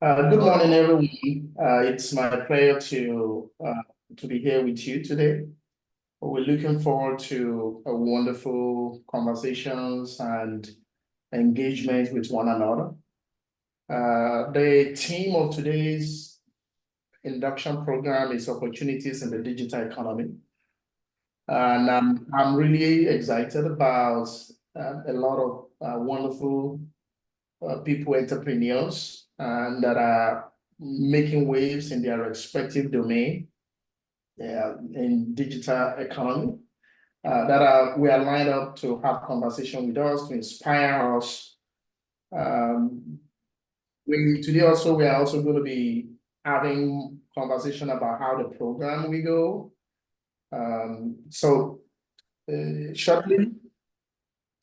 Good morning, everyone. It's my pleasure to be here with you today. We're looking forward to a wonderful conversations and engagement with one another. The theme of today's induction program is opportunities in the digital economy. And I'm really excited about a lot of wonderful people, entrepreneurs, and that are making waves in their respective domain in digital economy. We are lined up to have conversation with us to inspire us. Today also we are also going to be having conversation about how the program will go. Shortly,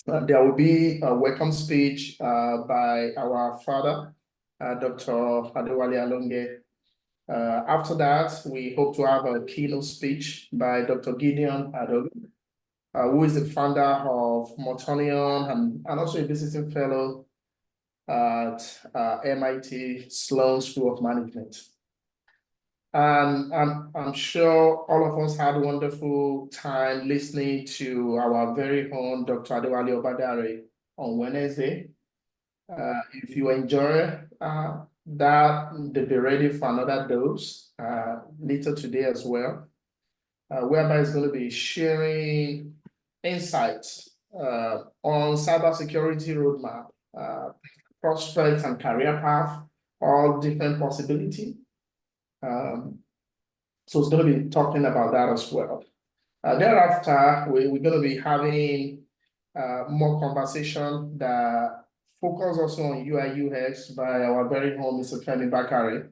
there will be a welcome speech by our father, Dr. Adewale Alonge. After that, we hope to have a keynote speech by Dr. Gideon Adogo, who is the founder of Mortonion and also a visiting fellow at MIT Sloan School of Management. And I'm sure all of us had a wonderful time listening to our very own Dr. Adewale Obadare on Wednesday. If you enjoy that, they'll be ready for another dose later today as well, whereby it's going to be sharing insights on cybersecurity roadmap, prospects and career path, all different possibility. So it's going to be talking about that as well. Thereafter, we're going to be having more conversation that focus also on UI UX by our very own Mr. Femi Bakare,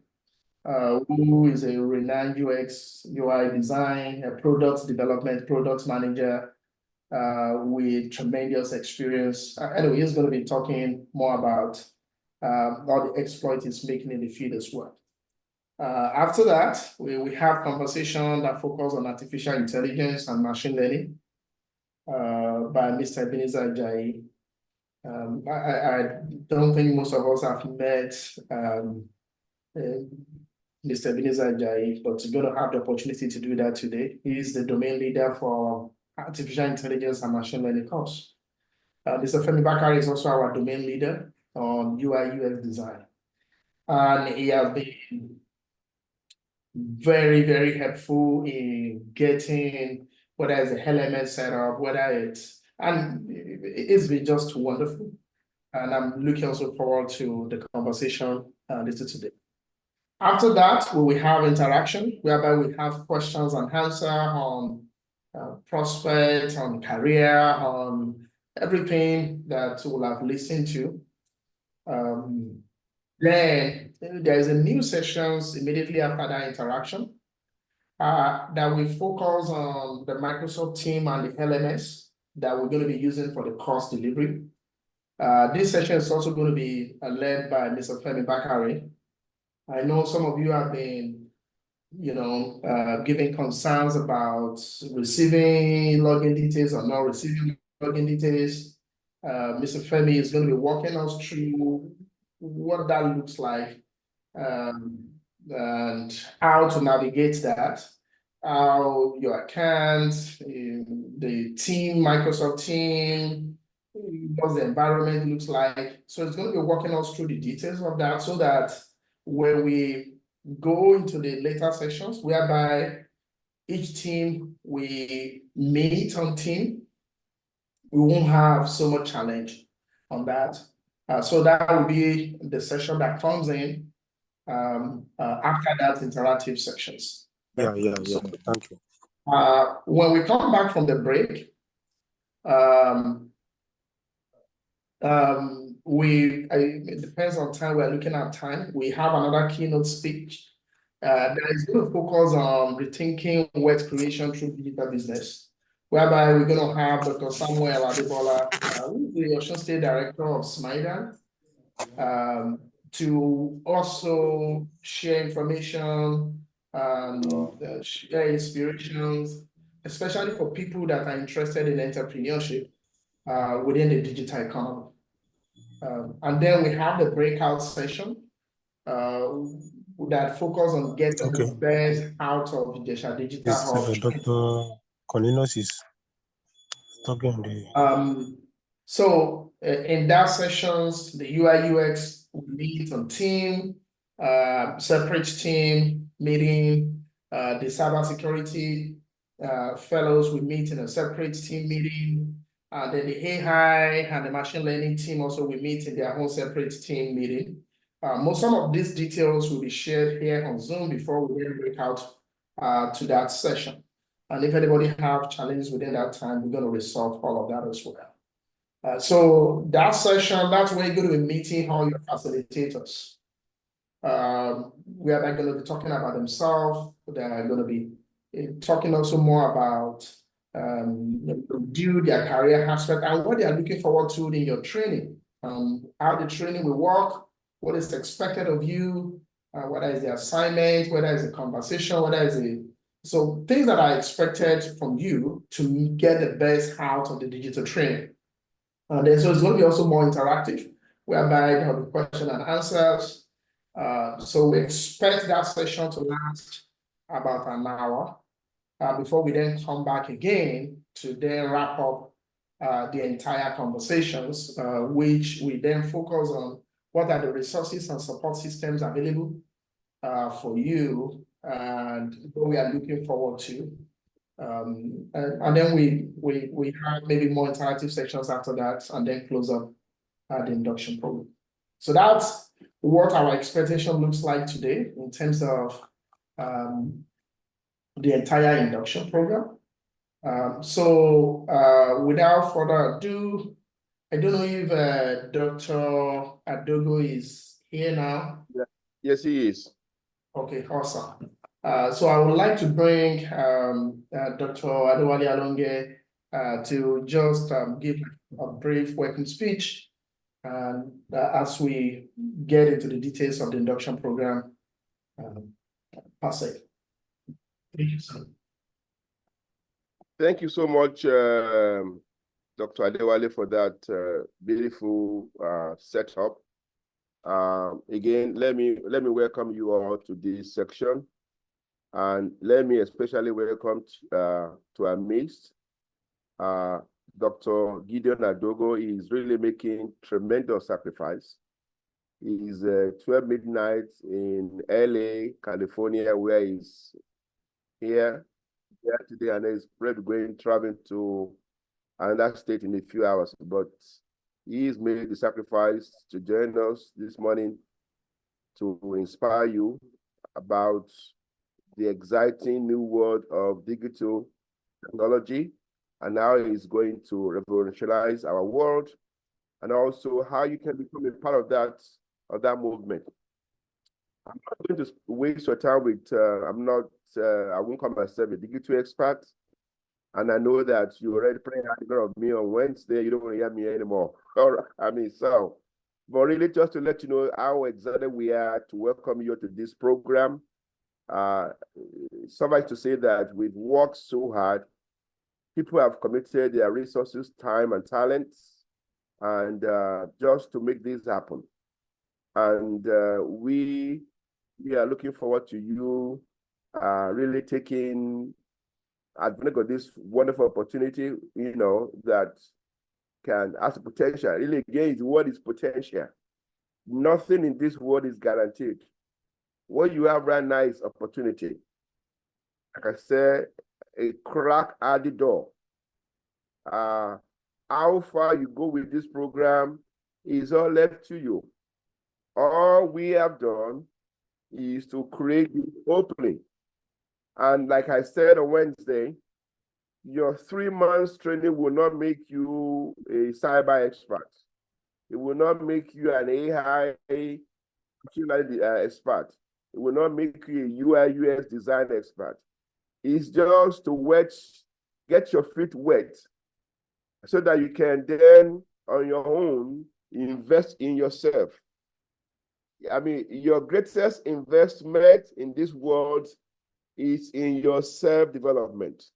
who is a renowned UX UI design, a product development, product manager with tremendous experience. Anyway, he's going to be talking more about all the exploits he's making in the field as well. After that, we have conversation that focus on artificial intelligence and machine learning by Mr. Ebenezer Ajayi. I don't think most of us have met Mr. Ebenezer Ajayi, but we're going to have the opportunity to do that today. He is the domain leader for artificial intelligence and machine learning course. Mr. Femi Bakare is also our domain leader on UI UX design. And he has been very, very helpful in getting whether it's a LMS setup, it's been just wonderful. And I'm looking also forward to the conversation later today. After that, we will have interaction, whereby we have questions and answer on prospects, on career, on everything that we'll have listened to. Then there's a new sessions immediately after that interaction that we focus on the Microsoft team and the LMS that we're going to be using for the course delivery. This session is also going to be led by Mr. Femi Bakare. I know some of you have been, giving concerns about receiving login details or not receiving login details. Mr. Femi is going to be walking us through what that looks like and how to navigate that, how your account, the team, Microsoft team, what the environment looks like. So it's going to be walking us through the details of that so that when we go into the later sessions, whereby each team we meet on team, we won't have so much challenge on that. So that will be the session that comes in after that interactive sections. Yeah. Thank you. When we come back from the break, it depends on time. We're looking at time. We have another keynote speech that is going to focus on rethinking wealth creation through digital business, whereby we're going to have Dr. Samuel Adebola, who is the Osun State Director of SMEDAN, to also share information and share inspirations, especially for people that are interested in entrepreneurship within the digital economy. And then we have the breakout session that focus on getting the best out of Ijesha Digital Hub. Dr. Cornelius is talking on the... So in that sessions, the UI UX will meet on team, separate team meeting, the cybersecurity fellows will meet in a separate team meeting, then the AI and the machine learning team also will meet in their own separate team meeting. Some of these details will be shared here on Zoom before we then break out to that session. And if anybody have challenges within that time, we're going to resolve all of that as well. So that session, that's where you're going to be meeting all your facilitators. We are going to be talking about themselves. They're going to be talking also more about their career aspect and what they are looking forward to in your training. How the training will work, what is expected of you, whether it's the assignment, whether it's a conversation, whether it's so things that are expected from you to get the best out of the digital training. And then so it's going to be also more interactive, whereby there will be question and answers. So we expect that session to last about an hour before we then come back again to then wrap up the entire conversations, which we then focus on what are the resources and support systems available for you and what we are looking forward to. And then we have maybe more interactive sections after that and then close up the induction program. So that's what our expectation looks like today in terms of the entire induction program. So without further ado, I don't know if Dr. Adogo is here now. Yeah. Yes, he is. Okay, awesome. So I would like to bring Dr. Adewale Alonge to just give a brief welcome speech as we get into the details of the induction program. Pass it. Thank you, sir. Thank you so much, Dr. Adewale, for that beautiful setup. Again, let me welcome you all to this section, and let me especially welcome to our midst Dr. Gideon Adogo. Is really making tremendous sacrifice. He's 12 midnight in LA, California, where he's here today, and he's probably traveling to another state in a few hours. But he's made the sacrifice to join us this morning to inspire you about the exciting new world of digital technology, and how he's going to revolutionize our world, and also how you can become a part of that movement. I'm not going to waste your time with, I won't call myself a digital expert. And I know that you already praying of me on Wednesday. You don't want to hear me anymore. All right. But really just to let you know how excited we are to welcome you to this program. Suffice to say that we've worked so hard. People have committed their resources, time, and talents, and just to make this happen. And we are looking forward to you really taking advantage of this wonderful opportunity, that can have the potential. Really, again, what is potential? Nothing in this world is guaranteed. What you have right now is opportunity. Like I said, a crack at the door. How far you go with this program is all left to you. All we have done is to create the opening. And like I said on Wednesday, your 3 months training will not make you a cyber expert. It will not make you an AI expert. It will not make you a UI UX design expert. It's just to get your feet wet so that you can then, on your own, invest in yourself. Your greatest investment in this world is in your self-development.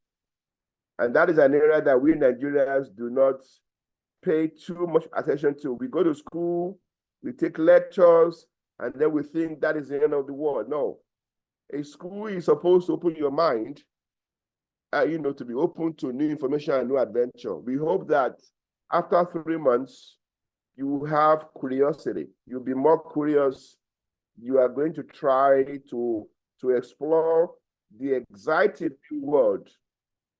And that is an area that we Nigerians do not pay too much attention to. We go to school, we take lectures, and then we think that is the end of the world. No, a school is supposed to open your mind, to be open to new information and new adventure. We hope that after 3 months, you have curiosity. You'll be more curious. You are going to try to explore the exciting world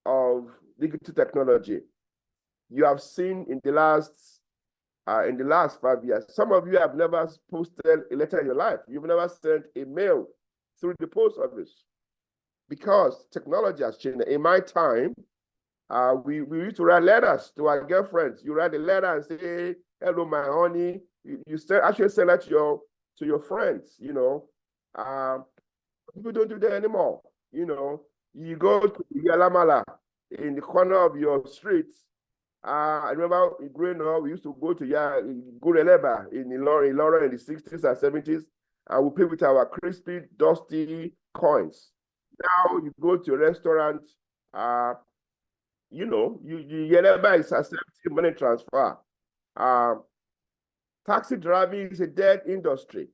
of digital technology. You have seen in the last 5 years, some of you have never posted a letter in your life. You've never sent a mail through the post office because technology has changed. In my time, we used to write letters to our girlfriends. You write a letter and say, "Hello, my honey." You actually send that to your friends. People don't do that anymore. You go to Yalamala in the corner of your street. I remember growing up, we used to go to Gureleba in Ilorin in the 60s and 70s, and we pay with our crispy, dusty coins. Now you go to a restaurant, Yeleba is accepting money transfer. Taxi driving is a dead industry,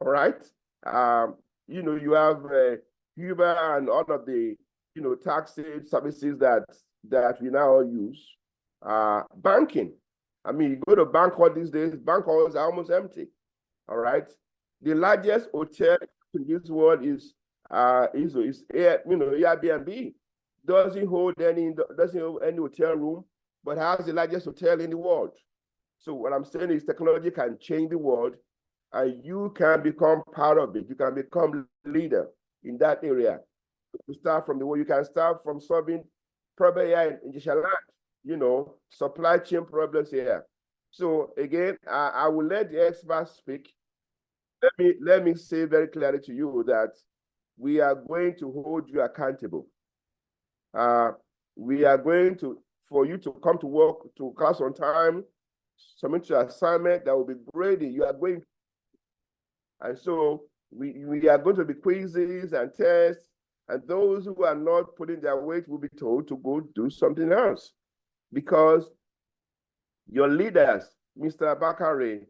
all right? You have Uber and all of the, taxi services that we now use. Banking. I mean, you go to bank hall these days, bank halls are almost empty, all right? The largest hotel in this world is Airbnb. Doesn't hold any hotel room, but has the largest hotel in the world. So what I'm saying is technology can change the world, and you can become part of it. You can become leader in that area. You start from the world. You can start from solving problems here in Ijesha land, supply chain problems here. So again, I will let the experts speak. Let me say very clearly to you that we are going to hold you accountable. We are going for you to come to work, to class on time, submit your assignment that will be graded. You are going, and so we are going to be quizzes and tests, and those who are not putting their weight will be told to go do something else, because your leaders, Mr. Bakare,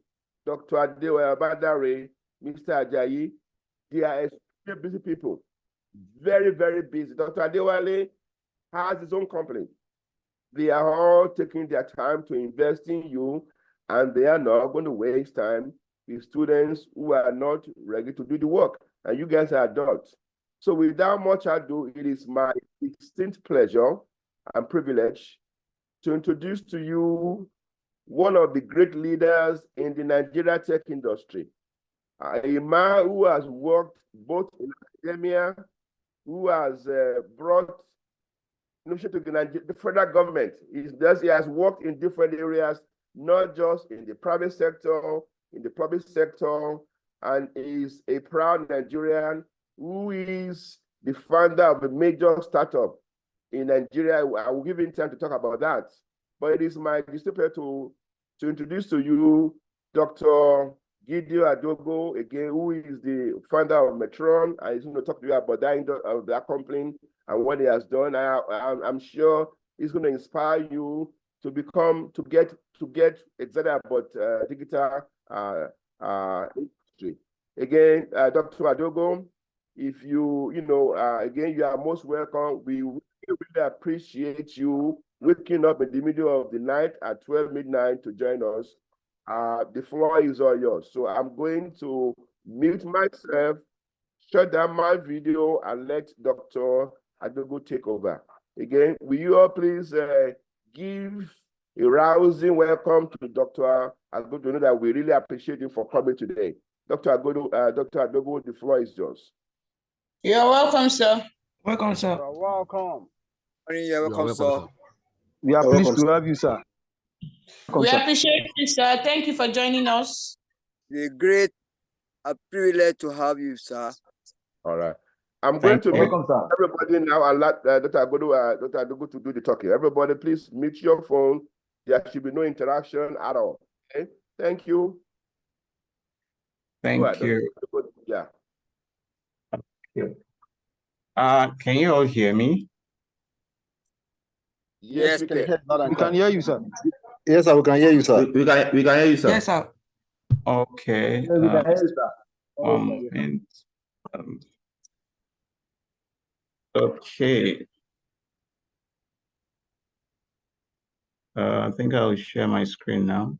Dr. Adewale, Obadare, Mr. Ajayi, they are extremely busy people, very, very busy. Dr. Adewale has his own company. They are all taking their time to invest in you, and they are not going to waste time with students who are not ready to do the work, and you guys are adults. So without much ado, it is my distinct pleasure and privilege to introduce to you one of the great leaders in the Nigeria tech industry, a man who has worked both in academia, who has brought innovation to the federal government. He has worked in different areas, not just in the private sector, in the public sector, and is a proud Nigerian who is the founder of a major startup in Nigeria. I will give him time to talk about that. But it is my distinct pleasure to introduce to you Dr. Gideon Adogo, again, who is the founder of Metron. I just want to talk to you about that company and what he has done. I'm sure he's going to inspire you to get excited about digital industry. Again, Dr. Adogo, if again, you are most welcome. We really appreciate you waking up in the middle of the night at 12 midnight to join us. The floor is all yours. So I'm going to mute myself, shut down my video, and let Dr. Adogo take over. Again, will you all please give a rousing welcome to Dr. Adogo to know that we really appreciate you for coming today. Dr. Adogo, the floor is yours. You're welcome, sir. Welcome, sir. You're welcome. You're welcome, sir. We are pleased to have you, sir. We appreciate you, sir. Thank you for joining us. It's a great privilege to have you, sir. All right. I'm going to mute Welcome, everybody now and let Dr. Adogo to do the talking. Everybody, please mute your phone. There should be no interaction at all. Okay? Thank you. Thank you. Yeah. Can you all hear me? Yes, we can. We can hear you, sir. Yes, sir, we can hear you, sir. We can hear you, sir. Yes, sir. Okay. We can hear you, sir. And okay. I think I'll share my screen now.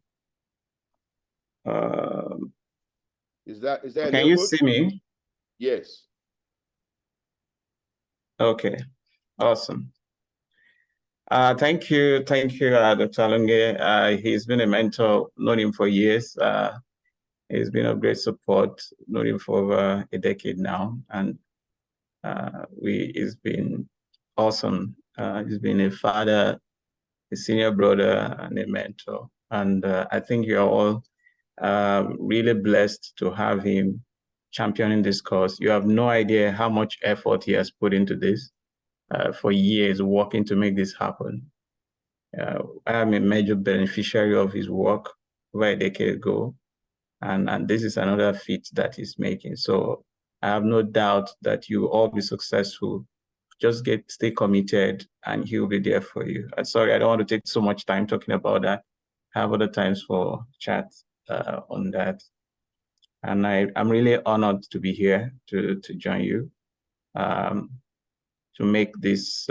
Is that can you see me? Yes. Okay, awesome. Thank you, Dr. Alonge. He's been a mentor, known him for years. He's been of great support, known him for over a decade now, and he's been awesome. He's been a father, a senior brother, and a mentor. And I think you're all really blessed to have him championing this cause. You have no idea how much effort he has put into this for years, working to make this happen. I am a major beneficiary of his work over a decade ago, and this is another feat that he's making. So I have no doubt that you will all be successful. Just stay committed, and he'll be there for you. Sorry, I don't want to take so much time talking about that. I have other times for chat on that. And I'm really honored to be here to join you to make this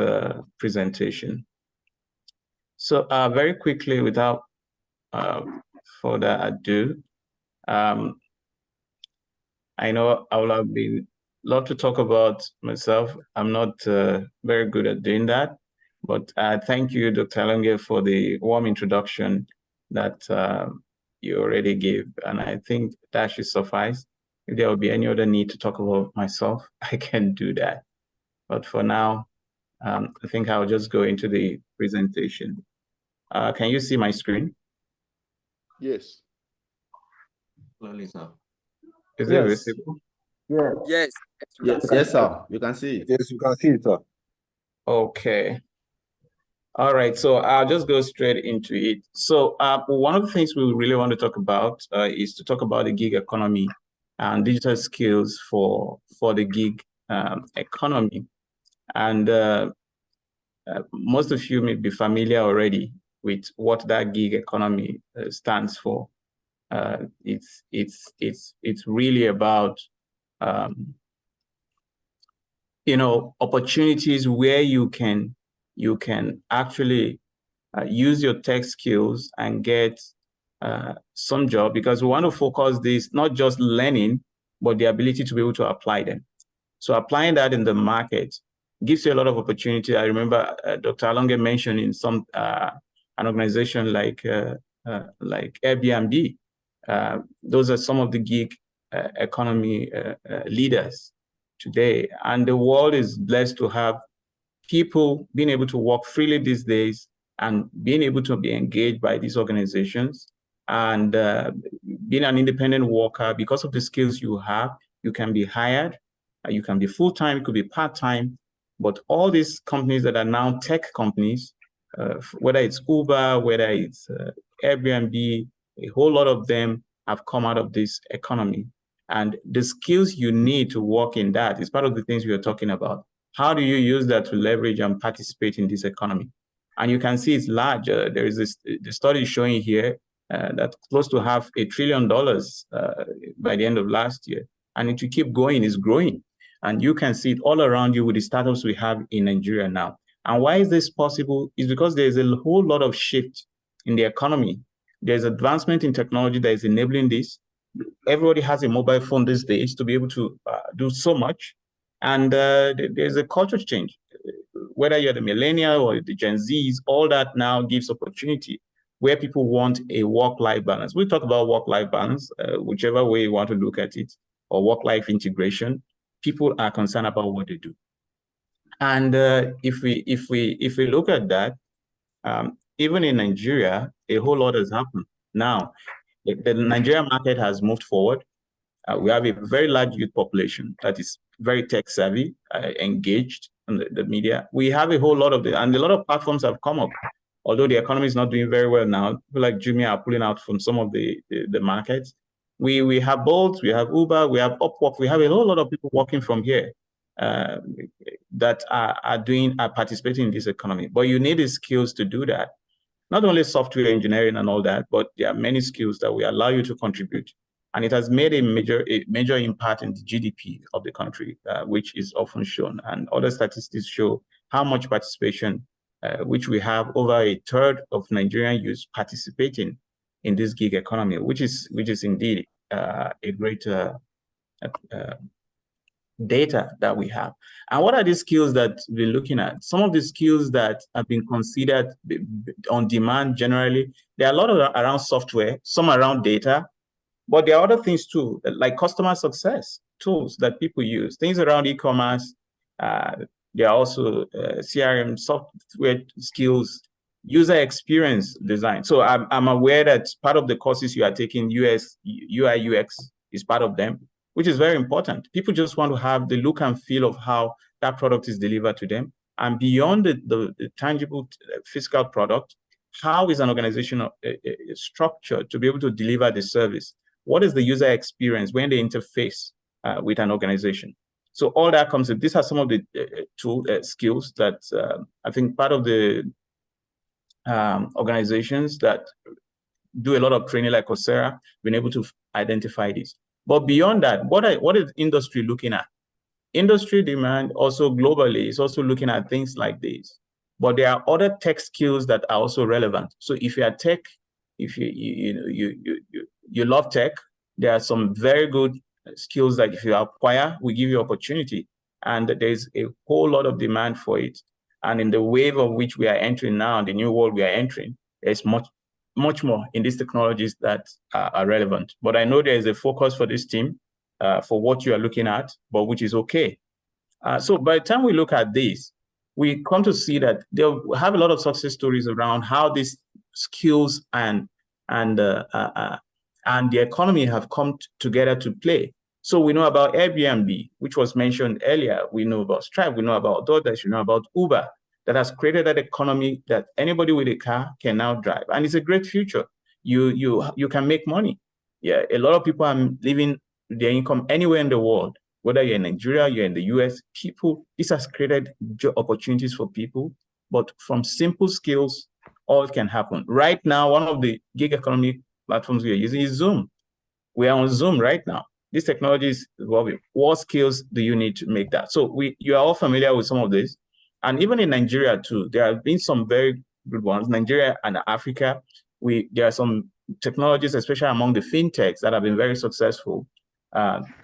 presentation. So very quickly, without further ado, I know I would have love to talk about myself. I'm not very good at doing that, but thank you, Dr. Alonge, for the warm introduction that you already gave, and I think that should suffice. If there will be any other need to talk about myself, I can do that. But for now, I think I'll just go into the presentation. Can you see my screen? Yes. Is it visible? Yeah. Yes. Yes, sir. You can see it. Yes, you can see it, sir. Okay. All right, so I'll just go straight into it. So one of the things we really want to talk about is to talk about the gig economy and digital skills for the gig economy. And most of you may be familiar already with what that gig economy stands for. It's really about opportunities where you can actually use your tech skills and get some job, because we want to focus this not just learning, but the ability to be able to apply them. So applying that in the market gives you a lot of opportunity. I remember Dr. Alonge mentioned in some an organization like Airbnb. Those are some of the gig economy leaders today, and the world is blessed to have people being able to work freely these days and being able to be engaged by these organizations and being an independent worker. Because of the skills you have, you can be hired, you can be full-time, it could be part-time, but all these companies that are now tech companies, whether it's Uber, whether it's Airbnb, a whole lot of them have come out of this economy. And the skills you need to work in that is part of the things we are talking about. How do you use that to leverage and participate in this economy? And you can see it's large. There is the study showing here that close to $500 billion by the end of last year. And it will keep going, it's growing. And you can see it all around you with the startups we have in Nigeria now. And why is this possible? It's because there's a whole lot of shift in the economy. There's advancement in technology that is enabling this. Everybody has a mobile phone these days to be able to do so much. And there's a culture change. Whether you're the millennial or the Gen Zs, all that now gives opportunity where people want a work-life balance. We talk about work-life balance, whichever way you want to look at it, or work-life integration. People are concerned about what they do. And if we look at that, even in Nigeria, a whole lot has happened. Now, the Nigerian market has moved forward. We have a very large youth population that is very tech savvy, engaged in the media. We have a whole lot of and a lot of platforms have come up. Although the economy is not doing very well now, people like Jumia are pulling out from some of the markets. We have Bolt, we have Uber, we have Upwork, we have a whole lot of people working from here that are participating in this economy. But you need the skills to do that. Not only software engineering and all that, but there are many skills that will allow you to contribute And it has made a major impact in the GDP of the country, which is often shown. And other statistics show how much participation, which we have over a third of Nigerian youth participating in this gig economy, which is indeed a great data that we have. And what are the skills that we're looking at? Some of the skills that have been considered on demand generally, there are a lot of around software, some around data, but there are other things too, like customer success tools that people use, things around e-commerce. There are also CRM software skills, user experience design. So I'm aware that part of the courses you are taking, UI, UX is part of them, which is very important. People just want to have the look and feel of how that product is delivered to them. And beyond the tangible physical product, how is an organization structured to be able to deliver the service? What is the user experience when they interface with an organization? So all that comes in. These are some of the skills that I think part of the organizations that do a lot of training like Coursera, been able to identify this. But beyond that, what is industry looking at? Industry demand also globally is also looking at things like this. But there are other tech skills that are also relevant. So if you are tech, if you love tech, there are some very good skills that if you acquire, we give you opportunity. And there's a whole lot of demand for it. And in the wave of which we are entering now, the new world we are entering, there's much more in these technologies that are relevant. But I know there is a focus for this team for what you are looking at, but which is okay. So by the time we look at this, we come to see that they'll have a lot of success stories around how these skills and the economy have come together to play. So we know about Airbnb, which was mentioned earlier. We know about Stripe. We know about DoorDash. We know about Uber, that has created that economy that anybody with a car can now drive, and it's a great future. You can make money. Yeah, a lot of people are living their income anywhere in the world, whether you're in Nigeria, you're in the US. This has created job opportunities for people, but from simple skills, all can happen. Right now, one of the gig economy platforms we are using is Zoom. We are on Zoom right now. This technology is evolving. What skills do you need to make that? So you are all familiar with some of this. And even in Nigeria too, there have been some very good ones. Nigeria and Africa, there are some technologies, especially among the fintechs, that have been very successful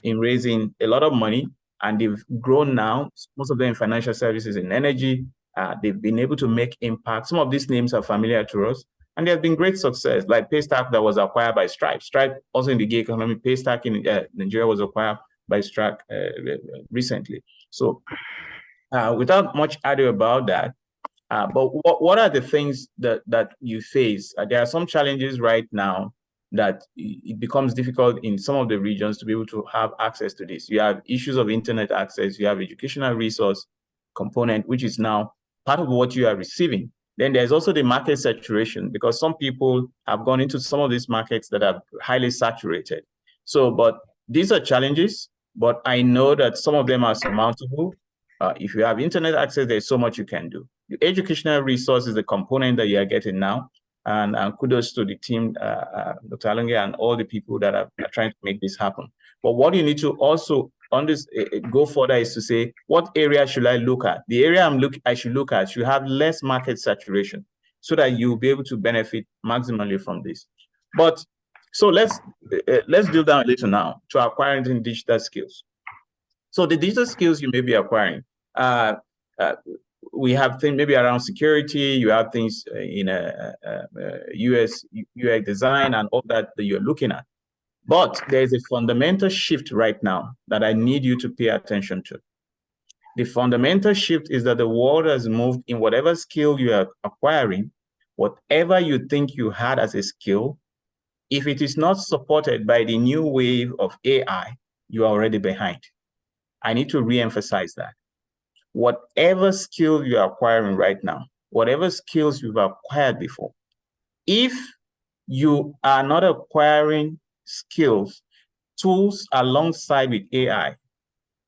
in raising a lot of money, and they've grown now, most of them in financial services and energy. They've been able to make impact. Some of these names are familiar to us, and there have been great success, like Paystack that was acquired by Stripe. Stripe, also in the gig economy, Paystack in Nigeria was acquired by Stripe recently. So without much ado about that, but what are the things that you face? There are some challenges right now that it becomes difficult in some of the regions to be able to have access to this. You have issues of internet access, you have educational resource component, which is now part of what you are receiving. Then there's also the market saturation, because some people have gone into some of these markets that are highly saturated. So, but these are challenges, but I know that some of them are surmountable. If you have internet access, there's so much you can do. The educational resource is the component that you are getting now. And kudos to the team, Dr. Alonge, and all the people that are trying to make this happen. But what you need to also go further is to say, what area should I look at? The area I should look at should have less market saturation, so that you'll be able to benefit maximally from this. But so let's drill down a little now to acquiring digital skills. So the digital skills you may be acquiring, we have things maybe around security, you have things in UX design and all that you're looking at. But there's a fundamental shift right now that I need you to pay attention to. The fundamental shift is that the world has moved in whatever skill you are acquiring, whatever you think you had as a skill, if it is not supported by the new wave of AI, you are already behind. I need to re-emphasize that. Whatever skill you're acquiring right now, whatever skills you've acquired before, if you are not acquiring skills, tools alongside with AI,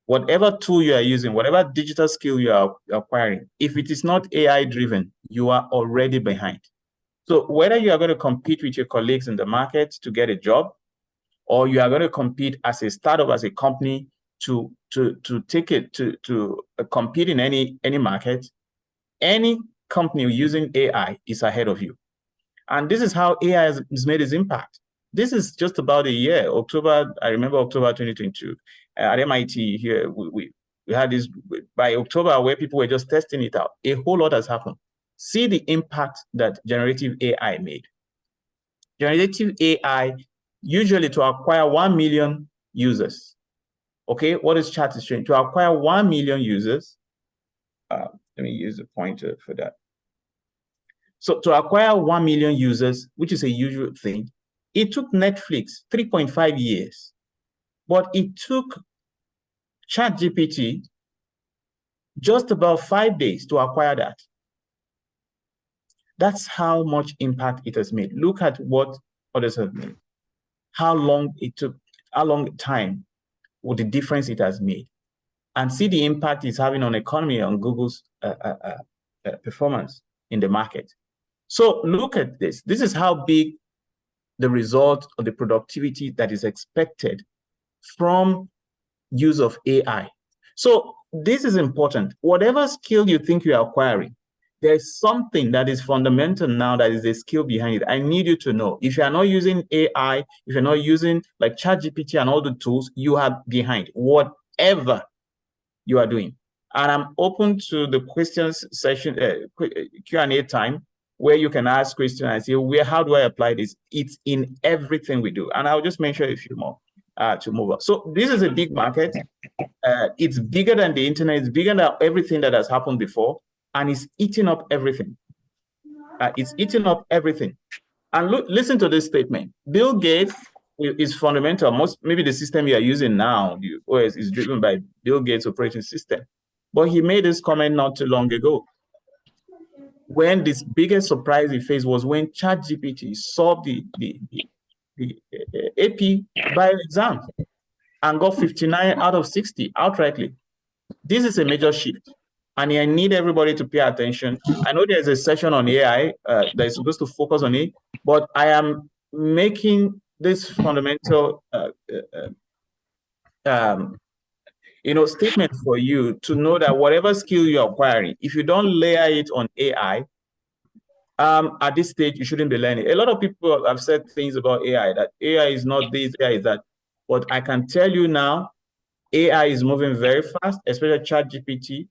whatever tool you are using, whatever digital skill you are acquiring, if it is not AI driven, you are already behind. So whether you are going to compete with your colleagues in the market to get a job, or you are going to compete as a startup, as a company to take it to compete in any market, any company using AI is ahead of you. And this is how AI has made its impact. This is just about a year, October, I remember October 2022. At MIT here, we had this by October where people were just testing it out. A whole lot has happened. See the impact that generative AI made. Generative AI, usually to acquire 1 million users. Okay, what is chat is showing? To acquire 1 million users, let me use the pointer for that. So to acquire 1 million users, which is a usual thing, it took Netflix 3.5 years, but it took ChatGPT just about 5 days to acquire that. That's how much impact it has made. Look at what others have made. How long it took, how long time, with the difference it has made. And see the impact it's having on economy, on Google's performance in the market. So look at this. This is how big the result of the productivity that is expected from use of AI. So this is important. Whatever skill you think you are acquiring, there's something that is fundamental now that is a skill behind it. I need you to know. If you are not using AI, if you're not using like ChatGPT and all the tools, you are behind, whatever you are doing. And I'm open to the questions session, Q&A time, where you can ask questions and say, how do I apply this? It's in everything we do. And I'll just mention a few more to move on. So this is a big market. It's bigger than the internet. It's bigger than everything that has happened before. And it's eating up everything. It's eating up everything. And look, listen to this statement. Bill Gates is fundamental. Maybe the system you are using now, the OS, is driven by Bill Gates' operating system. But he made this comment not too long ago. When this biggest surprise he faced was when ChatGPT solved the AP bio exam and got 59 out of 60 outrightly. This is a major shift. And I need everybody to pay attention. I know there's a session on AI that is supposed to focus on it, but I am making this fundamental statement for you to know that whatever skill you're acquiring, if you don't layer it on AI, at this stage, you shouldn't be learning. A lot of people have said things about AI, that AI is not this, AI is that. But I can tell you now, AI is moving very fast, especially ChatGPT.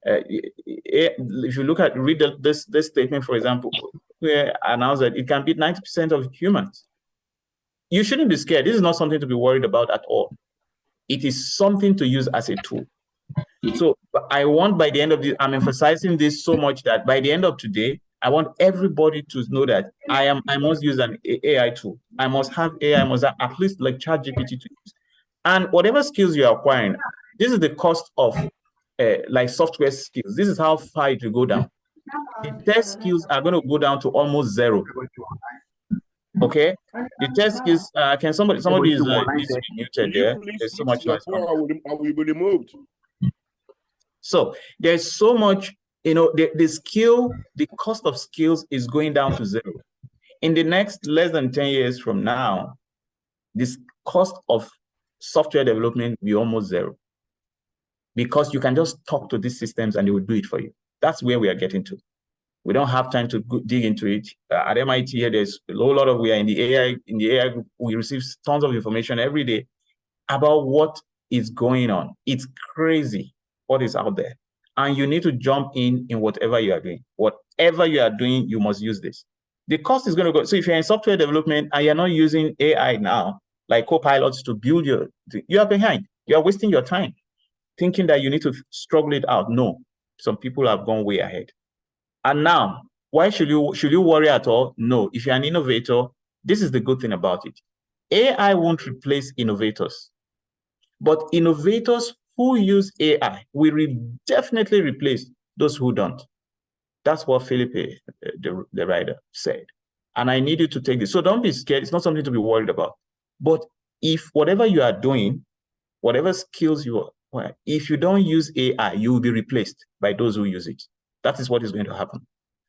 If you read this statement, for example, where I announced that it can beat 90% of humans. You shouldn't be scared. This is not something to be worried about at all. It is something to use as a tool. So I want, by the end of this, I'm emphasizing this so much that by the end of today, I want everybody to know that I must use an AI tool. I must have AI, I must have at least like ChatGPT to use. And whatever skills you're acquiring, this is the cost of like software skills. This is how far it will go down. The test skills are going to go down to almost zero. Okay, the test skills. Can somebody is muted there? There's so much noise. I will be removed. So there's so much, the skill, the cost of skills is going down to zero. In the next less than 10 years from now, this cost of software development will be almost zero, because you can just talk to these systems and they will do it for you. That's where we are getting to. We don't have time to dig into it. At MIT here, there's a whole lot of, we are in the AI group, we receive tons of information every day about what is going on. It's crazy what is out there. And you need to jump in whatever you are doing. Whatever you are doing, you must use this. The cost is going to go. So if you're in software development and you're not using AI now, like co-pilots to build you are behind. You are wasting your time thinking that you need to struggle it out. No, some people have gone way ahead. And now, why should you worry at all? No, if you're an innovator, this is the good thing about it. AI won't replace innovators, but innovators who use AI will definitely replace those who don't. That's what Felipe, the writer, said. And I need you to take this. So don't be scared. It's not something to be worried about. But if whatever you are doing, whatever skills you are, if you don't use AI, you will be replaced by those who use it. That is what is going to happen.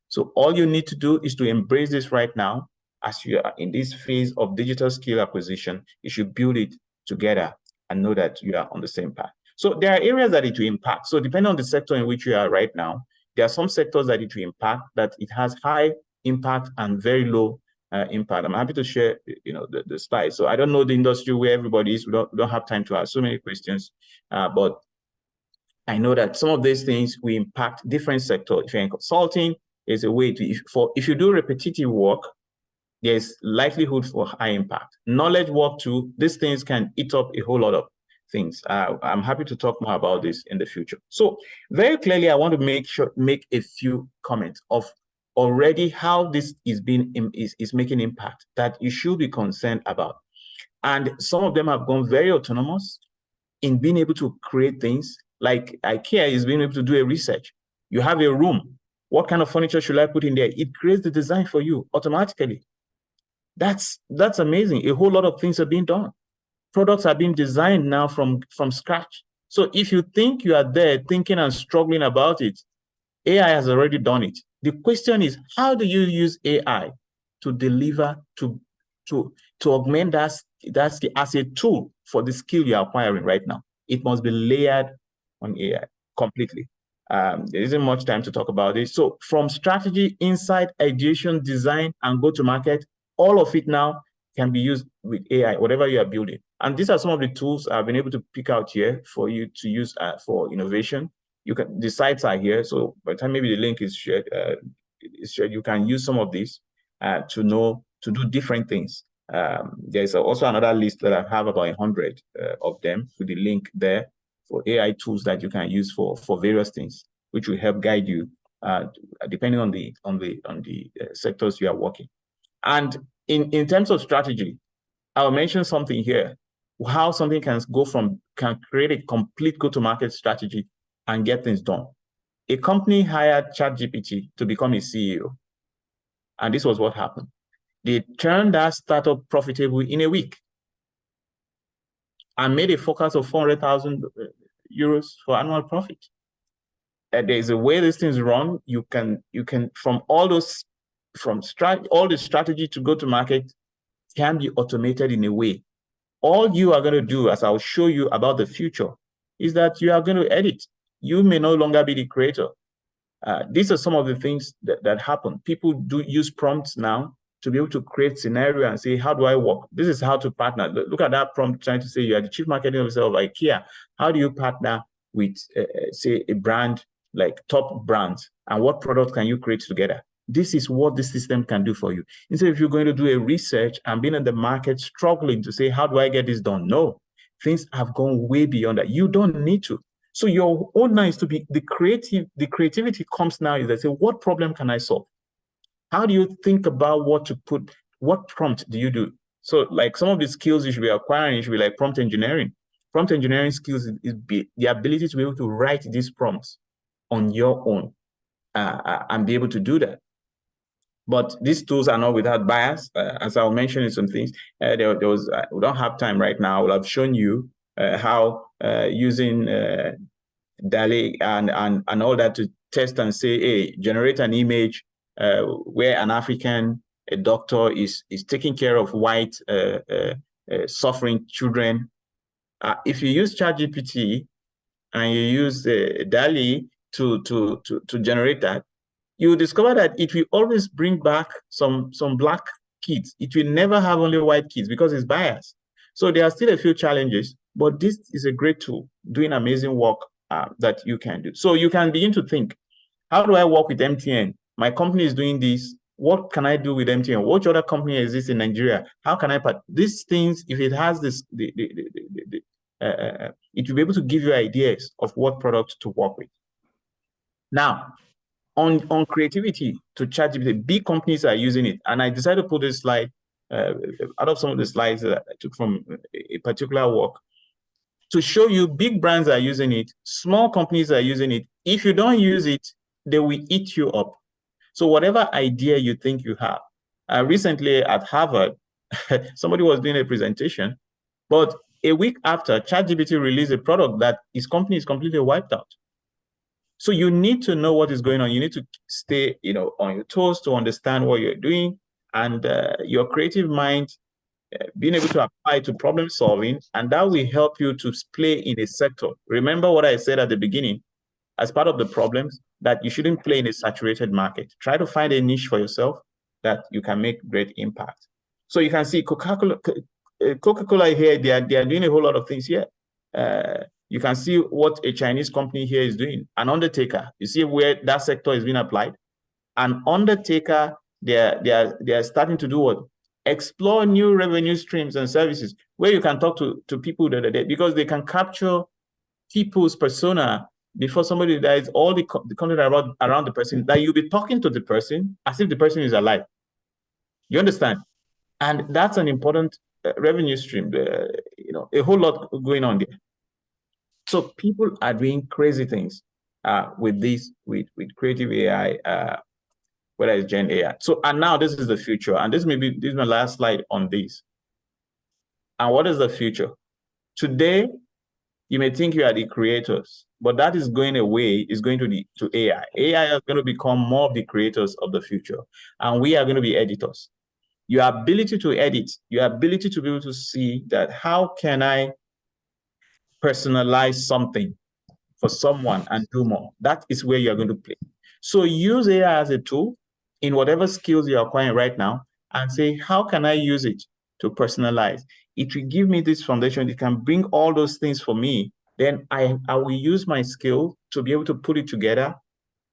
So all you need to do is to embrace this right now as you are in this phase of digital skill acquisition, you should build it together and know that you are on the same path. So there are areas that it will impact. So depending on the sector in which you are right now, there are some sectors that it will impact, that it has high impact and very low impact. I'm happy to share, the slides. So I don't know the industry where everybody is. We don't have time to ask so many questions, but I know that some of these things will impact different sectors. If you're in consulting, there's a way to, if you do repetitive work, there's likelihood for high impact. Knowledge work too, these things can eat up a whole lot of things. I'm happy to talk more about this in the future. So very clearly, I want to make a few comments of already how this is making impact that you should be concerned about. And some of them have gone very autonomous in being able to create things. Like IKEA is being able to do a research. You have a room. What kind of furniture should I put in there? It creates the design for you automatically. That's amazing. A whole lot of things are being done. Products are being designed now from scratch. So if you think you are there thinking and struggling about it, AI has already done it. The question is, how do you use AI to deliver, to augment that as a tool for the skill you're acquiring right now? It must be layered on AI completely. There isn't much time to talk about this. So from strategy, insight, ideation, design, and go-to-market, all of it now can be used with AI, whatever you are building. And these are some of the tools I've been able to pick out here for you to use for innovation. The sites are here. So by the time maybe the link is shared, you can use some of these to do different things. There's also another list that I have about 100 of them with the link there for AI tools that you can use for various things, which will help guide you depending on the sectors you are working. And in terms of strategy, I'll mention something here, how something can create a complete go-to-market strategy and get things done. A company hired ChatGPT to become a CEO. And this was what happened. They turned that startup profitable in a week and made a forecast of 400,000 euros for annual profit. There's a way these things run. You can from all the strategy to go to market can be automated in a way. All you are going to do, as I'll show you about the future, is that you are going to edit. You may no longer be the creator. These are some of the things that happen. People do use prompts now to be able to create scenario and say, how do I work? This is how to partner. Look at that prompt trying to say you are the chief marketing officer of IKEA. How do you partner with, say, a brand like top brands? And what product can you create together? This is what the system can do for you. Instead of you going to do a research and being in the market struggling to say, how do I get this done? No, things have gone way beyond that. You don't need to. So your own now is to be the creativity comes now is that say, what problem can I solve? How do you think about what to put? What prompt do you do? So like some of the skills you should be acquiring, you should be like prompt engineering. Prompt engineering skills is the ability to be able to write these prompts on your own and be able to do that. But these tools are not without bias. As I'll mention in some things, we don't have time right now. I will have shown you how using DALL-E and all that to test and say, hey, generate an image where an African doctor is taking care of white suffering children. If you use ChatGPT and you use DALL-E to generate that, you will discover that it will always bring back some black kids. It will never have only white kids because it's biased. So there are still a few challenges, but this is a great tool doing amazing work that you can do. So you can begin to think, how do I work with MTN? My company is doing this. What can I do with MTN? What other company exists in Nigeria? How can I put these things? If it has this, it will be able to give you ideas of what product to work with. Now, on creativity to ChatGPT, big companies are using it. And I decided to put this slide out of some of the slides that I took from a particular work to show you big brands are using it, small companies are using it. If you don't use it, they will eat you up. So whatever idea you think you have. Recently at Harvard, somebody was doing a presentation, but a week after, ChatGPT released a product that his company is completely wiped out. So you need to know what is going on. You need to stay, on your toes to understand what you're doing and your creative mind being able to apply to problem solving, and that will help you to play in a sector. Remember what I said at the beginning, as part of the problems, that you shouldn't play in a saturated market. Try to find a niche for yourself that you can make great impact. So you can see Coca-Cola here, they are doing a whole lot of things here. You can see what a Chinese company here is doing. An undertaker, you see where that sector is being applied. An undertaker, they are starting to do what? Explore new revenue streams and services where you can talk to people that are there, because they can capture people's persona before somebody dies, all the content around the person, that you'll be talking to the person as if the person is alive. You understand? And that's an important revenue stream, a whole lot going on there. So people are doing crazy things with creative AI, whether it's Gen AI. So, and now this is the future. And this is my last slide on this. And what is the future? Today, you may think you are the creators, but that is going away, is going to AI. AI is going to become more of the creators of the future. And we are going to be editors. Your ability to edit, your ability to be able to see that how can I personalize something for someone and do more, that is where you're going to play. So use AI as a tool in whatever skills you're acquiring right now and say, how can I use it to personalize? It will give me this foundation. It can bring all those things for me. Then I will use my skill to be able to put it together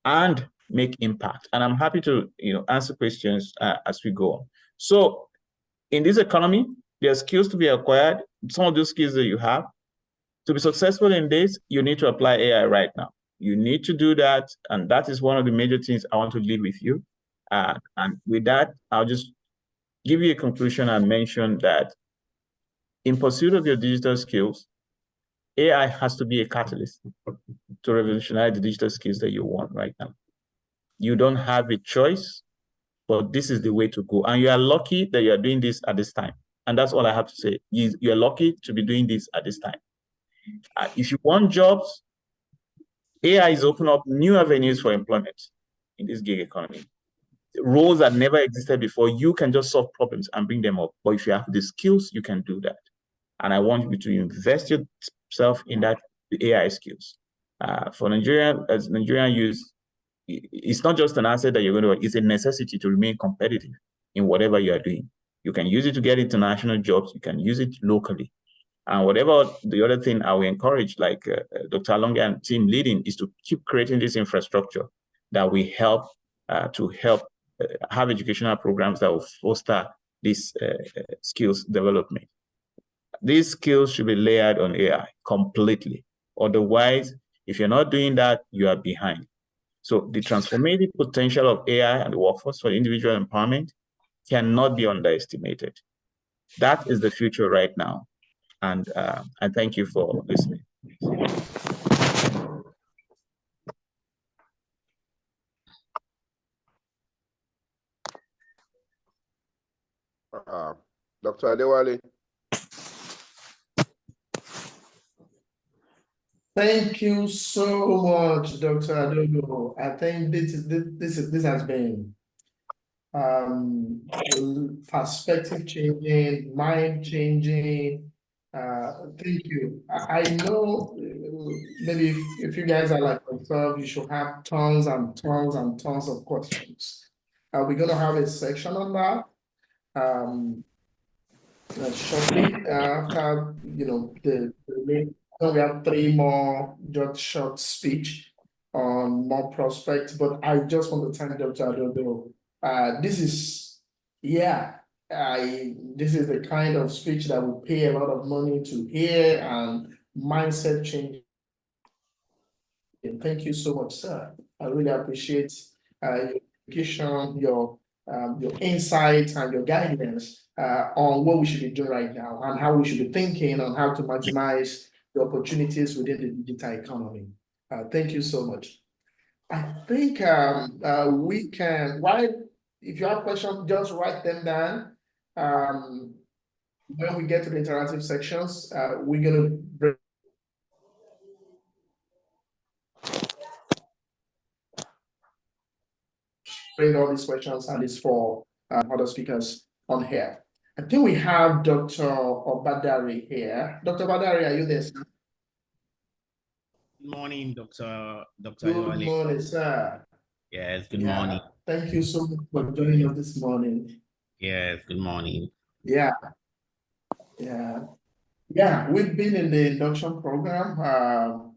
and make impact. And I'm happy to answer questions as we go on. So in this economy, there are skills to be acquired. Some of those skills that you have, to be successful in this, you need to apply AI right now. You need to do that. And that is one of the major things I want to leave with you. And with that, I'll just give you a conclusion and mention that in pursuit of your digital skills, AI has to be a catalyst to revolutionize the digital skills that you want right now. You don't have a choice, but this is the way to go. And you are lucky that you are doing this at this time. And that's all I have to say. You are lucky to be doing this at this time. If you want jobs, AI is opening up new avenues for employment in this gig economy. Roles that never existed before, you can just solve problems and bring them up. But if you have the skills, you can do that. And I want you to invest yourself in that AI skills. For Nigerian, as Nigerian youth, it's not just an asset that you're going to, it's a necessity to remain competitive in whatever you are doing. You can use it to get international jobs. You can use it locally. And whatever the other thing I will encourage, like Dr. Alonge and team leading, is to keep creating this infrastructure that will help have educational programs that will foster this skills development. These skills should be layered on AI completely. Otherwise, if you're not doing that, you are behind. So the transformative potential of AI and the workforce for individual empowerment cannot be underestimated. That is the future right now. And I thank you for listening. Dr. Adewale. Thank you so much, Dr. Adogo. I think this has been perspective changing, mind changing. Thank you. I know maybe if you guys are like myself, you should have tons and tons and tons of questions. We're gonna have a section on that shortly after we have 3 more just short speech on more prospects. But I just want to thank Dr. Adogo. This is the kind of speech that will pay a lot of money to hear and mindset change. Thank you so much, sir. I really appreciate your education, your insights and your guidance on what we should be doing right now and how we should be thinking on how to maximize the opportunities within the digital economy. Thank you so much. I think we can, if you have questions, just write them down. When we get to the interactive sections, we're going to bring all these questions, and it's for other speakers on here. I think we have Dr. Obadare here. Dr. Obadare, are you there, sir? Good morning, Dr. Good Adewale. morning, sir. Yes, good morning. Thank you so much for joining us this morning. Yes, good morning. Yeah, we've been in the induction program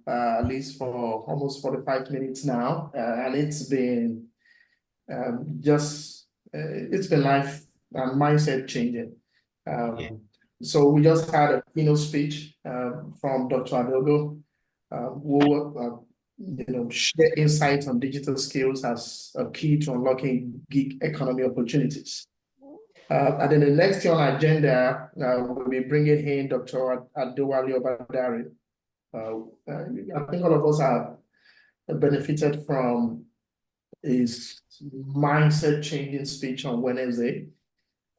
at least for almost 45 minutes now, and it's been it's been life and mindset changing. So we just had a keynote speech from Dr. Adogo, who will share insights on digital skills as a key to unlocking gig economy opportunities. And then the next thing on our agenda, we'll be bringing in Dr. Adewale Obadare. I think all of us have benefited from his mindset changing speech on Wednesday.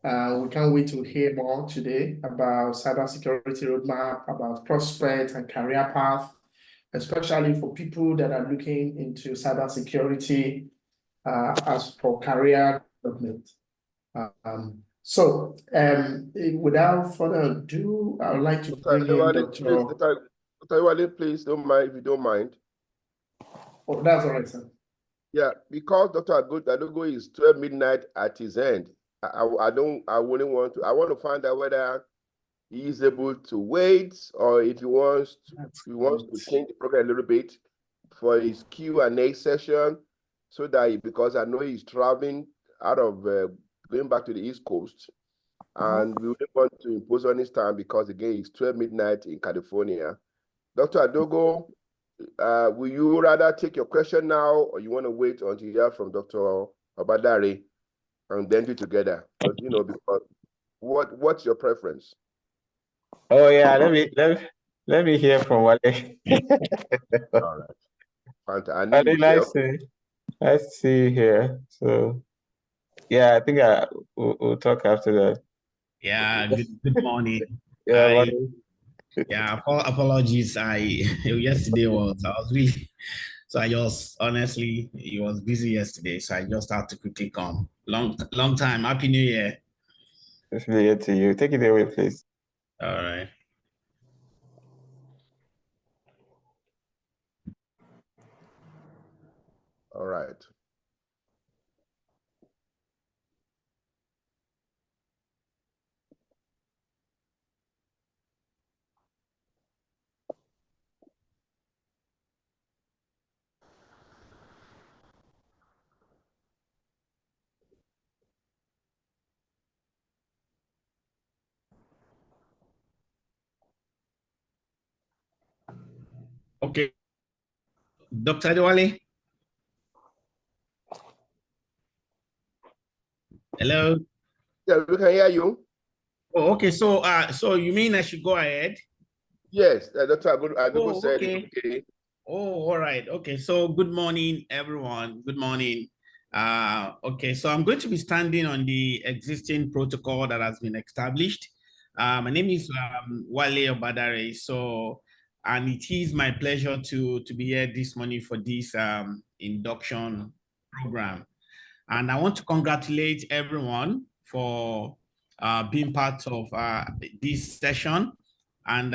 We can't wait to hear more today about cybersecurity roadmap, about prospects and career path, especially for people that are looking into cybersecurity as for career development. Without further ado, I would like to bring in Dr. Adewale, please don't mind if you don't mind. Oh, that's all right, sir. Yeah, because Dr. Adogo is 12 midnight at his end. I wouldn't want to. I want to find out whether he is able to wait or if he wants to change the program a little bit for his Q&A session, so that because I know he's traveling out of going back to the East Coast, and we wouldn't want to impose on his time because again it's 12 midnight in California. Dr. Adogo, will you rather take your question now, or you want to wait until you hear from Dr. Obadare and then do together? But because what's your preference? Oh yeah, let me hear from Wale. All right. Wale, let's see here. So yeah, I think we'll talk after that. Yeah, good morning. Yeah, Apologies. Yesterday I was really, so I just honestly, it was busy yesterday, so I just had to quickly come. Long time. Happy New Year. Happy New Year to you. Take it away, please. All right. All right. Okay. Dr. Adewale? Hello? Yeah, we can hear you. Oh, okay. So you mean I should go ahead? Yes, Dr. Adogo said okay. Okay. Oh, all right. Okay. So good morning, everyone. Good morning. Okay. So I'm going to be standing on the existing protocol that has been established. My name is Wale Obadare. So, and it is my pleasure to be here this morning for this induction program. And I want to congratulate everyone for being part of this session. And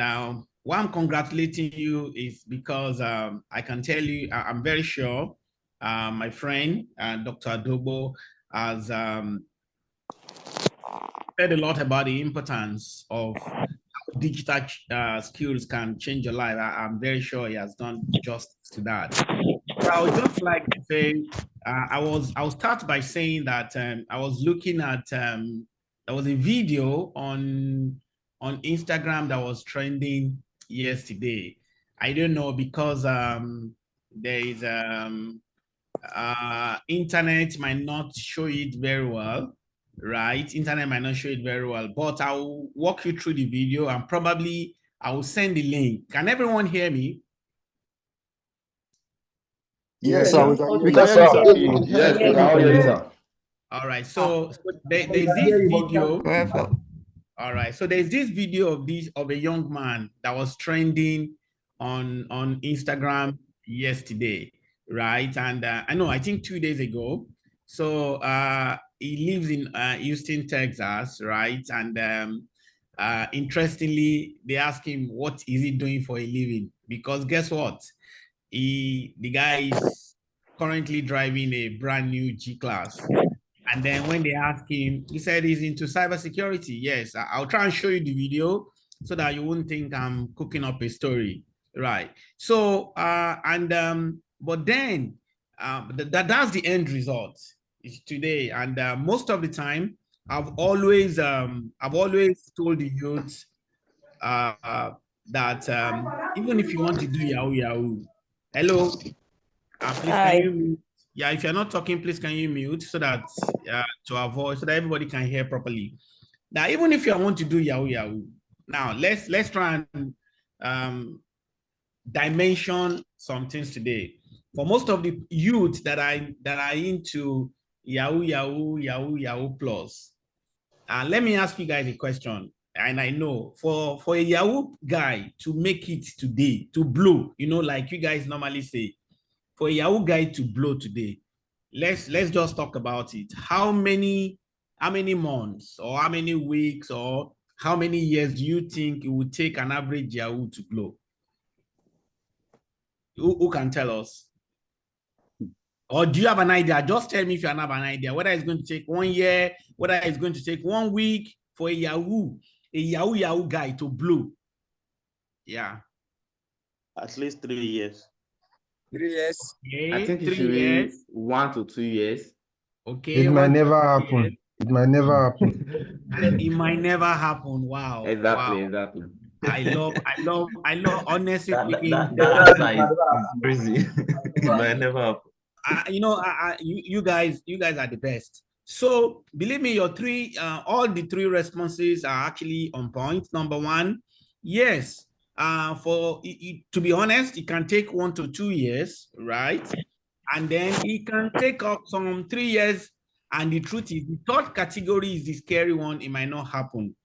why I'm congratulating you is because I can tell you, I'm very sure my friend, Dr. Adogo, has said a lot about the importance of how digital skills can change your life. I'm very sure he has done justice to that. So I would just like to say, I'll start by saying that I was looking at, there was a video on Instagram that was trending yesterday. I don't know, because there is internet might not show it very well, right? Internet might not show it very well, but I'll walk you through the video and probably I will send the link. Can everyone hear me? Yes, sir. We can hear you, sir. Yes, we can all hear you, sir. All right. So there's this video. All right. So there's this video of a young man that was trending on Instagram yesterday, right? And I think 2 days ago. So he lives in Houston, Texas, right? And interestingly, they ask him what is he doing for a living, because guess what? The guy is currently driving a brand new G-Class. And then when they ask him, he said he's into cybersecurity. Yes, I'll try and show you the video so that you won't think I'm cooking up a story, right? So, but then that's the end result is today. And most of the time, I've always told the youth that even if you want to do Yahoo, hello, please can you mute? Yeah, if you're not talking, please can you mute so that to avoid, so that everybody can hear properly. Now, even if you want to do Yahoo, now let's try and dimension some things today. For most of the youth that are into Yahoo plus, let me ask you guys a question. And I know for a Yahoo guy to make it today, to blow, like you guys normally say, for a Yahoo guy to blow today, let's just talk about it. How many months or how many weeks or how many years do you think it would take an average Yahoo to blow? Who can tell us? Or do you have an idea? Just tell me if you have an idea, whether it's going to take 1 year, whether it's going to take 1 week for a Yahoo guy to blow. Yeah. At least 3 years. 3 years. Okay, I think it 3 should years. be 1 to 2 years. Okay. It might never happen. It might never happen. And it might never happen. Wow. Exactly, wow. exactly. I love, honestly speaking. That side is crazy. It might never happen. You guys are the best. So believe me, your all the three responses are actually on point. Number one, yes. To be honest, it can take 1 to 2 years, right? And then it can take up some 3 years. And the truth is, the third category is the scary one. It might not happen.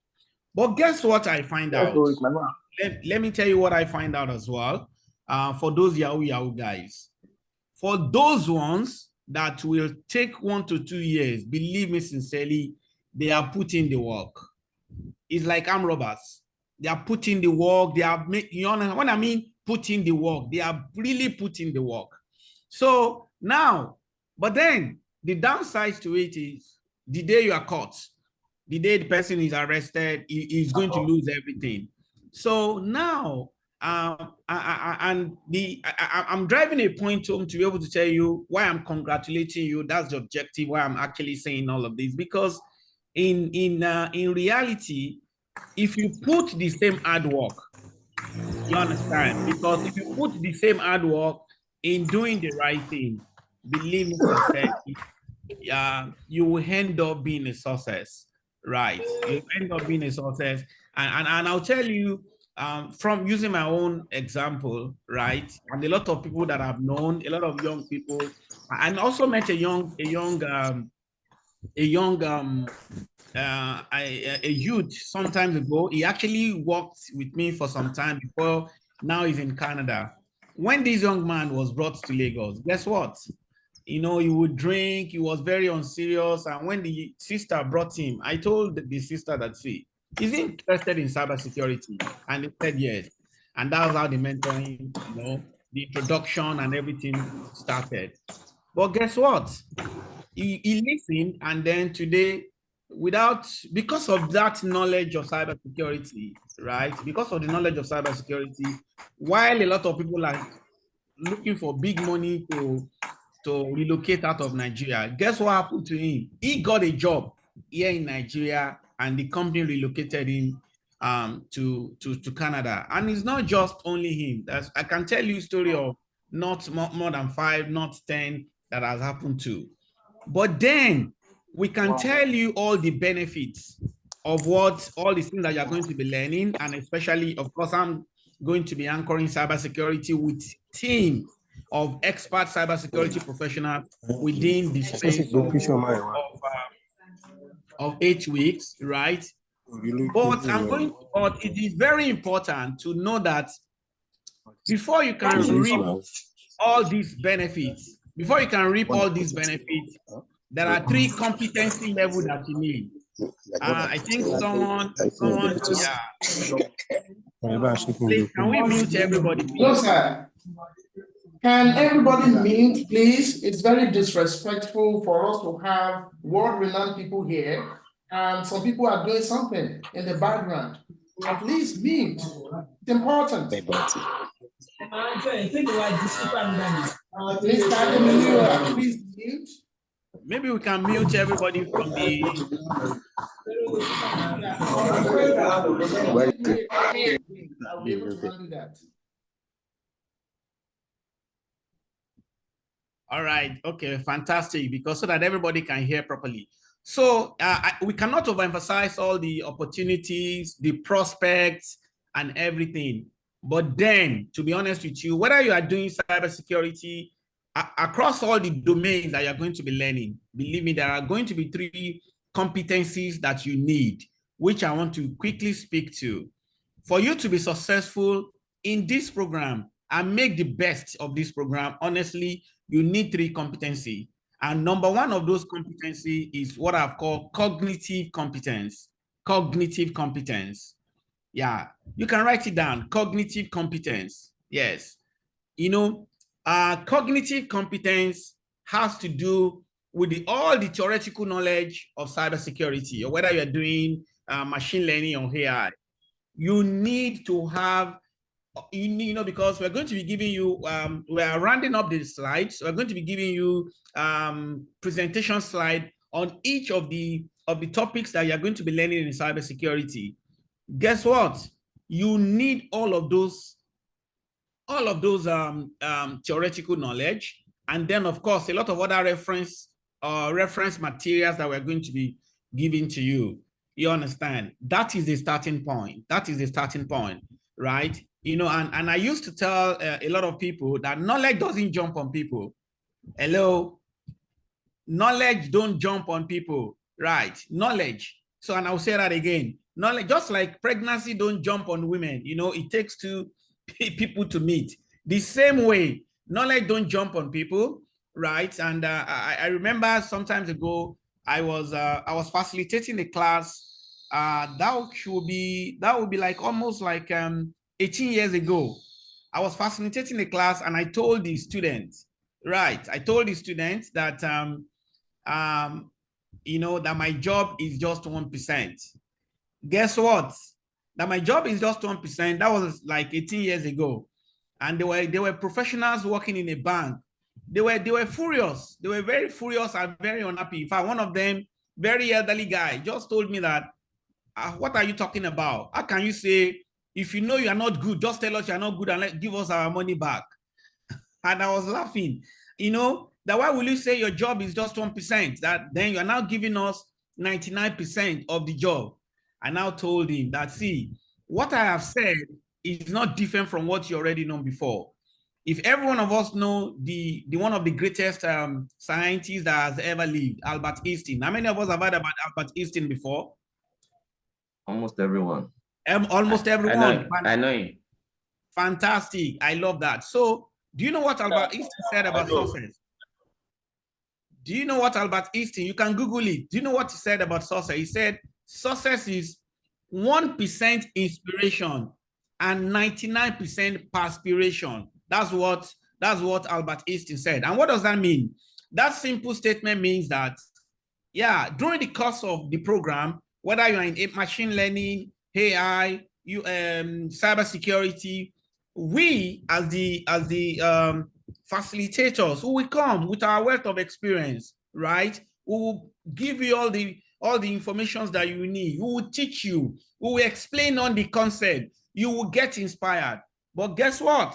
But guess what I find out? Let me tell you what I find out as well. For those Yahoo guys, for those ones that will take 1 to 2 years, believe me sincerely, they are putting the work. It's like armed robbers. They are putting the work. They are making, when I mean putting the work, they are really putting the work. So now, but then the downside to it is the day you are caught, the day the person is arrested, he is going to lose everything. So now, I'm driving a point home to be able to tell you why I'm congratulating you. That's the objective, why I'm actually saying all of this, because in reality, if you put the same hard work, you understand? Because if you put the same hard work in doing the right thing, believe me, you will end up being a success, right? You end up being a success, and I'll tell you from using my own example, right? And a lot of people that I've known, a lot of young people, and also met a youth some time ago. He actually worked with me for some time before. Now he's in Canada. When this young man was brought to Lagos, guess what? He would drink. He was very unserious. And when the sister brought him, I told the sister that, see, is he interested in cybersecurity? And he said yes. And that was how the mentoring, the introduction and everything started. But guess what? He listened, and then today, because of that knowledge of cybersecurity, right? Because of the knowledge of cybersecurity, while a lot of people are looking for big money to relocate out of Nigeria, guess what happened to him? He got a job here in Nigeria, and the company relocated him to Canada. And it's not just only him. I can tell you a story of not more than 5, not 10 that has happened to. But then we can tell you all the benefits of all the things that you're going to be learning. And especially, of course, I'm going to be anchoring cybersecurity with team of expert cybersecurity professionals within the space of 8 weeks, right? But it is very important to know that before you can reap all these benefits, there are 3 competency levels that you need. I think someone, yeah. Please, can we mute everybody, please? No, sir. Can everybody mute, please? It's very disrespectful for us to have world-renowned people here, and some people are doing something in the background. At least mute. It's important. Please mute. Maybe we can mute everybody from the. I'll be able to handle that. All right. Okay. Fantastic. Because so that everybody can hear properly. So we cannot overemphasize all the opportunities, the prospects, and everything. But then, to be honest with you, whether you are doing cybersecurity across all the domains that you're going to be learning, believe me, there are going to be 3 competencies that you need, which I want to quickly speak to. For you to be successful in this program and make the best of this program, honestly, you need 3 competencies. And number 1 of those competencies is what I've called cognitive competence. Cognitive competence. Yeah, you can write it down. Cognitive competence. Yes. You know, cognitive competence has to do with all the theoretical knowledge of cybersecurity, or whether you're doing machine learning or AI. You need to have, you know, because we're going to be giving you, we are rounding up the slides. So we're going to be giving you presentation slide on each of the topics that you're going to be learning in cybersecurity. Guess what? You need all of those theoretical knowledge, and then of course a lot of other reference materials that we're going to be giving to you. You understand? That is the starting point. That is the starting point, right? You know, and I used to tell a lot of people that knowledge doesn't jump on people. Hello? Knowledge don't jump on people, right? Knowledge. So, and I'll say that again. Knowledge, just like pregnancy don't jump on women, you know, it takes 2 people to meet. The same way, knowledge don't jump on people, right? And I remember sometimes ago, I was facilitating a class. That would be like almost like 18 years ago. I was facilitating a class, and I told the students, right? I told the students that you know, that my job is just 1%. Guess what? That my job is just 1%. That was like 18 years ago, and they were professionals working in a bank. They were furious. They were very furious and very unhappy. In fact, one of them, very elderly guy, just told me that, "What are you talking about? How can you say, if you know you are not good, just tell us you are not good and give us our money back?" And I was laughing. You know, that why will you say your job is just 1%? That then you are now giving us 99% of the job. I now told him that, see, what I have said is not different from what you already know before. If every one of us know the one of the greatest scientists that has ever lived, Albert Einstein. How many of us have heard about Albert Einstein before? Almost everyone. Almost everyone. I know him. Fantastic. I love that. So, do you know what Albert Einstein said about success? Do you know what Albert Einstein, you can Google it. Do you know what he said about success? He said, success is 1% inspiration and 99% perspiration. That's what Albert Einstein said. And what does that mean? That simple statement means that, yeah, during the course of the program, whether you're in machine learning, AI, cybersecurity, we as the facilitators who will come with our wealth of experience, right? We will give you all the information that you need. We will teach you. We will explain on the concept. You will get inspired. But guess what?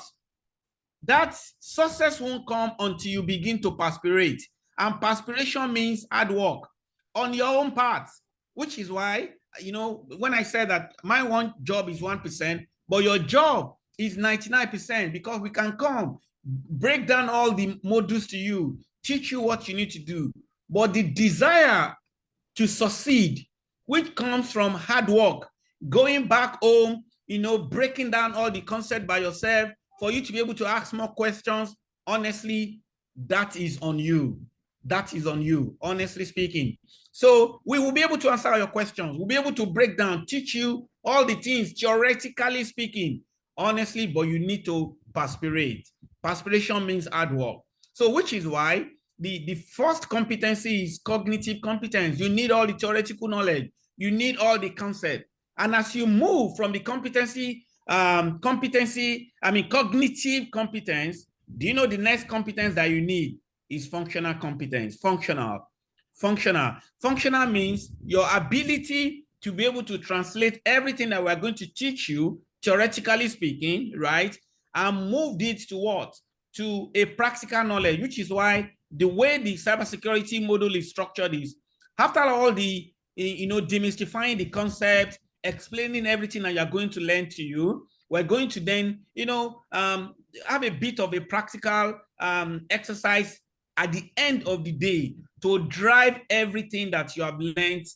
That success won't come until you begin to perspirate. And perspiration means hard work on your own part, which is why, you know, when I said that my one job is 1%, but your job is 99%, because we can come, break down all the modules to you, teach you what you need to do. But the desire to succeed, which comes from hard work, going back home, you know, breaking down all the concept by yourself, for you to be able to ask more questions, honestly, that is on you. that is on you, honestly speaking. So we will be able to answer your questions. We'll be able to break down, teach you all the things, theoretically speaking, honestly, but you need to perspirate. Perspiration means hard work. So which is why the first competency is cognitive competence. You need all the theoretical knowledge. You need all the concept. And as you move from the cognitive competence, do you know the next competence that you need is functional competence? Functional means your ability to be able to translate everything that we're going to teach you, theoretically speaking, right? And move it to what? To a practical knowledge, which is why the way the cybersecurity model is structured is, after all the, demystifying the concept, explaining everything that you're going to learn to you, we're going to then, have a bit of a practical exercise at the end of the day to drive everything that you have learned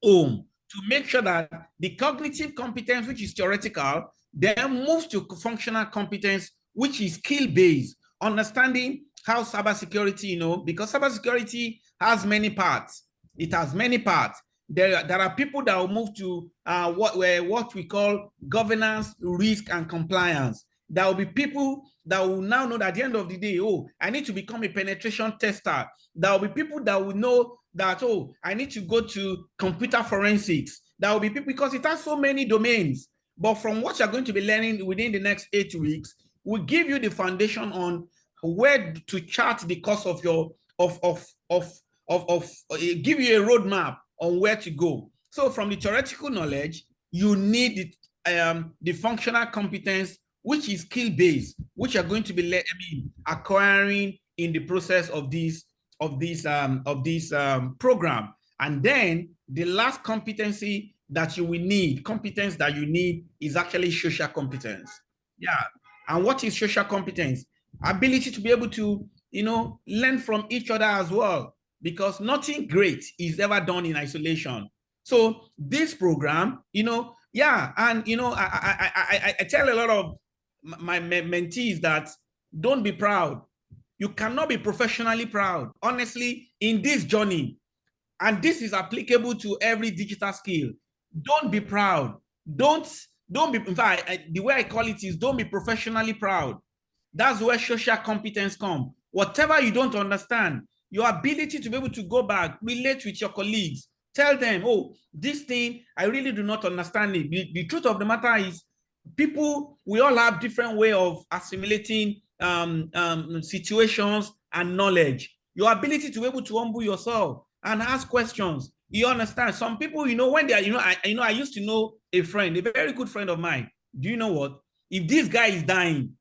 home, to make sure that the cognitive competence, which is theoretical, then moves to functional competence, which is skill-based, understanding how cybersecurity, because cybersecurity has many parts. It has many parts. There are people that will move to what we call governance, risk, and compliance. There will be people that will now know that at the end of the day, I need to become a penetration tester. There will be people that will know that, I need to go to computer forensics. There will be people, because it has so many domains. But from what you're going to be learning within the next 8 weeks, will give you the foundation on where to chart the course of your, give you a roadmap on where to go. So from the theoretical knowledge, you need the functional competence, which is skill-based, which are going to be acquiring in the process of this program. And then the last competency that you will need, competence that you need, is actually social competence. Yeah. And what is social competence? Ability to be able to, learn from each other as well, because nothing great is ever done in isolation. So this program, I tell a lot of my mentees that don't be proud. You cannot be professionally proud, honestly, in this journey. And this is applicable to every digital skill. Don't be proud. Don't be, in fact, the way I call it is, don't be professionally proud. That's where social competence comes. Whatever you don't understand, your ability to be able to go back, relate with your colleagues, tell them, this thing, I really do not understand it. The truth of the matter is, people, we all have different way of assimilating situations and knowledge. Your ability to be able to humble yourself and ask questions. You understand? Some people, when they are, I used to know a friend, a very good friend of mine. Do you know what? If this guy is dying,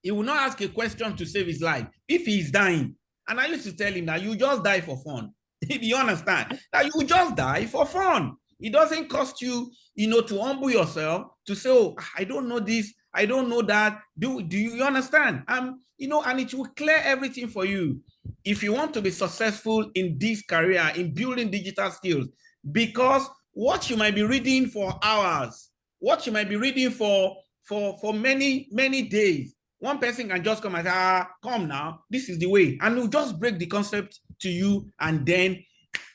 he will not ask a question to save his life. If he is dying, and I used to tell him that you just die for fun. You understand? That you just die for fun. It doesn't cost you, to humble yourself, to say, I don't know this, I don't know that. Do you understand? And it will clear everything for you if you want to be successful in this career, in building digital skills. Because what you might be reading for hours, what you might be reading for many, many days, one person can just come and say, come now, this is the way. And we'll just break the concept to you, and then,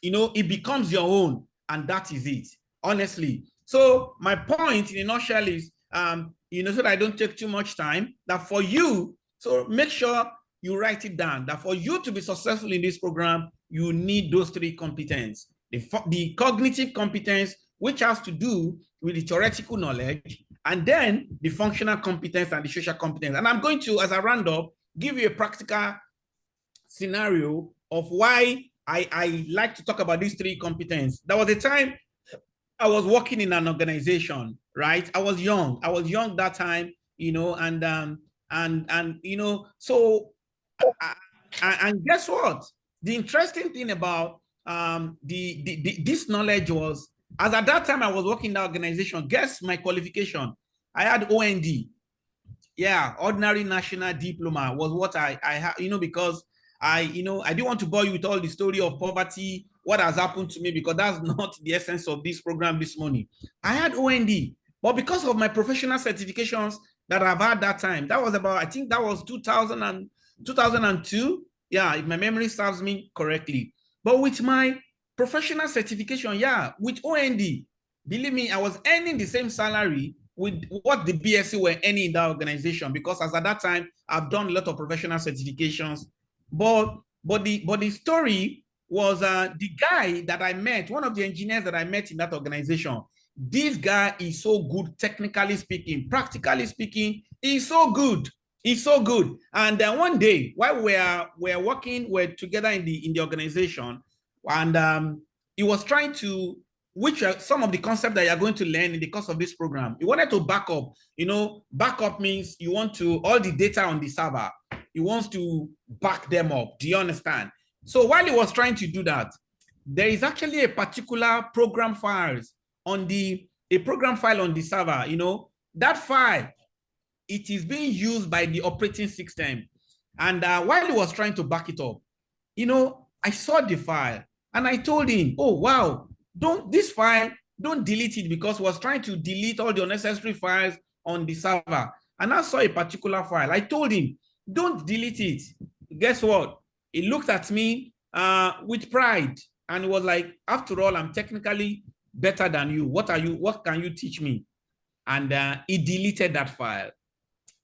it becomes your own. And that is it, honestly. So my point in a nutshell is, so that I don't take too much time, that for you, so make sure you write it down, that for you to be successful in this program, you need those 3 competencies. The cognitive competence, which has to do with the theoretical knowledge, and then the functional competence and the social competence. And I'm going to, as I round up, give you a practical scenario of why I like to talk about these 3 competencies. There was a time I was working in an organization, right? I was young that time, so, and guess what? The interesting thing about this knowledge was, as at that time I was working in that organization, guess my qualification? I had OND. Yeah, Ordinary National Diploma was what I had, because I didn't want to bore you with all the story of poverty, what has happened to me, because that's not the essence of this program this morning. I had OND, but because of my professional certifications that I've had that time, that was about, I think that was 2002, Yeah, if my memory serves me correctly. But with my professional certification, yeah, with OND, believe me, I was earning the same salary with what the BSc were earning in that organization, because as at that time, I've done a lot of professional certifications. But the story was the guy that I met, one of the engineers that I met in that organization. This guy is so good, technically speaking, practically speaking, he's so good. He's so good. And then one day, while we're working, we're together in the organization, and he was trying to, which are some of the concepts that you're going to learn in the course of this program. He wanted to back up. You know, backup means you want to, all the data on the server, he wants to back them up. Do you understand? So while he was trying to do that, there is actually a particular program files on a program file on the server. You know, that file, it is being used by the operating system. And while he was trying to back it up, you know, I saw the file and I told him, oh, wow, this file, don't delete it, because he was trying to delete all the unnecessary files on the server. And I saw a particular file. I told him, don't delete it. Guess what? He looked at me with pride and was like, after all, I'm technically better than you. What can you teach me? And he deleted that file.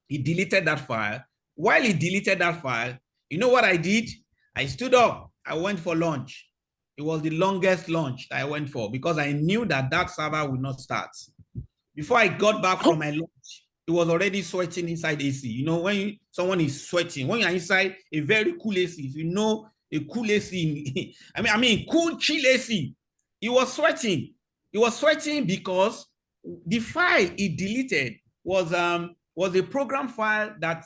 He deleted that file. While he deleted that file, you know what I did? I stood up. I went for lunch. It was the longest lunch that I went for, because I knew that that server would not start. Before I got back from my lunch, it was already sweating inside AC. You know, when someone is sweating, when you're inside a very cool AC, if you know a cool AC, I mean cool chill AC, he was sweating. He was sweating because the file he deleted was a program file that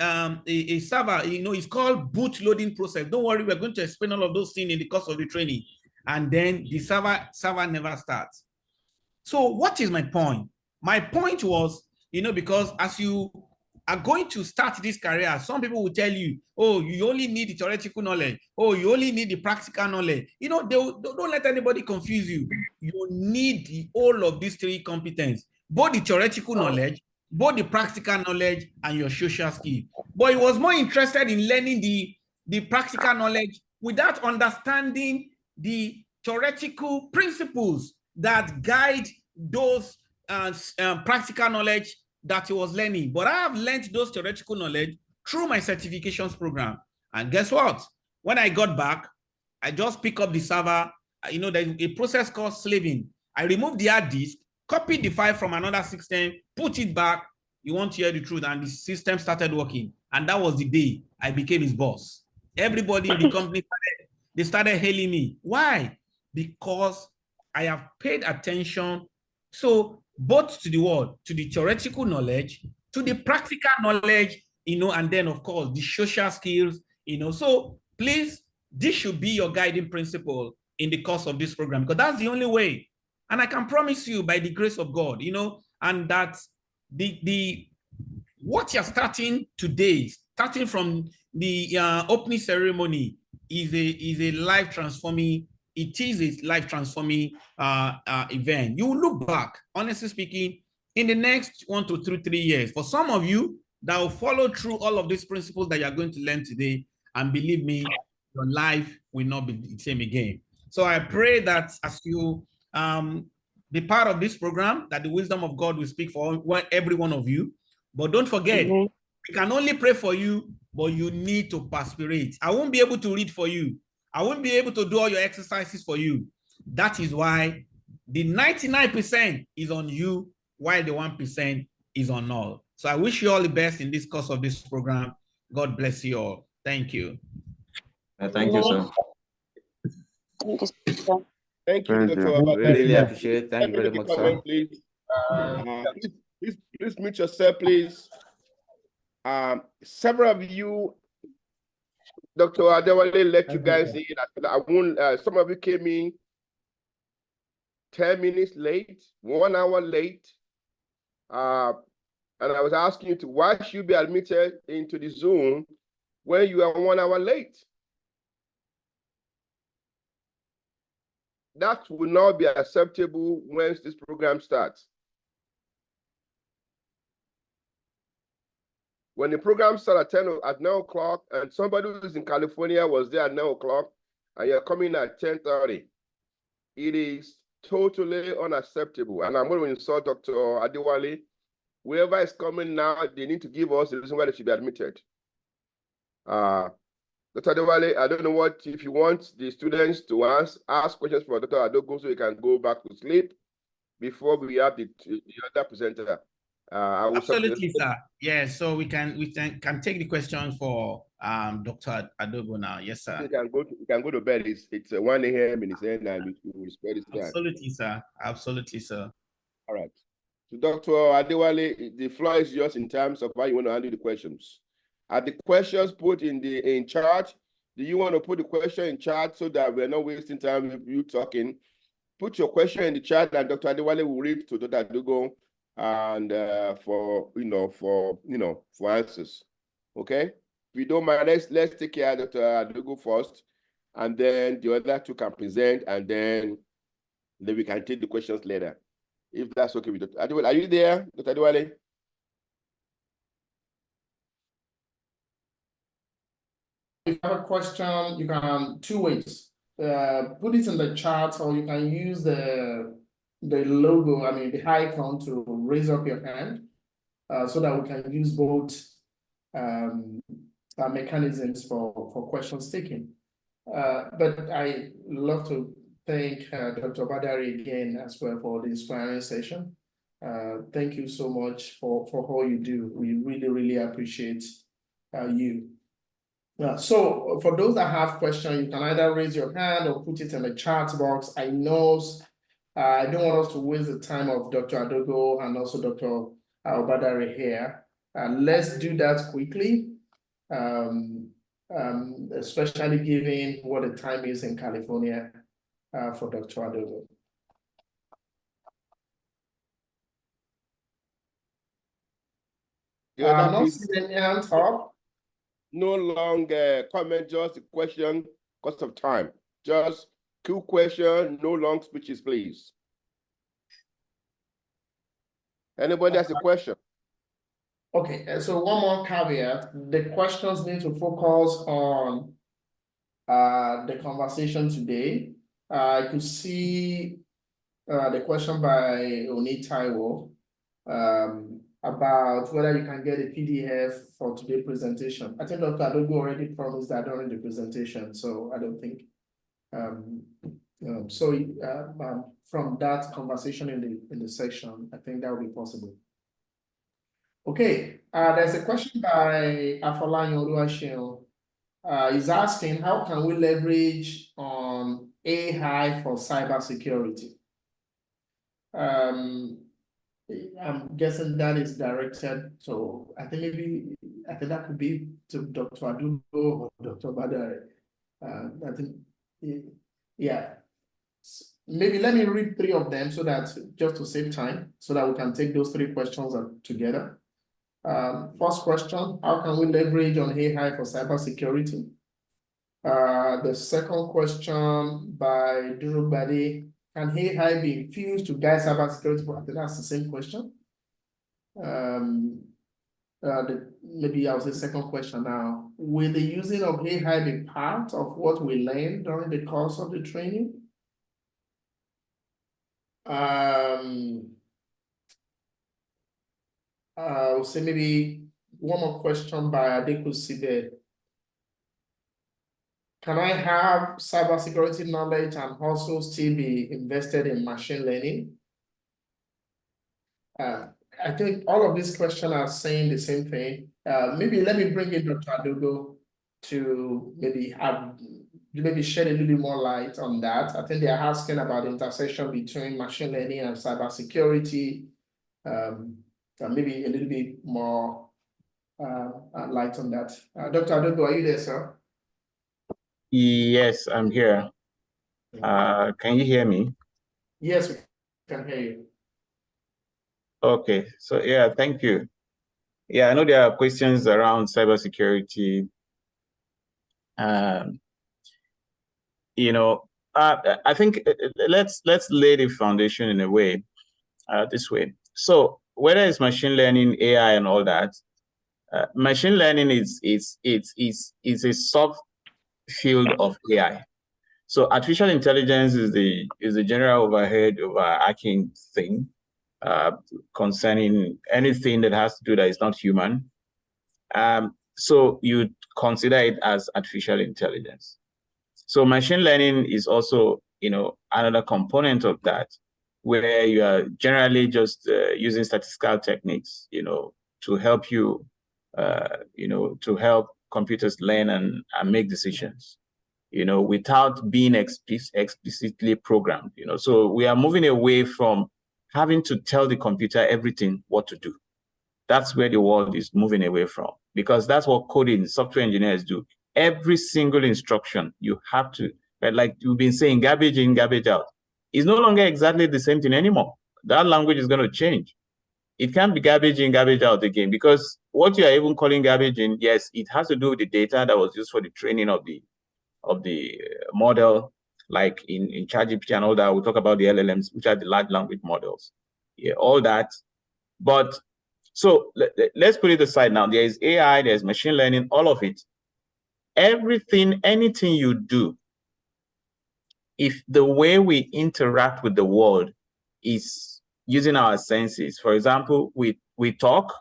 a server, you know, it's called boot loading process. Don't worry, we're going to explain all of those things in the course of the training. And then the server never starts. So what is my point? My point was, you know, because as you are going to start this career, some people will tell you, oh, you only need the theoretical knowledge. Oh, you only need the practical knowledge. You know, don't let anybody confuse you. You need all of these three competencies, both the theoretical knowledge, both the practical knowledge, and your social skill. But he was more interested in learning the practical knowledge without understanding the theoretical principles that guide those practical knowledge that he was learning. But I have learned those theoretical knowledge through my certifications program. And guess what? When I got back, I just pick up the server. You know, there's a process called slaving. I removed the hard disk, copied the file from another system, put it back. You want to hear the truth, and the system started working. And that was the day I became his boss. Everybody in the company started hailing me. Why? Because I have paid attention. So both to the word, to the theoretical knowledge, to the practical knowledge, you know, and then of course the social skills, you know. So please, this should be your guiding principle in the course of this program, because that's the only way. And I can promise you, by the grace of God, you know, and that what you're starting today, starting from the opening ceremony, is a life transforming. It is a life transforming event. You will look back, honestly speaking, in the next 1 to 3 years. For some of you that will follow through all of these principles that you're going to learn today, and believe me, your life will not be the same again. So I pray that as you be part of this program, that the wisdom of God will speak for every one of you. But don't forget, we can only pray for you, but you need to perspirate. I won't be able to read for you. I won't be able to do all your exercises for you. That is why the 99% is on you, while the 1% is on all. So I wish you all the best in this course of this program. God bless you all. Thank you. Thank you, sir. Thank you, sir. Thank you, Dr. We Bakare. really appreciate it. Thank you very Make a much, sir. comment, please. Please mute yourself, please. Several of you, Dr. Adewale let you guys in. I won't. Some of you came in 10 minutes late, 1 hour late. And I was asking you why should you be admitted into the Zoom when you are 1 hour late? That will not be acceptable once this program starts. When the program started at 9 o'clock, and somebody who's in California was there at 9 o'clock, and you're coming at 10:30, it is totally unacceptable. And I'm going to insult Dr. Adewale. Whoever is coming now, they need to give us the reason why they should be admitted. Dr. Adewale, I don't know what, if you want the students to ask questions for Dr. Adogo so you can go back to sleep before we have the other presenter. Absolutely, sir. Yes, so we can take the questions for Dr. Adogo now. Yes, sir. You can go to bed. It's 1 a.m. in his end, and we will spend this time. Absolutely, sir. Absolutely, sir. All right. So Dr. Adewale, the floor is yours in terms of how you want to handle the questions. Are the questions put in chat? Do you want to put the question in chat so that we're not wasting time with you talking? Put your question in the chat, and Dr. Adewale will read to Dr. Adogo and for answers. Okay. If you don't mind, let's take care of Dr. Adogo first, and then the other two can present, and then we can take the questions later, if that's okay with Dr. Adewale. Are you there, Dr. Adewale? If you have a question, you can two ways. Put it in the chat, or you can use the logo, the icon, to raise up your hand, so that we can use both mechanisms for questions taken. But I love to thank Dr. Obadare again as well for the inspiring session. Thank you so much for all you do. We really, really appreciate you. So for those that have questions, you can either raise your hand or put it in the chat box. I know I don't want us to waste the time of Dr. Adogo and also Dr. Obadare here. Let's do that quickly, especially given what the time is in California for Dr. Adogo. I'm not seeing any hands up. No long comment, just a question because of time. Just two questions, no long speeches, please. Anybody has a question? Okay, so one more caveat. The questions need to focus on the conversation today. I could see the question by Oni Taiwo about whether you can get a PDF for today's presentation. I think Dr. Adogo already promised that during the presentation, so I don't think. From that conversation in the section, I think that will be possible. Okay, there's a question by Afolayan Oluwaseun. He's asking, how can we leverage on AI for cybersecurity? I'm guessing that is directed, so I think that could be to Dr. Adogo or Dr. Obadare. I think, yeah. Maybe let me read three of them so that just to save time, so that we can take those three questions together. First question, how can we leverage on AI for cybersecurity? The second question by Durubadi, can AI be infused to guide cybersecurity? I think that's the same question. Maybe I'll say second question now. Will the using of AI be part of what we learned during the course of the training? I'll say maybe one more question by Adeku Sibe. Can I have cybersecurity knowledge and also still be invested in machine learning? I think all of these questions are saying the same thing. Maybe let me bring in Dr. Adogo to maybe shed a little bit more light on that. I think they're asking about the intersection between machine learning and cybersecurity. Maybe a little bit more light on that. Dr. Adogo, are you there, sir? Yes, I'm here. Can you hear me? Yes, we can hear you. Okay, so yeah, thank you. Yeah, I know there are questions around cybersecurity. I think let's lay the foundation in a way, this way. So whether it's machine learning, AI, and all that, Machine learning is a subfield of AI. So artificial intelligence is the general overarching thing concerning anything that has to do that is not human. So you consider it as artificial intelligence. So machine learning is also, another component of that, where you are generally just using statistical techniques, to help you, to help computers learn and make decisions, without being explicitly programmed, So we are moving away from having to tell the computer everything what to do. That's where the world is moving away from, because that's what coding software engineers do. Every single instruction you have to, like you've been saying, garbage in, garbage out. It's no longer exactly the same thing anymore. That language is going to change. It can't be garbage in, garbage out again, because what you are even calling garbage in, yes, it has to do with the data that was used for the training of the model, like in ChatGPT and all that. We'll talk about the LLMs, which are the large language models. Yeah, all that. But so let's put it aside now. There is AI, there's machine learning, all of it. Everything, anything you do, if the way we interact with the world is using our senses, for example, we talk,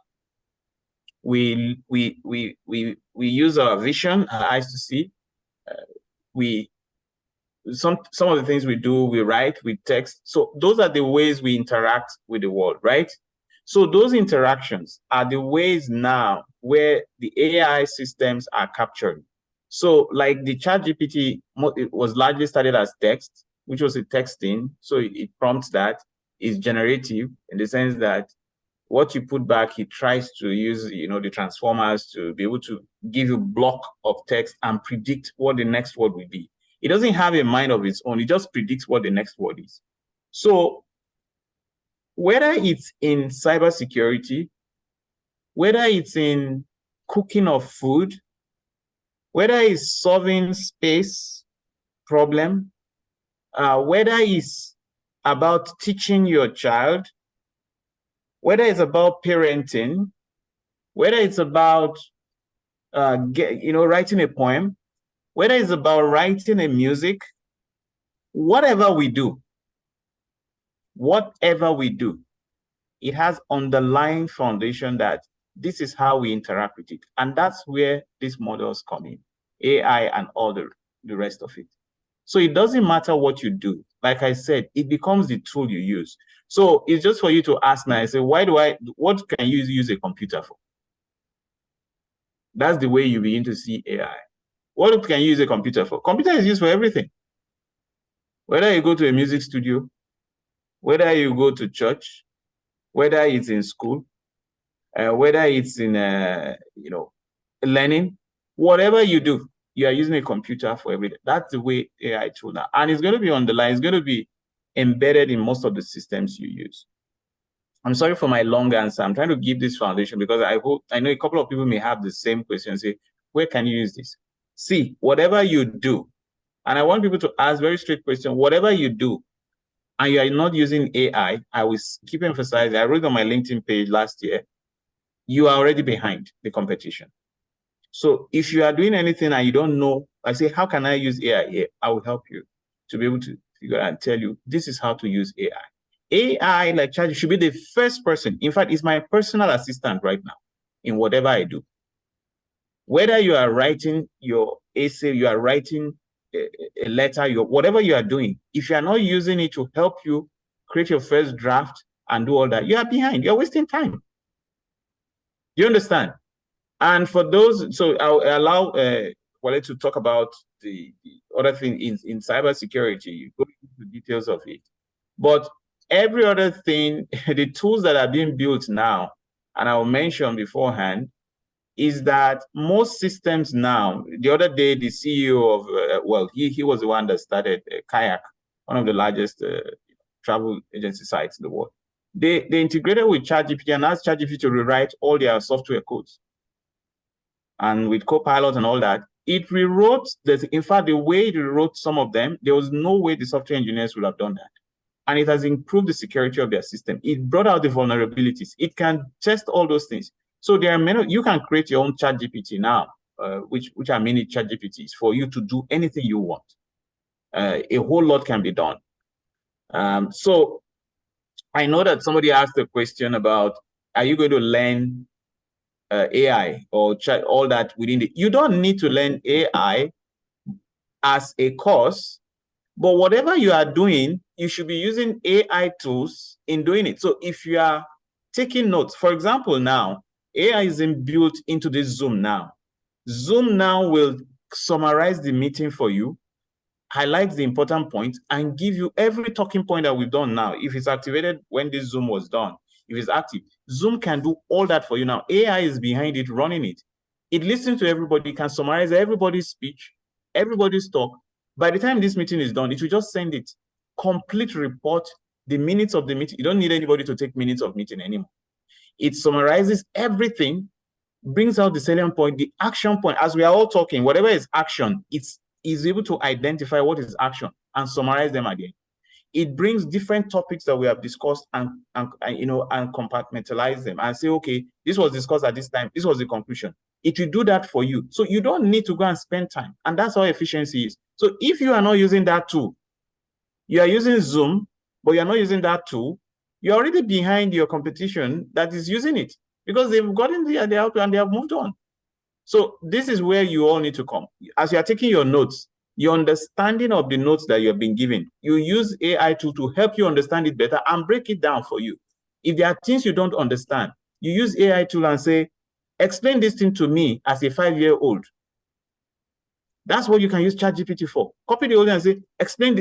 we use our vision, our eyes to see, some of the things we do, we write, we text. So those are the ways we interact with the world, right? So those interactions are the ways now where the AI systems are captured. So like the ChatGPT, it was largely started as text, which was a texting. So it prompts that. Is generative in the sense that what you put back, it tries to use, the transformers to be able to give you a block of text and predict what the next word will be. It doesn't have a mind of its own. It just predicts what the next word is. So whether it's in cybersecurity, whether it's in cooking of food, whether it's solving space problem, whether it's about teaching your child, whether it's about parenting, whether it's about writing a poem, whether it's about writing a music, whatever we do, it has underlying foundation that this is how we interact with it. And that's where these models come in, AI and all the rest of it. So it doesn't matter what you do. Like I said, it becomes the tool you use. So it's just for you to ask now and say, what can you use a computer for? That's the way you begin to see AI. What can you use a computer for? Computer is used for everything. Whether you go to a music studio, whether you go to church, whether it's in school, whether it's in, learning, whatever you do, you are using a computer for everything. That's the way AI tool now. And it's going to be underlined, it's going to be embedded in most of the systems you use. I'm sorry for my long answer. I'm trying to give this foundation because I know a couple of people may have the same question, say, where can you use this? See, whatever you do, and I want people to ask very straight question, whatever you do, and you are not using AI, I will keep emphasizing, I wrote on my LinkedIn page last year, you are already behind the competition. So if you are doing anything and you don't know, I say, how can I use AI here? I will help you to be able to figure out and tell you, this is how to use AI. AI, like ChatGPT, should be the first person. In fact, it's my personal assistant right now in whatever I do. Whether you are writing your essay, you are writing a letter, whatever you are doing, if you are not using it to help you create your first draft and do all that, you are behind. You're wasting time. You understand? And for those, so I'll allow Wale to talk about the other thing in cybersecurity. You go into the details of it. But every other thing, the tools that are being built now, and I'll mention beforehand, is that most systems now, the other day, the CEO of, he was the one that started Kayak, one of the largest travel agency sites in the world. They integrated with ChatGPT and asked ChatGPT to rewrite all their software codes. And with Copilot and all that, it rewrote, in fact, the way it rewrote some of them, there was no way the software engineers would have done that. And it has improved the security of their system. It brought out the vulnerabilities. It can test all those things. So there are many, you can create your own ChatGPT now, which are mini ChatGPTs for you to do anything you want. A whole lot can be done. So I know that somebody asked a question about, are you going to learn AI or all that within the, you don't need to learn AI as a course, but whatever you are doing, you should be using AI tools in doing it. So if you are taking notes, for example, now, AI is built into this Zoom now. Zoom now will summarize the meeting for you, highlight the important points, and give you every talking point that we've done now. If it's activated when this Zoom was done, if it's active, Zoom can do all that for you now. AI is behind it, running it. It listens to everybody, can summarize everybody's speech, everybody's talk. By the time this meeting is done, it will just send it, complete report, the minutes of the meeting. You don't need anybody to take minutes of meeting anymore. It summarizes everything, brings out the salient point, the action point. As we are all talking, whatever is action, it's able to identify what is action and summarize them again. It brings different topics that we have discussed and compartmentalize them and say, okay, this was discussed at this time. This was the conclusion. It will do that for you. So you don't need to go and spend time. And that's how efficiency is. So if you are not using that tool, you are using Zoom, but you're not using that tool, you're already behind your competition that is using it because they've gotten the output and they have moved on. So this is where you all need to come. As you are taking your notes, your understanding of the notes that you have been given, you use AI tool to help you understand it better and break it down for you. If there are things you don't understand, you use AI tool and say, explain this thing to me as a 5-year-old. That's what you can use ChatGPT for. Copy the audio and say,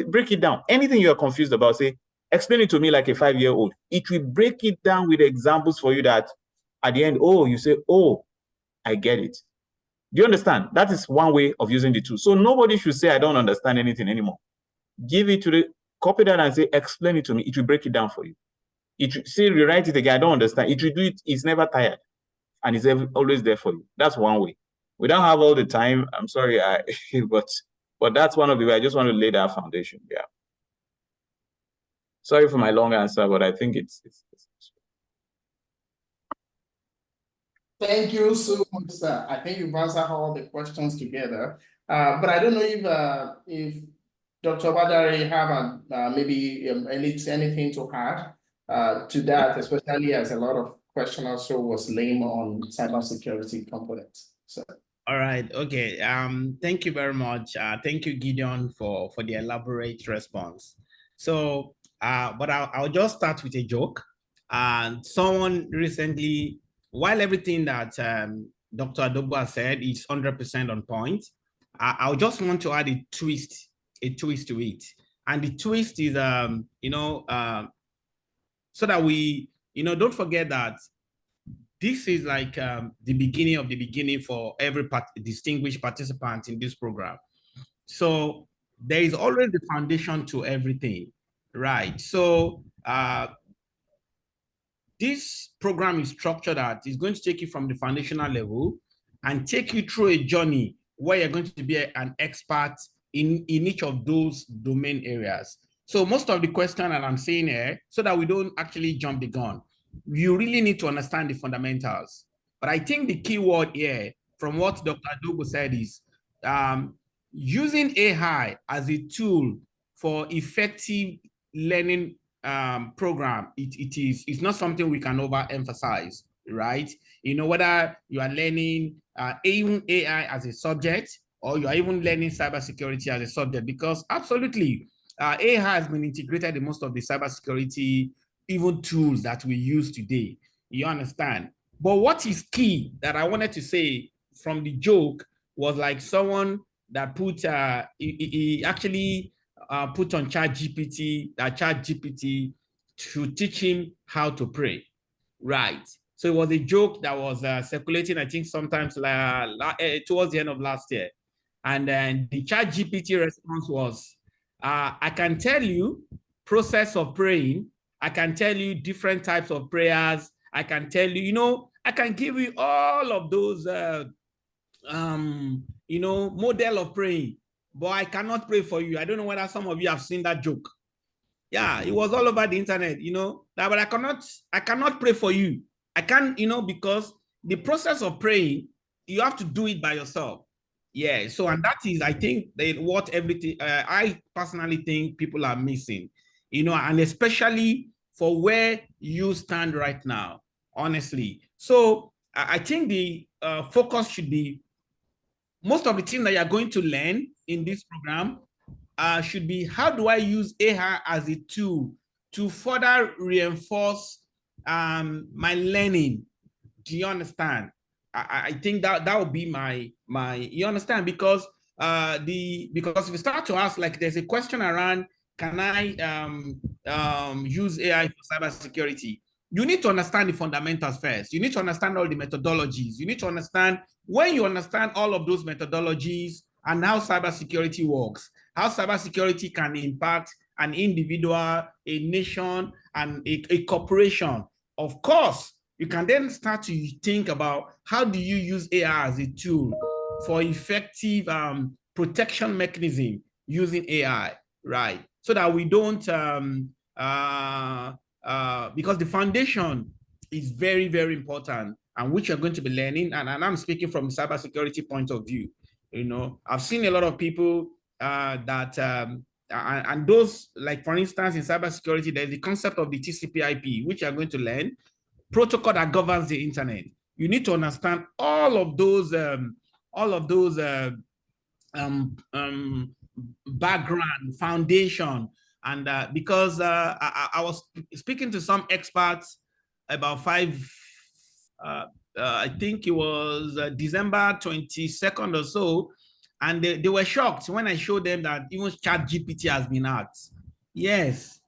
break it down. Anything you are confused about, say, explain it to me like a 5-year-old. It will break it down with examples for you that at the end, oh, you say, oh, I get it. Do you understand? That is one way of using the tool. So nobody should say, I don't understand anything anymore. Give it to the, copy that and say, explain it to me. It will break it down for you. It will say, rewrite it again. I don't understand. It will do it. It's never tired. And it's always there for you. That's one way. We don't have all the time. I'm sorry, but that's one of the ways. I just want to lay that foundation. Yeah. Sorry for my long answer, but I think it's Thank you so much, sir. I think you've answered all the questions together. But I don't know if Dr. Obadare have maybe anything to add to that, especially as a lot of question also was laying on cybersecurity components. So. All right. Okay. Thank you very much. Thank you, Gideon, for the elaborate response. So, but I'll just start with a joke. And someone recently, while everything that Dr. Adogo said is 100% on point, I just want to add a twist to it. And the twist is, so that we, don't forget that this is like the beginning of the beginning for every distinguished participant in this program. So there is always the foundation to everything, right? So this program is structured that it's going to take you from the foundational level and take you through a journey where you're going to be an expert in each of those domain areas. So most of the question that I'm saying here, so that we don't actually jump the gun, you really need to understand the fundamentals. But I think the key word here, from what Dr. Adogo said, is using AI as a tool for effective learning program. It's not something we can overemphasize, right? Whether you are learning even AI as a subject, or you are even learning cybersecurity as a subject, because absolutely, AI has been integrated in most of the cybersecurity even tools that we use today. You understand? But what is key that I wanted to say from the joke was like someone that put he actually put on ChatGPT to teach him how to pray, right? So it was a joke that was circulating, I think, sometimes towards the end of last year, and then the ChatGPT response was, "I can tell you process of praying. I can tell you different types of prayers. I can tell you, I can give you all of those, model of praying, but I cannot pray for you." I don't know whether some of you have seen that joke. Yeah, it was all over the internet, but I cannot pray for you. I can't, because the process of praying, you have to do it by yourself. Yeah. So, and that is, I think, what everything I personally think people are missing, you know, and especially for where you stand right now, honestly. So I think the focus should be, most of the things that you're going to learn in this program should be, how do I use AI as a tool to further reinforce my learning? Do you understand? I think that would be my you understand? Because because if you start to ask, like, there's a question around, can I use AI for cybersecurity? You need to understand the fundamentals first. You need to understand all the methodologies. You need to understand, when you understand all of those methodologies and how cybersecurity works, how cybersecurity can impact an individual, a nation, and a corporation. Of course, you can then start to think about, how do you use AI as a tool for effective protection mechanism using AI, right? So that we don't, because the foundation is very, very important, and which you're going to be learning. And I'm speaking from cybersecurity point of view. You know, I've seen a lot of people that, and those, like, for instance, in cybersecurity, there's the concept of the TCP/IP, which you're going to learn, protocol that governs the internet. You need to understand all of those background, foundation. And because I was speaking to some experts about I think it was December 22nd or so, and they were shocked when I showed them that even ChatGPT has been hacked. Yes,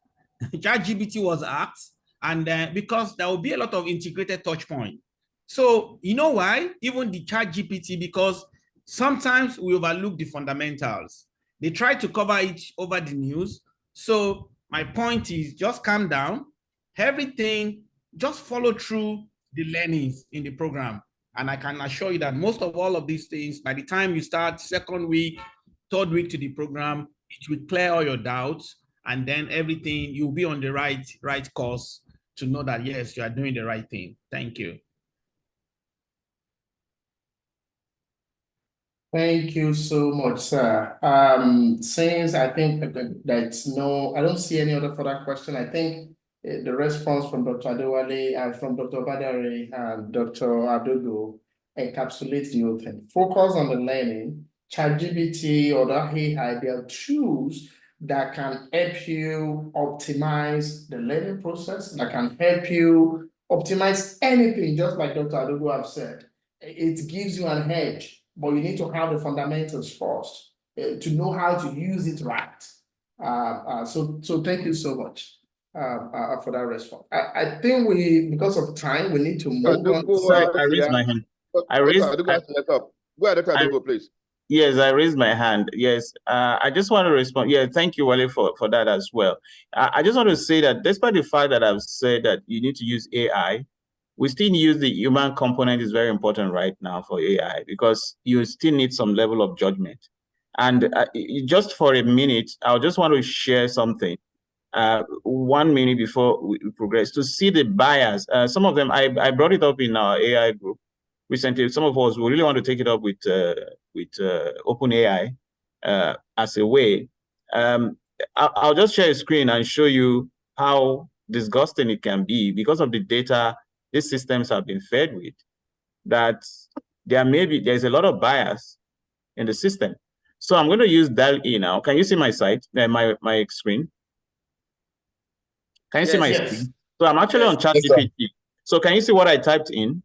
ChatGPT was hacked, and because there will be a lot of integrated touch point. So you know why? Even the ChatGPT, because sometimes we overlook the fundamentals. They try to cover it over the news. So my point is, just calm down. Everything, just follow through the learnings in the program. And I can assure you that most of all of these things, by the time you start second week, third week to the program, it will clear all your doubts. And then everything, you'll be on the right course to know that, yes, you are doing the right thing. Thank you. Thank you so much, sir. Since I think that's I don't see any other further question. I think the response from Dr. Adewale and from Dr. Obadare and Dr. Adogo encapsulates the whole thing. Focus on the learning. ChatGPT or the AI, they are tools that can help you optimize the learning process, that can help you optimize anything, just like Dr. Adogo have said. It gives you an edge. But you need to have the fundamentals first to know how to use it right. So thank you so much for that response. I think because of time, we need to move on. Sorry, I raised my hand. Go ahead, Dr. Adogo, please. Yes, I raised my hand. Yes, I just want to respond. Yeah, thank you, Wale, for that as well. I just want to say that despite the fact that I've said that you need to use AI, we still use the human component is very important right now for AI, because you still need some level of judgment. And just for a minute, I just want to share something. 1 minute before we progress, to see the bias. Some of them, I brought it up in our AI group recently. Some of us, we really want to take it up with OpenAI as a way. I'll just share a screen and show you how disgusting it can be because of the data these systems have been fed with, that there's a lot of bias in the system. So I'm going to use DAL-E now. Can you see my site, my screen? Can you see my screen? So I'm actually on ChatGPT. So can you see what I typed in?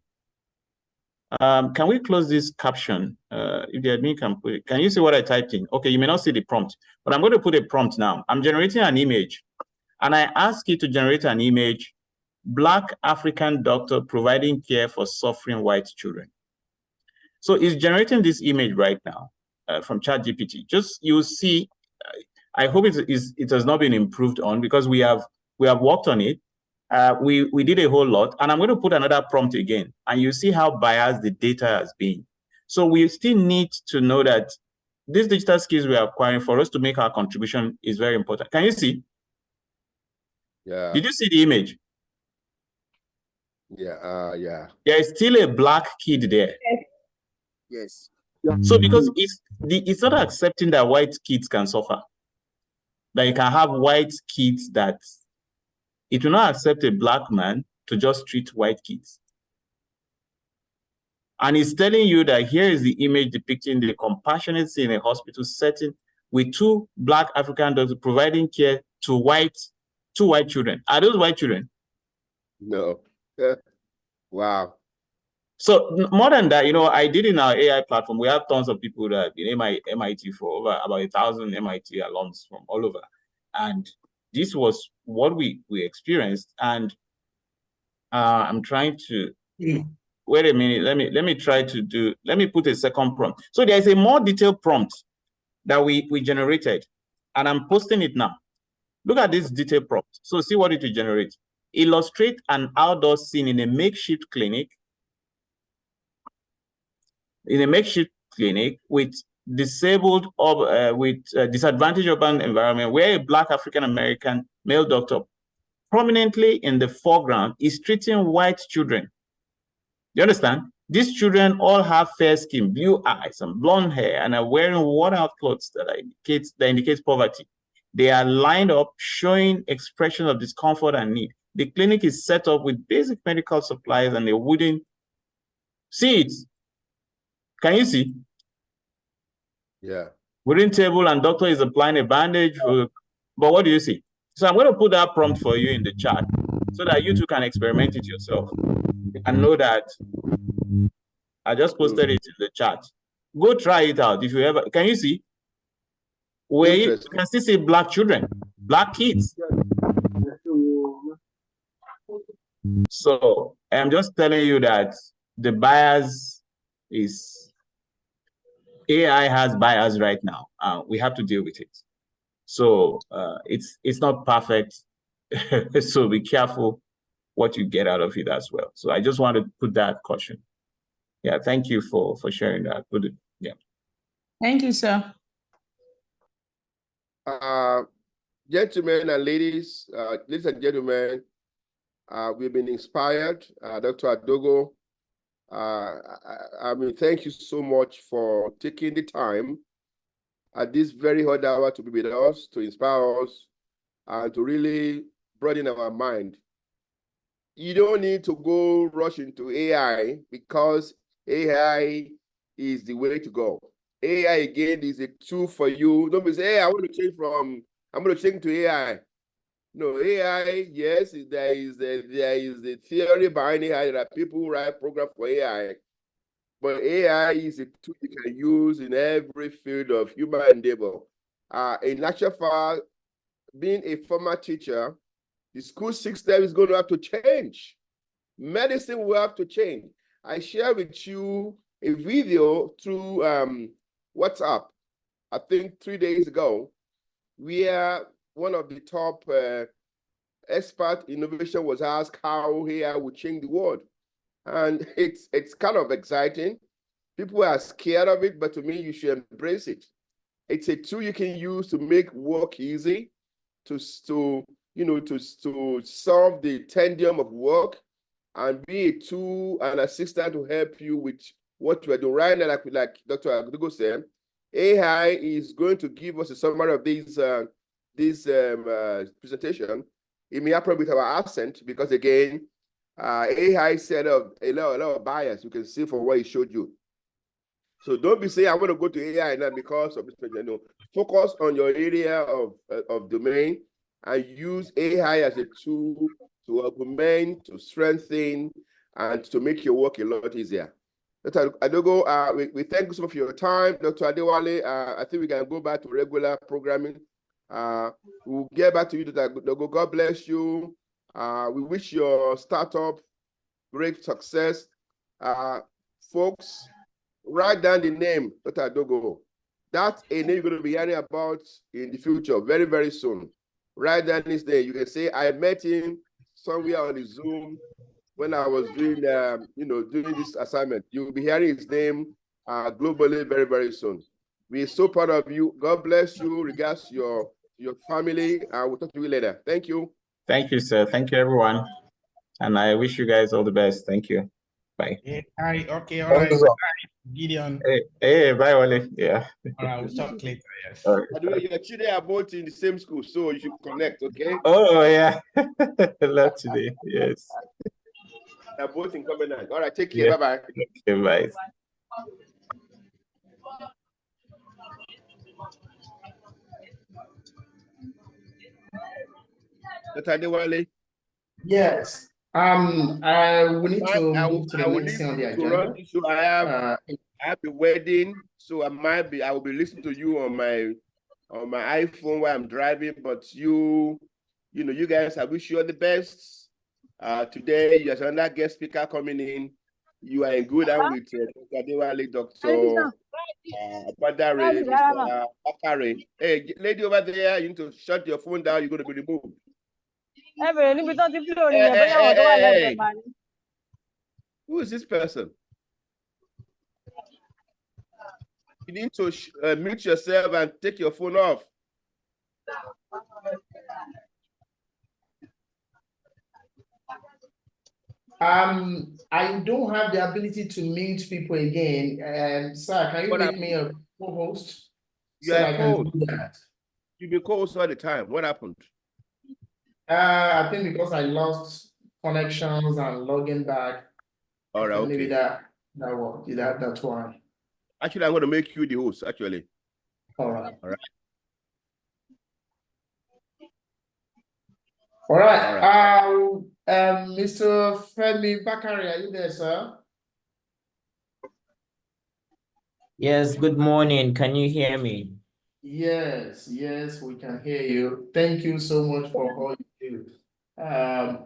Can we close this caption? If the admin can put it. Can you see what I typed in? Okay, you may not see the prompt, but I'm going to put a prompt now. I'm generating an image, and I ask you to generate an image: Black African doctor providing care for suffering white children. So it's generating this image right now from ChatGPT. Just, you'll see, I hope it has not been improved on, because we have worked on it. We did a whole lot, and I'm going to put another prompt again, and you see how biased the data has been. So we still need to know that these digital skills we are acquiring for us to make our contribution is very important. Can you see? Yeah. Did you see the image? Yeah. There is still a black kid there. Yes. So because it's not accepting that white kids can suffer. That you can have white kids that it will not accept a black man to just treat white kids. And it's telling you that here is the image depicting the compassionate scene in a hospital setting with two black African doctors providing care to two white children. Are those white children? No. Wow. So more than that, I did in our AI platform, we have tons of people that in MIT for over about 1,000 MIT alums from all over. And this was what we experienced. And I'm trying to, wait a minute, let me put a second prompt. So there's a more detailed prompt that we generated, and I'm posting it now. Look at this detailed prompt. So see what it will generate. Illustrate an outdoor scene in a makeshift clinic with disabled or disadvantaged urban environment where a black African-American male doctor prominently in the foreground is treating white children. You understand? These children all have fair skin, blue eyes, and blonde hair, and are wearing worn-out clothes that indicates poverty. They are lined up, showing expression of discomfort and need. The clinic is set up with basic medical supplies and a wooden seat. Can you see? Yeah. Wooden table, and doctor is applying a bandage. But what do you see? So I'm going to put that prompt for you in the chat so that you too can experiment it yourself and know that I just posted it in the chat. Go try it out if you ever. Can you see? Where you can still see black children, black kids. So I'm just telling you that the bias is AI has bias right now. We have to deal with it. So it's not perfect. So be careful what you get out of it as well. So I just wanted to put that caution. Yeah, thank you for sharing that. Yeah. Thank you, sir. Gentlemen and ladies, ladies and gentlemen, we've been inspired. Dr. Adogo, I mean, thank you so much for taking the time at this very hot hour to be with us, to inspire us, and to really broaden our mind. You don't need to go rush into AI because AI is the way to go. AI, again, is a tool for you. Don't be say, hey, I'm going to change to AI. No, AI, yes, there is a theory behind AI. There are people who write programs for AI. But AI is a tool you can use in every field of human endeavor. In actual fact, being a former teacher, the school system is going to have to change. Medicine will have to change. I share with you a video through WhatsApp, I think 3 days ago, where one of the top expert innovation was asked how AI would change the world. And it's kind of exciting. People are scared of it, but to me, you should embrace it. It's a tool you can use to make work easy, to solve the tedium of work, and be a tool and assistant to help you with what you are doing right now. Like Dr. Adogo said, AI is going to give us a summary of this presentation. It may happen with our accent because, again, AI set up a lot of bias you can see from what it showed you. So don't be saying, I want to go to AI now because of this. No, focus on your area of domain and use AI as a tool to augment, to strengthen, and to make your work a lot easier. Dr. Adogo, we thank you so much for your time. Dr. Adewale, I think we can go back to regular programming. We'll get back to you, Dr. Adogo. God bless you. We wish your startup great success. Folks, write down the name, Dr. Adogo. That's a name you're going to be hearing about in the future, very, very soon. Write down his name. You can say, I met him somewhere on the Zoom when I was doing, doing this assignment. You'll be hearing his name globally very, very soon. We're so proud of you. God bless you. Regards your family. We'll talk to you later. Thank you. Thank you, sir. Thank you, everyone. And I wish you guys all the best. Thank you. Bye. Yeah, okay, all right. Bye, Gideon. Hey, bye, Wale. Yeah. All right, we'll talk later. Yes. All right. By the way, your children are both in the same school, so you should connect, okay? Oh, yeah. Love today. Yes. They're both in covenant. All right, take care. Yeah. Bye-bye. Okay, bye. Dr. Adewale. Yes. We need to move to the next thing on the agenda. I have a wedding, so I will be listening to you on my iPhone while I'm driving. But you guys, I wish you all the best. Today, there's another guest speaker coming in. You are in good hands with Dr. Adewale, Dr. Obadare, Mr. Bakare. Hey, lady over there, you need to shut your phone down. You're going to be removed. Hey. Who is this person? You need to mute yourself and take your phone off. I don't have the ability to mute people again. Sir, can you make me a co-host so I can do that? You be co-host all the time. What happened? I think because I lost connections and logging back. All right, maybe that's why. Actually, I'm going to make you the host, actually. All right. All right. All right. Mr. Femi Bakare, are you there, sir? Yes, good morning. Can you hear me? Yes, we can hear you. Thank you so much for all you do. A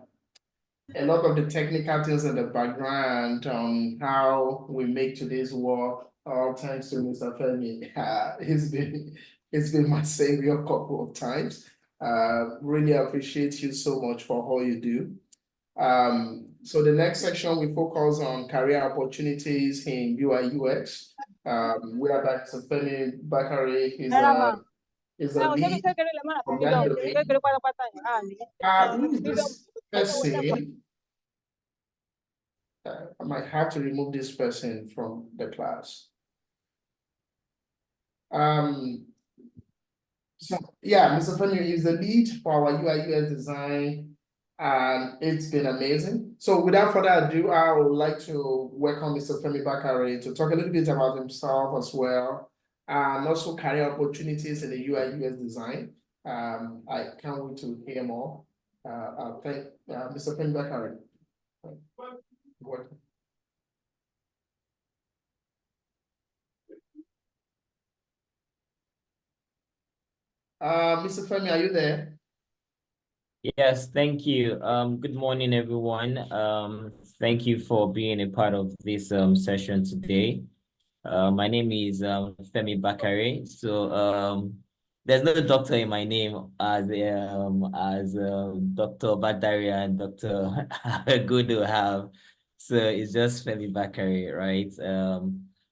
lot of the technical things in the background on how we make today's work, all thanks to Mr. Femi. It's been my savior a couple of times. Really appreciate you so much for all you do. So the next section we focus on career opportunities in UI UX. Whereby Mr. Femi Bakare is a lead from that domain. Who is this person? I might have to remove this person from the class. So yeah, Mr. Femi is the lead for our UI UX design, and it's been amazing. So without further ado, I would like to welcome Mr. Femi Bakare to talk a little bit about himself as well, and also career opportunities in the UI UX design. I can't wait to hear more. Thank Mr. Femi Bakare. Welcome. Mr. Femi, are you there? Yes, thank you. Good morning, everyone. Thank you for being a part of this session today. My name is Femi Bakare. So there's no doctor in my name as Dr. Obadare and Dr. Agodo have. So it's just Femi Bakare, right?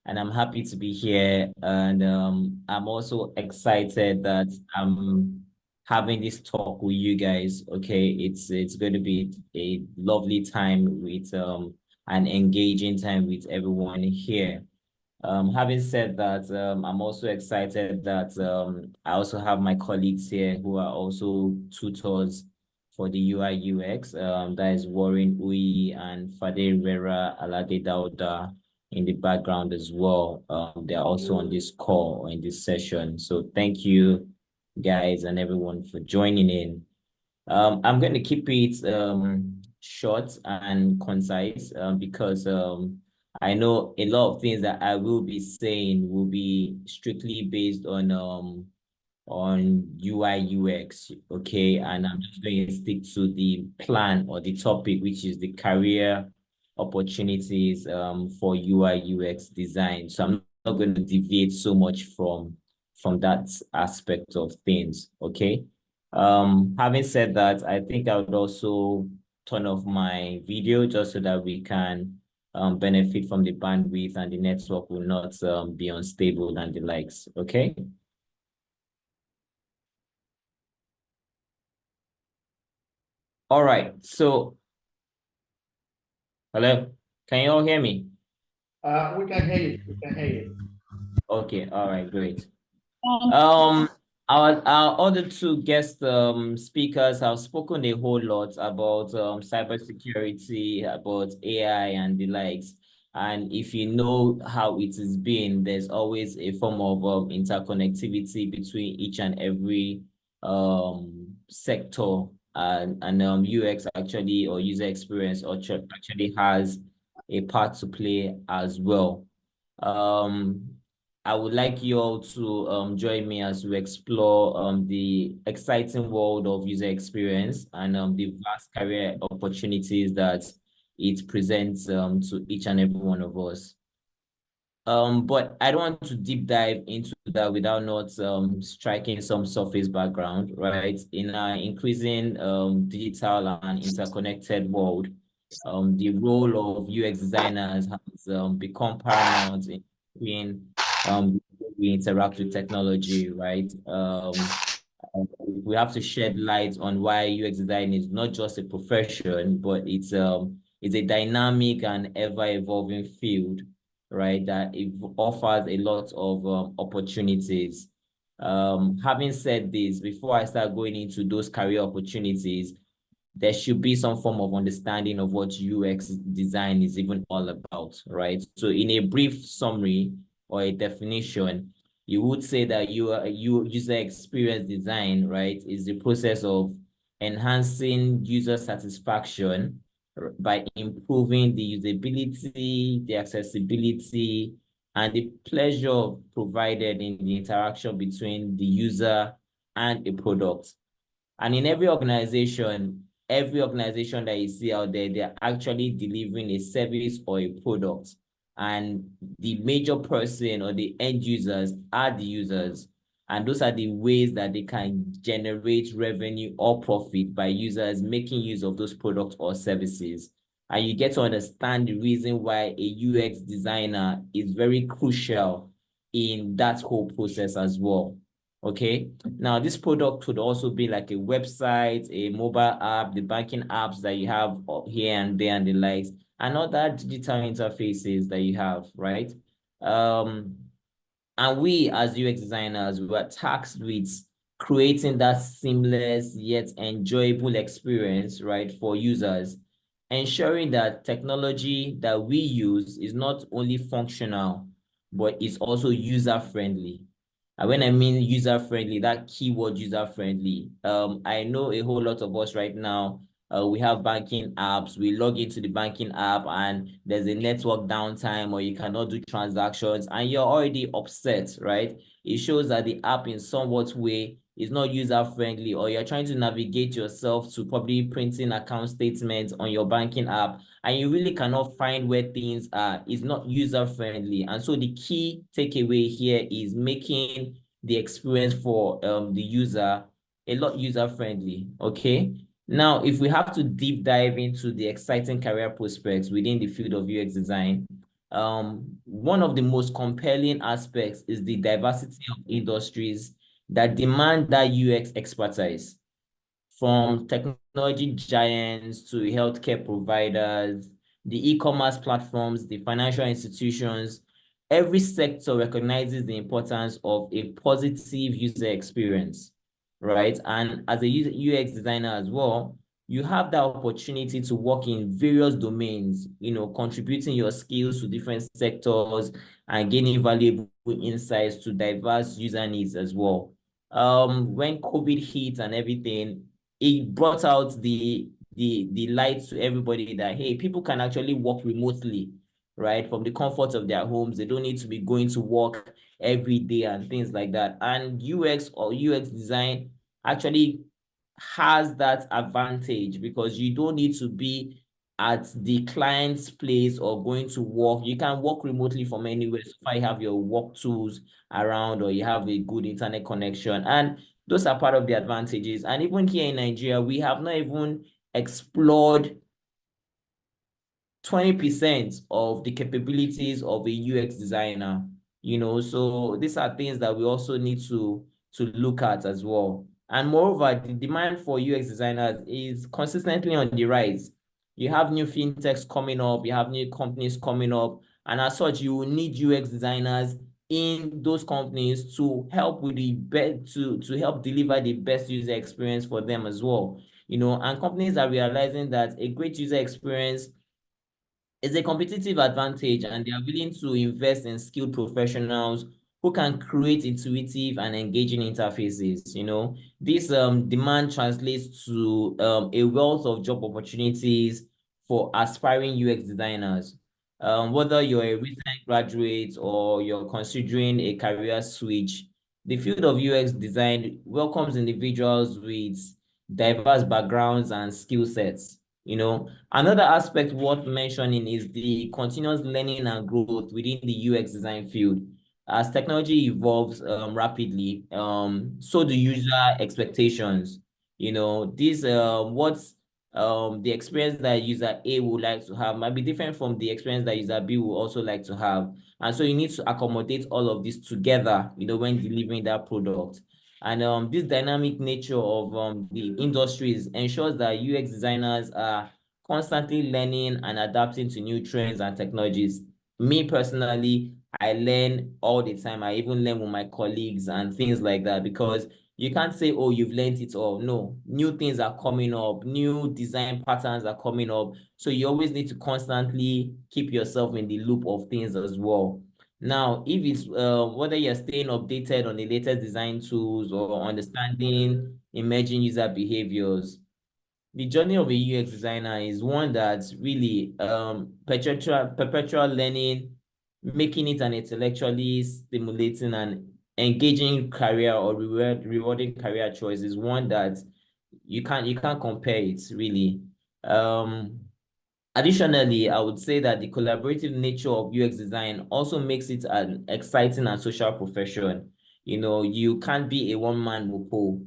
And I'm happy to be here. And I'm also excited that I'm having this talk with you guys. Okay, it's going to be a lovely time with an engaging time with everyone here. Having said that, I'm also excited that I also have my colleagues here who are also tutors for the UI UX. That is Warren Uyi and Fade Rera Alade Dauda in the background as well. They're also on this call or in this session. So thank you guys and everyone for joining in. I'm going to keep it short and concise because I know a lot of things that I will be saying will be strictly based on UI UX, okay? And I'm just going to stick to the plan or the topic, which is the career opportunities for UI UX design. So I'm not going to deviate so much from that aspect of things, okay? Having said that, I think I would also turn off my video just so that we can benefit from the bandwidth and the network will not be unstable and the likes, okay? All right, so Hello, can you all hear me? We can hear you. We can hear you. Okay, all right, great. Our other two guest speakers have spoken a whole lot about cybersecurity, about AI and the likes. And if you know how it has been, there's always a form of interconnectivity between each and every sector, and UX actually, or user experience, or actually has a part to play as well. I would like you all to join me as we explore the exciting world of user experience and the vast career opportunities that it presents to each and every one of us. But I don't want to deep dive into that without not striking some surface background, right? In our increasing digital and interconnected world, the role of UX designers has become paramount in we interact with technology, right? We have to shed light on why UX design is not just a profession, but it's a dynamic and ever-evolving field, right? That it offers a lot of opportunities. Having said this, before I start going into those career opportunities, there should be some form of understanding of what UX design is even all about, right? So in a brief summary or a definition, you would say that user experience design, right, is the process of enhancing user satisfaction by improving the usability, the accessibility, and the pleasure provided in the interaction between the user and a product. And in every organization that you see out there, they're actually delivering a service or a product. And the major person or the end users are the users. And those are the ways that they can generate revenue or profit by users making use of those products or services. And you get to understand the reason why a UX designer is very crucial in that whole process as well. Okay, now this product could also be like a website, a mobile app, the banking apps that you have here and there and the likes, and other digital interfaces that you have, right? And we as UX designers, we are tasked with creating that seamless yet enjoyable experience, right, for users, ensuring that technology that we use is not only functional, but is also user-friendly. And when I mean user-friendly, that keyword user-friendly, I know a whole lot of us right now, we have banking apps, we log into the banking app and there's a network downtime or you cannot do transactions and you're already upset, right? It shows that the app in somewhat way is not user-friendly, or you're trying to navigate yourself to probably printing account statements on your banking app and you really cannot find where things are. It's not user-friendly. And so the key takeaway here is making the experience for the user a lot user-friendly, okay? Now, if we have to deep dive into the exciting career prospects within the field of UX design, one of the most compelling aspects is the diversity of industries that demand that UX expertise, from technology giants to healthcare providers, the e-commerce platforms, the financial institutions. Every sector recognizes the importance of a positive user experience, right? And as a UX designer as well, you have the opportunity to work in various domains, contributing your skills to different sectors and gaining valuable insights to diverse user needs as well. When COVID hit and everything, it brought out the light to everybody that, hey, people can actually work remotely, right? From the comfort of their homes. They don't need to be going to work every day and things like that. And UX or UX design actually has that advantage because you don't need to be at the client's place or going to work. You can work remotely from anywhere. So far you have your work tools around or you have a good internet connection. And those are part of the advantages. And even here in Nigeria, we have not even explored 20% of the capabilities of a UX designer, so these are things that we also need to look at as well. And moreover, the demand for UX designers is consistently on the rise. You have new fintechs coming up, you have new companies coming up, and as such, you will need UX designers in those companies to help with the best, to help deliver the best user experience for them as well. And companies are realizing that a great user experience is a competitive advantage, and they are willing to invest in skilled professionals who can create intuitive and engaging interfaces. This demand translates to a wealth of job opportunities for aspiring UX designers. Whether you're a recent graduate or you're considering a career switch, the field of UX design welcomes individuals with diverse backgrounds and skill sets. Another aspect worth mentioning is the continuous learning and growth within the UX design field. As technology evolves rapidly, so do user expectations. The experience that user A would like to have might be different from the experience that user B would also like to have. And so you need to accommodate all of this together, when delivering that product. And this dynamic nature of the industries ensures that UX designers are constantly learning and adapting to new trends and technologies. Me personally, I learn all the time. I even learn with my colleagues and things like that, because you can't say, oh, you've learned it all. No, new things are coming up, new design patterns are coming up. So you always need to constantly keep yourself in the loop of things as well. Now, if it's whether you're staying updated on the latest design tools or understanding emerging user behaviors, the journey of a UX designer is one that's really perpetual learning, making it an intellectually stimulating and engaging career or rewarding career choice is one that you can't compare it really. Additionally, I would say that the collaborative nature of UX design also makes it an exciting and social profession. You can't be a one-man mopo.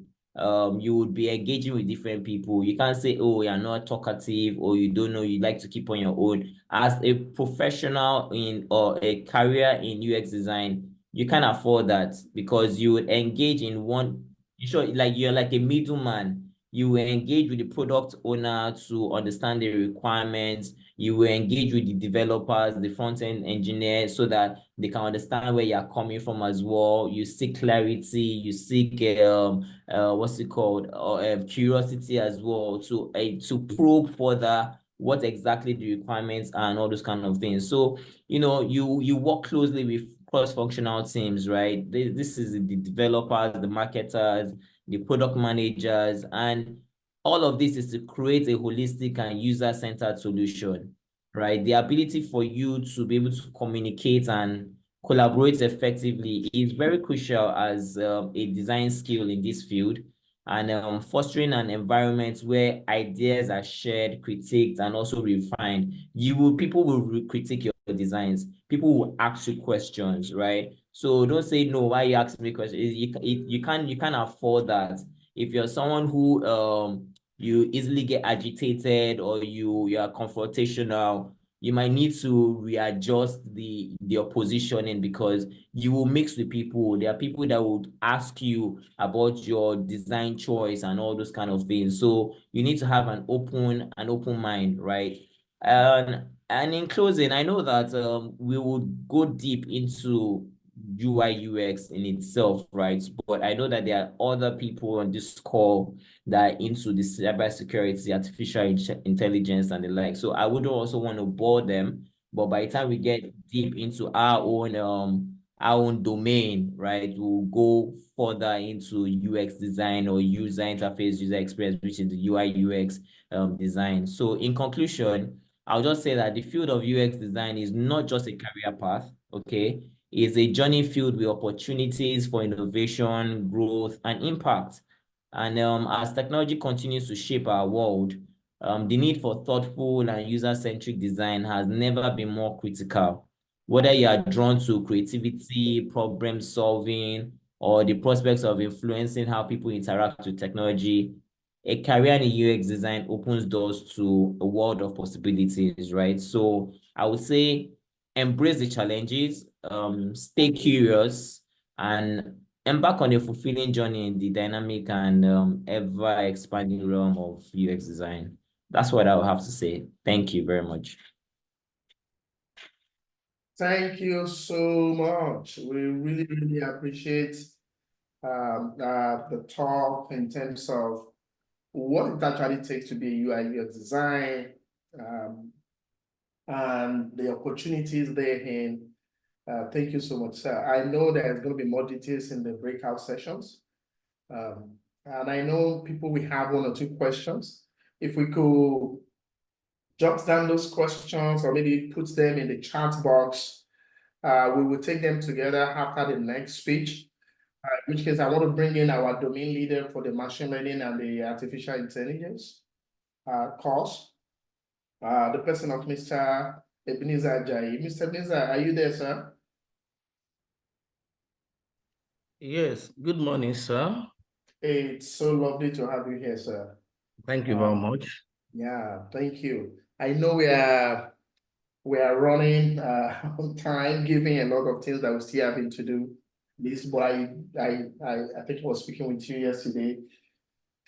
You would be engaging with different people. You can't say, oh, you're not talkative, or you don't know, you like to keep on your own. As a professional or a career in UX design, you can't afford that, because you would engage in you're like a middleman. You will engage with the product owner to understand the requirements. You will engage with the developers, the front-end engineers, so that they can understand where you're coming from as well. You seek clarity, you seek curiosity as well, to probe further what exactly the requirements are and all those kind of things. So, you work closely with cross-functional teams, right? This is the developers, the marketers, the product managers, and all of this is to create a holistic and user-centered solution, right? The ability for you to be able to communicate and collaborate effectively is very crucial as a design skill in this field, and fostering an environment where ideas are shared, critiqued, and also refined. People will critique your designs. People will ask you questions, right? So don't say no. Why you ask me questions? You can't afford that. If you're someone who you easily get agitated, or you are confrontational, you might need to readjust your positioning, because you will mix with people. There are people that would ask you about your design choice and all those kind of things. So you need to have an open mind, right? And in closing, I know that we would go deep into UI UX in itself, right? But I know that there are other people on this call that are into the cybersecurity, artificial intelligence, and the like. So I would also want to bore them. But by the time we get deep into our own domain, right, we'll go further into UX design or user interface, user experience, which is the UI UX design. So in conclusion, I'll just say that the field of UX design is not just a career path, okay? It's a journey filled with opportunities for innovation, growth, and impact. And as technology continues to shape our world, the need for thoughtful and user-centric design has never been more critical. Whether you are drawn to creativity, problem solving, or the prospects of influencing how people interact with technology, a career in UX design opens doors to a world of possibilities, right? So I would say embrace the challenges, stay curious, and embark on a fulfilling journey in the dynamic and ever-expanding realm of UX design. That's what I'll have to say. Thank you very much. Thank you so much. We really, really appreciate the talk in terms of what it actually takes to be a UI/UX design, and the opportunities therein. Thank you so much, sir. I know there's going to be more details in the breakout sessions. And I know people will have 1 or 2 questions. If we could jot down those questions or maybe put them in the chat box, we will take them together after the next speech. In which case, I want to bring in our domain leader for the machine learning and the artificial intelligence course, the person of Mr. Ebenezer Ajayi. Mr. Ebenezer, are you there, sir? Yes, good morning, sir. It's so lovely to have you here, sir. Thank you very much. Yeah, thank you. I know we are running on time, giving a lot of things that we're still having to do. This, but I think I was speaking with you yesterday.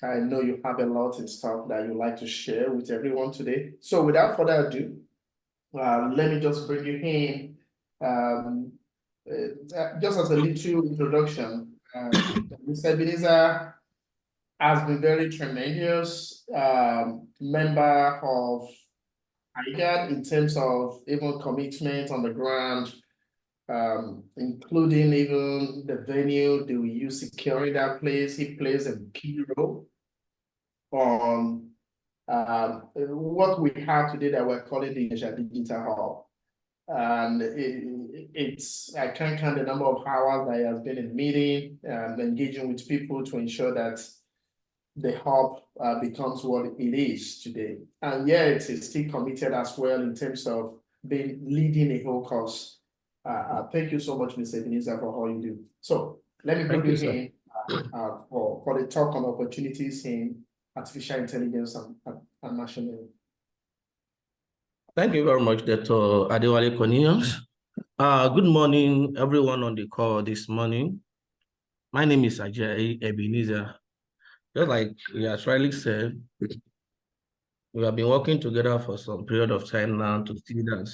I know you have a lot of stuff that you'd like to share with everyone today. So without further ado, let me just bring you in. Just as a little introduction, Mr. Ebenezer has been very tremendous member of IGAD in terms of even commitment on the ground, including even the venue that we use securing that place. He plays a key role on what we have today that we're calling the Ijesha Digital Hub. And it's, I can't count the number of hours that he has been in meeting and engaging with people to ensure that the hub becomes what it is today. And yet it's still committed as well in terms of leading a whole course. Thank you so much, Mr. Ebenezer, for all you do. So let me bring you in for the talk on opportunities in artificial intelligence and machine learning. Thank you very much, Dr. Adewale Cornelius. Good morning, everyone on the call this morning. My name is Ajayi Ebenezer. Just like he has rightly said, we have been working together for some period of time now to see that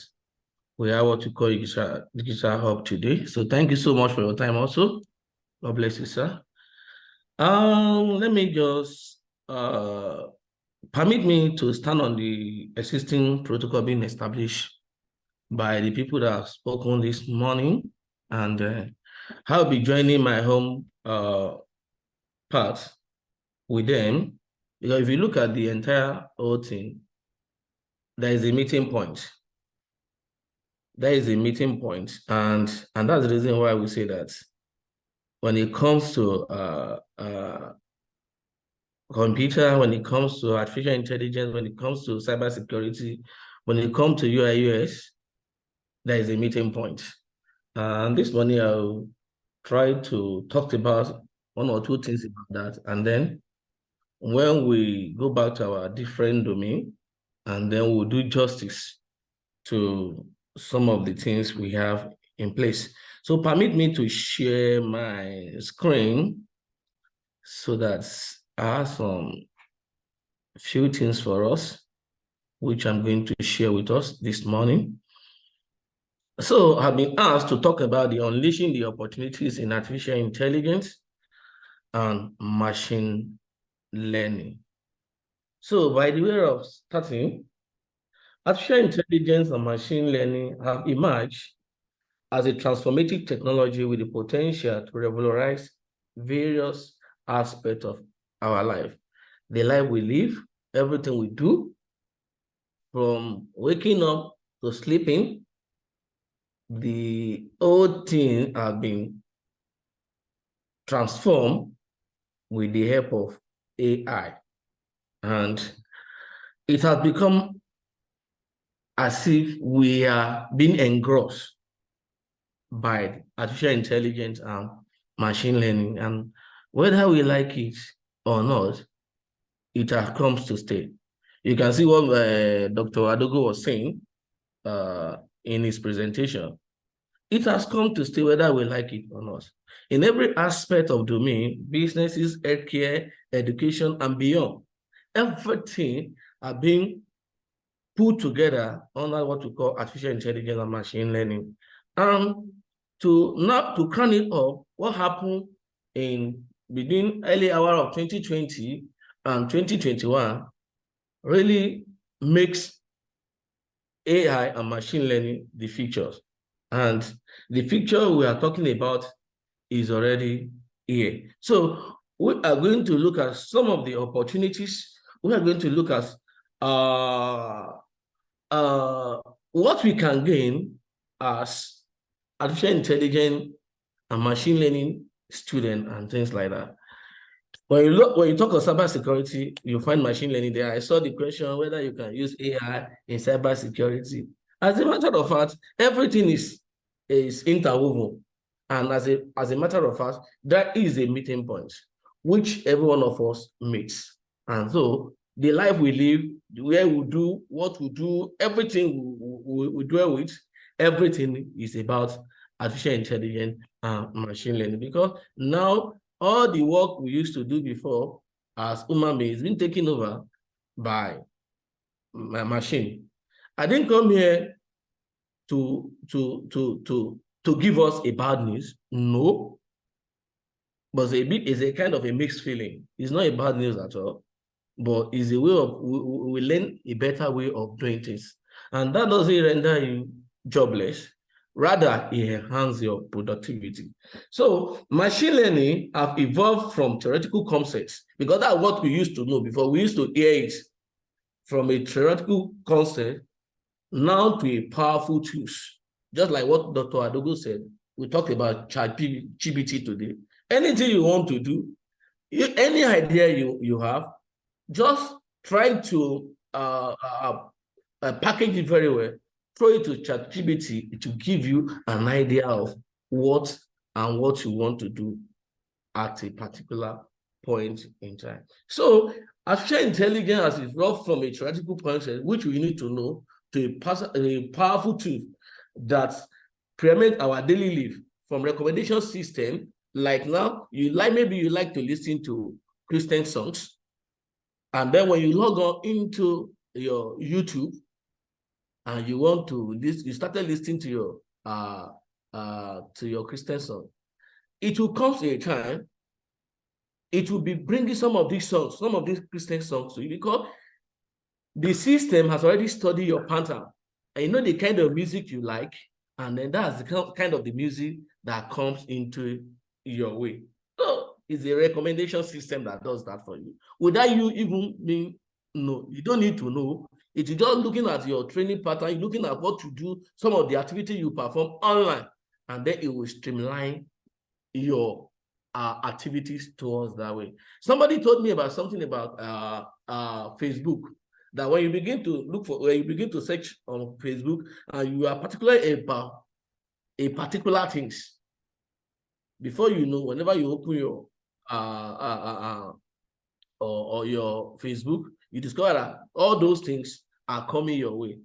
we are what we call Digital Hub today. So thank you so much for your time also. God bless you, sir. Let me just permit me to stand on the existing protocol being established by the people that have spoken this morning, and I'll be joining my home part with them, because if you look at the entire whole thing, there is a meeting point. There is a meeting point, and that's the reason why we say that when it comes to computer, when it comes to artificial intelligence, when it comes to cybersecurity, when it comes to UI/UX, there is a meeting point. And this morning I'll try to talk about 1 or 2 things about that. And then when we go back to our different domain, and then we'll do justice to some of the things we have in place. So permit me to share my screen so that I have some few things for us, which I'm going to share with us this morning. So I've been asked to talk about the unleashing the opportunities in artificial intelligence and machine learning. So by the way of starting, artificial intelligence and machine learning have emerged as a transformative technology with the potential to revolutionize various aspects of our life. The life we live, everything we do, from waking up to sleeping, the whole thing has been transformed with the help of AI. And it has become as if we are being engrossed by artificial intelligence and machine learning. And whether we like it or not, it has come to stay. You can see what Dr. Adogo was saying in his presentation. It has come to stay whether we like it or not. In every aspect of domain, businesses, healthcare, education, and beyond, everything are being put together under what we call artificial intelligence and machine learning. To crown it up, what happened in between early hour of 2020 and 2021 really makes AI and machine learning the features. And the feature we are talking about is already here. So we are going to look at some of the opportunities. We are going to look at what we can gain as artificial intelligence and machine learning student and things like that. When you talk of cybersecurity, you find machine learning there. I saw the question whether you can use AI in cybersecurity. As a matter of fact, everything is interwoven. And as a matter of fact, that is a meeting point, which every one of us meets. And so the life we live, where we do, what we do, everything we dwell with, everything is about artificial intelligence and machine learning. Because now all the work we used to do before as human beings has been taken over by my machine. I didn't come here to give us a bad news. No. But it's a kind of a mixed feeling. It's not a bad news at all, but it's a way of, we learn a better way of doing things. And that doesn't render you jobless. Rather, it enhances your productivity. So machine learning have evolved from theoretical concepts, because that's what we used to know before. We used to hear it from a theoretical concept now to a powerful tools. Just like what Dr. Adogo said, we talked about ChatGPT today. Anything you want to do, any idea you have, just try to package it very well, throw it to ChatGPT to give you an idea of what you want to do at a particular point in time. So artificial intelligence has evolved from a theoretical concept, which we need to know, to a powerful tool that permeates our daily life, from recommendation system. Like now, maybe you like to listen to Christian songs, and then when you log on into your YouTube and you want to you started listening to your Christian song, it will come to a time it will be bringing some of these songs, some of these Christian songs to you, because the system has already studied your pattern and you know the kind of music you like, and then that's the kind of the music that comes into your way. So it's a recommendation system that does that for you without you even being no. You don't need to know. It's just looking at your training pattern, looking at what you do, some of the activity you perform online, and then it will streamline your activities towards that way. Somebody told me about something about Facebook, that when you begin to look for, when you begin to search on Facebook, and you are particularly about a particular things, before you know, whenever you open your or your Facebook, you discover that all those things are coming your way,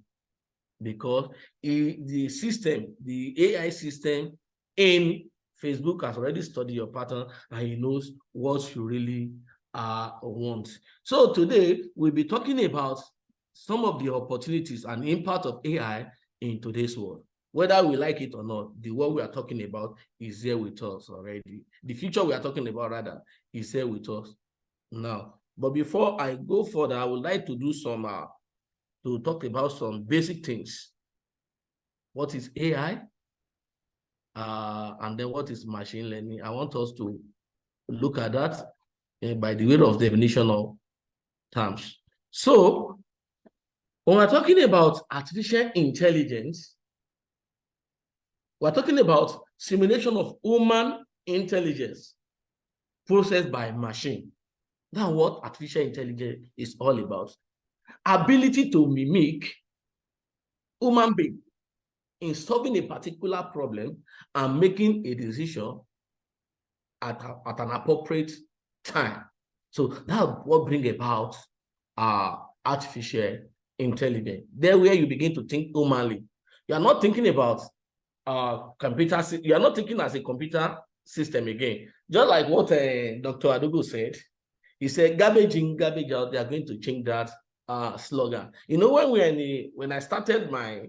because the system, the AI system in Facebook has already studied your pattern and he knows what you really want. So today we'll be talking about some of the opportunities and impact of AI in today's world. Whether we like it or not, the world we are talking about is here with us already. The future we are talking about, rather, is here with us now. But before I go further, I would like to do some, to talk about some basic things. What is AI? And then what is machine learning? I want us to look at that by the way of definition of terms. So when we're talking about artificial intelligence, we're talking about simulation of human intelligence processed by machine. That's what artificial intelligence is all about. Ability to mimic human being in solving a particular problem and making a decision at an appropriate time. So that's what brings about artificial intelligence. There where you begin to think humanly. You are not thinking about computer, you are not thinking as a computer system again. Just like what Dr. Adogo said, he said, garbage in, garbage out, they are going to change that slogan. You know, when I started my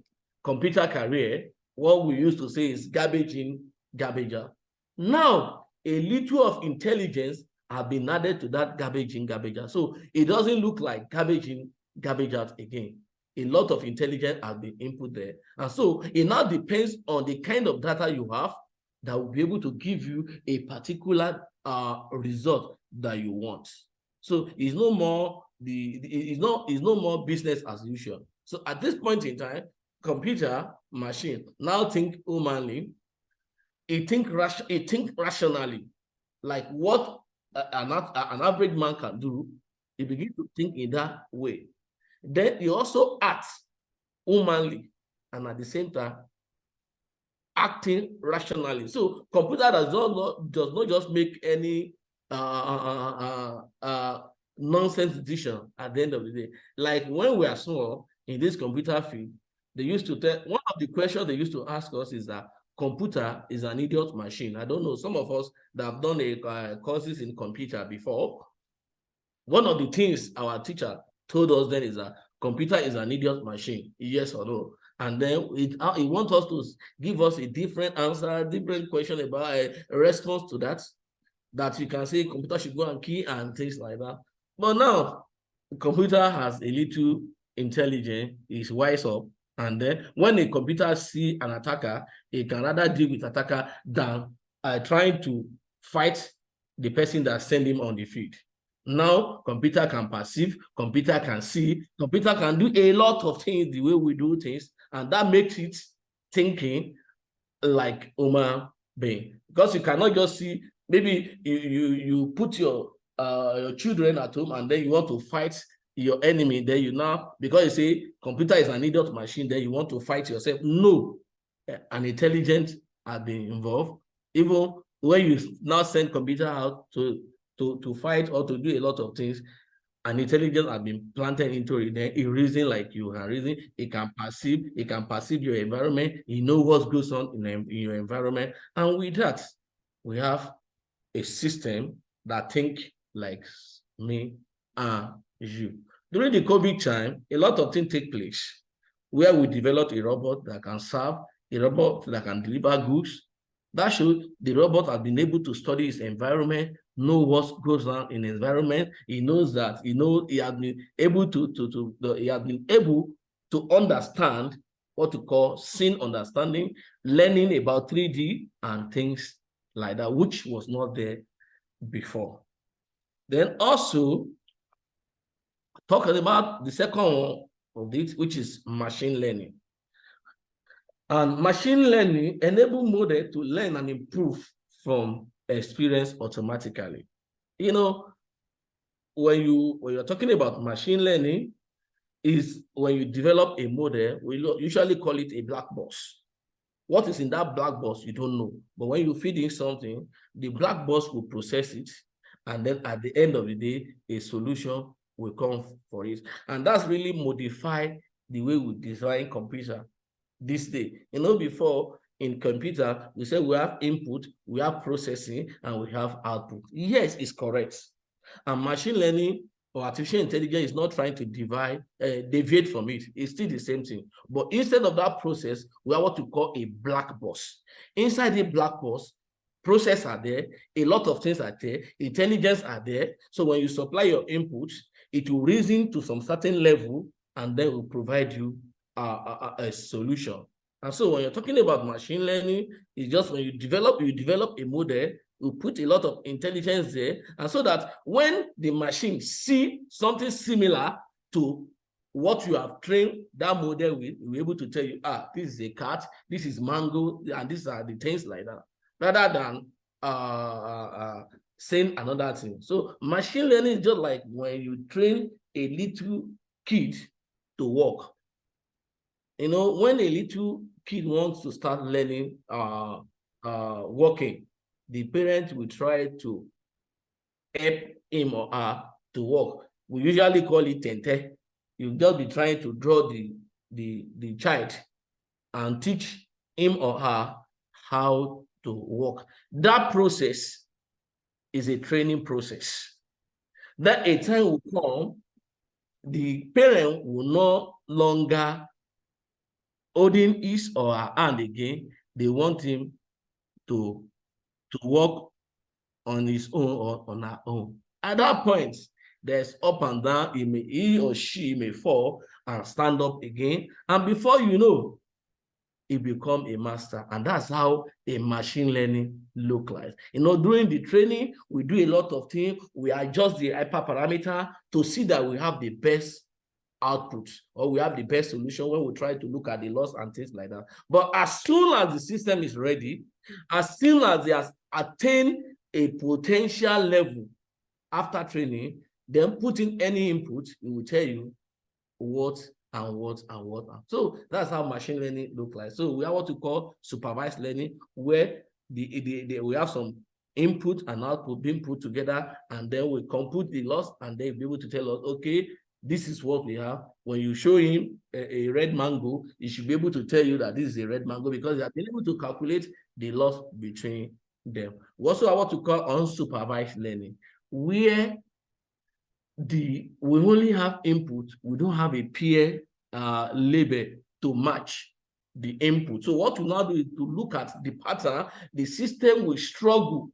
computer career, what we used to say is garbage in, garbage out. Now, a little of intelligence have been added to that garbage in, garbage out. So it doesn't look like garbage in, garbage out again. A lot of intelligence has been input there. And so it now depends on the kind of data you have that will be able to give you a particular result that you want. So it's no more it's no more business as usual. So at this point in time, computer, machine now think humanly, it think rationally, like what an average man can do. He begins to think in that way. Then he also acts humanly, and at the same time acting rationally. So computer does not just make any nonsense decision at the end of the day. Like when we are small in this computer field, they used to tell, one of the questions they used to ask us is that computer is an idiot machine. I don't know, some of us that have done courses in computer before, one of the things our teacher told us then is that computer is an idiot machine, yes or no? And then it wants us to give us a different answer, different question about a response to that you can say computer should go and key and things like that. But now, computer has a little intelligence, is wise up, and then when a computer see an attacker, it can rather deal with attacker than trying to fight the person that sent him on the field. Now, computer can perceive, computer can see, computer can do a lot of things the way we do things, and that makes it thinking like human being. Because you cannot just see, maybe you put your children at home and then you want to fight your enemy, then you now, because you say computer is an idiot machine, then you want to fight yourself. No, an intelligence has been involved. Even when you now send computer out to fight or to do a lot of things, an intelligence has been planted into it. Then it reason like you can reason. It can perceive your environment. You know what goes on in your environment. And with that, we have a system that think like me and you. During the COVID time, a lot of things take place where we developed a robot that can serve, a robot that can deliver goods. That shows the robot has been able to study its environment, know what goes on in the environment. He knows that, he has been able to understand what to call scene understanding, learning about 3D and things like that, which was not there before. Then also talking about the second one of this, which is machine learning. And machine learning enables model to learn and improve from experience automatically. You know, when you're talking about machine learning, is when you develop a model, we usually call it a black box. What is in that black box, you don't know. But when you feed in something, the black box will process it. And then at the end of the day, a solution will come for it. And that's really modified the way we design computer this day. You know, before in computer, we say we have input, we have processing, and we have output. Yes, it's correct. And machine learning or artificial intelligence is not trying to deviate from it. It's still the same thing. But instead of that process, we have what we call a black box. Inside the black box, process are there, a lot of things are there, intelligence are there. So when you supply your input, it will reason to some certain level and then will provide you a solution. And so when you're talking about machine learning, it's just when you develop a model, you put a lot of intelligence there, and so that when the machine see something similar to what you have trained that model with, you'll be able to tell you, this is a cat, this is mango, and these are the things like that, rather than saying another thing. So machine learning is just like when you train a little kid to walk. You know, when a little kid wants to start learning walking, the parent will try to help him or her to walk. We usually call it tente. You'll just be trying to draw the child and teach him or her how to walk. That process is a training process. That a time will come the parent will no longer holding his or her hand again. They want him to work on his own or on her own. At that point, there's up and down. He or she may fall and stand up again. And before you know, it become a master. And that's how a machine learning look like. You know, during the training, we do a lot of things. We adjust the hyperparameter to see that we have the best output or we have the best solution when we try to look at the loss and things like that. But as soon as the system is ready, as soon as they have attained a potential level after training, then put in any input, it will tell you what and what and what. So that's how machine learning look like. So we have what we call supervised learning, where we have some input and output being put together, and then we compute the loss, and they'll be able to tell us, okay, this is what we have. When you show him a red mango, he should be able to tell you that this is a red mango because they have been able to calculate the loss between them. We also have what we call unsupervised learning, where we only have input, we don't have a peer label to match the input. So what we now do is to look at the pattern. The system will struggle,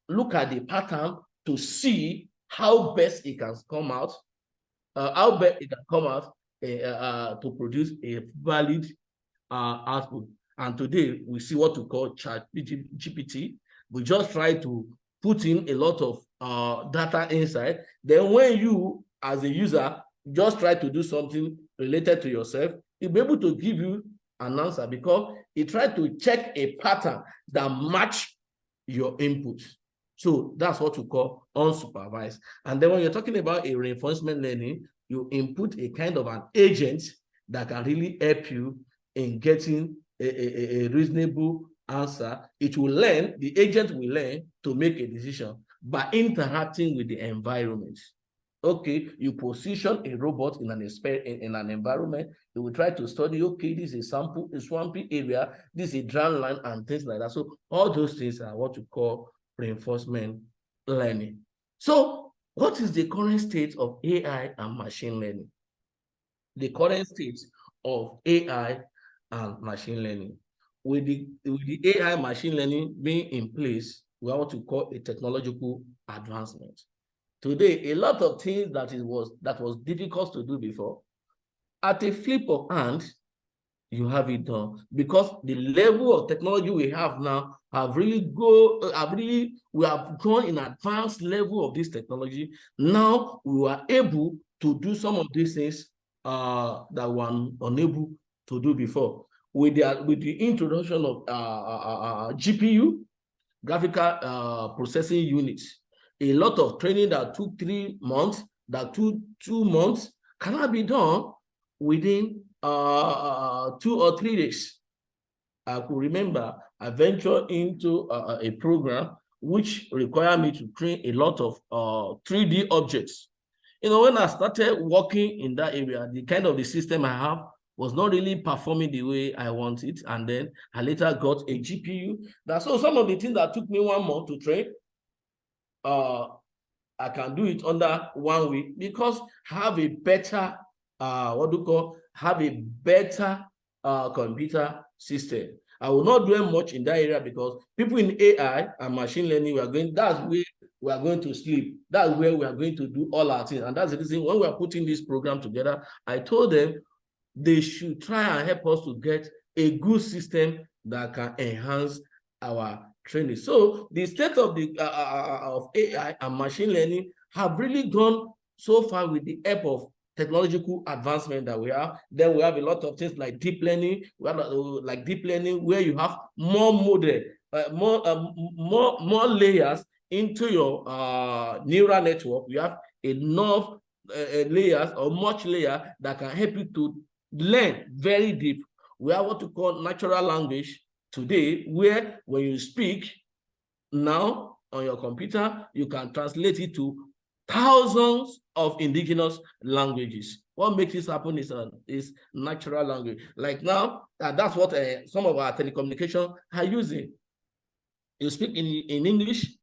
look at the pattern to see how best it can come out, to produce a valid output. And today we see what we call ChatGPT. We just try to put in a lot of data inside. Then when you, as a user, just try to do something related to yourself, you'll be able to give you an answer because it tried to check a pattern that match your input. So that's what we call unsupervised. And then when you're talking about a reinforcement learning, you input a kind of an agent that can really help you in getting a reasonable answer. It will learn, the agent will learn to make a decision by interacting with the environment. Okay, you position a robot in an environment, it will try to study, okay, this is a swampy area, this is a dry line and things like that. So all those things are what we call reinforcement learning. So what is the current state of AI and machine learning? The current state of AI and machine learning. With the AI machine learning being in place, we have what we call a technological advancement. Today, a lot of things that was difficult to do before, at a flip of hand, you have it done, because the level of technology we have now we have gone in advanced level of this technology. Now we are able to do some of these things that we were unable to do before. With the introduction of GPU, graphical processing units, a lot of training that took 3 months, that took 2 months, cannot be done within 2 or 3 days. I could remember I ventured into a program which required me to train a lot of 3D objects. You know, when I started working in that area, the kind of the system I have was not really performing the way I want it. And then I later got a GPU. So some of the things that took me 1 month to train, I can do it under 1 week because I have a better, have a better computer system. I will not do much in that area because people in AI and machine learning, that's where we are going to sleep. That's where we are going to do all our things. And that's the reason when we are putting this program together, I told them they should try and help us to get a good system that can enhance our training. So the state of of AI and machine learning have really gone so far with the help of technological advancement that we have. Then we have a lot of things like deep learning. We have like deep learning where you have more model, more layers into your neural network. You have enough layers or much layer that can help you to learn very deep. We have what we call natural language today, where when you speak now on your computer, you can translate it to thousands of indigenous languages. What makes this happen is natural language. Like now, that's what some of our telecommunications are using. You speak in English,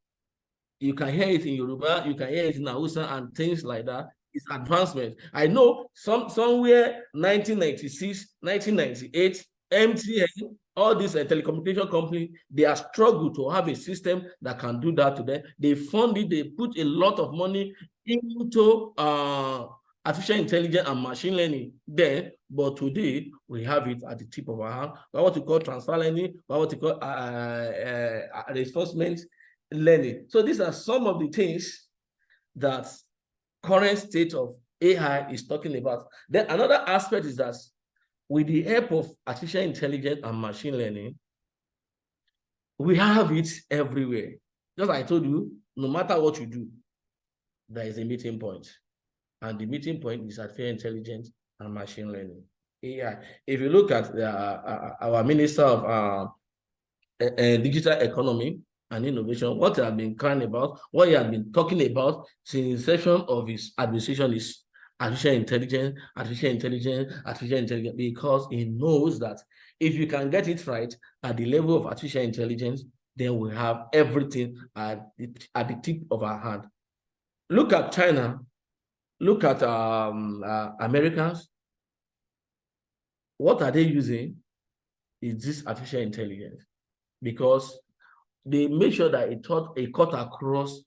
you can hear it in Yoruba, you can hear it in Hausa and things like that. is advancement. I know somewhere 1996, 1998, MTN, all these telecommunication companies, they are struggled to have a system that can do that to them. They fund it, they put a lot of money into artificial intelligence and machine learning then, but today we have it at the tip of our hand. What we call transfer learning, what we call reinforcement learning. So these are some of the things that current state of AI is talking about. Then another aspect is that with the help of artificial intelligence and machine learning, we have it everywhere. Just like I told you, no matter what you do, there is a meeting point. And the meeting point is artificial intelligence and machine learning, AI. If you look at our Minister of Digital Economy and Innovation, what he has been crying about, what he has been talking about since the inception of his administration is artificial intelligence, because he knows that if you can get it right at the level of artificial intelligence, then we have everything at the tip of our hand. Look at China. Look at Americans. What are they using? Is this artificial intelligence? Because they make sure that it cut across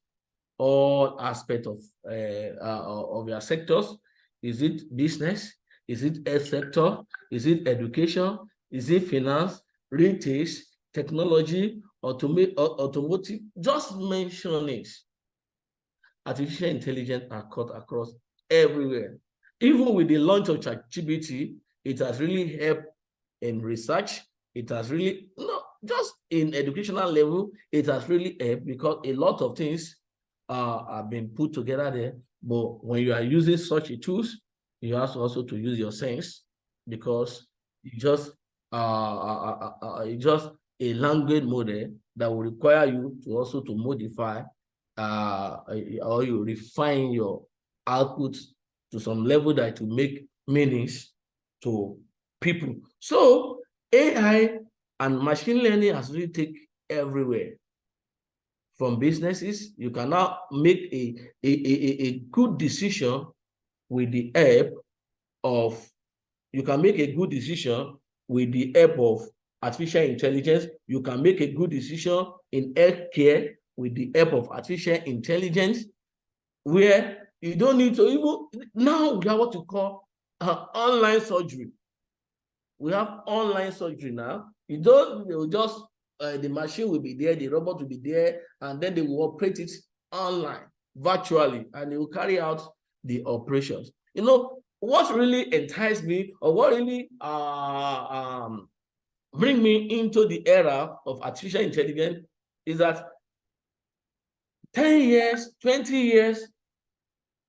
all aspects of their sectors. Is it business? Is it health sector? Is it education? Is it finance, retail, technology, automotive? Just mention it. Artificial intelligence are cut across everywhere. Even with the launch of ChatGPT, it has really helped in research. It has really, just in educational level, it has really helped because a lot of things have been put together there. But when you are using such a tools, you have to also to use your sense, because it's just a language model that will require you to also to modify or you refine your output to some level that will make meanings to people. So AI and machine learning has really taken everywhere. From businesses, you can now make a good decision with the help of, you can make a good decision with the help of artificial intelligence. You can make a good decision in healthcare with the help of artificial intelligence, where you don't need to even, now we have what you call online surgery. We have online surgery now. You don't, you just, the machine will be there, the robot will be there, and then they will operate it online, virtually, and they will carry out the operations. You know, what really enticed me, or what really bring me into the era of artificial intelligence is that 10 years, 20 years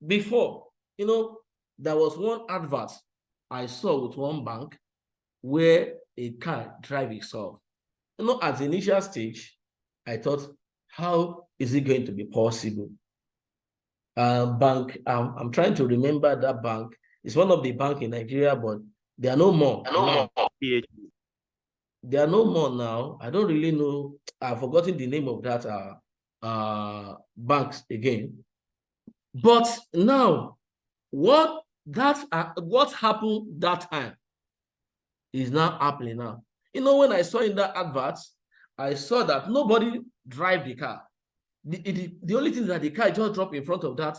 before, you know, there was one advert I saw with one bank where a car drive itself. You know, at the initial stage, I thought, how is it going to be possible? Bank, I'm trying to remember that bank. It's one of the banks in Nigeria, but they are no more. They are no more now. I don't really know. I've forgotten the name of that banks again. But now, what happened that time is now happening now. You know, when I saw in that advert, I saw that nobody drive the car. The only thing that the car just dropped in front of that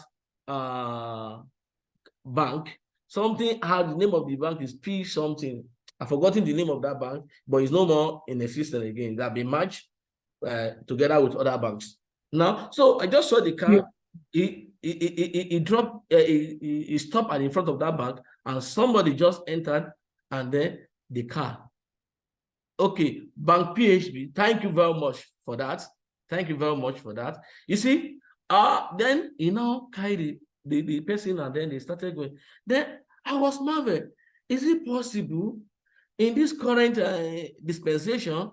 bank. Something had the name of the bank is P something. I've forgotten the name of that bank, but it's no more in existence again. That been merged together with other banks. Now, so I just saw the car. He dropped. He stopped at in front of that bank, and somebody just entered, and then the car. Okay, Bank PHB, thank you very much for that. Thank you very much for that. You see, then you know, carry the person, and then they started going. Then I was marveled. Is it possible in this current dispensation?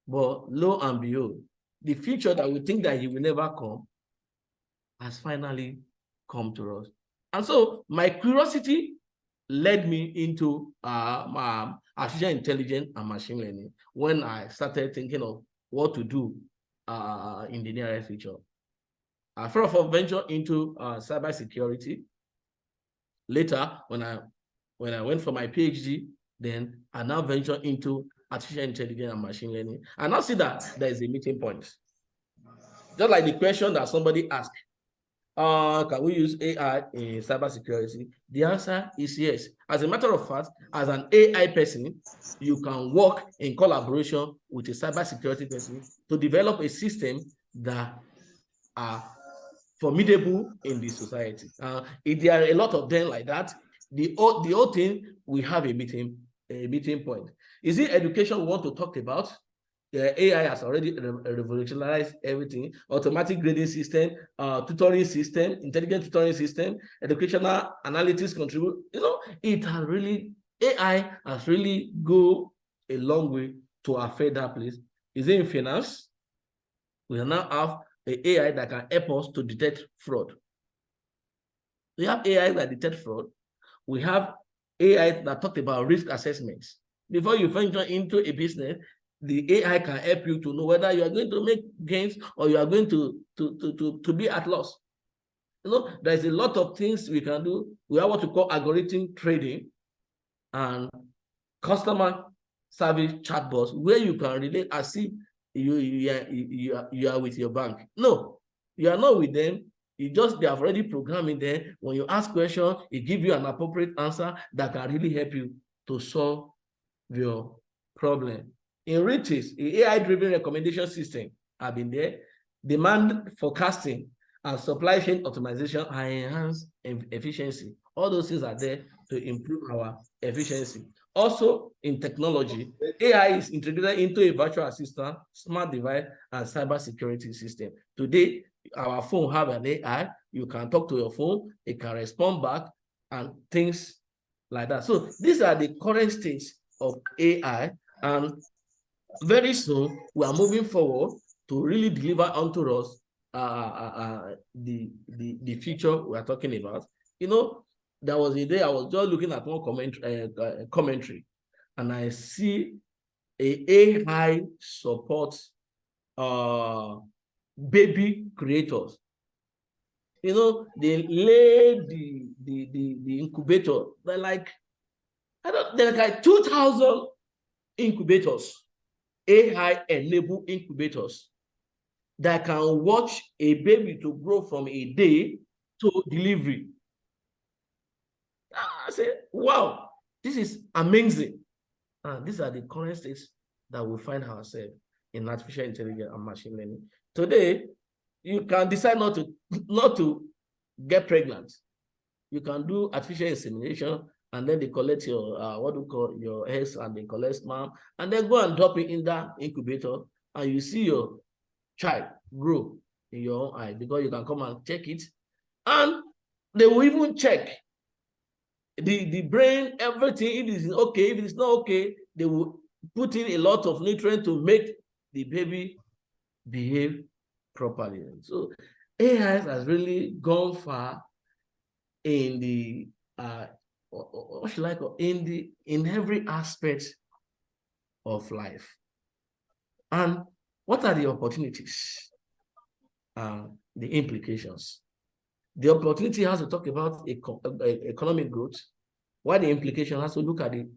But lo and behold, the future that we think that he will never come has finally come to us. And so my curiosity led me into artificial intelligence and machine learning when I started thinking of what to do in the near future. I first of all ventured into cybersecurity Later, when I went for my PhD, then I now venture into artificial intelligence and machine learning. I now see that there is a meeting point. Just like the question that somebody asked, can we use AI in cybersecurity? The answer is yes. As a matter of fact, as an AI person, you can work in collaboration with a cybersecurity person to develop a system that are formidable in the society. If there are a lot of them like that, the whole thing, we have a meeting point. Is it education we want to talk about? The AI has already revolutionized everything. Automatic grading system, tutoring system, intelligent tutoring system, educational analytics contribute. You know, it has really, AI has really go a long way to affect that place. Is it in finance? We now have an AI that can help us to detect fraud. We have AI that detect fraud. We have AI that talked about risk assessments. Before you venture into a business, the AI can help you to know whether you are going to make gains or you are going to be at loss. You know, there's a lot of things we can do. We have what we call algorithm trading and customer service chatbots, where you can relate as if you are with your bank. No, you are not with them. They have already programmed in there. When you ask questions, it gives you an appropriate answer that can really help you to solve your problem. In riches, the AI-driven recommendation system have been there. Demand forecasting and supply chain optimization are enhanced efficiency. All those things are there to improve our efficiency. Also, in technology, AI is integrated into a virtual assistant, smart device, and cybersecurity system. Today, our phone have an AI. You can talk to your phone, it can respond back, and things like that. So these are the current states of AI, and very soon we are moving forward to really deliver unto us the future we are talking about. You know, there was a day I was just looking at one commentary, and I see a AI support baby creators. You know, they lay the incubator. They're like, they're like 2,000 incubators, AI-enabled incubators that can watch a baby to grow from a day to delivery. I said, wow, this is amazing. And these are the current states that we find ourselves in artificial intelligence and machine learning. Today, you can decide not to get pregnant. You can do artificial insemination, and then they collect your what we call your eggs, and they collect sperm, and then go and drop it in that incubator, and you see your child grow in your own eye, because you can come and check it, and they will even check the brain, everything. If it is okay, if it is not okay, they will put in a lot of nutrients to make the baby behave properly. So AI has really gone far in the what should I call, in every aspect of life. And what are the opportunities? The implications. The opportunity has to talk about economic growth, while the implication has to look at the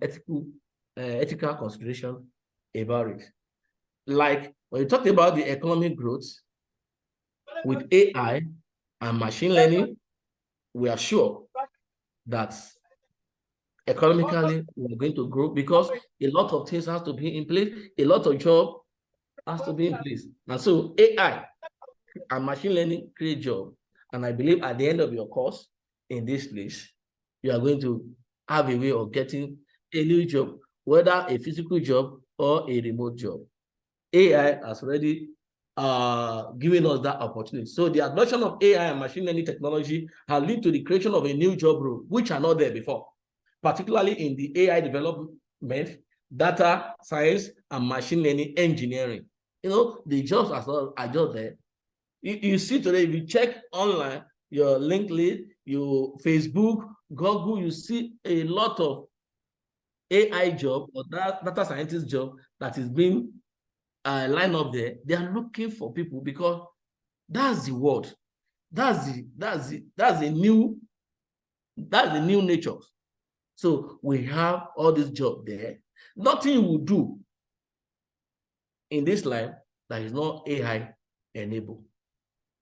ethical consideration about it. Like when you talk about the economic growth with AI and machine learning, we are sure that economically we're going to grow, because a lot of things have to be in place, a lot of job has to be in place. And so AI and machine learning create job. And I believe at the end of your course in this place, you are going to have a way of getting a new job, whether a physical job or a remote job. AI has already given us that opportunity. So the adoption of AI and machine learning technology has led to the creation of a new job role, which are not there before, particularly in the AI development, data science, and machine learning engineering. You know, the jobs are just there. You see today, if you check online, your LinkedIn, your Facebook, Google, you see a lot of AI job or data scientist job that is being lined up there. They are looking for people, because that's the world. That's a new That's the new nature. So we have all this job there. Nothing you will do in this life that is not AI enabled.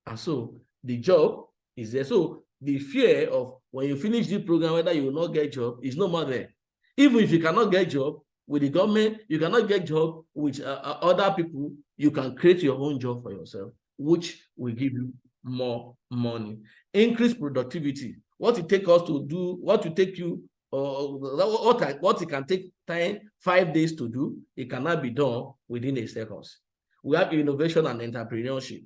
And so the job is there. So the fear of when you finish the program, whether you will not get job is no more there. Even if you cannot get job with the government, you cannot get job with other people, you can create your own job for yourself, which will give you more money. Increase productivity. What it takes us to do, what will take you, what it can take 5 days to do, it cannot be done within a second. We have innovation and entrepreneurship.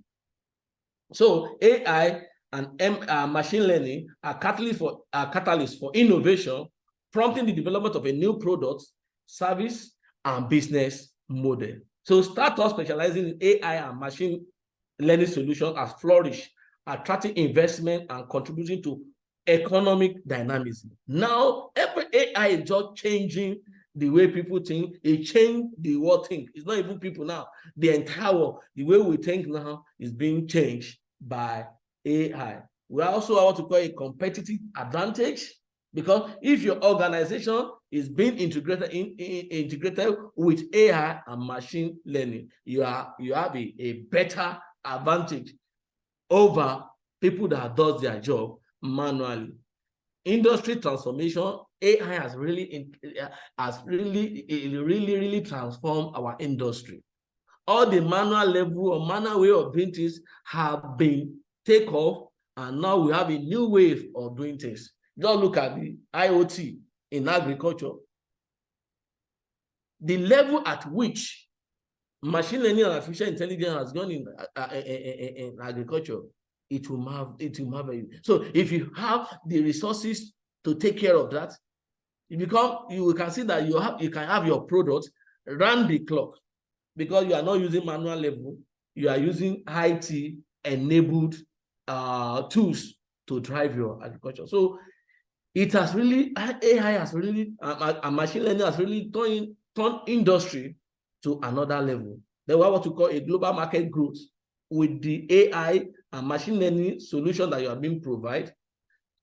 So AI and machine learning are catalysts for innovation, prompting the development of a new product, service, and business model. So startups specializing in AI and machine learning solutions has flourished, attracting investment and contributing to economic dynamism. Now, every AI is just changing the way people think. It changed the world think. It's not even people now. The entire world, the way we think now is being changed by AI. We also want to call it competitive advantage, because if your organization is being integrated with AI and machine learning, you have a better advantage over people that does their job manually. Industry transformation, AI has really transformed our industry. All the manual level or manual way of doing things have been taken off, and now we have a new way of doing things. Just look at the IoT in agriculture. The level at which machine learning and artificial intelligence has gone in agriculture, it will marvel you. So if you have the resources to take care of that, you can see that you can have your product run the clock, because you are not using manual level, you are using IT enabled tools to drive your agriculture. So it has really, AI has really, and machine learning has really turned industry to another level. Then we have what we call a global market growth. With the AI and machine learning solution that you are being provided,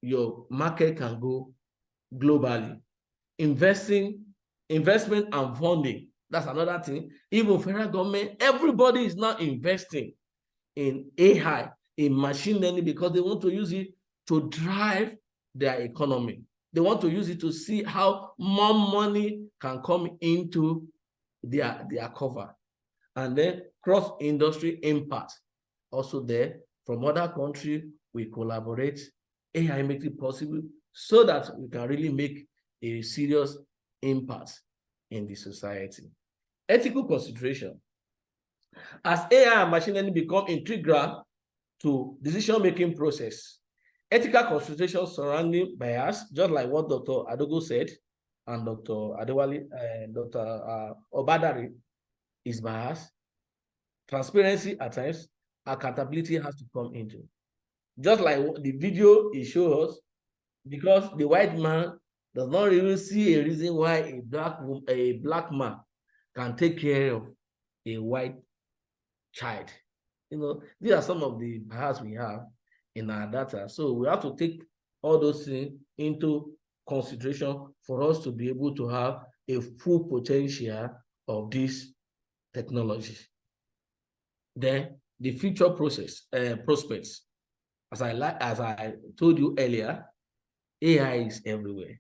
your market can go globally. Investment and funding, that's another thing. Even federal government, everybody is now investing in AI, in machine learning, because they want to use it to drive their economy. They want to use it to see how more money can come into their cover. And then cross-industry impact. Also there, from other countries, we collaborate. AI makes it possible so that we can really make a serious impact in the society. Ethical consideration. As AI and machine learning become integral to decision-making process, ethical considerations surrounding bias, just like what Dr. Adogo said, and Dr. Adewale, Dr. Obadare, is bias. Transparency at times, accountability has to come into. Just like the video it shows us, because the white man does not really see a reason why a black man can take care of a white child. These are some of the bias we have in our data. So we have to take all those things into consideration for us to be able to have a full potential of this technology. Then the future prospects. As I told you earlier, AI is everywhere.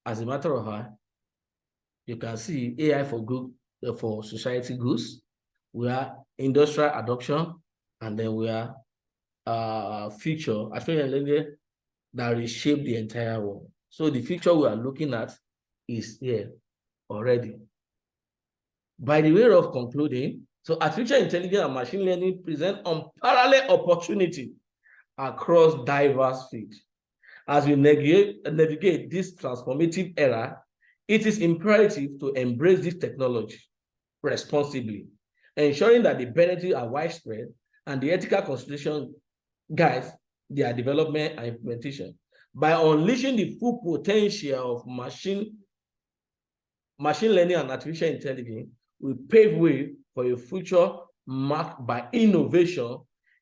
As a matter of fact, you can see AI for society goods. We are industrial adoption, and then we are future artificial intelligence that reshape the entire world. So the future we are looking at is here already. By the way of concluding, so artificial intelligence and machine learning present unparalleled opportunity across diverse fields. As we navigate this transformative era, it is imperative to embrace this technology responsibly, ensuring that the benefits are widespread and the ethical consideration guides their development and implementation. By unleashing the full potential of machine learning and artificial intelligence, we pave way for a future marked by innovation,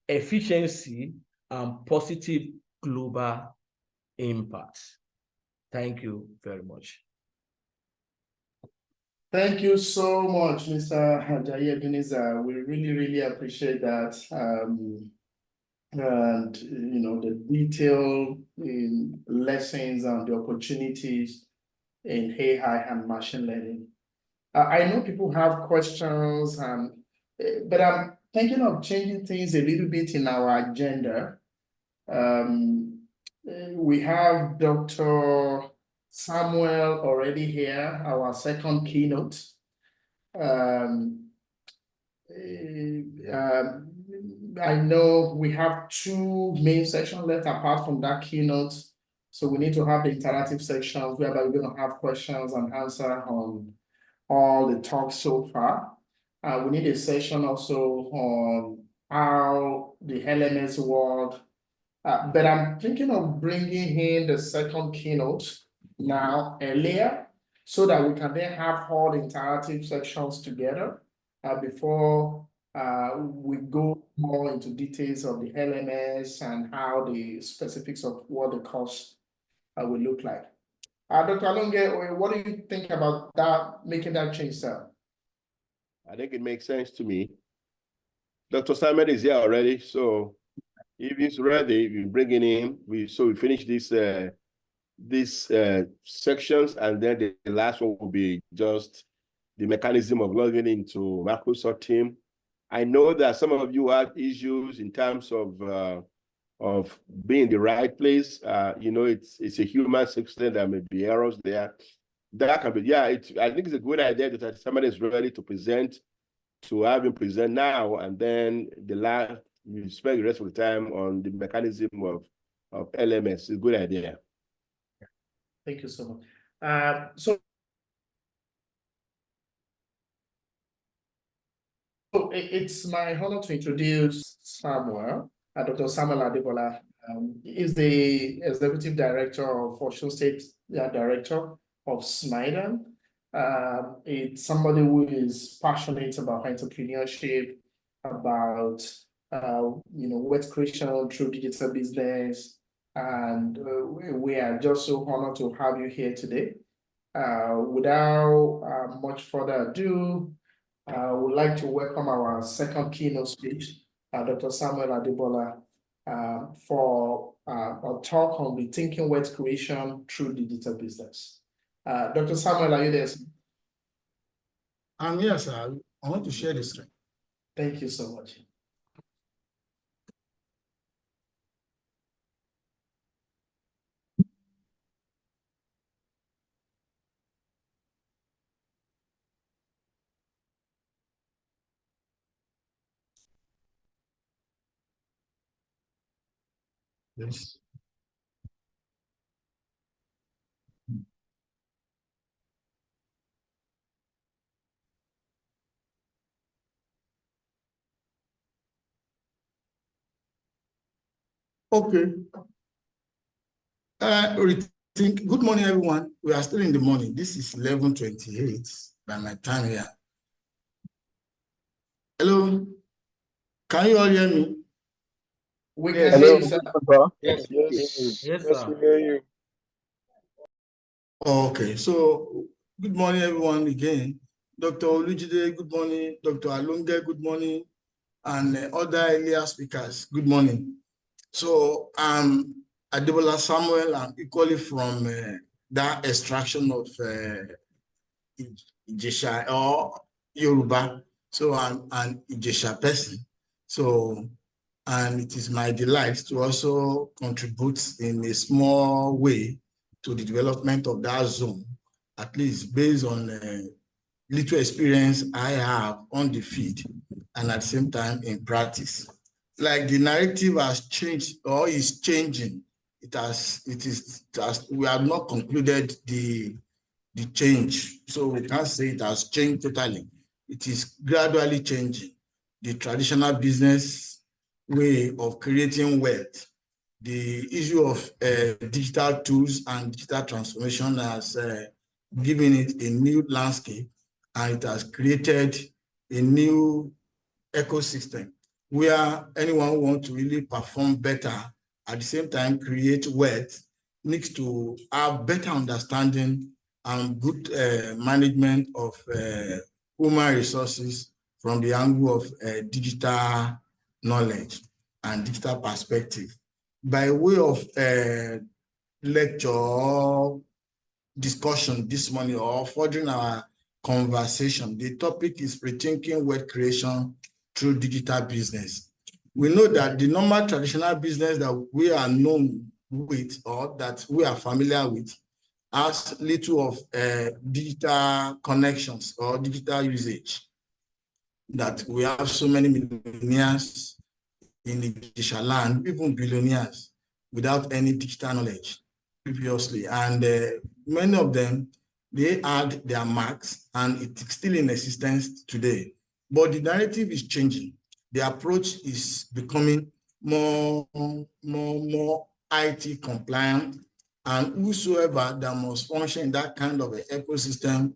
efficiency, and positive global impact. Thank you very much. Thank you so much, Mr. Ajayi Ebenezer. We really, really appreciate that. And you know, the detail in lessons and the opportunities in AI and machine learning. I know people have questions, but I'm thinking of changing things a little bit in our agenda. We have Dr. Samuel already here, our second keynote. I know we have 2 main sessions left apart from that keynote. So we need to have the interactive sections whereby we're going to have questions and answer on all the talks so far. We need a session also on how the LMS world, but I'm thinking of bringing in the second keynote now earlier so that we can then have all the interactive sections together before we go more into details of the LMS and how the specifics of what the course will look like. Dr. Alonge, what do you think about that, making that change, sir? I think it makes sense to me. Dr. Simon is here already, so if he's ready, we bring in him. We finish these sections, and then the last one will be just the mechanism of logging into Microsoft Teams. I know that some of you have issues in terms of being in the right place. You know, it's a human system. There may be errors there. That can be, yeah. I think it's a good idea that somebody is ready to present, to have him present now, and then we spend the rest of the time on the mechanism of LMS. It's a good idea. Thank you so much. So it's my honor to introduce Samuel, Dr. Samuel Adebola. He's the Executive Director of Osun State Director of SMEDAN. It's somebody who is passionate about entrepreneurship, about wealth creation through digital business, and we are just so honored to have you here today. Without much further ado, I would like to welcome our second keynote speech, Dr. Samuel Adebola, for a talk on rethinking wealth creation through digital business. Dr. Samuel, are you there? I'm here, sir. I want to share the screen. Thank you so much. Yes. Okay. Good morning, everyone. We are still in the morning. This is 11:28 by my time here. Hello. Can you all hear me? We can hear you, sir. Yes, Sir. we hear you. Okay, so good morning, everyone, again. Dr. Olujide, good morning. Dr. Alonge, good morning. And other earlier speakers, good morning. So Adebola Samuel, I'm equally from that extraction of Ijesha or Yoruba. So I'm an Ijesha person. So, and it is my delight to also contribute in a small way to the development of that zone, at least based on little experience I have on the field and at the same time in practice. Like the narrative has changed or is changing. We have not concluded the change. So we can't say it has changed totally. It is gradually changing. The traditional business way of creating wealth, the issue of digital tools and digital transformation has given it a new landscape, and it has created a new ecosystem where anyone who wants to really perform better, at the same time create wealth, needs to have better understanding and good management of human resources from the angle of digital knowledge and digital perspective. By way of lecture or discussion this morning or furthering our conversation, the topic is rethinking wealth creation through digital business. We know that the normal traditional business that we are known with or that we are familiar with has little of digital connections or digital usage. That we have so many millionaires in the Ijesha land, even billionaires, without any digital knowledge previously. And many of them, they had their marks and it's still in existence today. But the narrative is changing. The approach is becoming more IT compliant, and whosoever that must function in that kind of an ecosystem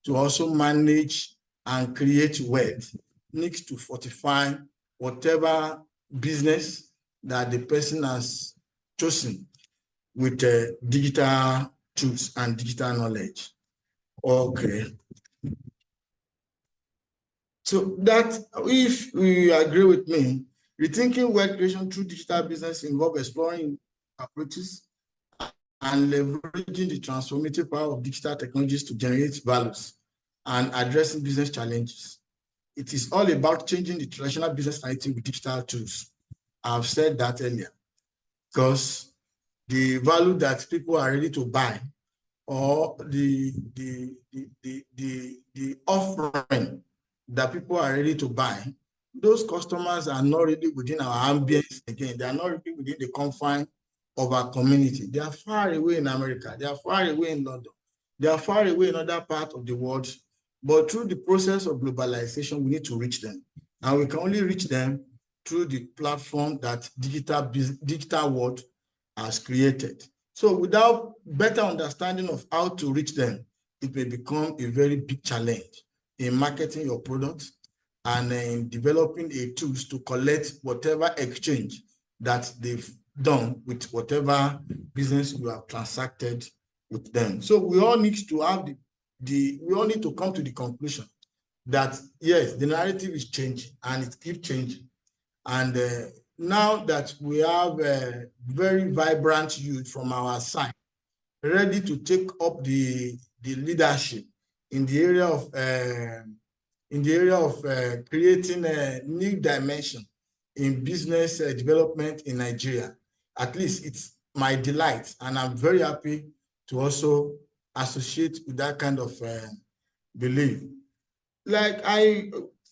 to also manage and create wealth needs to fortify whatever business that the person has chosen with digital tools and digital knowledge. Okay. So that, if you agree with me, rethinking wealth creation through digital business involves exploring approaches and leveraging the transformative power of digital technologies to generate values and addressing business challenges. It is all about changing the traditional business narrative with digital tools. I've said that earlier, because the value that people are ready to buy or the offering that people are ready to buy, those customers are not really within our ambience again. They are not really within the confine of our community. They are far away in America. They are far away in London. They are far away in other parts of the world. But through the process of globalization, we need to reach them. And we can only reach them through the platform that digital world has created. So without better understanding of how to reach them, it may become a very big challenge in marketing your product and in developing a tools to collect whatever exchange that they've done with whatever business you have transacted with them. So we all need to have we all need to come to the conclusion that yes, the narrative is changing and it keeps changing. And now that we have a very vibrant youth from our side, ready to take up the leadership in the area of creating a new dimension in business development in Nigeria. At least it's my delight, and I'm very happy to also associate with that kind of belief. Like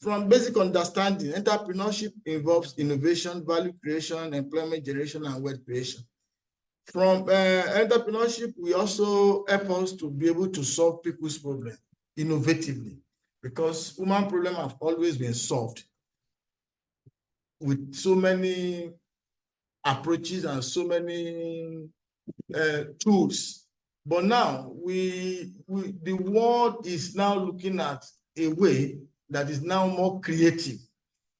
from basic understanding, entrepreneurship involves innovation, value creation, employment generation, and wealth creation. From entrepreneurship, we also help us to be able to solve people's problems innovatively, because human problems have always been solved with so many approaches and so many tools. But now the world is now looking at a way that is now more creative,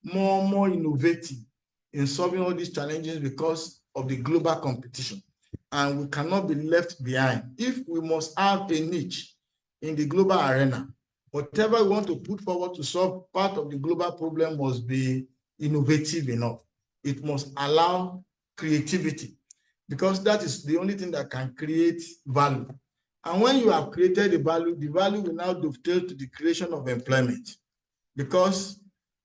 more innovative in solving all these challenges because of the global competition. And we cannot be left behind. If we must have a niche in the global arena, whatever we want to put forward to solve part of the global problem must be innovative enough. It must allow creativity, because that is the only thing that can create value. And when you have created the value will now dovetail to the creation of employment, because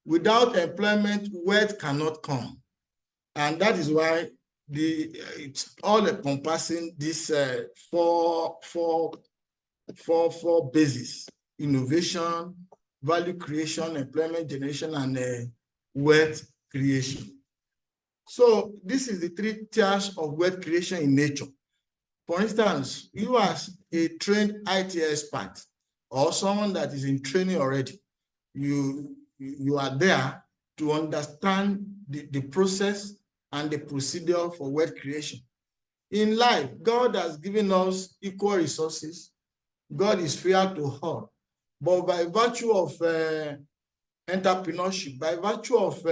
without employment, wealth cannot come. And that is why it's all encompassing this four bases: innovation, value creation, employment generation, and wealth creation. So this is the 3 tiers of wealth creation in nature. For instance, you as a trained IT expert or someone that is in training already, you are there to understand the process and the procedure for wealth creation. In life, God has given us equal resources. God is fair to all. But by virtue of entrepreneurship, by virtue of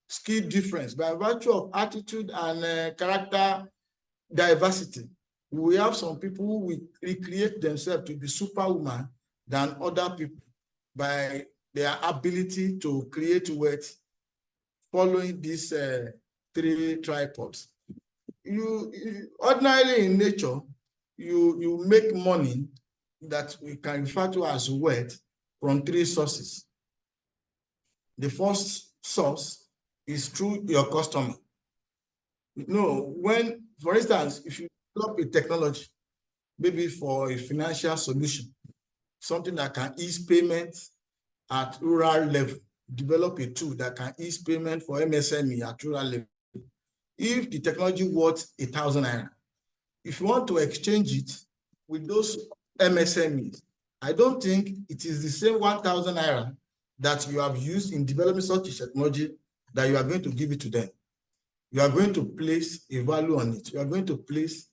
skill difference, by virtue of attitude and character diversity, We have some people who will recreate themselves to be superwoman than other people by their ability to create wealth following these 3 tripods. You ordinarily in nature, you make money that we can refer to as wealth from 3 sources. The first source is through your customer. When, for instance, if you develop a technology, maybe for a financial solution, something that can ease payment at rural level, develop a tool that can ease payment for MSME at rural level. If the technology worth 1,000 naira, if you want to exchange it with those MSMEs, I don't think it is the same 1,000 naira that you have used in developing such a technology that you are going to give it to them. You are going to place a value on it. You are going to place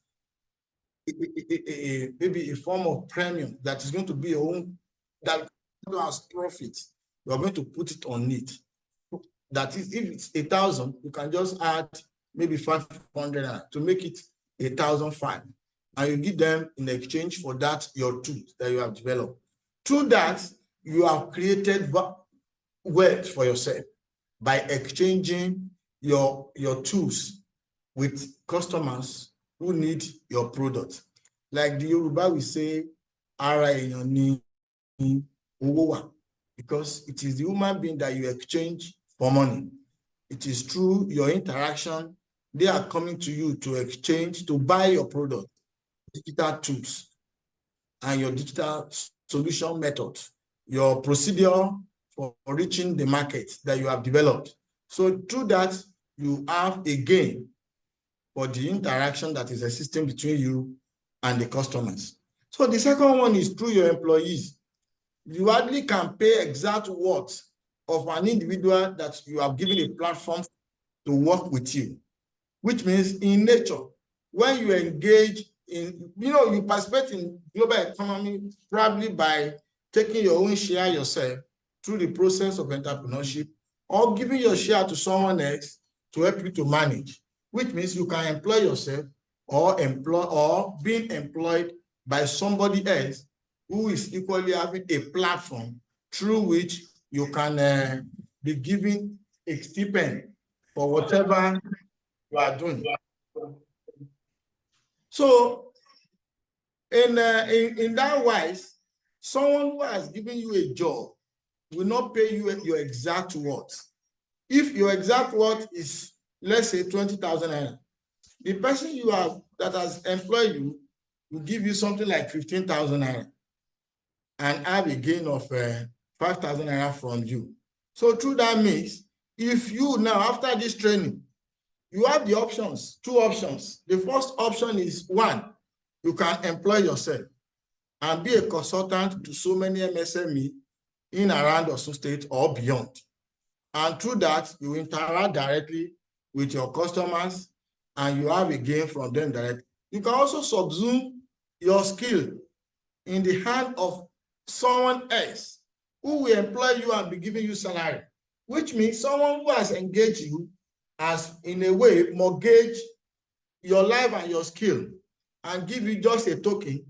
maybe a form of premium that is going to be your own, that has profit. You are going to put it on it. That is, if it's 1,000, you can just add maybe 500 to make it 1,005, and you give them in exchange for that your tools that you have developed. Through that, you have created wealth for yourself by exchanging your tools with customers who need your product. Like the Yoruba will say, "Ara eyan ni owo wa," because it is the human being that you exchange for money. It is through your interaction, they are coming to you to exchange, to buy your product, digital tools, and your digital solution method, your procedure for reaching the market that you have developed. So through that, you have a gain for the interaction that is existing between you and the customers. So the second one is through your employees. You hardly can pay exact worth of an individual that you have given a platform to work with you, which means in nature, when you engage in, you participate in global economy probably by taking your own share yourself through the process of entrepreneurship, or giving your share to someone else to help you to manage, which means you can employ yourself or being employed by somebody else who is equally having a platform through which you can be given a stipend for whatever you are doing. So in that wise, someone who has given you a job will not pay you your exact worth. If your exact worth is, let's say, 20,000 naira, the person you have that has employed you will give you something like 15,000 naira and have a gain of 5,000 naira from you. So through that means, if you now, after this training, you have the options, 2 options. The first option is 1, you can employ yourself and be a consultant to so many MSME in around Osun State or beyond. And through that, you interact directly with your customers and you have a gain from them directly. You can also subsume your skill in the hand of someone else who will employ you and be giving you salary, which means someone who has engaged you as, in a way, mortgage your life and your skill and give you just a token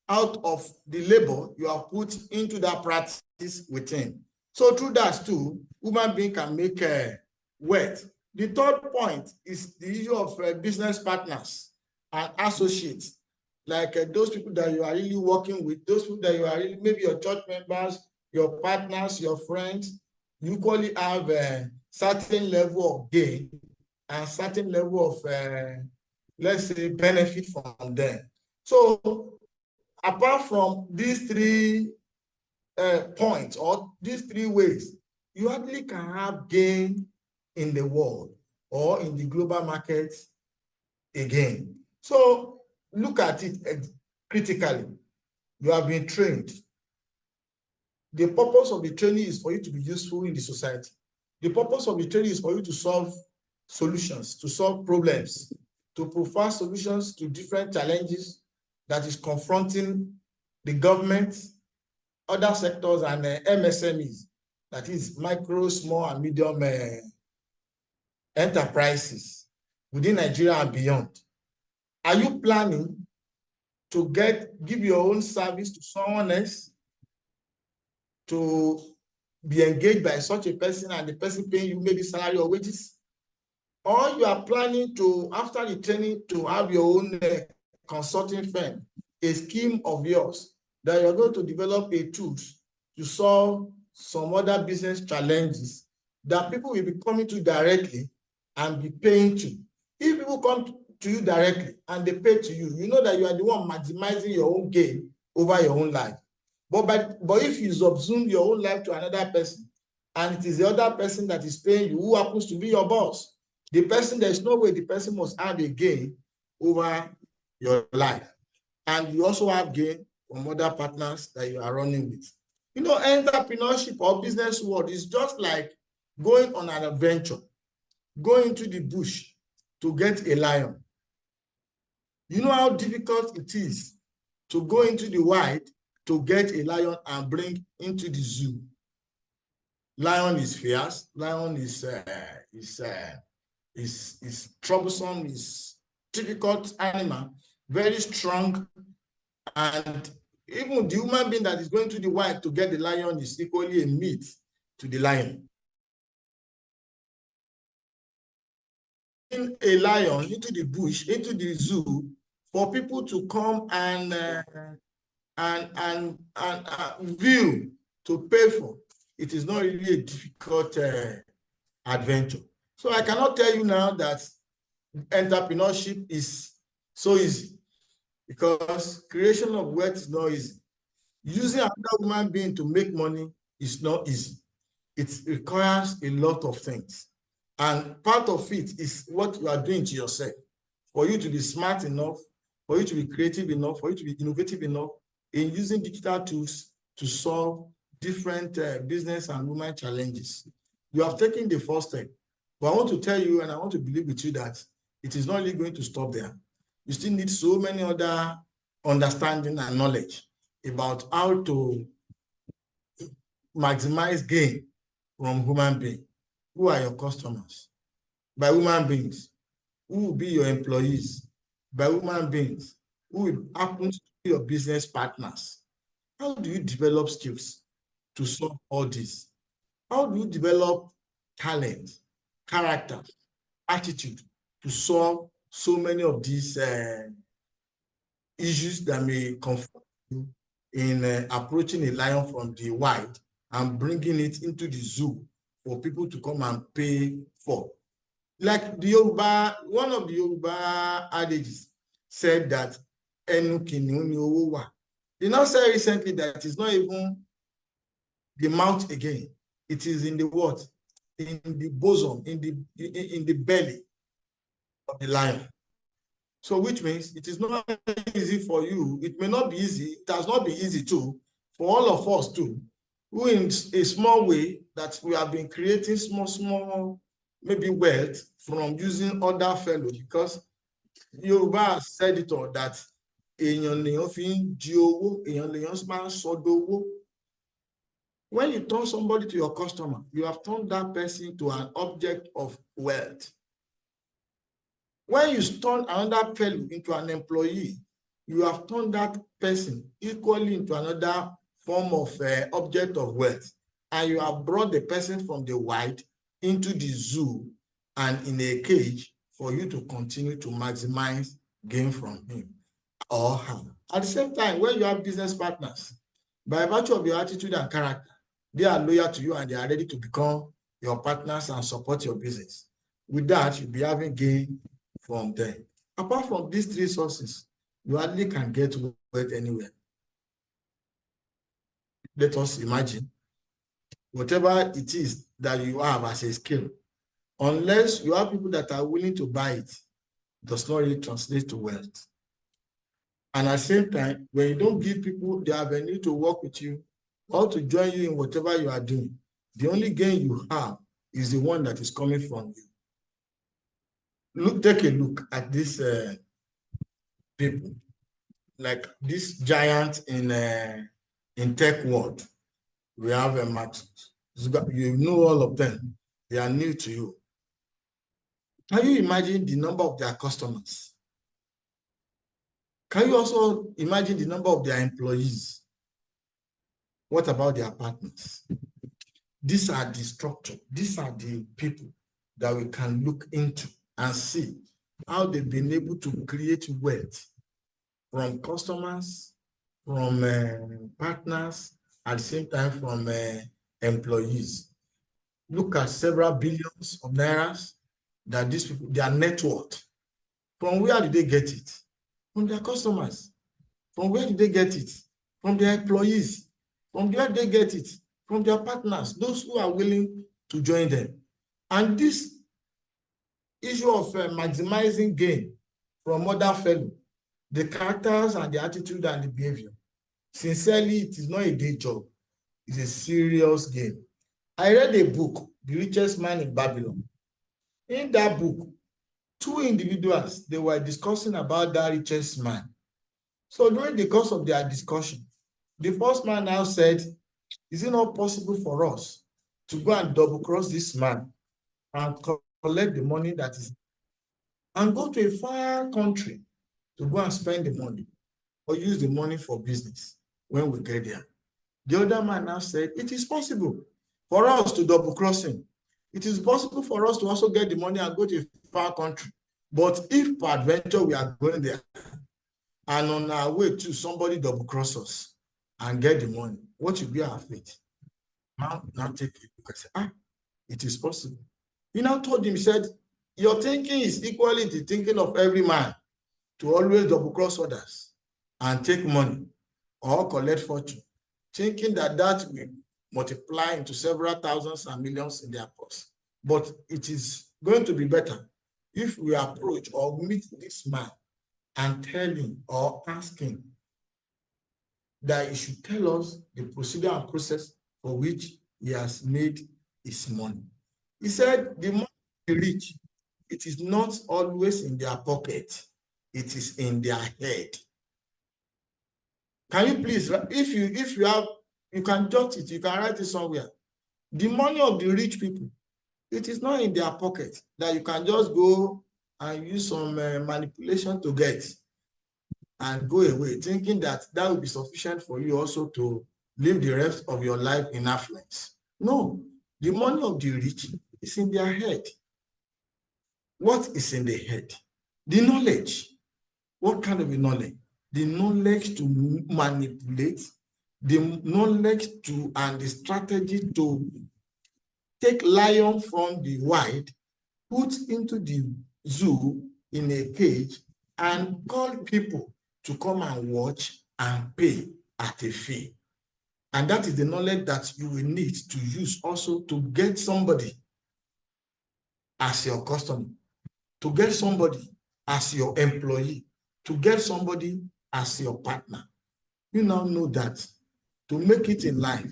out of the labor you have put into that practice with him. So through that too, human being can make wealth. The third point is the issue of business partners and associates, like those people that you are really working with, those people that you are really, maybe your church members, your partners, your friends, you equally have a certain level of gain and certain level of, let's say, benefit from them. So apart from these 3 points or these 3 ways, you hardly can have gain in the world or in the global market again. So look at it critically. You have been trained. The purpose of the training is for you to be useful in the society. The purpose of the training is for you to solve solutions, to solve problems, to provide solutions to different challenges that is confronting the government, other sectors, and MSMEs, that is micro, small, and medium enterprises within Nigeria and beyond. Are you planning to give your own service to someone else, to be engaged by such a person and the person paying you maybe salary or wages, or you are planning to, after the training, to have your own consulting firm, a scheme of yours that you're going to develop a tool to solve some other business challenges that people will be coming to directly and be paying to. If people come to you directly and they pay to you, you know that you are the one maximizing your own gain over your own life. But if you subsume your own life to another person, and it is the other person that is paying you, who happens to be your boss, the person, there's no way the person must have a gain over your life. And you also have gain from other partners that you are running with. You know, entrepreneurship or business world is just like going on an adventure, going to the bush to get a lion. You know how difficult it is to go into the wild to get a lion and bring into the zoo. Lion is fierce. Lion is troublesome. Is difficult animal, very strong, and even the human being that is going to the wild to get the lion is equally a meat to the lion. In a lion into the bush, into the zoo, for people to come and view, to pay for, it is not really a difficult adventure. So I cannot tell you now that entrepreneurship is so easy, because creation of wealth is not easy. Using another human being to make money is not easy. It requires a lot of things. And part of it is what you are doing to yourself. For you to be smart enough, for you to be creative enough, for you to be innovative enough in using digital tools to solve different business and human challenges. You have taken the first step. But I want to tell you, and I want to believe with you, that it is not really going to stop there. You still need so many other understanding and knowledge about how to maximize gain from human beings. Who are your customers? By human beings. Who will be your employees? By human beings. Who will happen to be your business partners? How do you develop skills to solve all this? How do you develop talent, character, attitude to solve so many of these issues that may confront you in approaching a lion from the wild and bringing it into the zoo for people to come and pay for? Like the Yoruba, one of the Yoruba adages said that Enu kiniun ni owo wa. They now said recently that it's not even the mouth again. It is in the what? In the bosom, in the belly of the lion. So which means it is not easy for you. It may not be easy. It has not been easy too for all of us too, who in a small way that we have been creating small, maybe wealth from using other fellows, because Yoruba said it all, that when you turn somebody to your customer, you have turned that person to an object of wealth. When you turn another fellow into an employee, you have turned that person equally into another form of object of wealth. And you have brought the person from the wild into the zoo and in a cage for you to continue to maximize gain from him or her. At the same time, when you have business partners, by virtue of your attitude and character, they are loyal to you and they are ready to become your partners and support your business. With that, you'll be having gain from them. Apart from these three sources, you hardly can get wealth anywhere. Let us imagine whatever it is that you have as a skill, unless you have people that are willing to buy it, does not really translate to wealth. And at the same time, when you don't give people the avenue to work with you or to join you in whatever you are doing, the only gain you have is the one that is coming from you. Take a look at this people, like this giant in tech world. We have a Max. You know all of them. They are new to you. Can you imagine the number of their customers? Can you also imagine the number of their employees? What about their partners? These are the structure. These are the people that we can look into and see how they've been able to create wealth from customers, from partners, at the same time from employees. Look at several billions of nairas that these people, their net worth. From where did they get it? From their customers. From where did they get it? From their employees. From where did they get it? From their partners, those who are willing to join them. And this issue of maximizing gain from other fellow, the characters and the attitude and the behavior, sincerely, it is not a day job. It's a serious game. I read a book, The Richest Man in Babylon. In that book, two individuals, they were discussing about that richest man. So during the course of their discussion, the first man now said, is it not possible for us to go and double cross this man and collect the money that is, and go to a far country to go and spend the money or use the money for business when we get there? The other man now said, it is possible for us to double cross him. It is possible for us to also get the money and go to a far country. But if per adventure we are going there and on our way to somebody double cross us and get the money, what will be our fate? Now take it. I said, it is possible. He now told him, he said, your thinking is equally the thinking of every man to always double cross others and take money or collect fortune, thinking that that will multiply into several thousands and millions in their purse. But it is going to be better if we approach or meet this man and tell him or ask him that he should tell us the procedure and process for which he has made his money. He said, the money they reach, it is not always in their pocket, it is in their head. Can you please, if you have, you can jot it, you can write it somewhere. The money of the rich people, it is not in their pocket that you can just go and use some manipulation to get and go away, thinking that that will be sufficient for you also to live the rest of your life in affluence. No, the money of the rich is in their head. What is in the head? The knowledge. What kind of a knowledge? The knowledge to manipulate, the knowledge to and the strategy to take lion from the wild, put into the zoo in a cage, and call people to come and watch and pay at a fee. And that is the knowledge that you will need to use also to get somebody as your customer, to get somebody as your employee, to get somebody as your partner. You now know that to make it in life,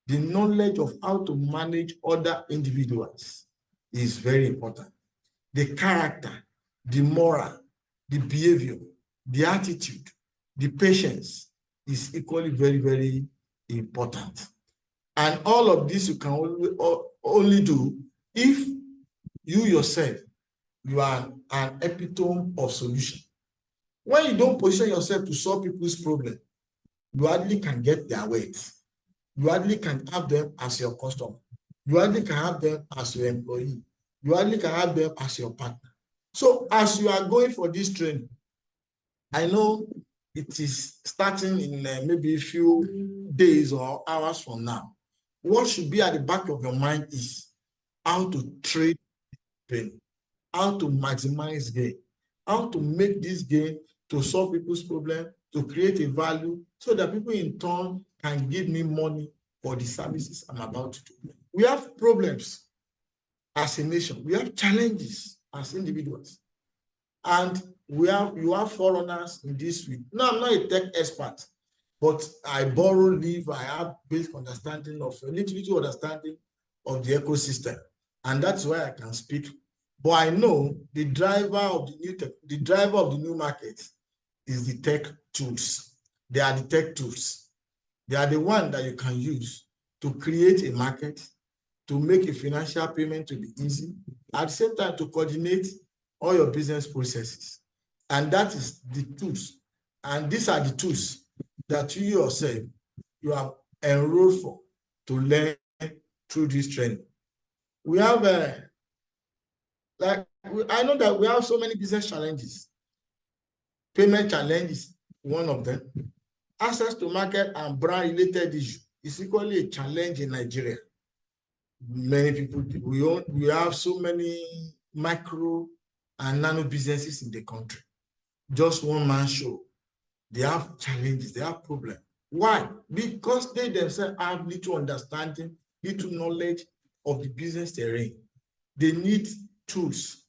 the knowledge of how to manage other individuals is very important. The character, the moral, the behavior, the attitude, the patience is equally very, very important. And all of this you can only do if you yourself, you are an epitome of solution. When you don't position yourself to solve people's problems, you hardly can get their weight. You hardly can have them as your customer. You hardly can have them as your employee. You hardly can have them as your partner. So as you are going for this training, I know it is starting in maybe a few days or hours from now. What should be at the back of your mind is how to trade gain, how to maximize gain, how to make this gain to solve people's problems, to create a value so that people in turn can give me money for the services I'm about to do. We have problems as a nation. We have challenges as individuals. And you have foreigners in this week. No, I'm not a tech expert, but I live, I have basic understanding of a little understanding of the ecosystem. And that's why I can speak. But I know the driver of the new market is the tech tools. They are the tech tools. They are the one that you can use to create a market, to make a financial payment to be easy, at the same time to coordinate all your business processes. And that is the tools And these are the tools that you yourself, you have enrolled for to learn through this training. We have, I know that we have so many business challenges. Payment challenges, one of them. Access to market and brand related issue is equally a challenge in Nigeria. Many people, we have so many micro and nano businesses in the country. Just one man show. They have challenges, they have problems. Why? Because they themselves have little understanding, little knowledge of the business they're in. They need tools.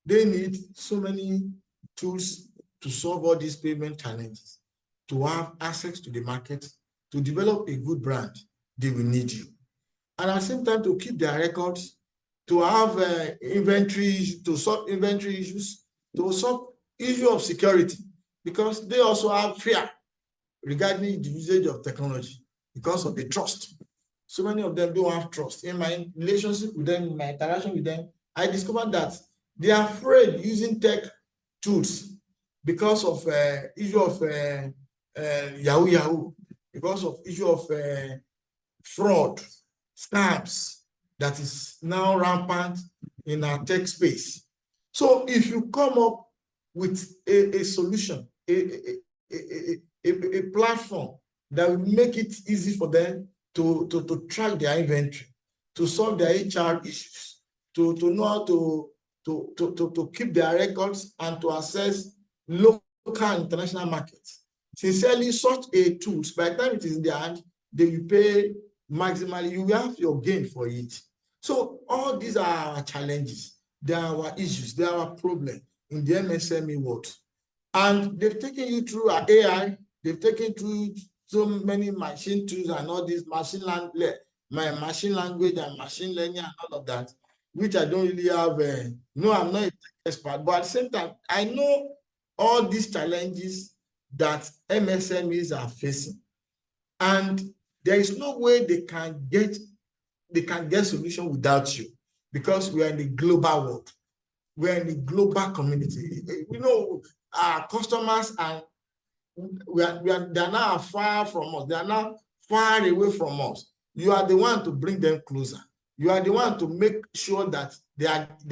They need so many tools to solve all these payment challenges, to have access to the market, to develop a good brand. They will need you. And at the same time, to keep their records, to have inventory, to solve inventory issues, to solve issue of security, because they also have fear regarding the usage of technology because of the trust. So many of them don't have trust. In my relationship with them, in my interaction with them, I discovered that they are afraid using tech tools because of issue of Yahoo, because of issue of fraud, scams that is now rampant in our tech space. So if you come up with a solution, a platform that will make it easy for them to track their inventory, to solve their HR issues, to know how to keep their records and to access local and international markets. Sincerely, such a tool, by the time it is in their hand, they will pay maximally, you will have your gain for it. So all these are our challenges, they are our issues, they are our problems in the MSME world. And they've taken you through our AI, they've taken through so many machine tools and all this machine language and machine learning and all of that, which I don't really have, no, I'm not an expert, but at the same time, I know all these challenges that MSMEs are facing. And there is no way they can get solution without you, because we are in the global world. We are in the global community. You know, our customers and they are now far from us. They are now far away from us. You are the one to bring them closer. You are the one to make sure that they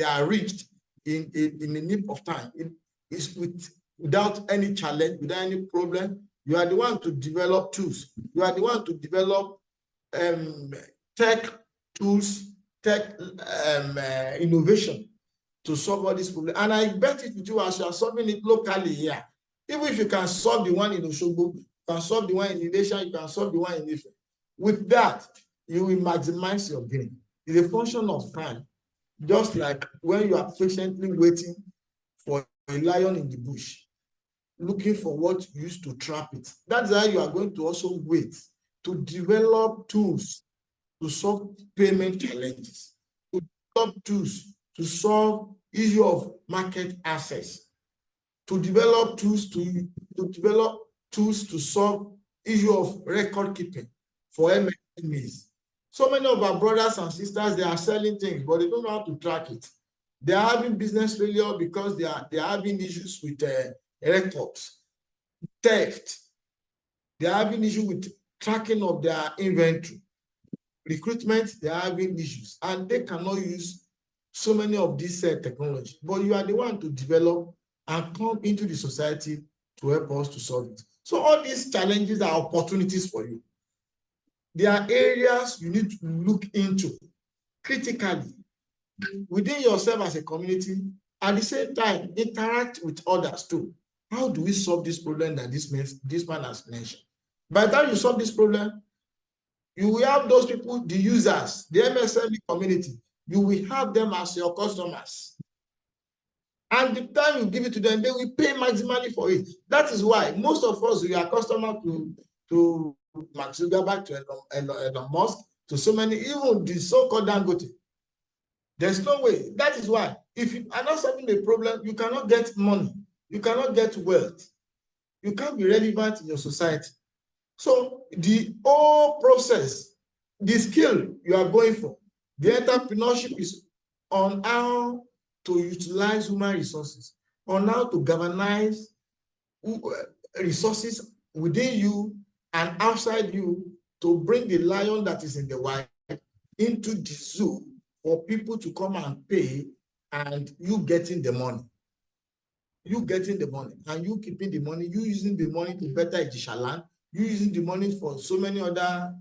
are reached in the nip of time. It's without any challenge, without any problem. You are the one to develop tools. You are the one to develop tech tools, tech innovation to solve all these problems. And I bet it with you, as you are solving it locally here, even if you can solve the one in Osogbo, you can solve the one in Ijesha, you can solve the one in Ife. With that, you will maximize your gain. It's a function of time. Just like when you are patiently waiting for a lion in the bush, looking for what you used to trap it. That's how you are going to also wait to develop tools to solve payment challenges, to develop tools to solve issue of market access, to develop tools to solve issue of record keeping for MSMEs. So many of our brothers and sisters, they are selling things, but they don't know how to track it. They are having business failure because they are having issues with records, theft. They are having issues with tracking of their inventory. Recruitment, they are having issues, and they cannot use so many of these technology. But you are the one to develop and come into the society to help us to solve it. So all these challenges are opportunities for you. There are areas you need to look into critically within yourself as a community. At the same time, interact with others too. How do we solve this problem that this man has mentioned? By the time you solve this problem, you will have those people, the users, the MSME community, you will have them as your customers. And the time you give it to them, they will pay maximally for it. That is why most of us, we are customers to Mark Zuckerberg, to Elon Musk, to so many, even the so-called Dangote. There's no way. That is why, if you are not solving the problem, you cannot get money. You cannot get wealth. You can't be relevant in your society. So the whole process, the skill you are going for, the entrepreneurship is on how to utilize human resources, on how to galvanize resources within you and outside you to bring the lion that is in the wild into the zoo for people to come and pay, and you getting the money. You getting the money and you keeping the money, you using the money to better Ijesha land, you using the money for so many other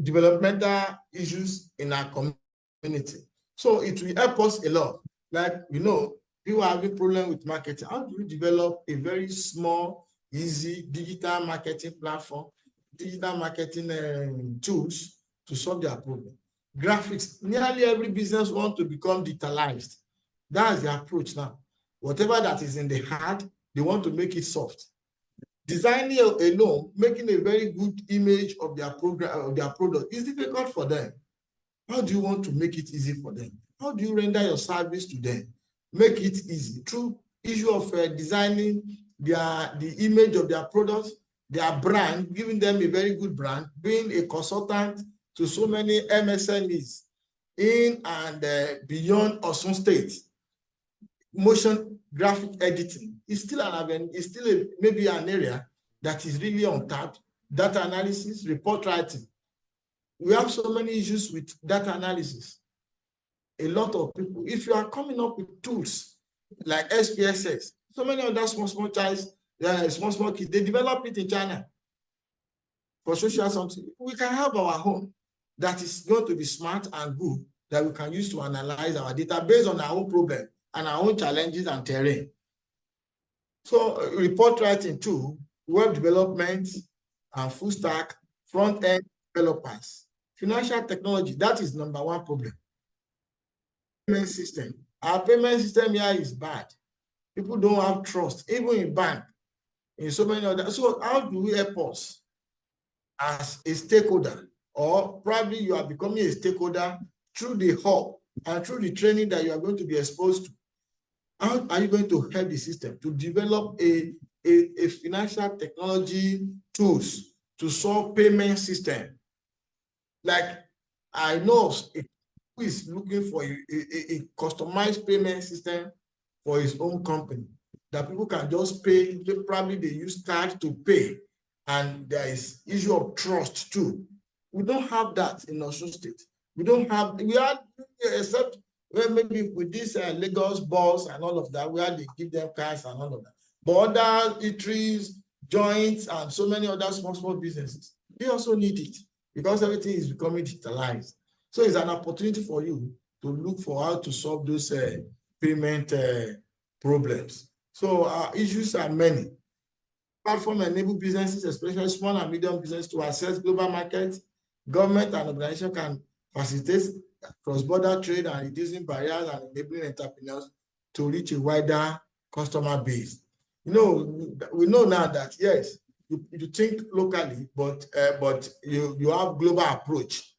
developmental issues in our community. So it will help us a lot. Like, you know, people are having problem with marketing. How do you develop a very small, easy digital marketing platform, digital marketing tools to solve their problem? Graphics, nearly every business wants to become digitalized. That's the approach now. Whatever that is in the hard, they want to make it soft. Designing alone, making a very good image of their program, of their product is difficult for them. How do you want to make it easy for them? How do you render your service to them? Make it easy through issue of designing the image of their products, their brand, giving them a very good brand, being a consultant to so many MSMEs in and beyond Osun State. Motion graphic editing is still maybe an area that is really untapped. Data analysis, report writing. We have so many issues with data analysis. A lot of people, if you are coming up with tools like SPSS, so many other small kids, they develop it in China for social something. We can have our own that is going to be smart and good, that we can use to analyze our data based on our own problem and our own challenges and terrain. So report writing too, web development and full stack, front-end developers. Financial technology, that is number one problem. Payment system. Our payment system here is bad. People don't have trust, even in bank, in so many other. So how do we help us as a stakeholder? Or probably you are becoming a stakeholder through the hub and through the training that you are going to be exposed to. How are you going to help the system to develop a financial technology tools to solve payment system? Like, I know who is looking for a customized payment system for his own company that people can just pay. Probably they use card to pay, and there is issue of trust too. We don't have that in Osun State. We don't have. We are except. Well, maybe with this Lagos balls and all of that, where they give them cars and all of that. But other eateries, joints, and so many other small businesses, they also need it because everything is becoming digitalized. So it's an opportunity for you to look for how to solve those payment problems. So our issues are many. Platform enable businesses, especially small and medium business, to access global markets. Government and organization can facilitate cross-border trade and reducing barriers and enabling entrepreneurs to reach a wider customer base. You know, we know now that yes, you think locally, but you have global approach.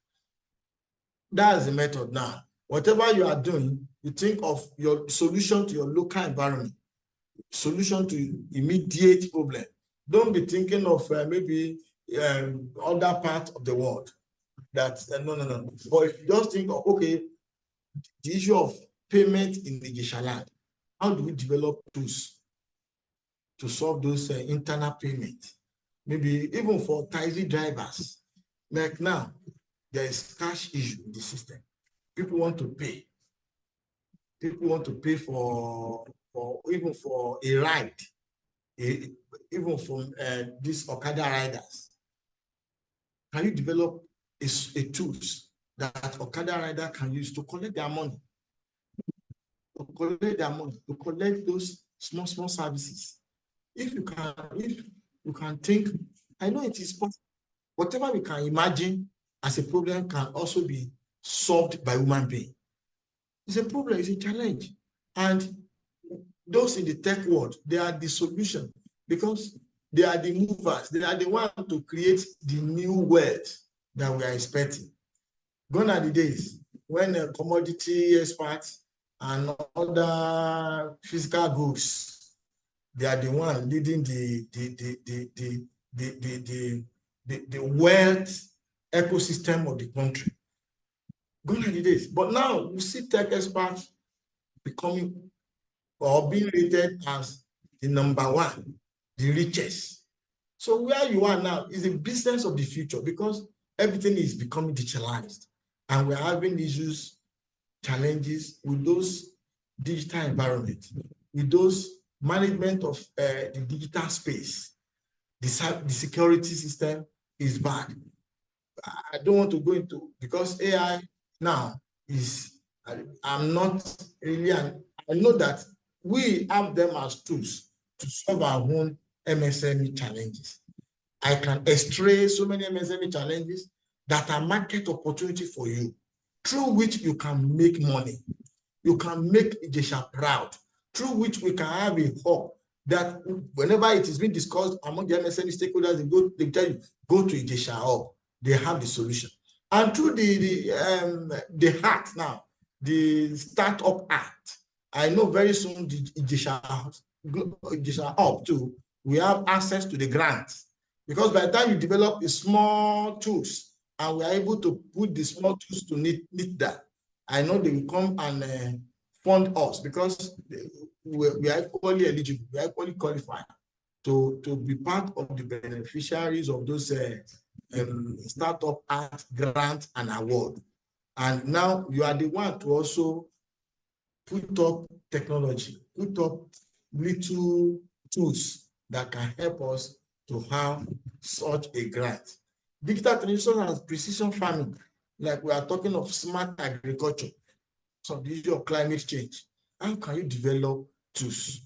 That's the method now. Whatever you are doing, you think of your solution to your local environment, solution to immediate problem. Don't be thinking of maybe other parts of the world. That's no. But if you just think of, okay, the issue of payment in the Ijesha land, how do we develop tools to solve those internal payments? Maybe even for taxi drivers. Like now, there is cash issue in the system. People want to pay. People want to pay for even for a ride, even from these Okada riders. Can you develop a tools that Okada rider can use to collect their money? To collect those small services. If you can think, I know it is possible. Whatever we can imagine as a problem can also be solved by human being. It's a problem, it's a challenge. And those in the tech world, they are the solution because they are the movers. They are the ones to create the new wealth that we are expecting. Gone are the days when commodity experts and other physical goods, they are the one leading the wealth ecosystem of the country. Gone are the days. But now you see tech experts becoming or being rated as the number one, the richest. So where you are now is a business of the future because everything is becoming digitalized and we're having issues, challenges with those digital environments, with those management of the digital space. The security system is bad. I don't want to go into, because AI now is, I'm not really, I know that we have them as tools to solve our own MSME challenges. I can estray so many MSME challenges that are market opportunity for you, through which you can make money. You can make Ijesha proud, through which we can have a hub that whenever it is being discussed among the MSME stakeholders, they tell you, go to Ijesha hub. They have the solution. And through the heart now, the Startup Act, I know very soon the Ijesha hub too, we have access to the grants. Because by the time you develop a small tools and we are able to put the small tools to need that, I know they will come and fund us because we are equally eligible, we are equally qualified to be part of the beneficiaries of those Startup Act grant and award. And now you are the one to also put up technology, put up little tools that can help us to have such a grant. Digital transition has precision farming, like we are talking of smart agriculture, some the issue of climate change. How can you develop tools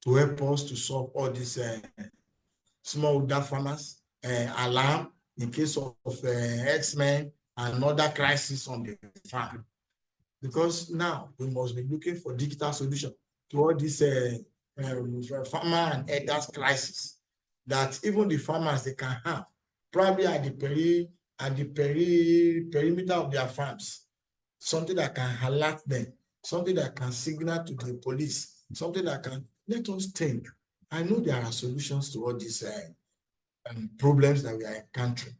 to help us to solve all these smallholder farmers, alarm in case of X-Men and other crises on the farm? Because now we must be looking for digital solution to all this farmer and herders crisis that even the farmers they can have, probably at the perimeter of their farms, something that can alert them, something that can signal to the police, something that can let us think. I know there are solutions to all these problems that we are encountering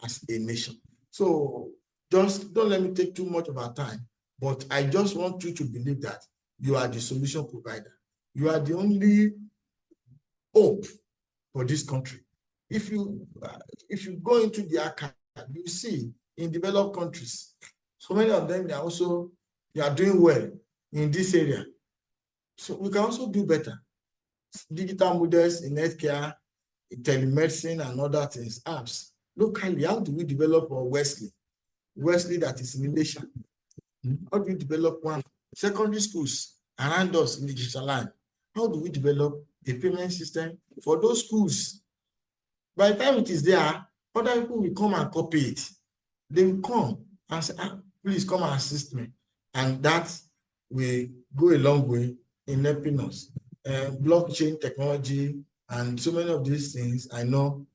as a nation. So just don't let me take too much of our time, but I just want you to believe that you are the solution provider. You are the only hope for this country. If you go into the archive, you see in developed countries, so many of them they are doing well in this area. So we can also do better. Digital models in healthcare, in telemedicine, and other things, apps. Locally, how do we develop our Wesley that is in Ijesha? How do we develop one? Secondary schools around us in the digital line. How do we develop a payment system for those schools? By the time it is there, other people will come and copy it. They will come and say, please come and assist me. And that will go a long way in helping us. Blockchain technology and so many of these things, I know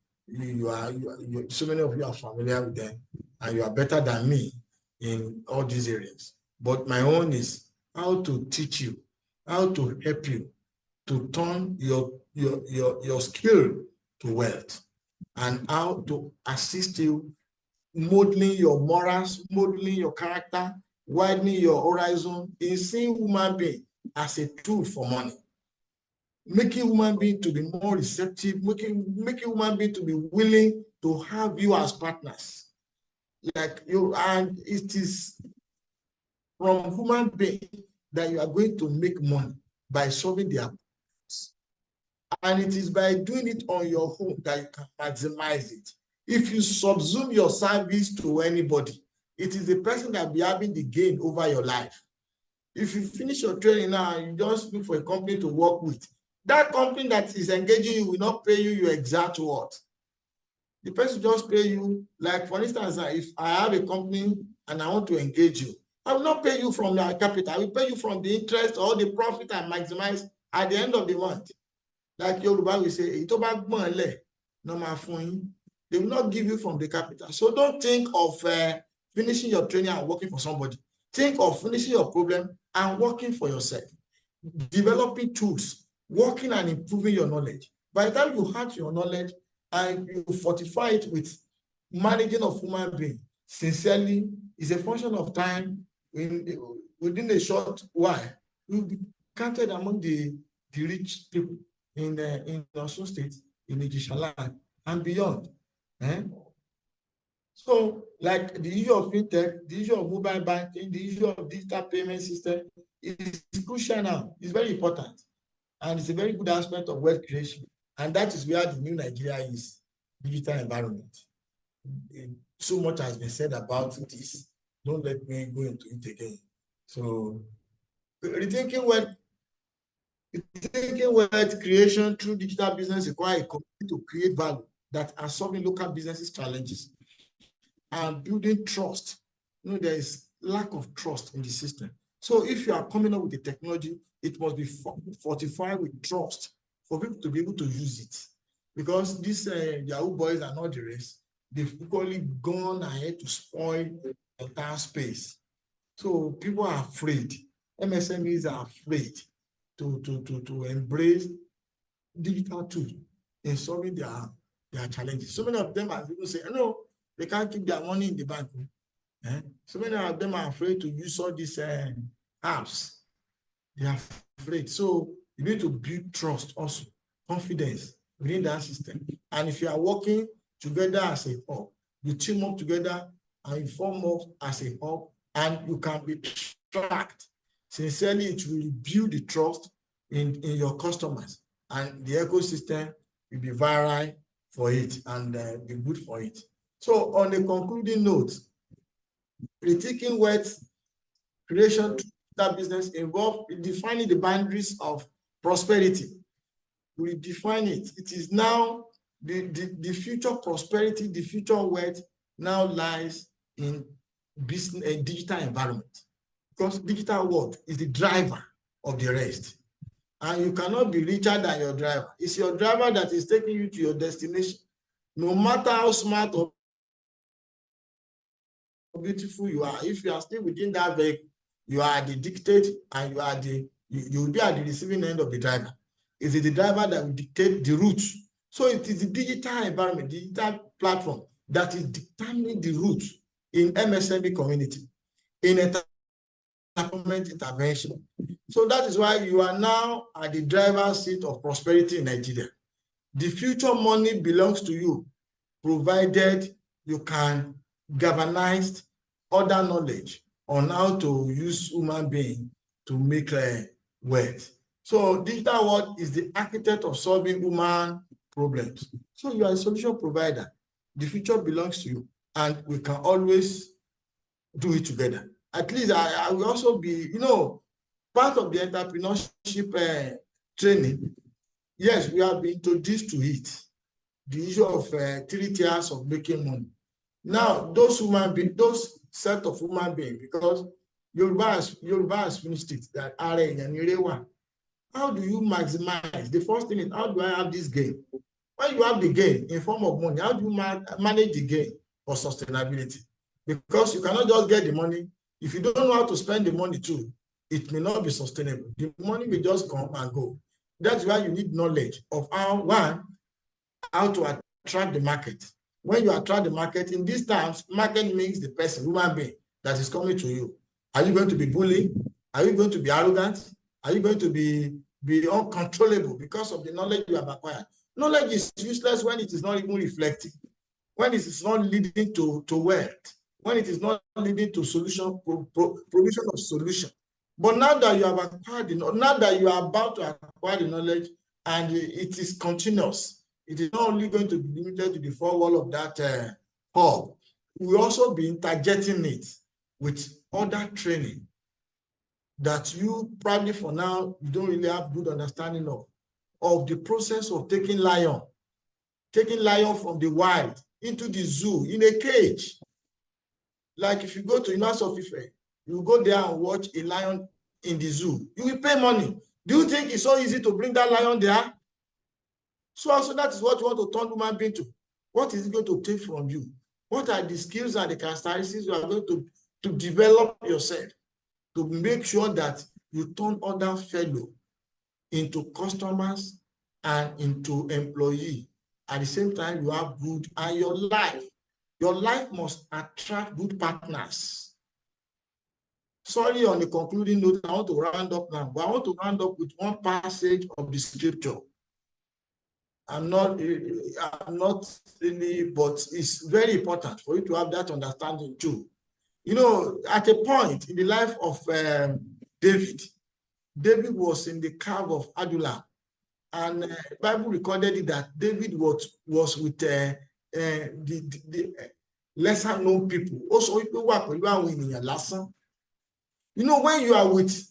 so many of you are familiar with them and you are better than me in all these areas. But my own is how to teach you, how to help you to turn your skill to wealth, and how to assist you modeling your morals, modeling your character, widening your horizon, in seeing human being as a tool for money, making human being to be more receptive, making human being to be willing to have you as partners. Like you, and it is from human being that you are going to make money by solving their problems. And it is by doing it on your own that you can maximize it. If you subsume your service to anybody, it is the person that will be having the gain over your life. If you finish your training now and you just look for a company to work with, that company that is engaging you will not pay you your exact what. The person just pay you, like for instance, if I have a company and I want to engage you, I will not pay you from your capital. I will pay you from the interest or the profit I maximize at the end of the month. Like Yoruba will say, they will not give you from the capital. So don't think of finishing your training and working for somebody. Think of finishing your problem and working for yourself. Developing tools, working and improving your knowledge. By the time you have your knowledge and you fortify it with managing of human being, sincerely, is a function of time. Within a short while, you'll be counted among the rich people. in Osun State, in Ijesha land, and beyond. So, like the issue of fintech, the issue of mobile banking, the issue of digital payment system is crucial now. It's very important. And it's a very good aspect of wealth creation. And that is where the new Nigeria is, digital environment. So much has been said about this. Don't let me go into it again. So, rethinking wealth creation through digital business requires a community to create value that are solving local businesses' challenges and building trust. You know, there is lack of trust in the system. So if you are coming up with a technology, it must be fortified with trust for people to be able to use it. Because these Yahoo boys and all the rest, they've equally gone ahead to spoil the entire space. So people are afraid. MSMEs are afraid to embrace digital tools in solving their challenges. So many of them are people say, no, they can't keep their money in the bank. So many of them are afraid to use all these apps. They are afraid. So you need to build trust also, confidence within that system. And if you are working together as a hub, you team up together and you form up as a hub, and you can be tracked. Sincerely, it will build the trust in your customers, and the ecosystem will be viral for it and be good for it. So on a concluding note, rethinking wealth creation to that business involves defining the boundaries of prosperity. We define it. It is now the future prosperity, the future wealth now lies in business and digital environment, because digital world is the driver of the rest. And you cannot be richer than your driver. It's your driver that is taking you to your destination. No matter how smart or beautiful you are, if you are still within that vehicle, you are the dictate, and you will be at the receiving end of the driver. It is the driver that will dictate the route. So it is the digital environment, digital platform that is determining the route in MSME community, in government intervention. So that is why you are now at the driver's seat of prosperity in Nigeria. The future money belongs to you, provided you can galvanize other knowledge on how to use human being to make wealth. So digital world is the architect of solving human problems. So you are a solution provider. The future belongs to you, and we can always do it together. At least I will also be, part of the entrepreneurship training. Yes, we have been introduced to it. The issue of 3 tiers of making money. Now, those set of human beings, because Yoruba has finished it, that how do you maximize? The first thing is, how do I have this gain? When you have the gain in form of money, how do you manage the gain for sustainability? Because you cannot just get the money. If you don't know how to spend the money too, it may not be sustainable. The money will just come and go. That's why you need knowledge of how to attract the market. When you attract the market, in these times, market means the person, human being, that is coming to you. Are you going to be bullied? Are you going to be arrogant? Are you going to be uncontrollable because of the knowledge you have acquired? Knowledge is useless when it is not even reflecting, when it is not leading to wealth, when it is not leading to provision of solution. But now that you have acquired, now that you are about to acquire the knowledge, and it is continuous, it is not only going to be limited to the 4 walls of that hub. We will also be interjecting it with other training that you probably for now you don't really have good understanding of the process of taking lion from the wild into the zoo in a cage. Like if you go to University of Ife, you go there and watch a lion in the zoo, you will pay money. Do you think it's so easy to bring that lion there? So also that is what you want to turn human being to. What is it going to take from you? What are the skills and the characteristics you are going to develop yourself to make sure that you turn other fellow into customers and into employee? At the same time, you have good, and your life must attract good partners. Sorry, on the concluding note, I want to round up now, but I want to round up with one passage of the scripture I'm not really, but it's very important for you to have that understanding too. You know, at a point in the life of David was in the cave of Adullam, and the Bible recorded it that David was with the lesser known people. Also, you know, when you are with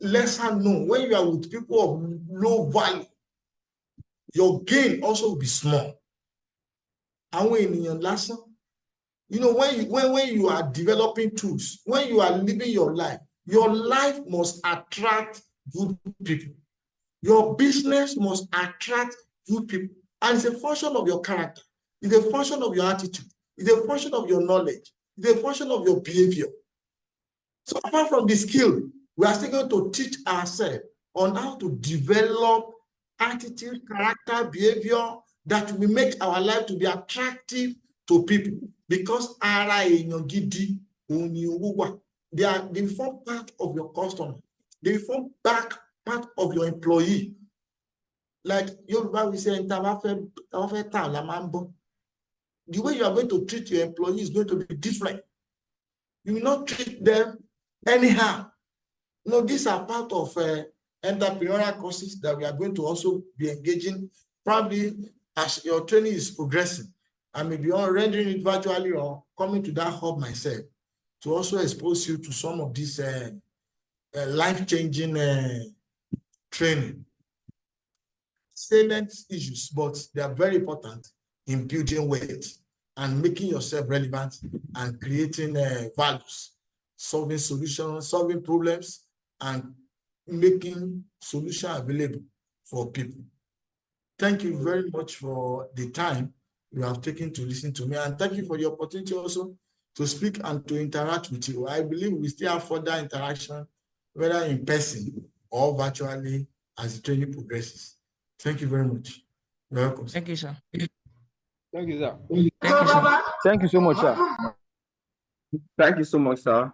lesser known, when you are with people of low value, your gain also will be small. And when in your lesson, you know, when you are developing tools, when you are living your life must attract good people. Your business must attract good people. And it's a function of your character. It's a function of your attitude. It's a function of your knowledge. It's a function of your behavior. So apart from the skill, we are still going to teach ourselves on how to develop attitude, character, behavior that will make our life to be attractive to people. Because they form part of your customer. They form part of your employee. Like Yoruba we say, the way you are going to treat your employee is going to be different. You will not treat them anyhow. You know, these are part of entrepreneurial courses that we are going to also be engaging, probably as your training is progressing. I may be rendering it virtually or coming to that hub myself to also expose you to some of these life-changing training. Salient issues, but they are very important in building wealth and making yourself relevant and creating values, solving solutions, solving problems, and making solutions available for people. Thank you very much for the time you have taken to listen to me, and thank you for the opportunity also to speak and to interact with you. I believe we still have further interaction, whether in person or virtually, as the training progresses. Thank you very much. You're welcome. Thank you, sir. Thank you, sir. Thank you, sir. Thank you so much, sir. Thank you so much, sir.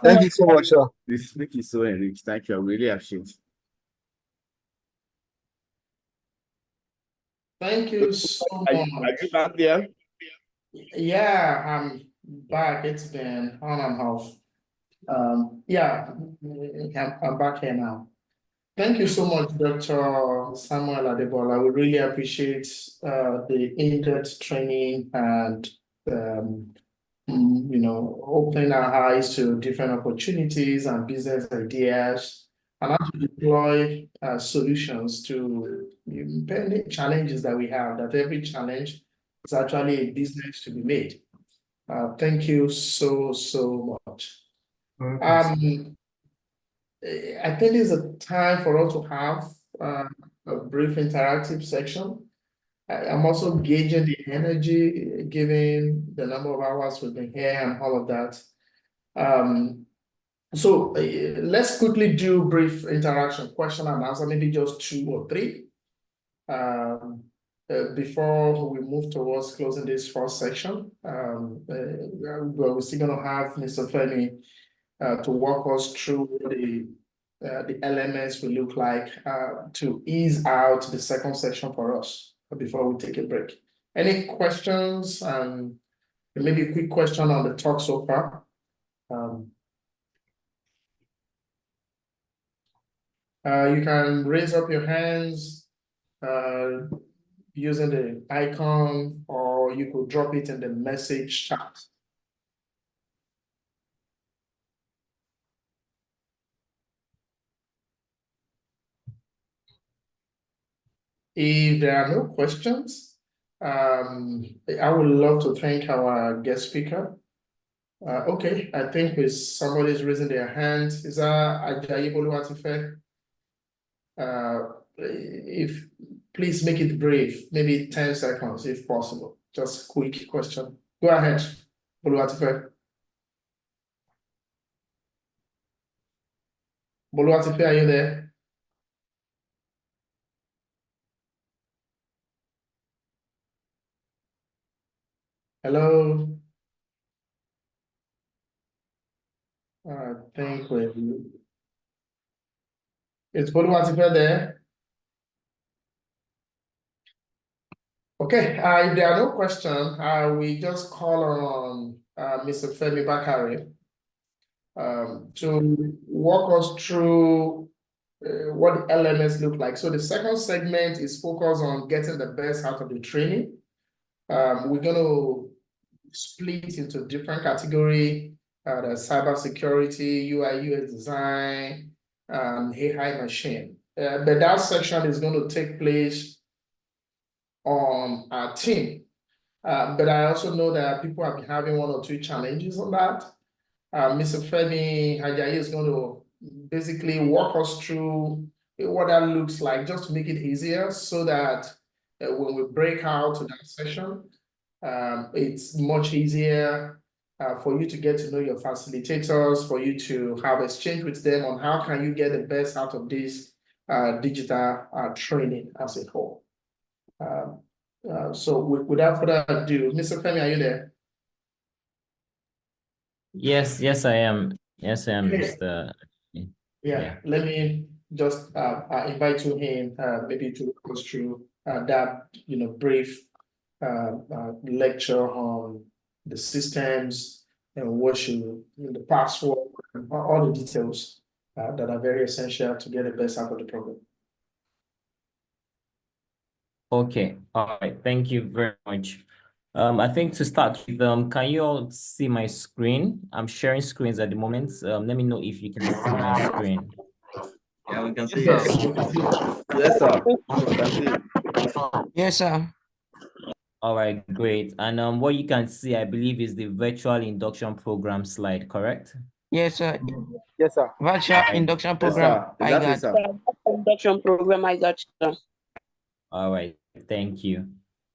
Thank you so much, sir. This speak is so enriched. Thank you. I really appreciate it. Thank you so much. Are you back there? Yeah, I'm back. It's been on and off. Yeah, I'm back here now. Thank you so much, Dr. Samuel Adebola. We really appreciate the in-depth training and you know, opening our eyes to different opportunities and business ideas, and how to deploy solutions to many challenges that we have. That every challenge is actually a business to be made. Thank you so much. I think it's a time for us to have a brief interactive section. I'm also gauging the energy, given the number of hours we've been here and all of that. So let's quickly do brief interaction, question and answer, maybe just 2 or 3. Before we move towards closing this first section, we're still going to have Mr. Femi to walk us through the elements will look like to ease out the second section for us before we take a break. Any questions? And maybe a quick question on the talk so far. You can raise up your hands using the icon, or you could drop it in the message chat. If there are no questions, I would love to thank our guest speaker. Okay, I think somebody's raising their hand. Is that Ajayi Boluwatife? If please make it brief, maybe 10 seconds if possible. Just quick question. Go ahead, Boluwatife. Boluwatife, are you there? Hello. I think it's Boluwatife there. Okay, if there are no questions, we just call on Mr. Femi Bakare to walk us through what the LMS look like. So the second segment is focused on getting the best out of the training. We're going to split into different category, the cybersecurity, UI, UX design, AI machine. But that section is going to take place on our team. But I also know that people have been having one or two challenges on that. Mr. Femi Ajayi is going to basically walk us through what that looks like, just to make it easier so that when we break out to that session, it's much easier for you to get to know your facilitators, for you to have exchange with them on how can you get the best out of this digital training as a whole. So without further ado, Mr. Femi, are you there? Yes, I am. Yes, I am, Mr. Yeah, let me just invite you in, maybe to walk us through that, brief lecture on the systems and what the password, and all the details that are very essential to get the best out of the program. Okay, all right, thank you very much. I think to start with, can you all see my screen? I'm sharing screens at the moment. Let me know if you can see my screen. Yeah, we can see Yes, yes, sir. We can see. Yes, sir. All right, great. And what you can see, I believe, is the virtual induction program slide, correct? Yes, sir. Yes, sir. Virtual induction program. Yes, sir. Exactly, sir. Induction program, I got you. All right, thank you.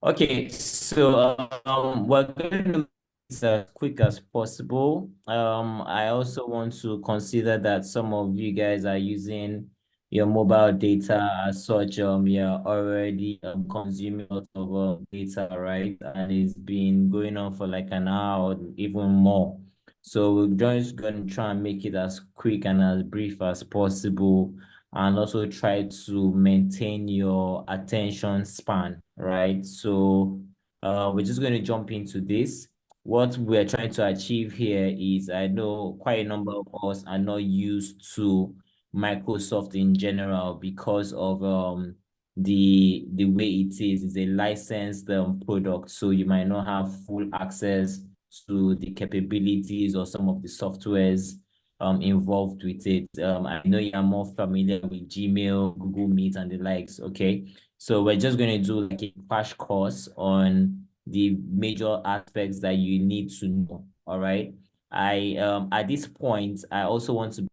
Okay, so we're going to be as quick as possible. I also want to consider that some of you guys are using your mobile data as such. You're already consuming a lot of data, right? And it's been going on for like an hour or even more. So we're just going to try and make it as quick and as brief as possible, and also try to maintain your attention span, right? So we're just going to jump into this. What we're trying to achieve here is, I know quite a number of us are not used to Microsoft in general because of the way it is. It's a licensed product, so you might not have full access to the capabilities or some of the softwares involved with it. I know you are more familiar with Gmail, Google Meet, and the likes. Okay, so we're just going to do like a crash course on the major aspects that you need to know. All right. At this point, I also want to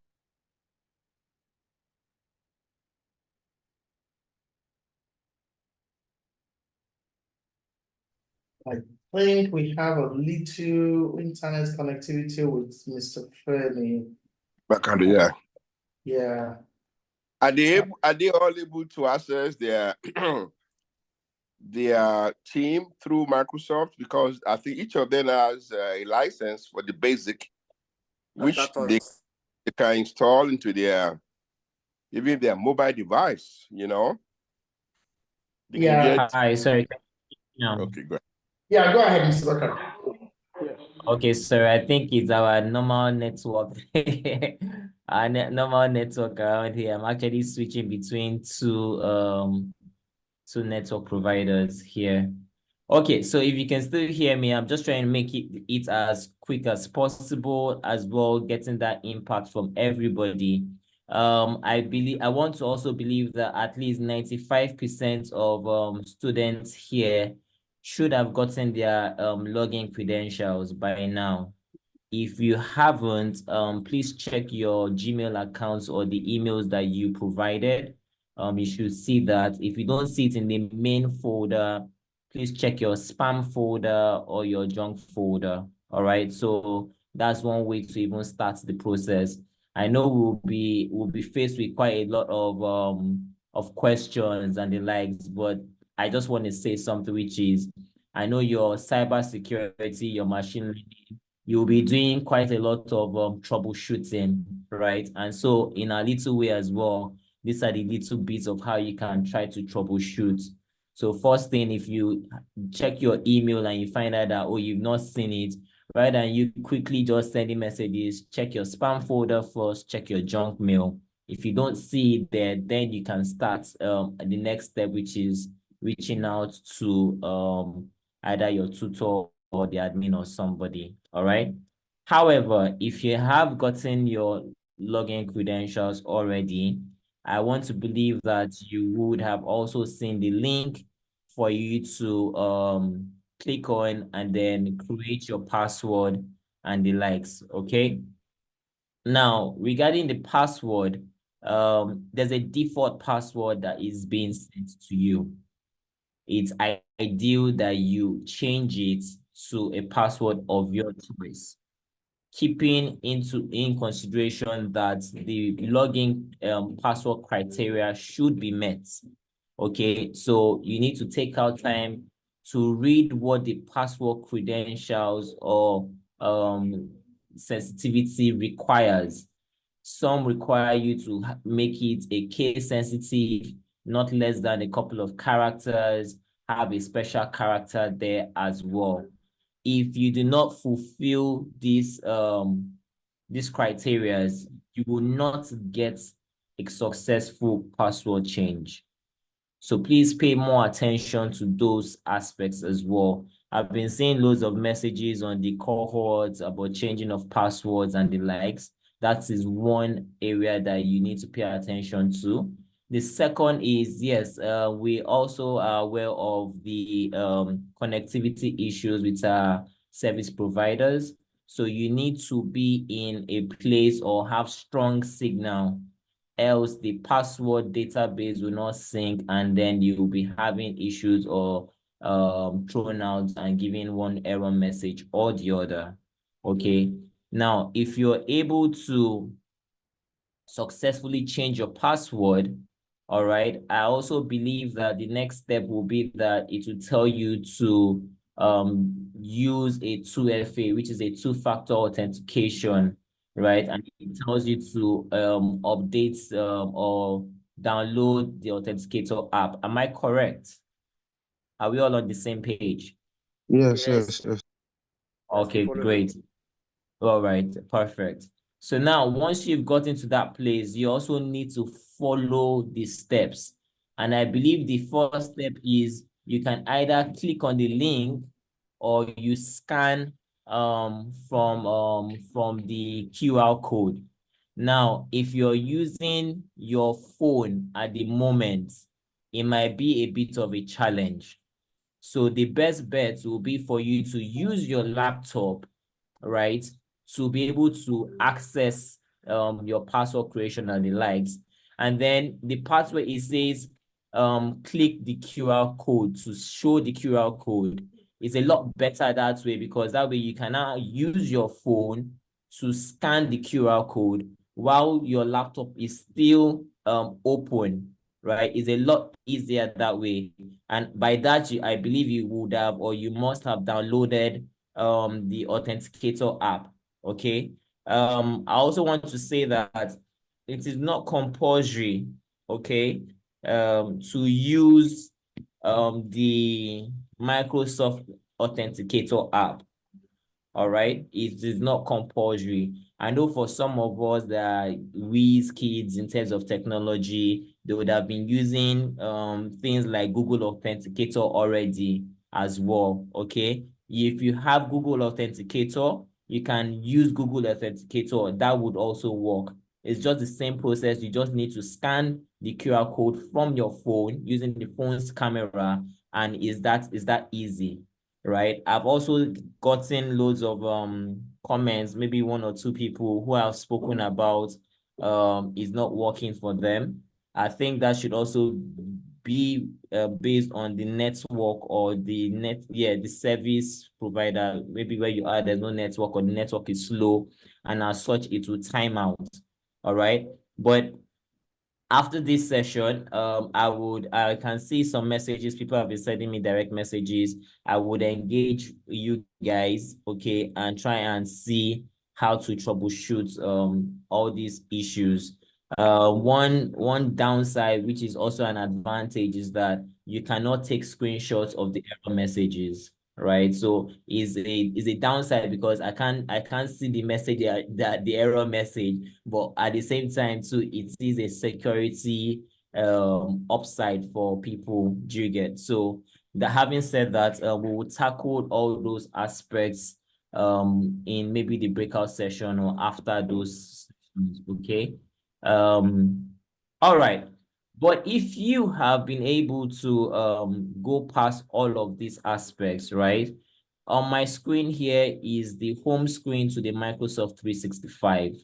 I think we have a little internet connectivity with Mr. Femi. Bakare, yeah. Yeah. Are they all able to access their their team through Microsoft? Because I think each of them has a license for the basic, which they can install into even their mobile device, They Yeah. can get... Hi, sorry. No. Okay, go ahead. Yeah, go ahead, Mr. Bakare. Okay, sir, I think it's our normal network. Our normal network around here. I'm actually switching between two network providers here. Okay, so if you can still hear me, I'm just trying to make it as quick as possible, as well, getting that impact from everybody. I want to also believe that at least 95% of students here should have gotten their login credentials by now. If you haven't, please check your Gmail accounts or the emails that you provided. You should see that. If you don't see it in the main folder, please check your spam folder or your junk folder. All right, so that's one way to even start the process. I know we'll be faced with quite a lot of questions and the likes, but I just want to say something, which is, I know your cybersecurity, your machine learning, you'll be doing quite a lot of troubleshooting, right? And so in a little way as well, these are the little bits of how you can try to troubleshoot. So first thing, if you check your email and you find out that, oh, you've not seen it, rather than you quickly just sending messages, check your spam folder first, check your junk mail. If you don't see it there, then you can start the next step, which is reaching out to either your tutor or the admin or somebody, all right? However, if you have gotten your login credentials already, I want to believe that you would have also seen the link for you to click on and then create your password and the likes, okay? Now, regarding the password, there's a default password that is being sent to you. It's ideal that you change it to a password of your choice, keeping in consideration that the login password criteria should be met. Okay, so you need to take out time to read what the password credentials or sensitivity requires. Some require you to make it a case sensitive, not less than a couple of characters, have a special character there as well. If you do not fulfill these criteria, you will not get a successful password change. So please pay more attention to those aspects as well. I've been seeing loads of messages on the cohorts about changing of passwords and the likes. That is one area that you need to pay attention to. The second is, yes, we also are aware of the connectivity issues with our service providers. So you need to be in a place or have strong signal, else the password database will not sync, and then you will be having issues or thrown out and giving one error message or the other. Okay. Now, if you're able to successfully change your password, all right, I also believe that the next step will be that it will tell you to use a 2FA, which is a two-factor authentication, right? And it tells you to update or download the Authenticator app. Am I correct? Are we all on the same page? Yes. Okay, great. All right, perfect. So now, once you've gotten to that place, you also need to follow the steps. And I believe the first step is you can either click on the link or you scan from the QR code. Now, if you're using your phone at the moment, it might be a bit of a challenge. So the best bet will be for you to use your laptop, right, to be able to access your password creation and the likes. And then the part where it says click the QR code to show the QR code is a lot better that way, because that way you can now use your phone to scan the QR code while your laptop is still open, right? It's a lot easier that way. And by that, I believe you would have, or you must have downloaded the Authenticator app, okay? I also want to say that it is not compulsory, okay, to use the Microsoft Authenticator app, all right? It is not compulsory. I know for some of us that are whiz kids in terms of technology, they would have been using things like Google Authenticator already as well, okay? If you have Google Authenticator, you can use Google Authenticator. That would also work. It's just the same process. You just need to scan the QR code from your phone using the phone's camera, and is that easy, right? I've also gotten loads of comments, maybe one or two people who have spoken about is not working for them. I think that should also be based on the network or the service provider. Maybe where you are, there's no network, or the network is slow, and as such, it will time out. All right. But after this session, I can see some messages. People have been sending me direct messages. I would engage you guys, okay, and try and see how to troubleshoot all these issues. One downside, which is also an advantage, is that you cannot take screenshots of the error messages, right? So is a downside because I can't see the message, that the error message, but at the same time too, it is a security upside for people. Do you get? So having said that, we will tackle all those aspects in maybe the breakout session or after those sessions, okay? All right. But if you have been able to go past all of these aspects, right? On my screen here is the home screen to the Microsoft 365.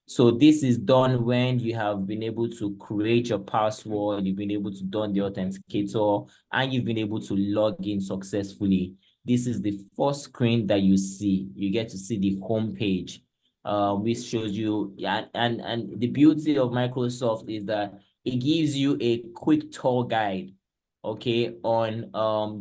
So this is done when you have been able to create your password, you've been able to done the authenticator, and you've been able to log in successfully. This is the first screen that you see. You get to see the home page, which shows you, and the beauty of Microsoft is that it gives you a quick tour guide, okay, on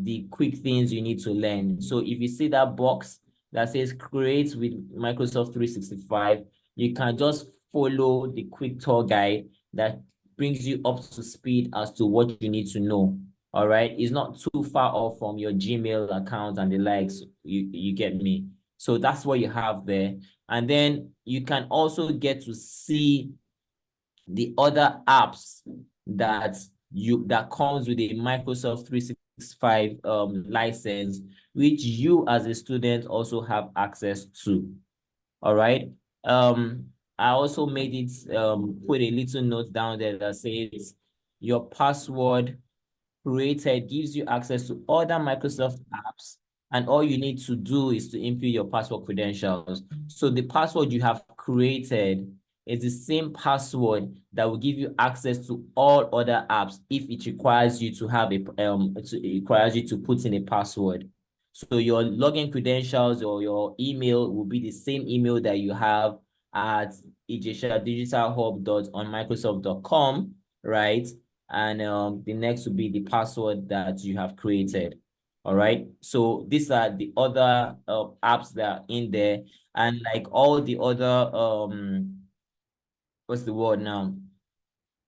the quick things you need to learn. So if you see that box that says create with Microsoft 365, you can just follow the quick tour guide that brings you up to speed as to what you need to know. All right, it's not too far off from your Gmail account and the likes. You get me? So that's what you have there. And then you can also get to see the other apps that comes with a Microsoft 365 license, which you as a student also have access to. All right. I also made it put a little note down there that says your password created gives you access to other Microsoft apps, and all you need to do is to input your password credentials. So the password you have created is the same password that will give you access to all other apps if it requires you to have it requires you to put in a password. So your login credentials or your email will be the same email that you have at ijeshadigitalhub.onmicrosoft.com, right? And the next will be the password that you have created. All right. So these are the other apps that are in there, and like all the other what's the word now?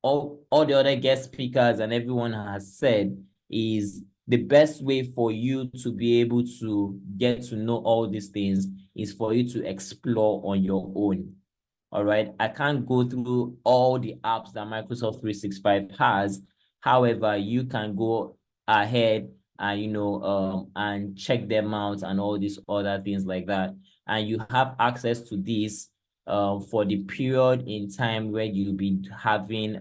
All the other guest speakers and everyone has said, is the best way for you to be able to get to know all these things is for you to explore on your own. All right. I can't go through all the apps that Microsoft 365 has. However, you can go ahead and, and check them out and all these other things like that. And you have access to this for the period in time where you'll be having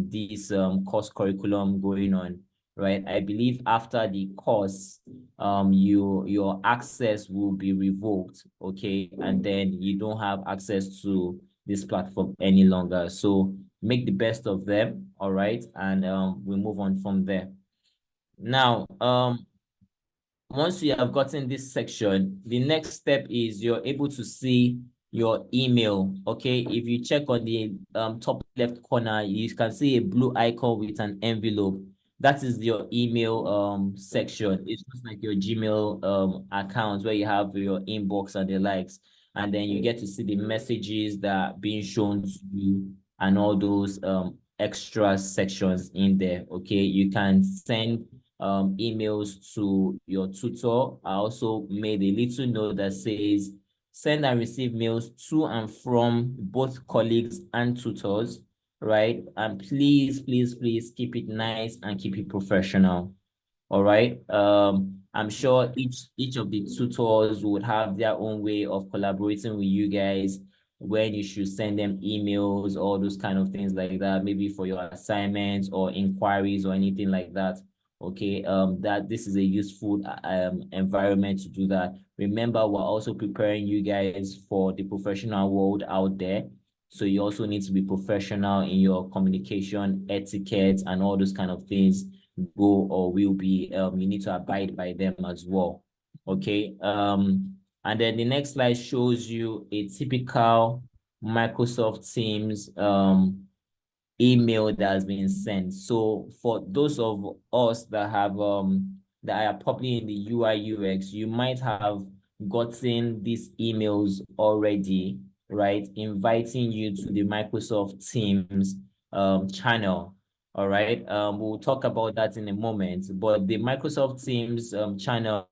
this course curriculum going on, right? I believe after the course, your access will be revoked, okay? And then you don't have access to this platform any longer. So make the best of them, all right? And we'll move on from there. Now, once you have gotten this section, the next step is you're able to see your email, okay? If you check on the top left corner, you can see a blue icon with an envelope. That is your email section. It's just like your Gmail account where you have your inbox and the likes. And then you get to see the messages that are being shown to you and all those extra sections in there, okay? You can send emails to your tutor. I also made a little note that says, send and receive mails to and from both colleagues and tutors, right? And please, please, please keep it nice and keep it professional. All right. I'm sure each of the tutors would have their own way of collaborating with you guys when you should send them emails, all those kind of things like that, maybe for your assignments or inquiries or anything like that. Okay, that this is a useful environment to do that. Remember, we're also preparing you guys for the professional world out there. So you also need to be professional in your communication etiquette and all those kind of things go or will be, you need to abide by them as well. Okay. And then the next slide shows you a typical Microsoft Teams email that has been sent. So for those of us that have that are probably in the UI UX, you might have gotten these emails already, right, inviting you to the Microsoft Teams channel. All right, we'll talk about that in a moment, but the Microsoft Teams channel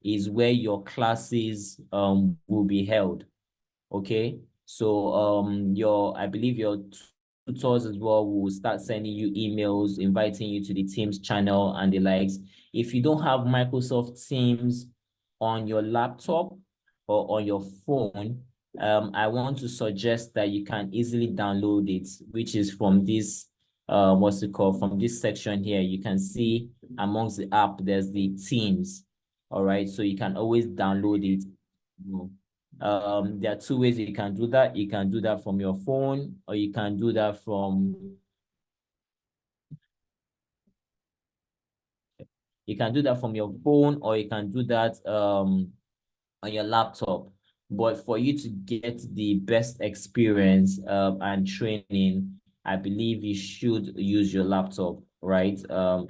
is where your classes will be held. Okay, so I believe your tutors as well will start sending you emails, inviting you to the Teams channel and the likes. If you don't have Microsoft Teams on your laptop or on your phone, I want to suggest that you can easily download it, which is from this, what's it called? From this section here, you can see amongst the app, there's the Teams. All right, so you can always download it. There are two ways you can do that. You can do that from your phone, or you can do that from your phone, or you can do that on your laptop. But for you to get the best experience and training, I believe you should use your laptop, right?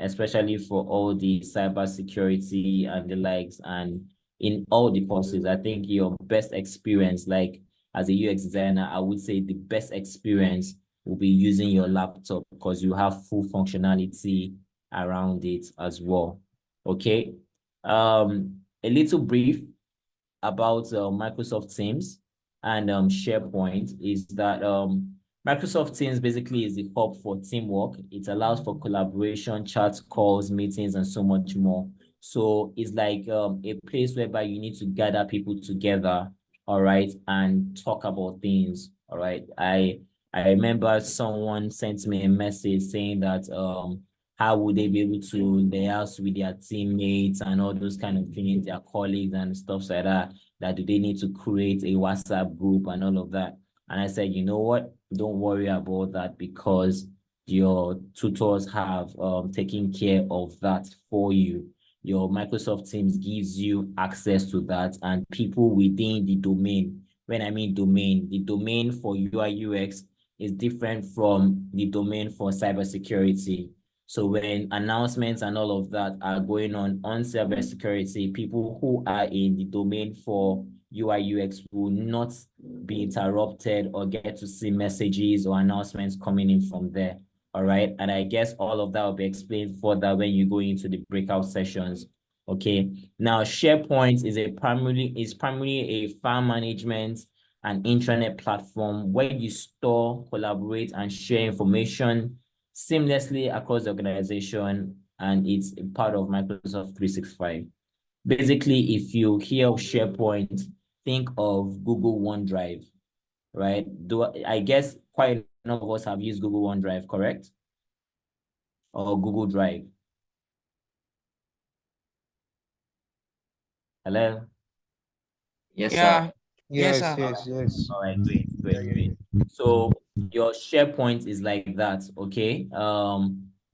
Especially for all the cybersecurity and the likes, and in all the courses, I think your best experience, like as a UX designer, I would say the best experience will be using your laptop because you have full functionality around it as well. Okay. A little brief about Microsoft Teams and SharePoint is that Microsoft Teams basically is the hub for teamwork. It allows for collaboration, chats, calls, meetings, and so much more. So it's like a place whereby you need to gather people together, all right, and talk about things, all right. I remember someone sent me a message saying that how would they be able to liaise with their teammates and all those kind of things, their colleagues and stuff like that? That do they need to create a WhatsApp group and all of that? And I said, you know what? Don't worry about that because your tutors have taken care of that for you. Your Microsoft Teams gives you access to that, and people within the domain. When I mean domain, the domain for UI UX is different from the domain for cybersecurity. So when announcements and all of that are going on cybersecurity, people who are in the domain for UI UX will not be interrupted or get to see messages or announcements coming in from there. All right. And I guess all of that will be explained further when you go into the breakout sessions. Okay. Now, SharePoint is primarily a file management and intranet platform where you store, collaborate, and share information seamlessly across the organization, and it's a part of Microsoft 365. Basically, if you hear of SharePoint, think of Google OneDrive, right? I guess quite a number of us have used Google OneDrive, correct? Or Google Drive. Hello? Yes, Yeah. sir. Yes, Yes. All right, great. So your SharePoint is like that, okay?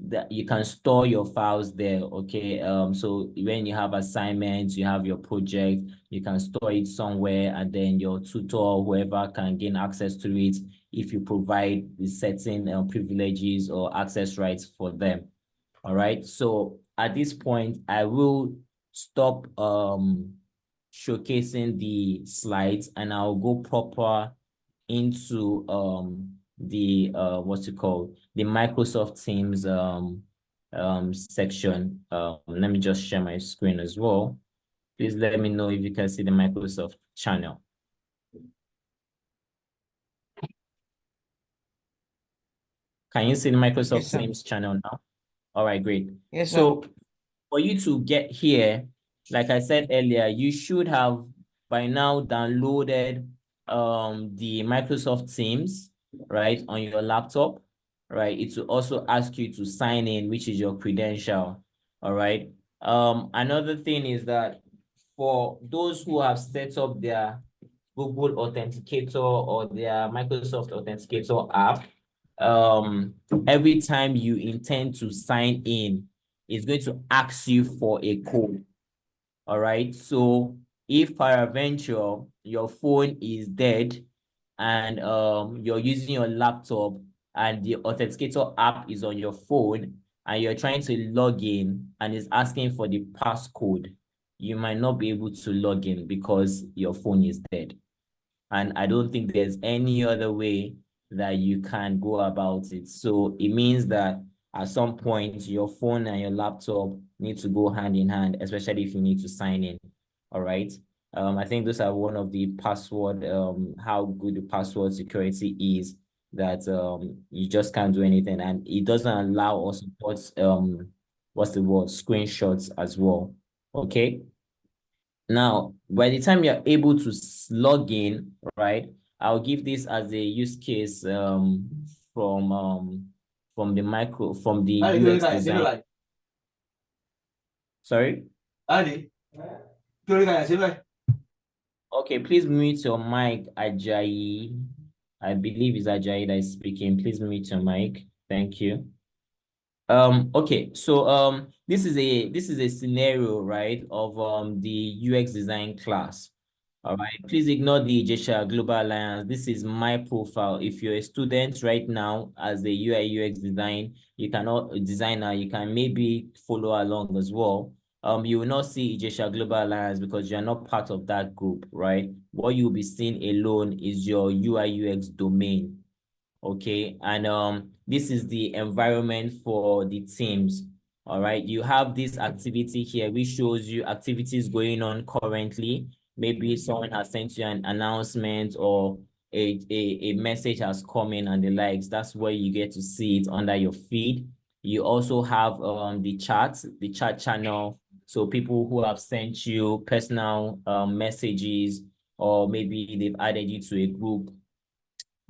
That you can store your files there, okay? So when you have assignments, you have your project, you can store it somewhere, and then your tutor, whoever, can gain access to it if you provide the certain privileges or access rights for them. All right. So at this point, I will stop showcasing the slides, and I'll go proper into the what's it called, the Microsoft Teams section. Let me just share my screen as well. Please let me know if you can see the Microsoft channel. Can you see the Microsoft Teams channel now? All right, great. Yes, so for you to get here, like I said earlier, you should have by now downloaded the Microsoft Teams, right, on your laptop, right? It will also ask you to sign in, which is your credential, all right? Another thing is that for those who have set up their Google Authenticator or their Microsoft Authenticator app, every time you intend to sign in, it's going to ask you for a code. All right. So if peradventure your phone is dead and you're using your laptop and the Authenticator app is on your phone and you're trying to log in and it's asking for the passcode, you might not be able to log in because your phone is dead. And I don't think there's any other way that you can go about it. So it means that at some point, your phone and your laptop need to go hand in hand, especially if you need to sign in. All right. I think those are one of the password, how good the password security is, that you just can't do anything. And it doesn't allow or support, what's the word, screenshots as well. Okay. Now, by the time you're able to log in, right, I'll give this as a use case from the UX design. Sorry? Okay, please mute your mic, Ajayi. I believe it's Ajayi that is speaking. Please mute your mic. Thank you. Okay, so this is a scenario, right, of the UX design class. All right, please ignore the Ijesha Global Alliance. This is my profile. If you're a student right now as a UI UX designer, you can maybe follow along as well. You will not see Ijesha Global Alliance because you're not part of that group, right? What you'll be seeing alone is your UI UX domain. Okay, and this is the environment for the teams. All right, you have this activity here which shows you activities going on currently. Maybe someone has sent you an announcement or a message has come in and the likes. That's where you get to see it under your feed. You also have the chat channel. So people who have sent you personal messages, or maybe they've added you to a group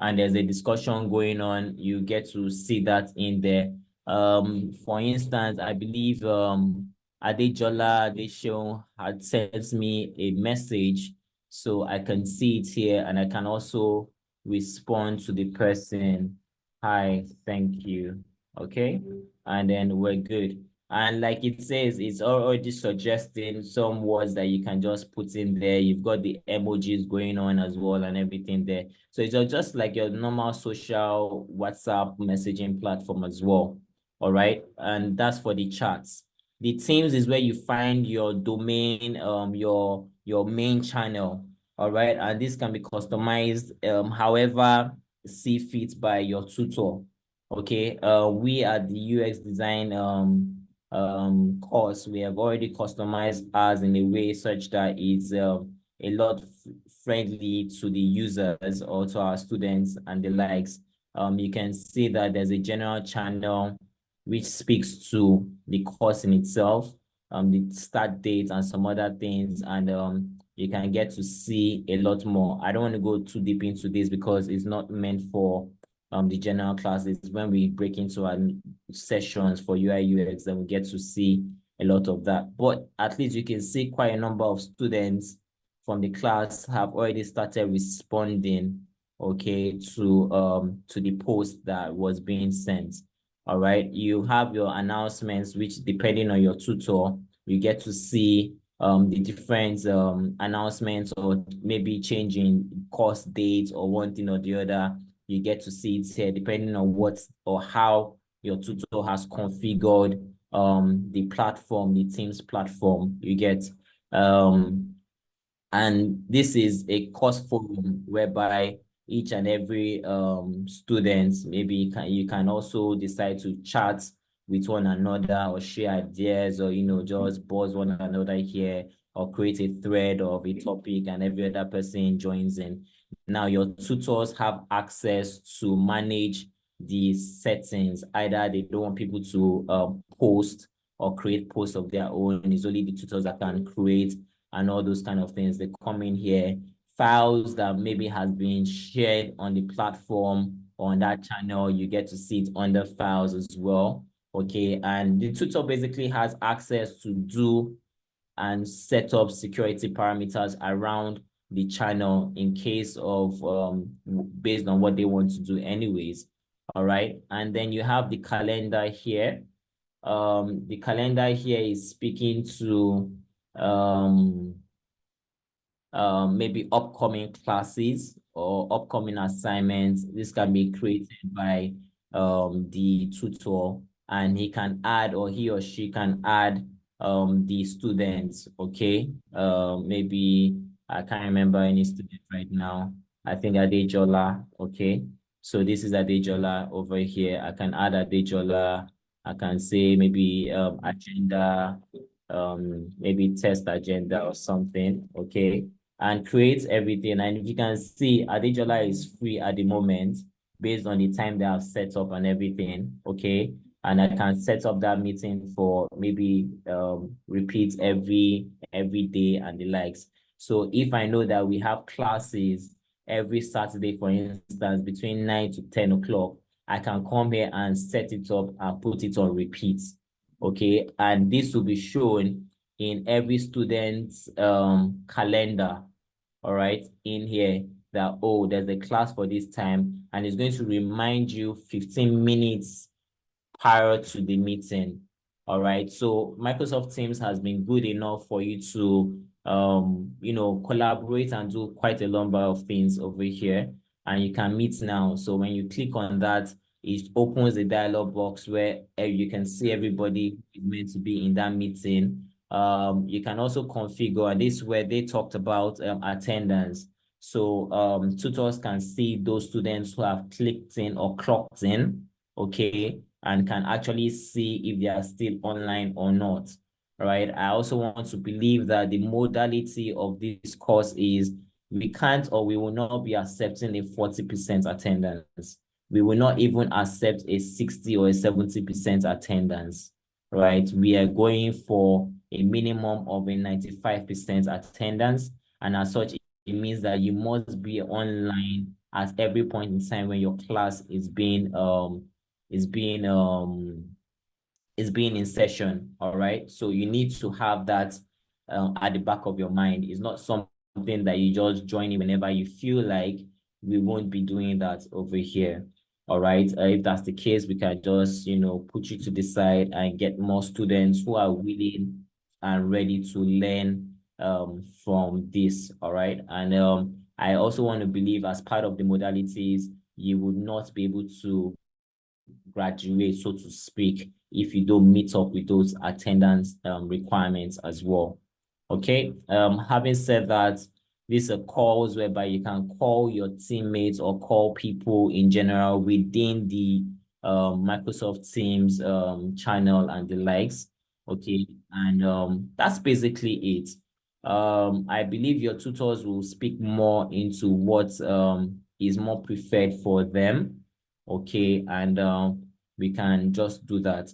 and there's a discussion going on, you get to see that in there. For instance, I believe Adebola had sent me a message, so I can see it here and I can also respond to the person. Hi, thank you. Okay, and then we're good. And like it says, it's already suggesting some words that you can just put in there. You've got the emojis going on as well and everything there. So it's just like your normal social WhatsApp messaging platform as well. All right. And that's for the chats. The teams is where you find your domain, your main channel. All right. And this can be customized however see fit by your tutor. Okay. We at the UX design course, we have already customized ours in a way such that it's a lot friendly to the users or to our students and the likes. You can see that there's a general channel which speaks to the course in itself, the start date and some other things, and you can get to see a lot more. I don't want to go too deep into this because it's not meant for the general classes. When we break into our sessions for UI UX, then we get to see a lot of that. But at least you can see quite a number of students from the class have already started responding, okay, to the post that was being sent. All right, you have your announcements, which depending on your tutor, you get to see the different announcements, or maybe changing course dates or one thing or the other. You get to see it here depending on what or how your tutor has configured the platform, the Teams platform. You get and this is a course forum whereby each and every student, maybe you can also decide to chat with one another or share ideas, or just buzz one another here, or create a thread of a topic and every other person joins in. Now your tutors have access to manage the settings. Either they don't want people to post or create posts of their own. It's only the tutors that can create and all those kind of things. They come in here, files that maybe has been shared on the platform or on that channel, you get to see it under files as well. Okay, and the tutor basically has access to do and set up security parameters around the channel in case of based on what they want to do anyways. All right, and then you have the calendar here. The calendar here is speaking to maybe upcoming classes or upcoming assignments. This can be created by the tutor, and he can add, or he or she can add the students. Okay, maybe I can't remember any student right now. I think Adebola, okay? So this is Adebola over here. I can add Adebola. I can say maybe agenda, maybe test agenda or something, okay? And create everything. And if you can see, Adebola is free at the moment based on the time that I've set up and everything, okay? And I can set up that meeting for maybe repeat every day and the likes. So if I know that we have classes every Saturday, for instance, between 9 to 10 o'clock, I can come here and set it up and put it on repeat, okay? And this will be shown in every student's calendar, all right, in here that, oh, there's a class for this time, and it's going to remind you 15 minutes prior to the meeting, all right? So Microsoft Teams has been good enough for you to you know, collaborate and do quite a number of things over here, and you can meet now. So when you click on that, it opens a dialog box where you can see everybody is meant to be in that meeting. You can also configure, and this is where they talked about attendance. So tutors can see those students who have clicked in or clocked in, okay, and can actually see if they are still online or not. Right. I also want to believe that the modality of this course is we can't or we will not be accepting a 40% attendance. We will not even accept a 60 or a 70% attendance. Right. We are going for a minimum of a 95% attendance. And as such, it means that you must be online at every point in time when your class is being in session, all right? So you need to have that at the back of your mind. It's not something that you just join in whenever you feel like. We won't be doing that over here, all right? If that's the case, we can just, you know, put you to the side and get more students who are willing and ready to learn from this, all right? And I also want to believe as part of the modalities, you would not be able to graduate, so to speak, if you don't meet up with those attendance requirements as well. Okay. Having said that, these are calls whereby you can call your teammates or call people in general within the Microsoft Teams channel and the likes. Okay. And that's basically it. I believe your tutors will speak more into what is more preferred for them. Okay. And we can just do that.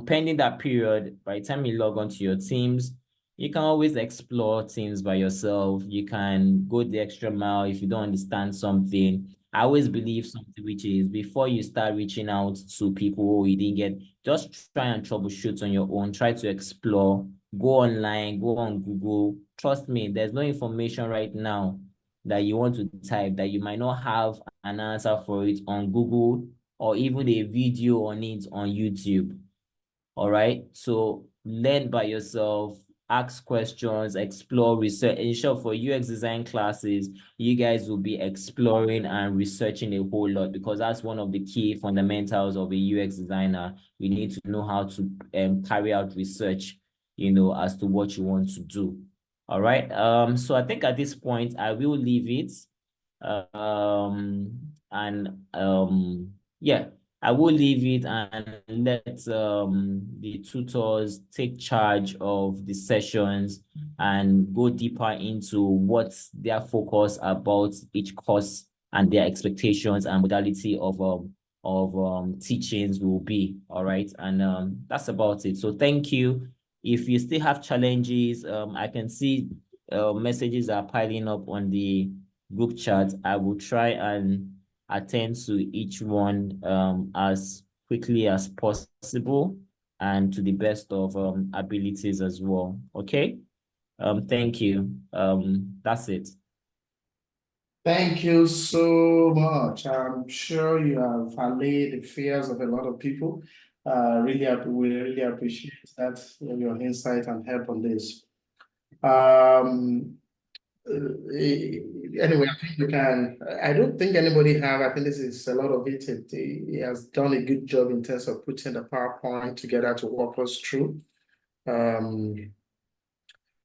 Pending that period, by the time you log onto your Teams, you can always explore Teams by yourself. You can go the extra mile if you don't understand something. I always believe something, which is before you start reaching out to people who you didn't get, just try and troubleshoot on your own. Try to explore. Go online, go on Google. Trust me, there's no information right now that you want to type that you might not have an answer for it on Google or even a video on it on YouTube. All right. So learn by yourself, ask questions, explore, research. In short, for UX design classes, you guys will be exploring and researching a whole lot, because that's one of the key fundamentals of a UX designer. You need to know how to carry out research, you know, as to what you want to do. All right. So I think at this point, I will leave it. Yeah, I will leave it and let the tutors take charge of the sessions and go deeper into what's their focus about each course and their expectations and modality of teachings will be. All right. And that's about it. So thank you. If you still have challenges, I can see messages are piling up on the group chat. I will try and attend to each one as quickly as possible and to the best of abilities as well. Okay. Thank you. That's it. Thank you so much. I'm sure you have allayed the fears of a lot of people. We really appreciate that, your insight and help on this. Anyway, I think you can. I don't think anybody have. I think this is a lot of it. He has done a good job in terms of putting the PowerPoint together to walk us through.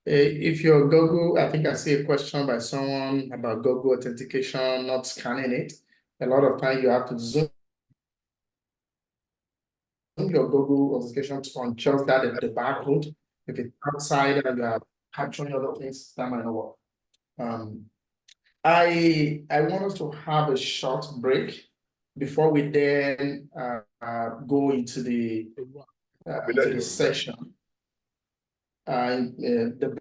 If you're Google, I think I see a question by someone about Google authentication, not scanning it. A lot of time you have to zoom your Google authentication on just that the barcode. If it's outside and you are capturing other things, that might not work. I want us to have a short break before we then go into the session. The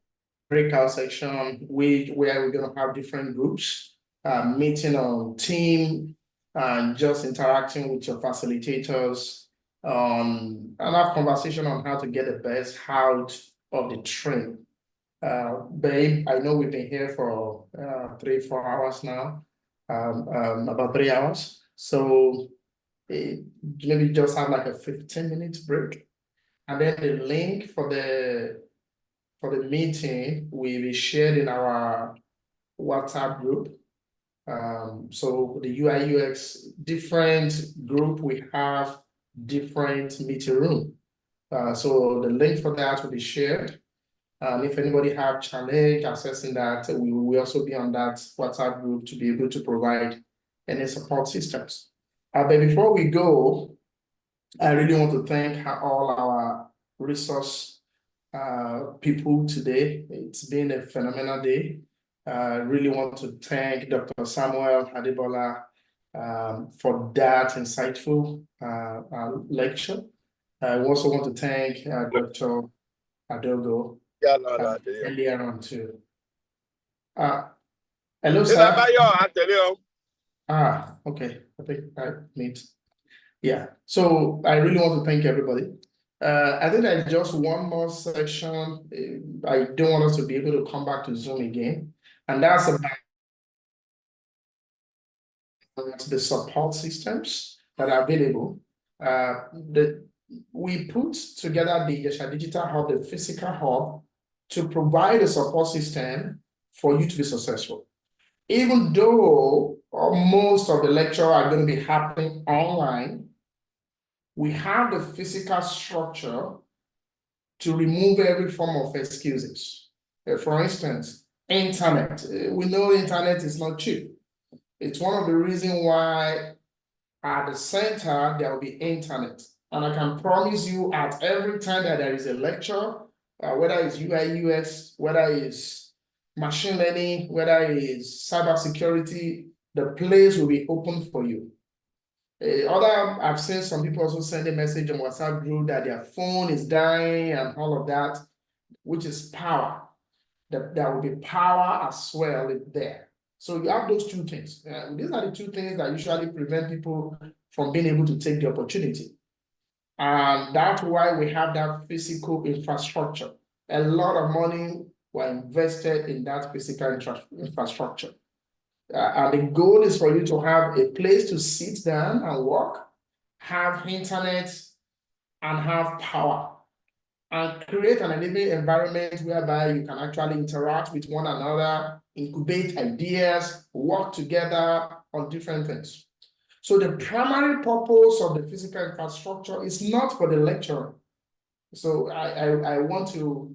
breakout section where we're going to have different groups meeting on team and just interacting with your facilitators and have conversation on how to get the best out of the training. Babe, I know we've been here for 3-4 hours now, about 3 hours. So maybe just have like a 15-minute break. And then the link for the meeting will be shared in our WhatsApp group. So the UI UX different group, we have different meeting room. So the link for that will be shared. If anybody have challenge accessing that, we will also be on that WhatsApp group to be able to provide any support systems. But before we go, I really want to thank all our resource people today. It's been a phenomenal day. I really want to thank Dr. Samuel Adebola for that insightful lecture. I also want to thank Dr. Adogo earlier on too. Hello, sir. Okay. I think I need. Yeah. So I really want to thank everybody. I think there's just one more section. I don't want us to be able to come back to Zoom again, and that's about the support systems that are available. We put together the Ijesha Digital Hub, the physical hub, to provide a support system for you to be successful. Even though most of the lecture are going to be happening online, we have the physical structure to remove every form of excuses. For instance, internet. We know internet is not cheap. It's one of the reasons why at the center there will be internet. And I can promise you at every time that there is a lecture, whether it's UI UX, whether it's machine learning, whether it's cybersecurity, the place will be open for you. I've seen some people also send a message on WhatsApp group that their phone is dying and all of that, which is power. That there will be power as well there. So you have those two things. These are the two things that usually prevent people from being able to take the opportunity. And that's why we have that physical infrastructure. A lot of money were invested in that physical infrastructure. And the goal is for you to have a place to sit down and work, have internet, and have power, and create an enabling environment whereby you can actually interact with one another, incubate ideas, work together on different things. So the primary purpose of the physical infrastructure is not for the lecturer. So I want to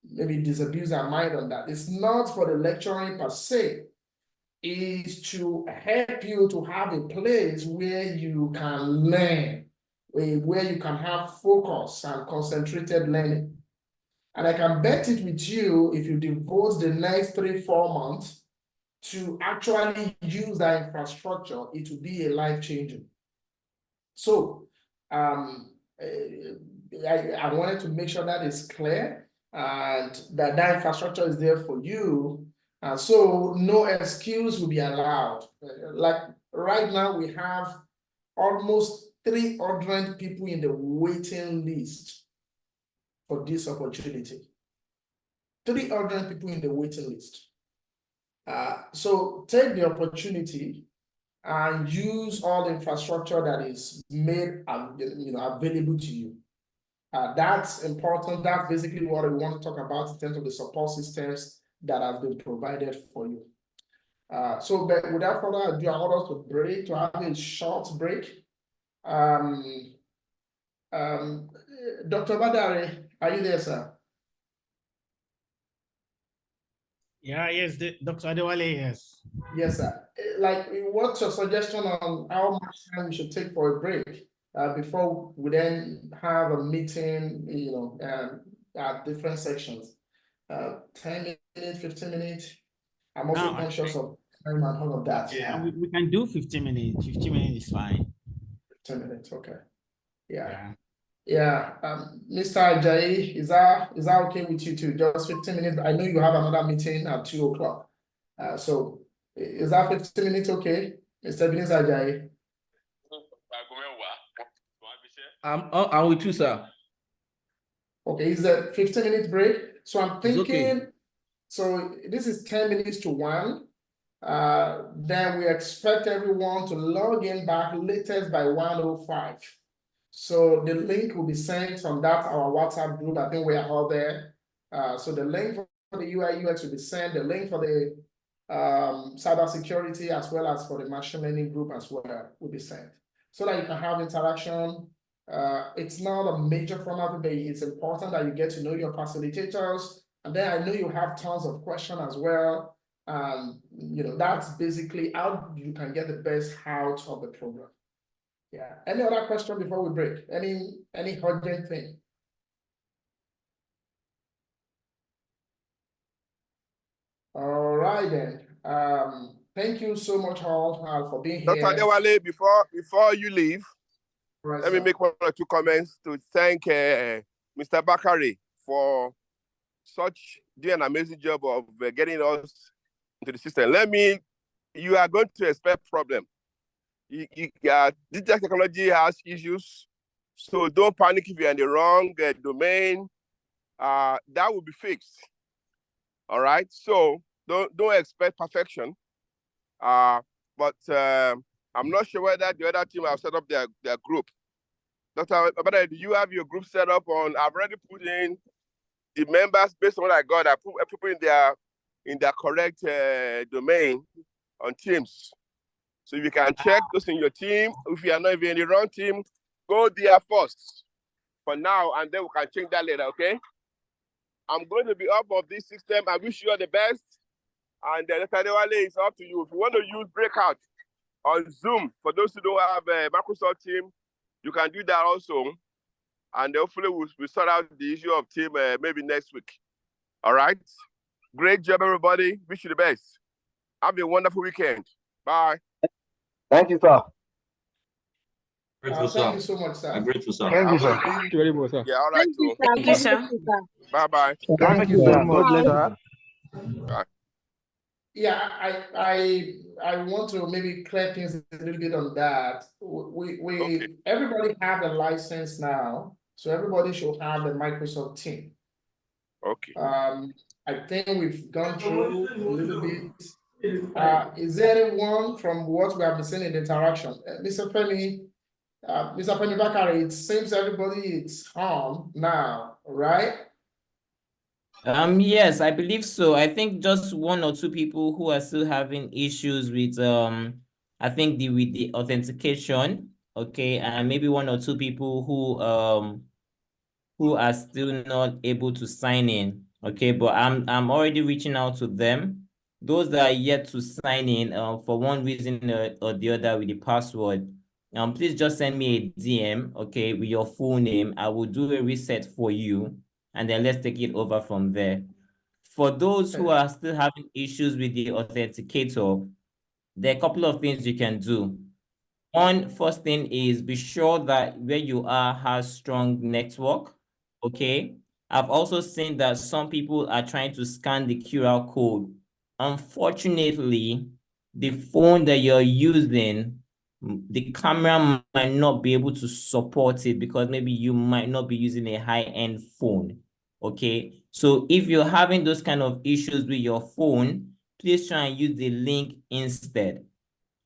maybe disabuse our mind on that. It's not for the lecturing per se. Is to help you to have a place where you can learn, where you can have focus and concentrated learning. And I can bet it with you, if you devote the next 3-4 months to actually use that infrastructure, it will be a life-changing. So I wanted to make sure that is clear and that infrastructure is there for you. So no excuse will be allowed. Like right now, we have almost 300 people in the waiting list for this opportunity. 300 people in the waiting list. So take the opportunity and use all the infrastructure that is made available to you. That's important. That's basically what we want to talk about in terms of the support systems that have been provided for you. So but without further ado, I want us to have a short break. Dr. Obadare, are you there, sir? Yeah, yes, Dr. Adewale, yes. Yes, sir. Like, what's your suggestion on how much time we should take for a break before we then have a meeting, at different sections? 10 minutes, 15 minutes. I'm also conscious of time and all of that. Yeah, we can do 15 minutes. 15 minutes is fine. 10 minutes, okay. Yeah. Mr. Ajayi, is that okay with you too? Just 15 minutes. I know you have another meeting at 2 o'clock. So is that 15 minutes okay, Mr. Ebenezer Ajayi? I'm with you, sir. Okay, it's a 15-minute break. So I'm thinking, okay. So this is 10 minutes to 1. Then we expect everyone to log in back latest by 1:05. So the link will be sent on our WhatsApp group. I think we are all there. So the link for the UI UX will be sent. The link for the cybersecurity as well as for the machine learning group as well will be sent, so that you can have interaction. It's not a major format, but it's important that you get to know your facilitators. And then I know you have tons of questions as well. That's basically how you can get the best out of the program. Yeah. Any other question before we break? Any urgent thing? All right then. Thank you so much all for being here. Dr. Adewale, before you leave, right, let me make 1 or 2 comments to thank Mr. Bakare for doing an amazing job of getting us into the system. You are going to expect problem. Digital technology has issues, so don't panic if you're in the wrong domain. That will be fixed. All right, so don't expect perfection. But I'm not sure whether the other team have set up their group. Dr. Obadare, do you have your group set up on? I've already put in the members based on what I got. I put people in their correct domain on Teams. So you can check those in your team. If you are not even in the wrong team, go there first for now, and then we can change that later, okay? I'm going to be up of this system. I wish you all the best. And Dr. Adewale, is up to you. If you want to use breakout on Zoom, for those who don't have a Microsoft team, you can do that also. And hopefully we'll sort out the issue of team maybe next week. All right? Great job, everybody. Wish you the best. Have a wonderful weekend. Bye. Thank you, sir. Thank you so much, sir. I'm grateful, sir. Thank you, sir. Thank you very much, sir. Yeah, all right. Thank you, sir. Bye-bye. Thank you, sir. God bless you. Bye. Yeah, I want to maybe clear things a little bit on that. Everybody have a license now, so everybody should have a Microsoft team. Okay. I think we've gone through a little bit. Is there anyone from what we have been seeing in the interaction? Mr. Femi Bakare, it seems everybody is on now, right? Yes, I believe so. I think just 1 or 2 people who are still having issues with I think with the authentication, okay, and maybe 1 or 2 people who are still not able to sign in, okay, but I'm already reaching out to them. Those that are yet to sign in for one reason or the other with the password, please just send me a DM, okay, with your full name. I will do a reset for you, and then let's take it over from there. For those who are still having issues with the authenticator, there are a couple of things you can do. First thing is be sure that where you are has strong network, okay? I've also seen that some people are trying to scan the QR code. Unfortunately, the phone that you're using, the camera might not be able to support it because maybe you might not be using a high-end phone, okay? So if you're having those kind of issues with your phone, please try and use the link instead,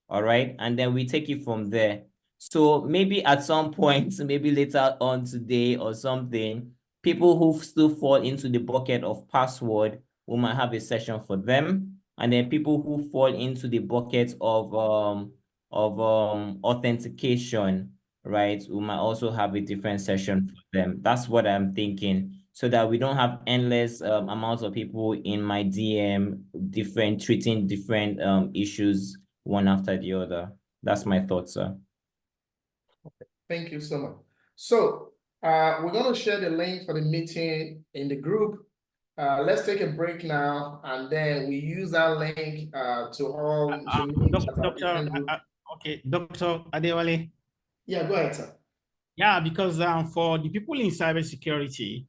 all right? And then we take it from there. So maybe at some point, maybe later on today or something, people who still fall into the bucket of password, we might have a session for them. And then people who fall into the bucket of authentication, right? We might also have a different session for them. That's what I'm thinking. so that we don't have endless amounts of people in my DM, treating different issues one after the other. That's my thought, sir. Okay. Thank you so much. So we're going to share the link for the meeting in the group. Let's take a break now, and then we use that link to all to meet Dr. Okay, Dr. Adewale. Yeah, go ahead, sir. Yeah, because for the people in cybersecurity,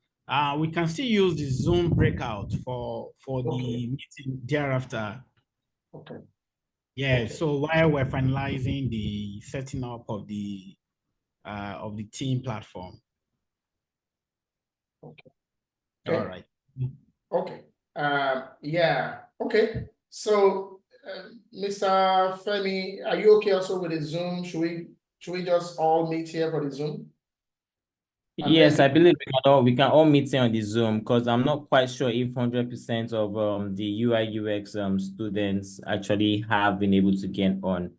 we can still use the Zoom breakout for the meeting thereafter. Okay. Yeah. Okay. So while we're finalizing the setting up of the team platform. Okay. All right. Okay. Yeah. Okay. So, Mr. Femi, are you okay also with the Zoom? Should we just all meet here for the Zoom? And yes, I believe we can all meet here on the Zoom, because I'm not quite sure if 100% of the UI UX students actually have been able to get on.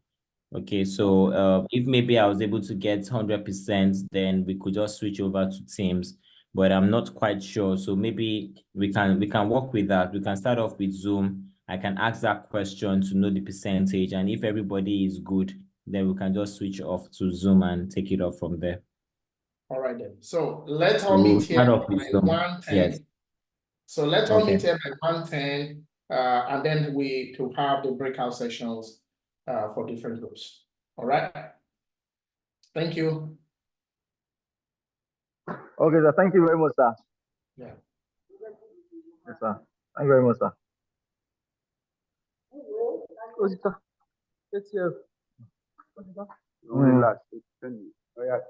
Okay, so if maybe I was able to get 100%, then we could just switch over to Teams, but I'm not quite sure. So maybe we can work with that. We can start off with Zoom. I can ask that question to know the percentage, and if everybody is good, then we can just switch off to Zoom and take it off from there. All right then. So let's all meet here by 1:10. Yes. So let's all meet here by 1:10, and then we could have the breakout sessions for different groups. All right. Thank you. Okay, sir. Thank you very much, sir. Yeah. Yes, sir. Thank you very much, sir. It's here. Relax. Oh, yeah,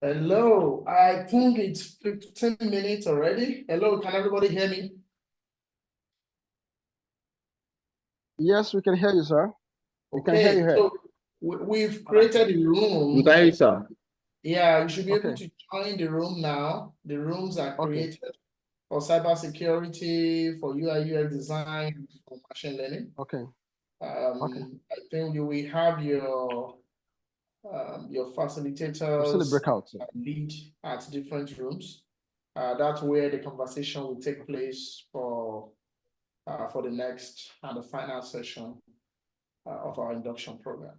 Hello, I think it's 15 minutes already. Hello, can everybody hear me? Yes, we can hear you, sir. We can hear you Okay, here. so we've created a room. We can hear you, sir. Yeah, you should be able Okay. to join the room now. The rooms are Okay. created for cybersecurity, for UI UX design, for machine learning. Okay. I think you will have your facilitators breakout, sir. lead at different rooms. That's where the conversation will take place for the next and the final session of our induction program.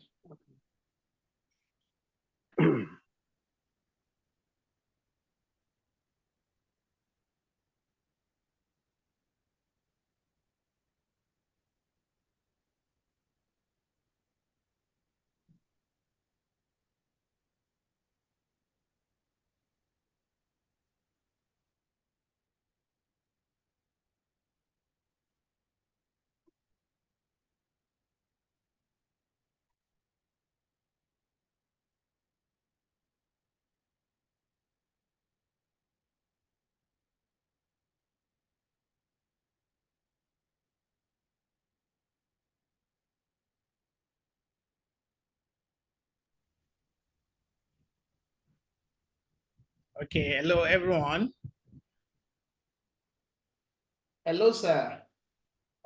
Okay, hello everyone. Hello, sir.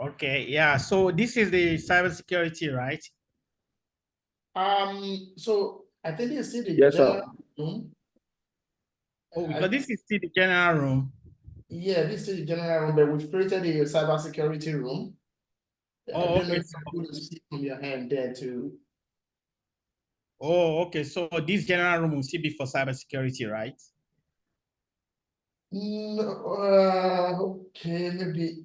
Okay, yeah, so this is the cybersecurity, right? So I think this is the Yes, sir. general room. Oh, because this is still the general room. Yeah, this is the general room, but we've created a cybersecurity room. I Oh, don't know okay. if you can see from your hand there too. Oh, okay. So this general room will still be for cybersecurity, right? No, okay, maybe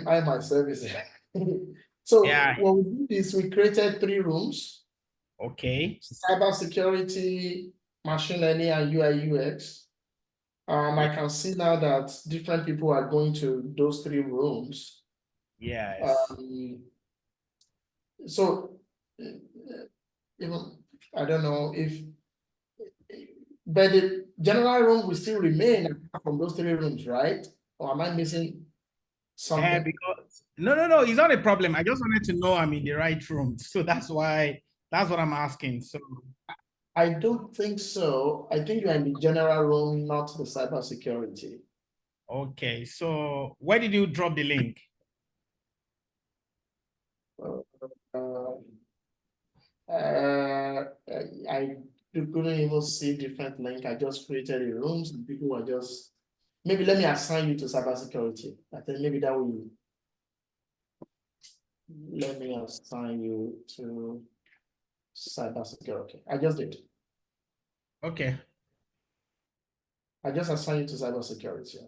I myself is. So Yeah. what we did is we created 3 rooms. Okay. Cybersecurity, machine learning, and UI UX. I can see now that different people are going to those 3 rooms. Yes. So even I don't know if, but the general room will still remain from those 3 rooms, right? Or am I missing something? Because no, it's not a problem. I just wanted to know I'm in the right room. So that's what I'm asking. So I don't think so. I think you're in the general room, not the cybersecurity. okay. So where did you drop the link? I couldn't even see different link. I just created the rooms and people were just, maybe let me assign you to cybersecurity. I think maybe that will, let me assign you to cybersecurity. I just did. Okay. I just assigned you to cybersecurity.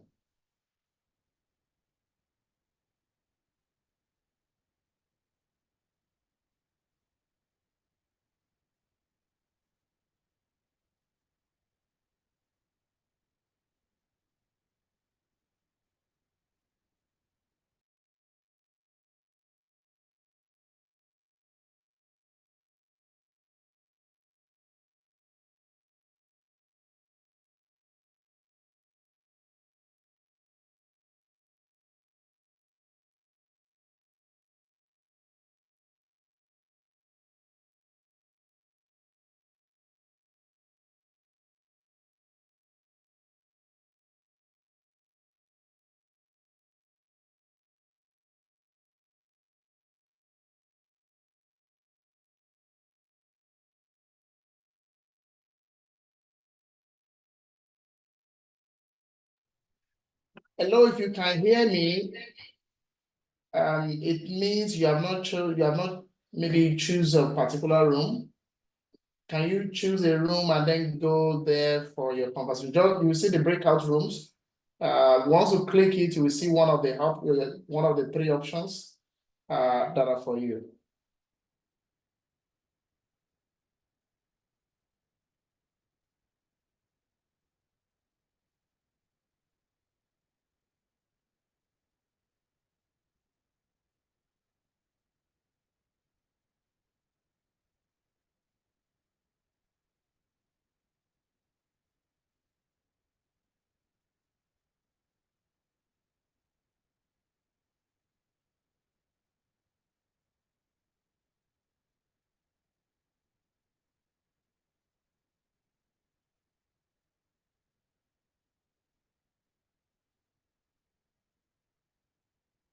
Hello, if you can hear me, it means you have not maybe choose a particular room. Can you choose a room and then go there for your conversation? Just, you will see the breakout rooms. Once you click it, you will see one of the 3 options that are for you.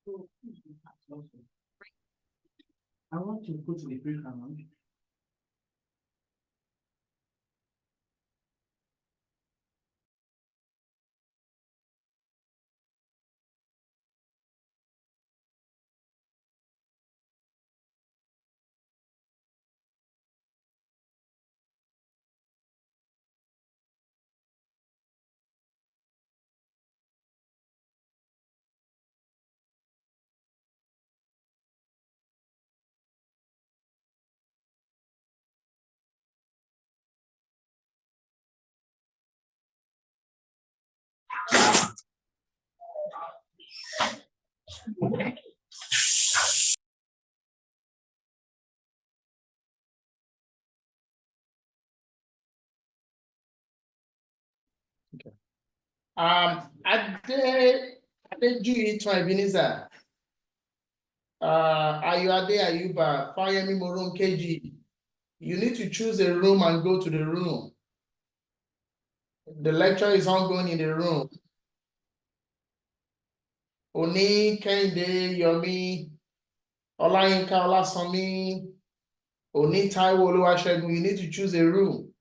I want to go to the break room. Okay. Adejuyi to Ebenezer. Ayuba, Fayemi Moron KG. You need to choose a room and go to the room. The lecture is ongoing in the room. Oni, Kende, Yomi, Olayinka, Olasomi, Oni, Taiwo, Oluwasegun. You need to choose a room.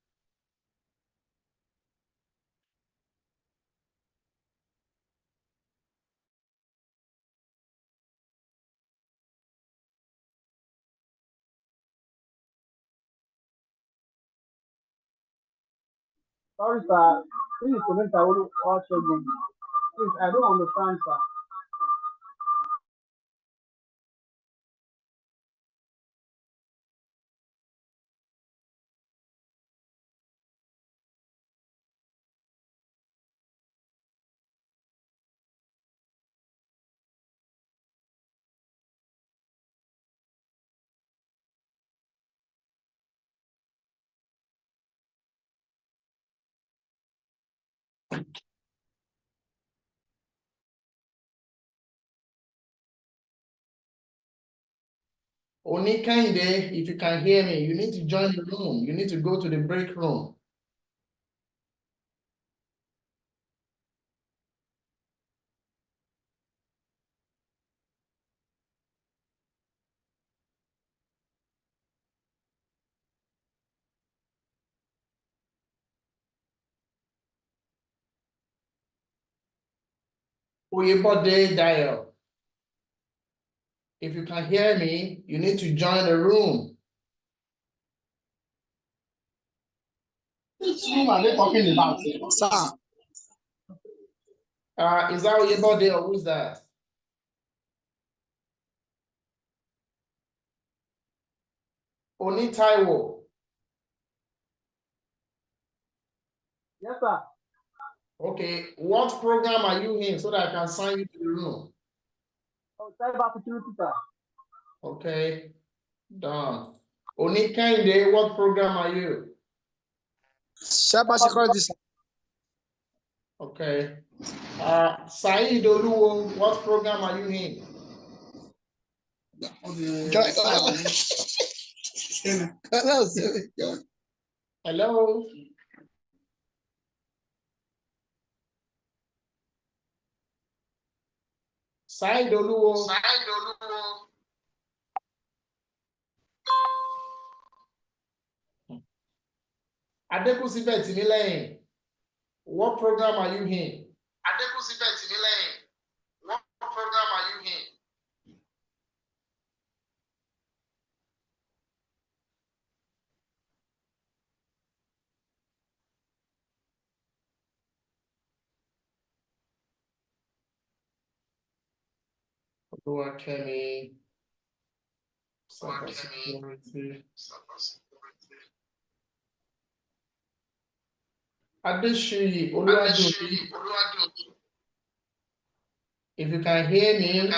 Sorry, sir. Please, please, I don't understand, sir. Oni Kende, if you can hear me, you need to join the room. You need to go to the break room. Oyebode Dial. If you can hear me, you need to join the room. Which room are they talking about, sir? Is that Oyebode or who's that? Oni Taiwo. Yes, sir. Okay, what program are you in so that I can sign you to the room? Oh, Cybersecurity, sir. Okay, done. Oni Kende, what program are you? Cybersecurity, sir. Okay. Saeed Oluwo, what program are you in? Hello. Saeed Oluwo. Adekusibe Timileyin, what program are you in? Adekusibe Timileyin, what program are you in? Kemi, Cybersecurity. Adeshiyi Oluwadomi. If you can hear me,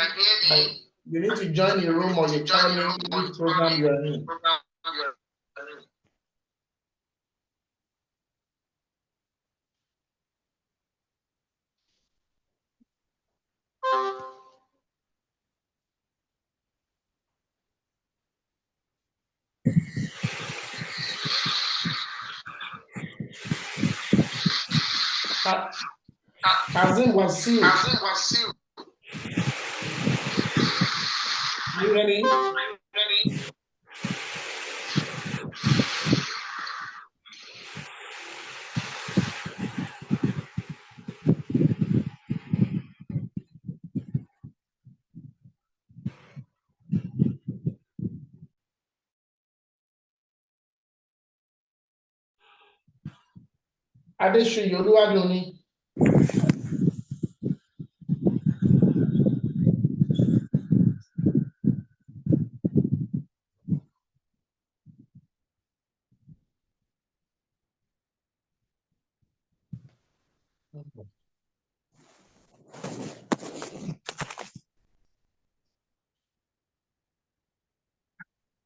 you need to join the room or you tell me which program you are in. Kazim Wasil. You hear me? Adeshoyi Oluwadunni.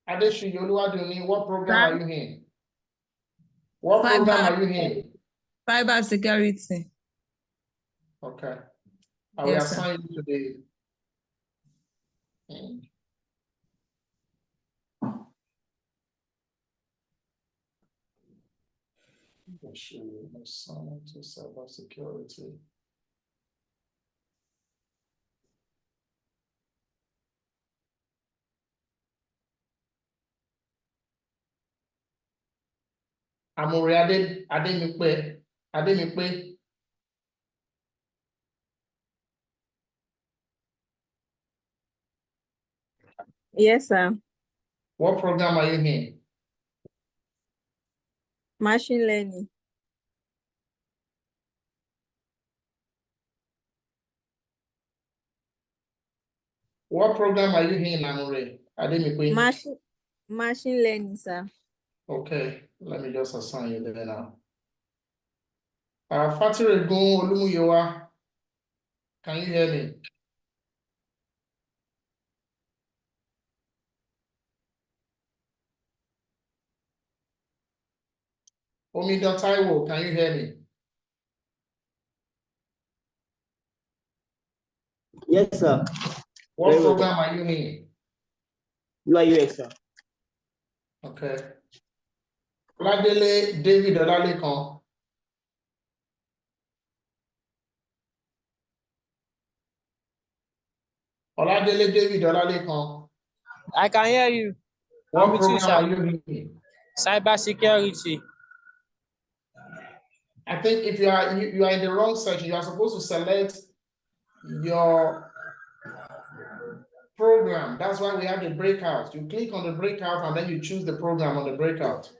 Adeshoyi Oluwadunni, what program are you in? What program are you in? Cybersecurity. Okay. I will Yes, sir. assign you today. Assign to cybersecurity. Amore Ademipe. Yes, sir. What program are you in? Machine learning. What program are you in, Amore Ademipe? Machine learning, sir. Okay, let me just assign you there now. Fatiregun Olumuyiwa, can you hear me? Omidan Taiwo, can you hear me? Yes, sir. What Very well. program are you in? UI/UX, sir. Okay. Oladele David Olalekan. Oladele David Olalekan. I can hear you. What program are you in? Cybersecurity. I think if you are in the wrong section, you are supposed to select your program. That's why we have the breakout. You click on the breakout and then you choose the program on the breakout.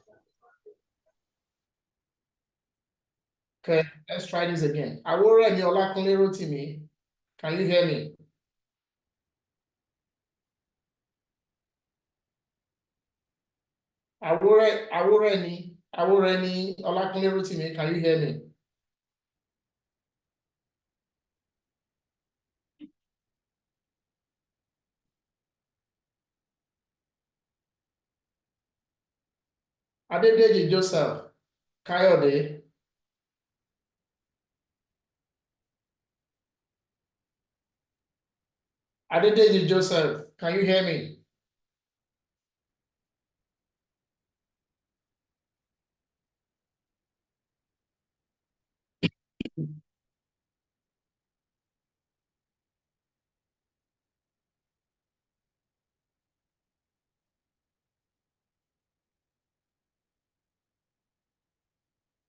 Okay, let's try this again. Awore Olakunle Rotimi, can you hear me? Awore Olakunle Rotimi, can you hear me? Adedeji Joseph, Kayode. Adedeji Joseph, can you hear me?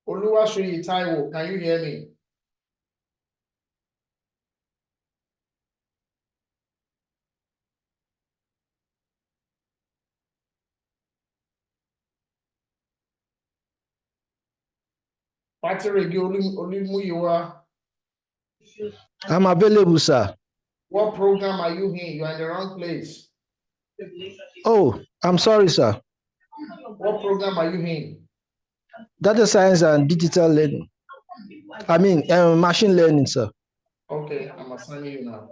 Oluwashoyi Taiwo, can you hear me? Patiregi Olumuyiwa. I'm available, sir. What program are you in? You are in the wrong place. Oh, I'm sorry, sir. What program are you in? Data science and digital learning. I mean, machine learning, sir. Okay, I'm assigning you now.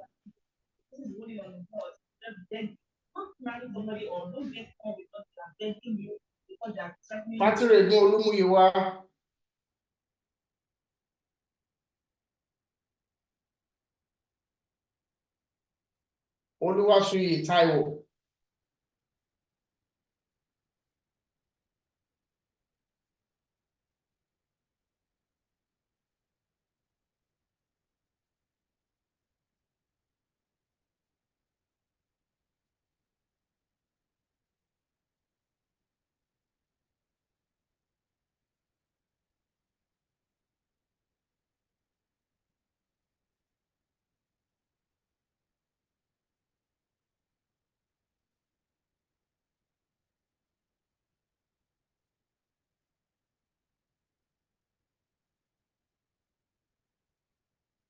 Patiregi Olumuyiwa. Oluwashoyi Taiwo.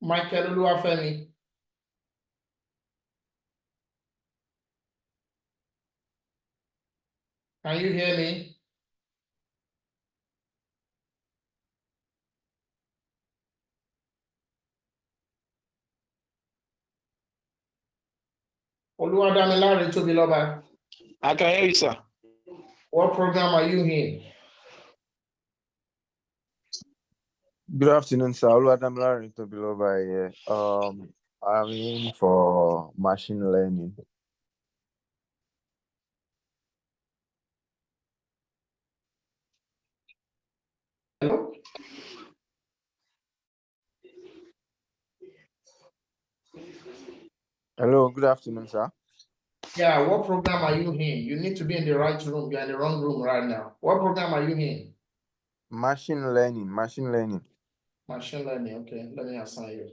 Michael Oluwafemi. Can you hear me? Oluwadamilare Tobiloba. I can hear you, sir. What program are you in? Good afternoon, sir. Oluwadamilare Tobiloba here. I'm in for machine learning. Hello? Hello, good afternoon, sir. Yeah, what program are you in? You need to be in the right room. You're in the wrong room right now. What program are you in? Machine learning, machine learning. Machine learning. Okay, let me assign you.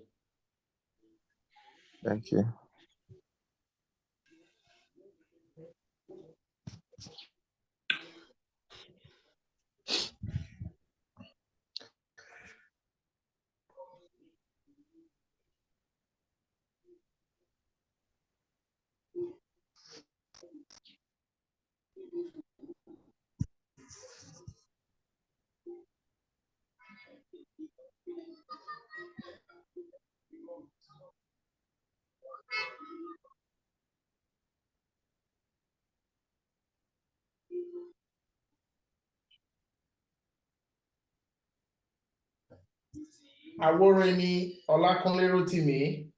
Thank you. Aworeni Olakunle Rotimi.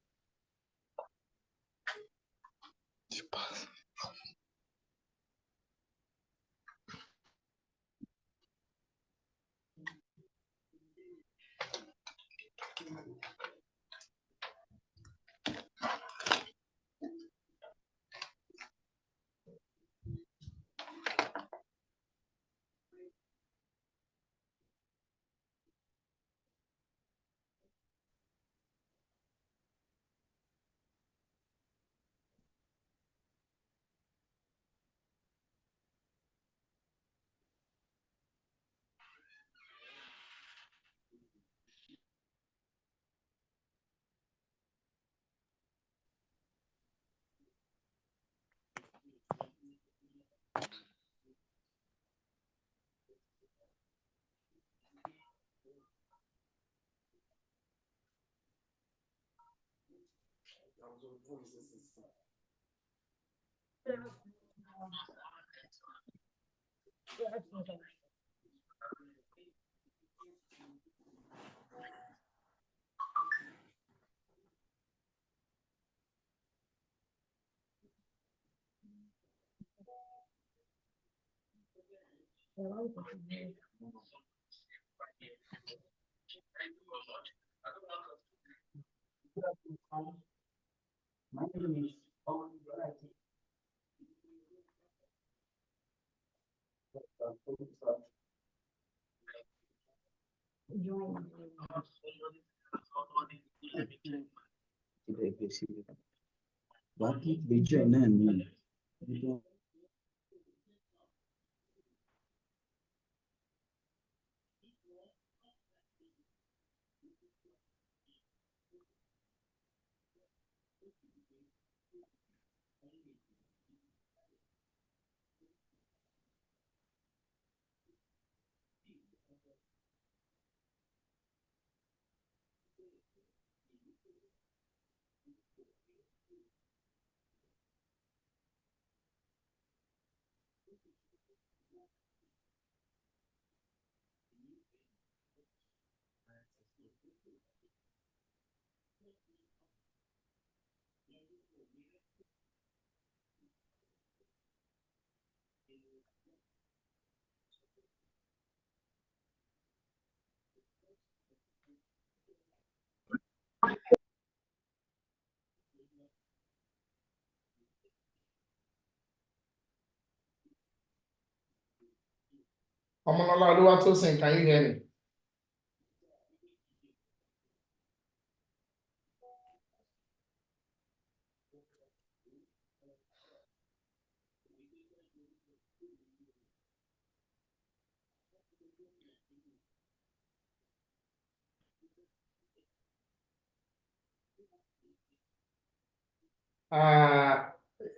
Omolola Oluwatosin, can you hear me?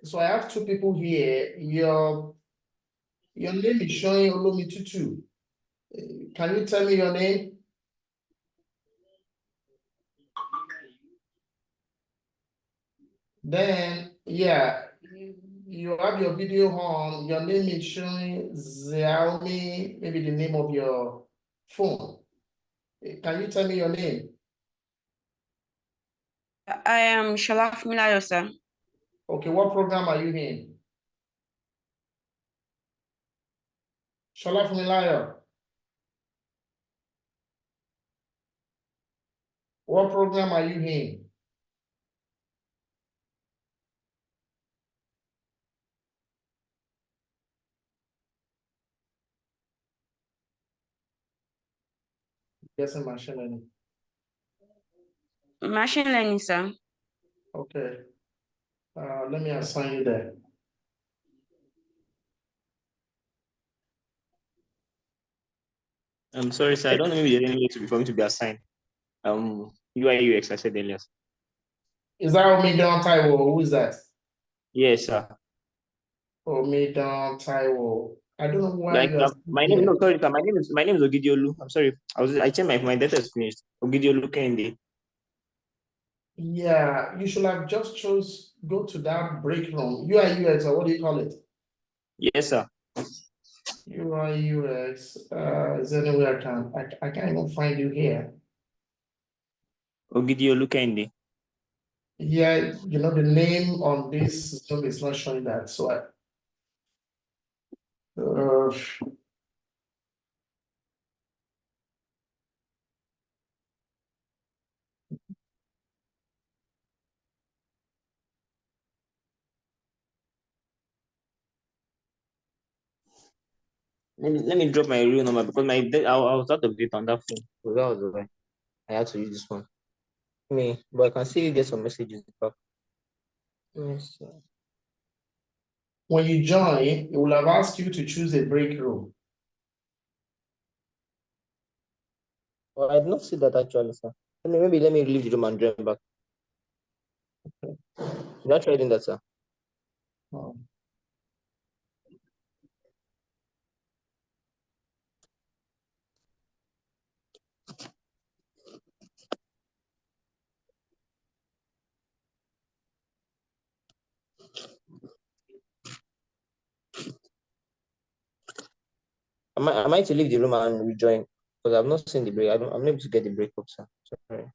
So I have two people here. Your name is showing Olomitutu. Can you tell me your name? Then, yeah, you have your video on. Your name is showing Xiaomi, maybe the name of your phone. Can you tell me your name? I am Shalaf Milayo, sir. Okay, what program are you in? Shalaf Milayo. What program are you in? Yes, machine learning. Machine learning, sir. Okay. Let me assign you there. I'm sorry, sir. I don't know maybe there's any way for me to be assigned. UI UX, I said earlier. Is that Omidan Taiwo? Who is that? Yes, sir. Omidan Taiwo. I don't know why Like you are my here. name, no, sorry, sir. My name is Ogidiolu. I'm sorry. I changed my data is finished. Ogidiolu Kende. Yeah, you should have just go to that break room. UI UX, or what do you call it? Yes, sir. UI UX. Is there any way I can't even find you here. Ogidiolu Kende. Yeah, you know, the name on this system is not showing that. So Let me drop my real number because I was out of date on that phone. So that was why I had to use this one. But I can see get some messages back. Yes, sir. When you join, it will have asked you to choose a break room. Well, I did not see that actually, sir. Maybe let me leave the room and join back. Okay. You're not trading that, sir. Oh. Am I to leave the room and rejoin? Because I've not seen the break. I'm not able to get the break up, sir. Sorry.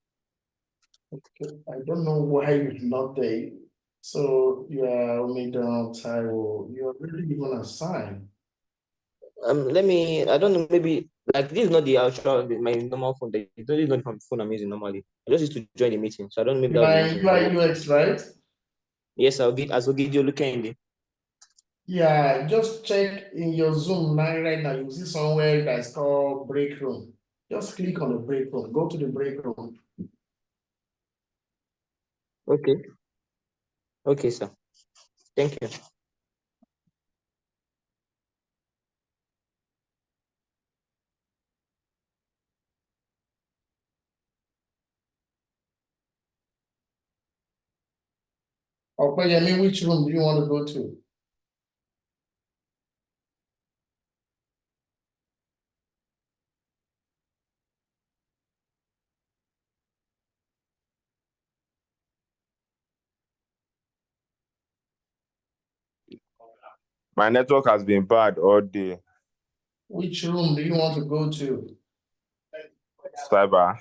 Okay. I don't know why you're not there. So yeah, Omidan Taiwo, you're really given a sign. I don't know, maybe like this is not the actual my normal phone. This is not the phone I'm using normally. I just used to join the meeting, so I don't know. Maybe My UI UX, right? Yes, I'll give you a look in there. Yeah, just check in your Zoom right now. You see somewhere that's called break room. Just click on the break room. Go to the break room. Okay. Okay, sir. Thank you. Okay, I mean, which room do you want to go to? My network has been bad all day. Which room do you want to go to? Cyber.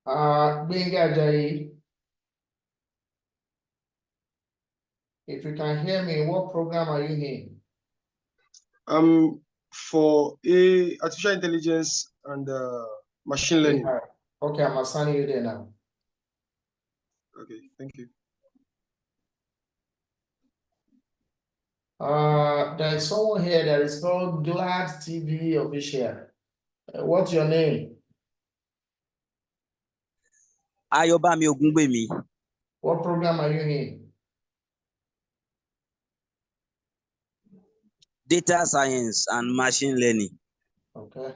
Ebenezer Ajayi. If you can hear me, what program are you in? For artificial intelligence and Machine learning. Yeah. Okay, I'm assigning you there now. Okay, thank you. There is someone here that is called Glad TV Official. What's your name? Ayobami Ogungbemi. What program are you in? Data science and machine learning. Okay.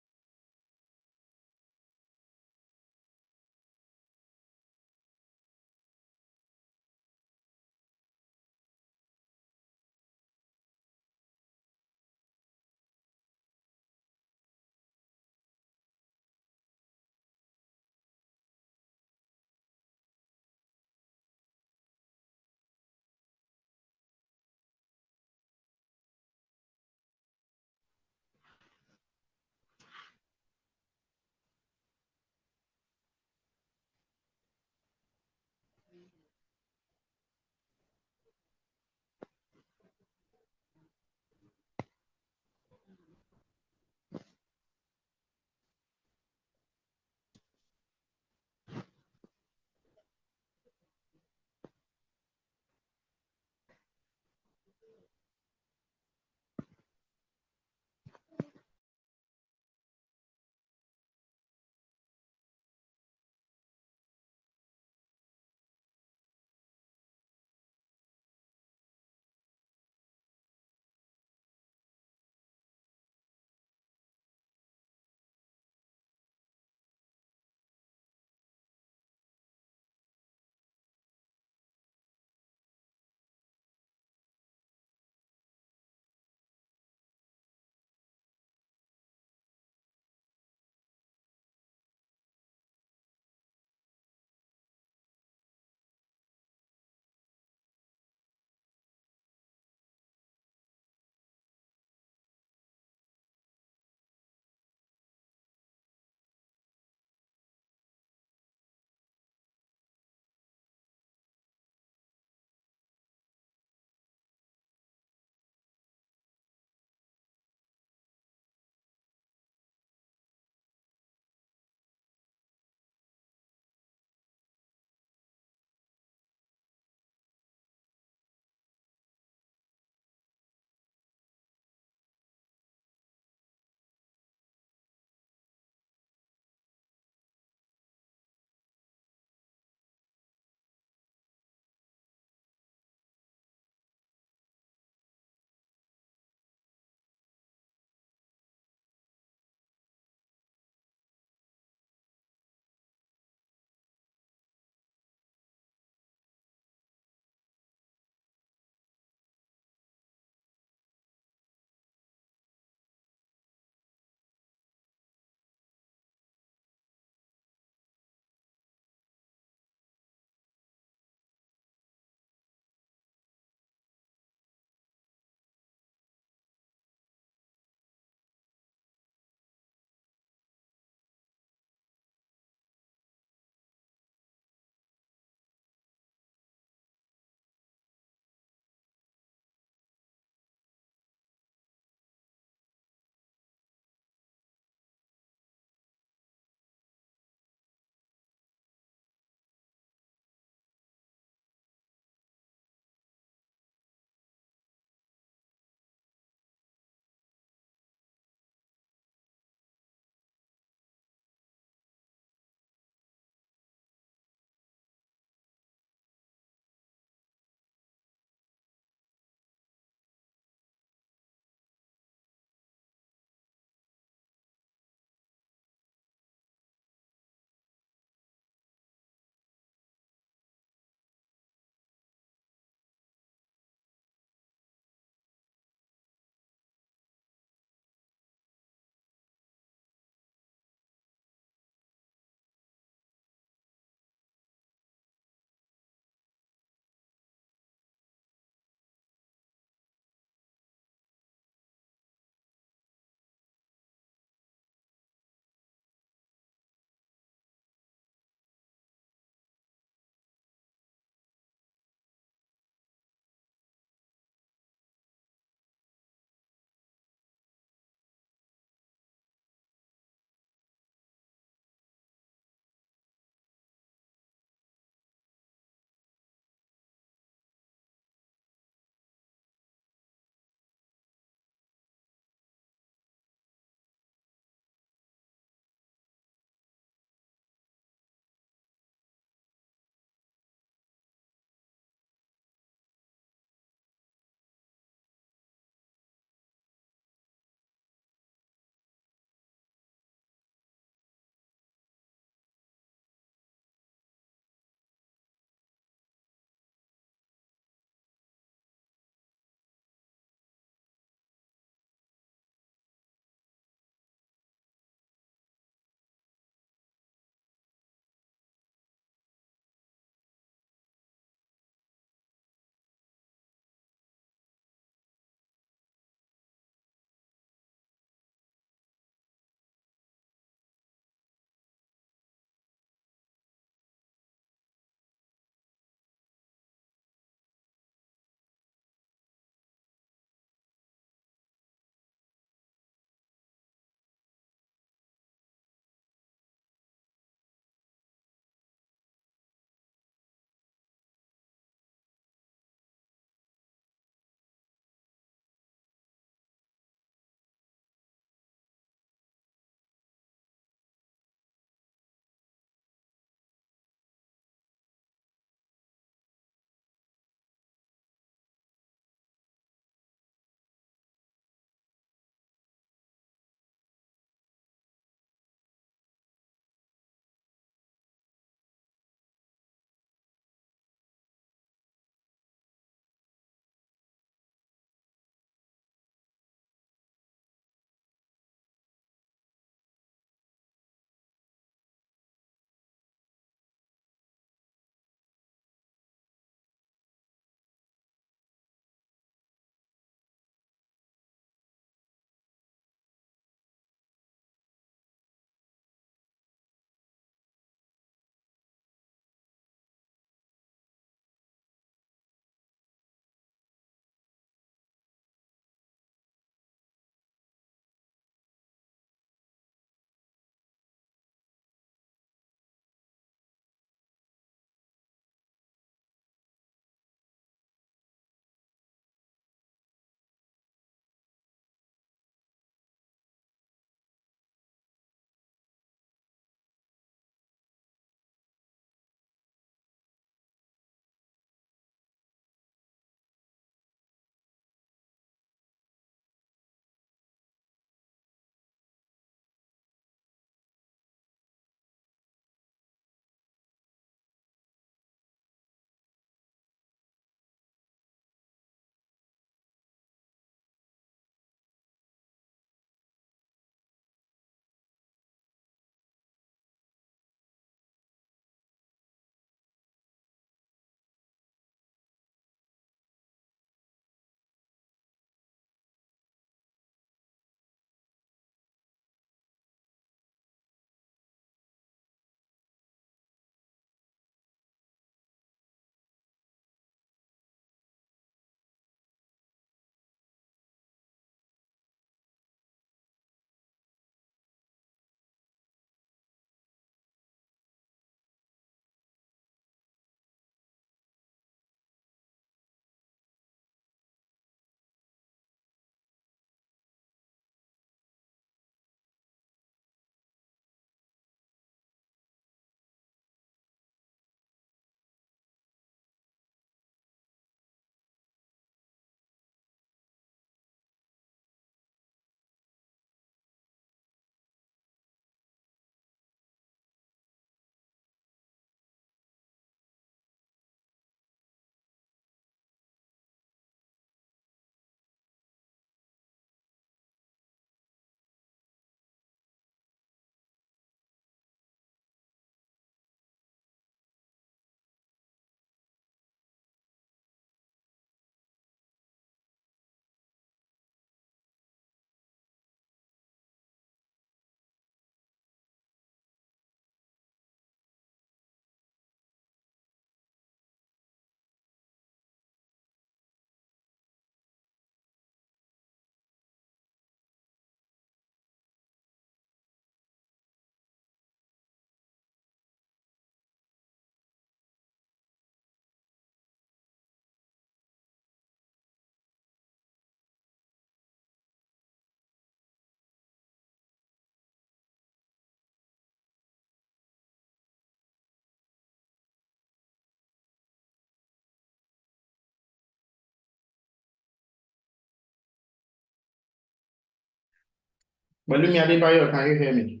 Balumi Adebayo, can you hear me?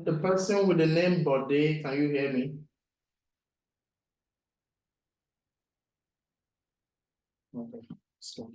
The person with the name Bode, can you hear me? Okay. So.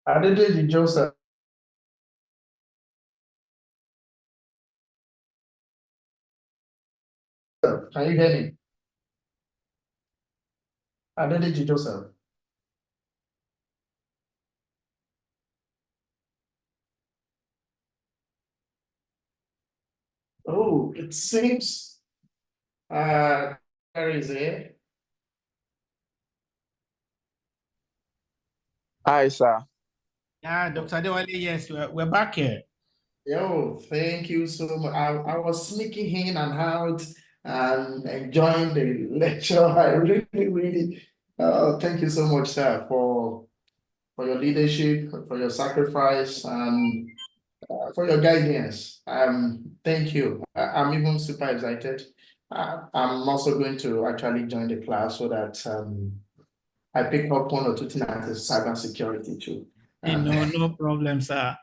Adewale Joseph. Can you hear me? Adewale Joseph. Oh, it seems there is a. Hi, sir. Yeah, Dr. Adewale, yes, we're back here. Yo, thank you so much. I was sneaking in and out and enjoying the lecture. I really, thank you so much, sir, for your leadership, for your sacrifice, and for your guidance. Thank you. I'm even super excited. I'm also going to actually join the class so that I pick up one or two things as cybersecurity too. Hey, no problem, sir.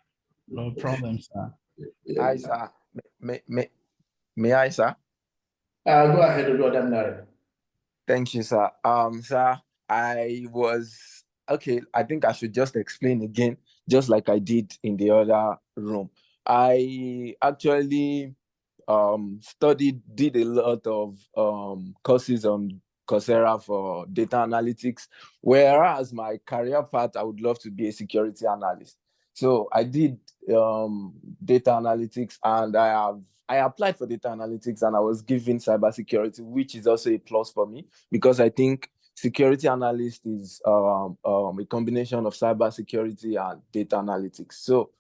No problem, sir. Hi, sir. May I, sir? Go ahead, Adewale. Thank you, sir. Sir, I think I should just explain again, just like I did in the other room. I actually did a lot of courses on Coursera for data analytics, whereas my career path, I would love to be a security analyst. So I did data analytics, and I applied for data analytics, and I was given cybersecurity, which is also a plus for me because I think security analyst is a combination of cybersecurity and data analytics. So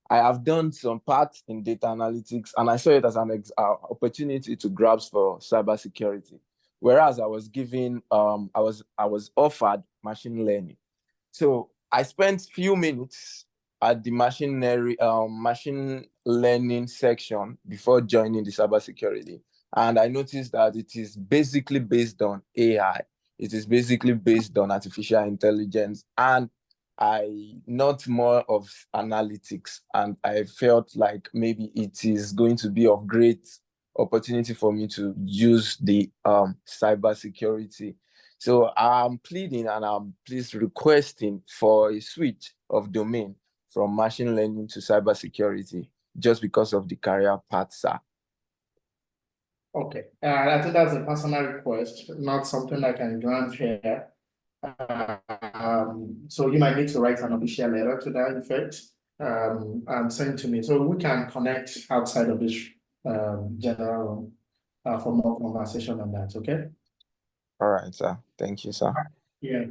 I have done some parts in data analytics, and I saw it as an opportunity to grasp for cybersecurity. Whereas I was given, I was offered machine learning. So I spent few minutes at the machine learning section before joining the cybersecurity, and I noticed that it is basically based on AI. It is basically based on artificial intelligence, and not more of analytics, and I felt like maybe it is going to be of great opportunity for me to use the cybersecurity. So I'm pleading and I'm please requesting for a switch of domain from machine learning to cybersecurity just because of the career path, sir. Okay, I think that's a personal request, not something I can grant here. So you might need to write an official letter to that effect and send to me so we can connect outside of this general room for more conversation on that. Okay. All right, sir. Thank you, sir. Yeah,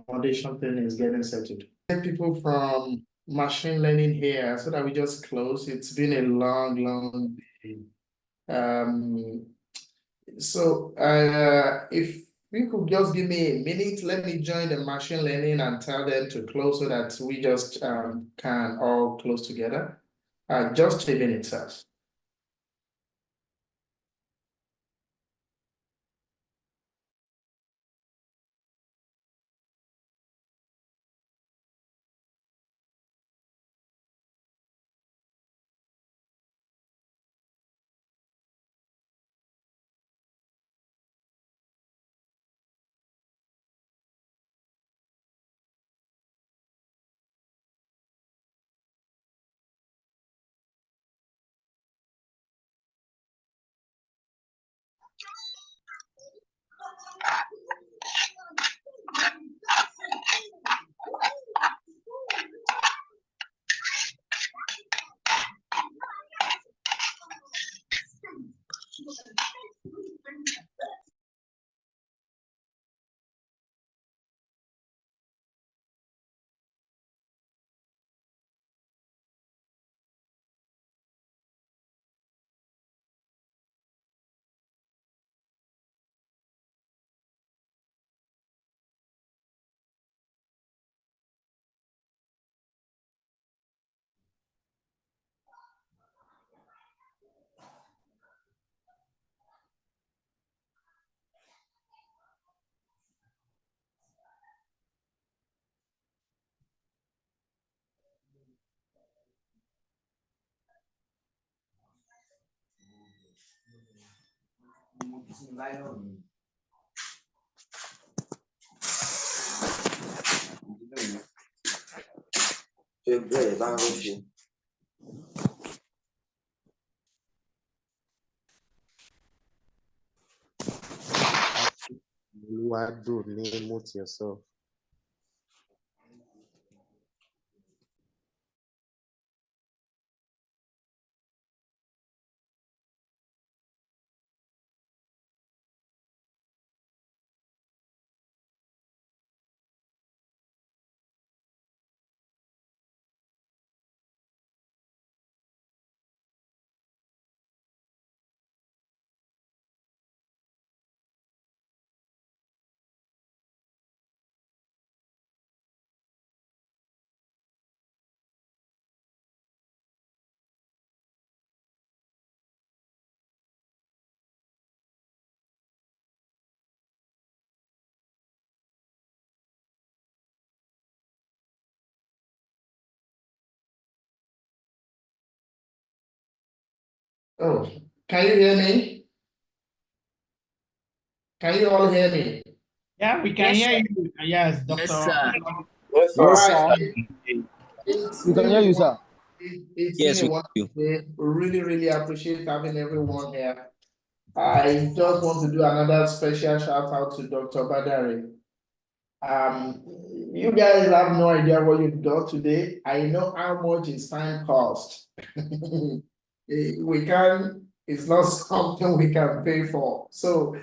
foundation thing is getting settled. People from machine learning here so that we just close. It's been a long day. So if you could just give me a minute, let me join the machine learning and tell them to close so that we just can all close together. Just a minute, sir. Mute yourself. Oh, can you hear me? Can you all hear me? Yeah, we can hear you. Yes, Dr. Yes, sir. Yes, sir. All right. We can hear you, sir. It's Yes, been a we wonderful day. We really, really appreciate having everyone here. I just want to do another special shout out to Dr. Obadare. You guys have no idea what you've got today. I know how much his time cost. It's not something we can pay for. So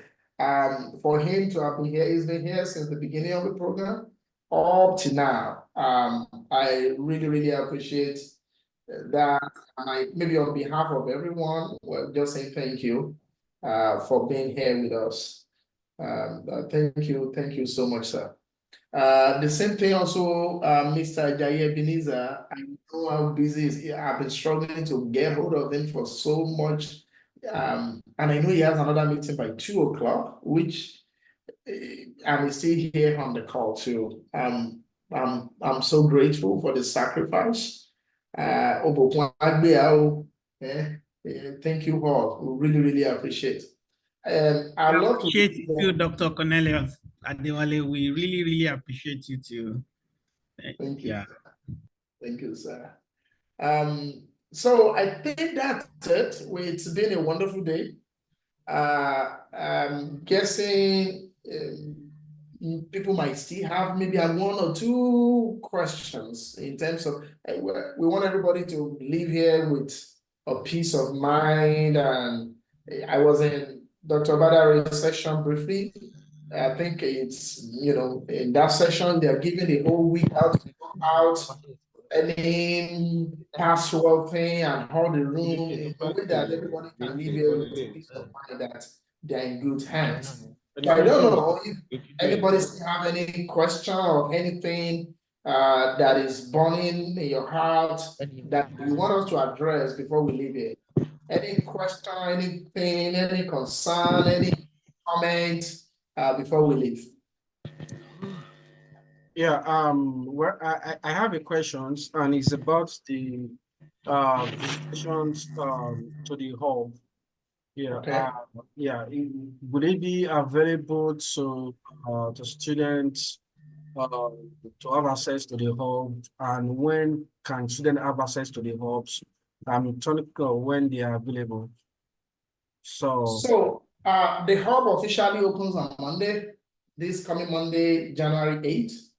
for him to have been here, he's been here since the beginning of the program up to now. I really, really appreciate that. Maybe on behalf of everyone, well, just say thank you for being here with us. Thank you so much, sir. The same thing also, Mr. Ajayi Ebenezer. I know how busy he is. I've been struggling to get hold of him for so much. And I know he has another meeting by 2 o'clock, which I'm still here on the call too. I'm so grateful for the sacrifice. Thank you all. We really, really appreciate. I love to appreciate you too, Dr. Cornelius Adewale. We really, really appreciate you too. Thank you. Yeah. Thank you, sir. So I think that's it. It's been a wonderful day. I'm guessing people might still have maybe 1 or 2 questions in terms of we want everybody to leave here with a peace of mind. And I was in Dr. Obadare's session briefly. I think it's, in that session, they're giving the whole week out to go out any password thing and hold the room in a way that everybody can leave here with peace of mind that they're in good hands. So I don't know if anybody still have any question or anything that is burning in your heart that you want us to address before we leave here. Any question, anything, any concern, any comment before we leave? Yeah, where I have a question, and it's about the visitations to the hub. Yeah, okay. Would it be available to students to have access to the hub, and when can students have access to the hubs? When they are available. So the hub officially opens on Monday, this coming Monday, January 8th.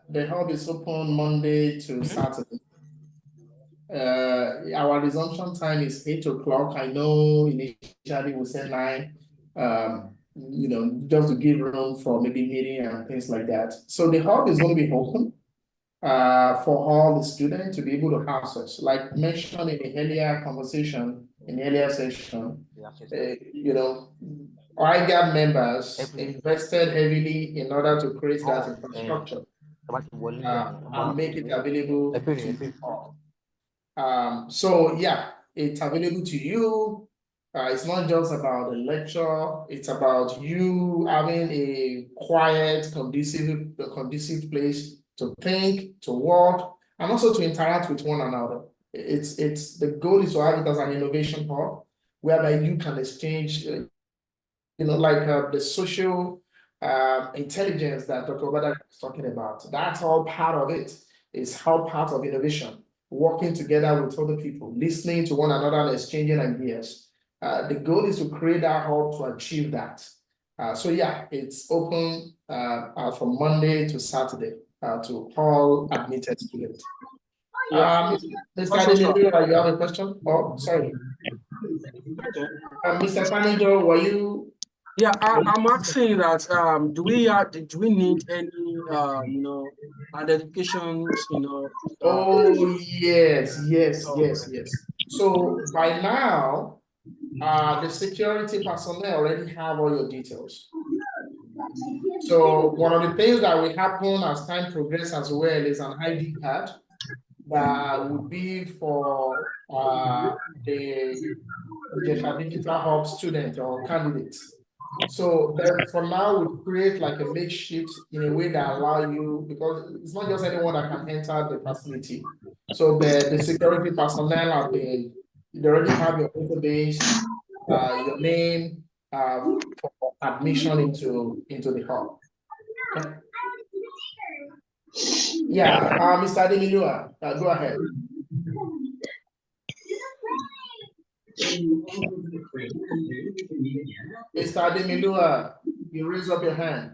The hub is open Monday to Saturday. Our resumption time is 8 o'clock. I know initially we said 9, just to give room for maybe meeting and things like that. So the hub is going to be open for all the students to be able to access. Like mentioned in the earlier conversation, in the earlier session, IGAD members invested heavily in order to create that infrastructure and make it available to all. So yeah, it's available to you. It's not just about the lecture, it's about you having a quiet, conducive place to think, to work, and also to interact with one another. It's the goal is to have it as an innovation hub whereby you can exchange, like the social intelligence that Dr. Obadare is talking about. That's all part of it. It's all part of innovation, working together with other people, listening to one another and exchanging ideas. The goal is to create that hub to achieve that. So yeah, it's open from Monday to Saturday to all admitted students. Yeah. Mr. Ademilu, you have a question? Oh, sorry. Okay. Mr. Fanijo, were you? Yeah, I'm asking that do we need any identifications, Oh yes. So by now, the security personnel already have all your details. So one of the things that will happen as time progresses as well is an ID card that would be for the Ijesha Digital Hub student or candidates. So then for now, we create like a makeshift in a way that allow you, because it's not just anyone that can enter the facility. So the security personnel they already have your database, your name for admission into the hub. Okay. Yeah, Mr. Ademilua, go ahead. Mr. Ademilua, you raise up your hand.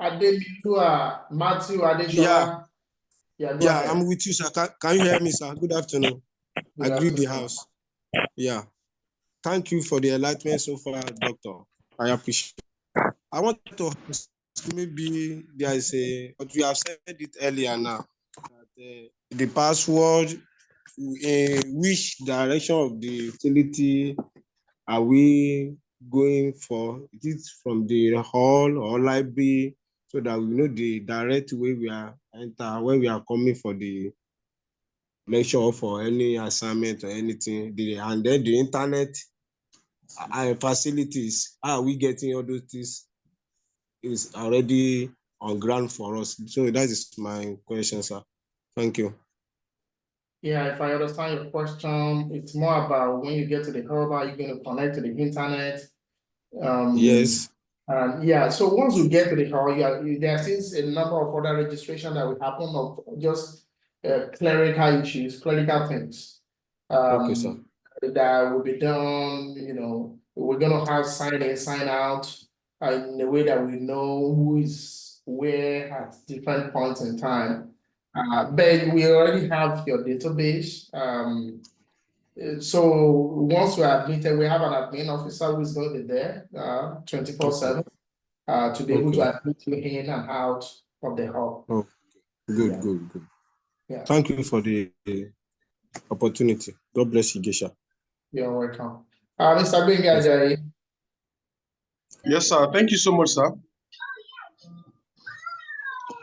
Ademilua, Matthew Adeshola. Yeah, I'm with you, sir. Can you hear me, sir? Good afternoon. Good I greet the afternoon. house. Yeah. Thank you for the enlightenment so far, Doctor. I appreciate it. I want to ask, maybe there is but we have said it earlier now, that the password, in which direction of the utility are we going for? Is it from the hall or library, so that we know the direct way we are enter when we are coming for the lecture or for any assignment or anything, and then the internet facilities, how are we getting all those things is already on ground for us. So that is my question, sir. Thank you. Yeah, if I understand your question, it's more about when you get to the hub, are you going to connect to the internet? Yes. Yeah, so once you get to the hub, there is a number of other registration that will happen of just clerical issues, clerical things. Okay, sir. That will be done, we're going to have sign in, sign out in a way that we know who is where at different points in time. But we already have your database. So once we're admitted, we have an admin officer who's going to be there 24/7 to be able to admit you in and out of the hub. Oh, good. Yeah. Thank you for the opportunity. God bless you, Ijesha. You're welcome. Mr. Ebenezer Ajayi. Yes, sir. Thank you so much, sir.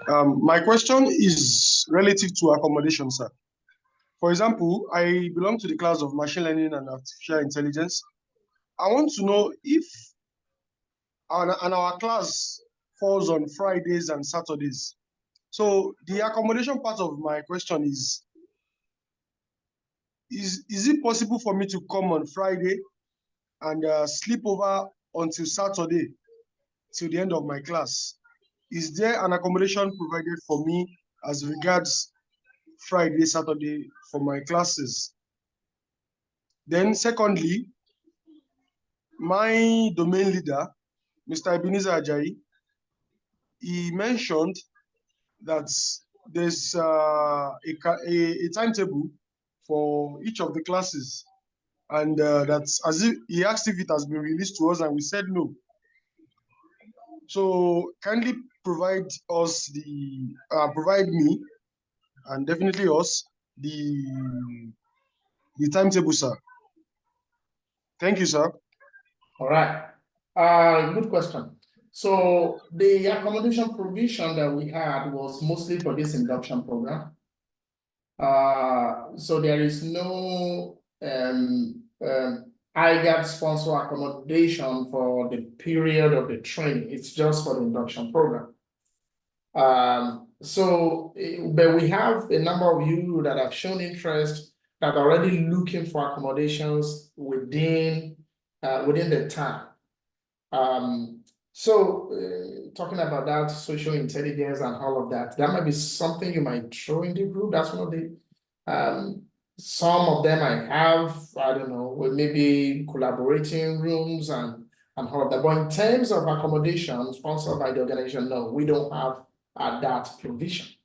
My question is relative to accommodation, sir. For example, I belong to the class of machine learning and artificial intelligence. I want to know if our class falls on Fridays and Saturdays. So the accommodation part of my question is it possible for me to come on Friday and sleep over until Saturday till the end of my class? Is there an accommodation provided for me as regards Friday, Saturday for my classes? Then secondly, my domain leader, Mr. Ebenezer Ajayi, he mentioned that there's a timetable for each of the classes, and that's as if he asked if it has been released to us, and we said no. So kindly provide us provide me, and definitely us, the timetable, sir. Thank you, sir. All right. Good question. So the accommodation provision that we had was mostly for this induction program. So there is no IGAD sponsor accommodation for the period of the training. It's just for the induction program. But we have a number of you that have shown interest that are already looking for accommodations within the town. Talking about that social intelligence and all of that, that might be something you might throw in the group. That's one of the some of them I have, I don't know, with maybe collaborating rooms and all of that. But in terms of accommodation sponsored by the organization, no, we don't have that provision.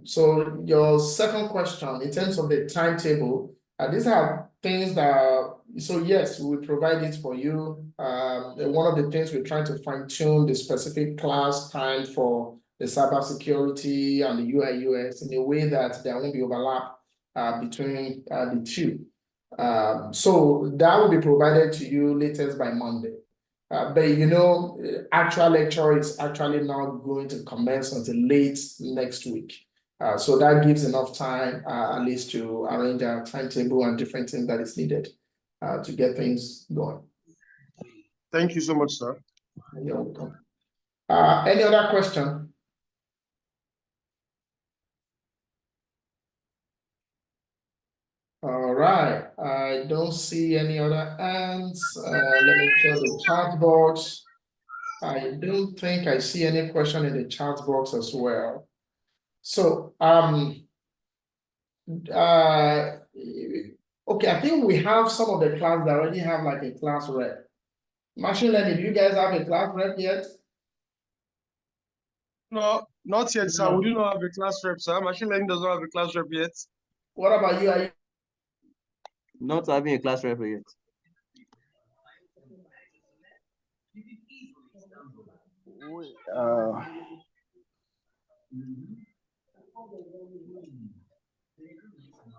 So your second question, in terms of the timetable, these are things that, so yes, we provide it for you. One of the things we're trying to fine tune the specific class time for the cybersecurity and the UI UX in a way that there won't be overlap between the two. So that will be provided to you latest by Monday. But you know, actual lecture is actually not going to commence until late next week. So that gives enough time at least to arrange a timetable and different things that is needed to get things going. Thank you so much, sir. You're welcome. Any other question? All right, I don't see any other hands. Let me check the chat box. I don't think I see any question in the chat box as well. So, okay, I think we have some of the class that already have like a class rep. Machine learning, do you guys have a class rep yet? No, not yet, sir. We do not have a class rep, sir. Machine learning does not have a class rep yet. What about you? Are you not having a class rep yet?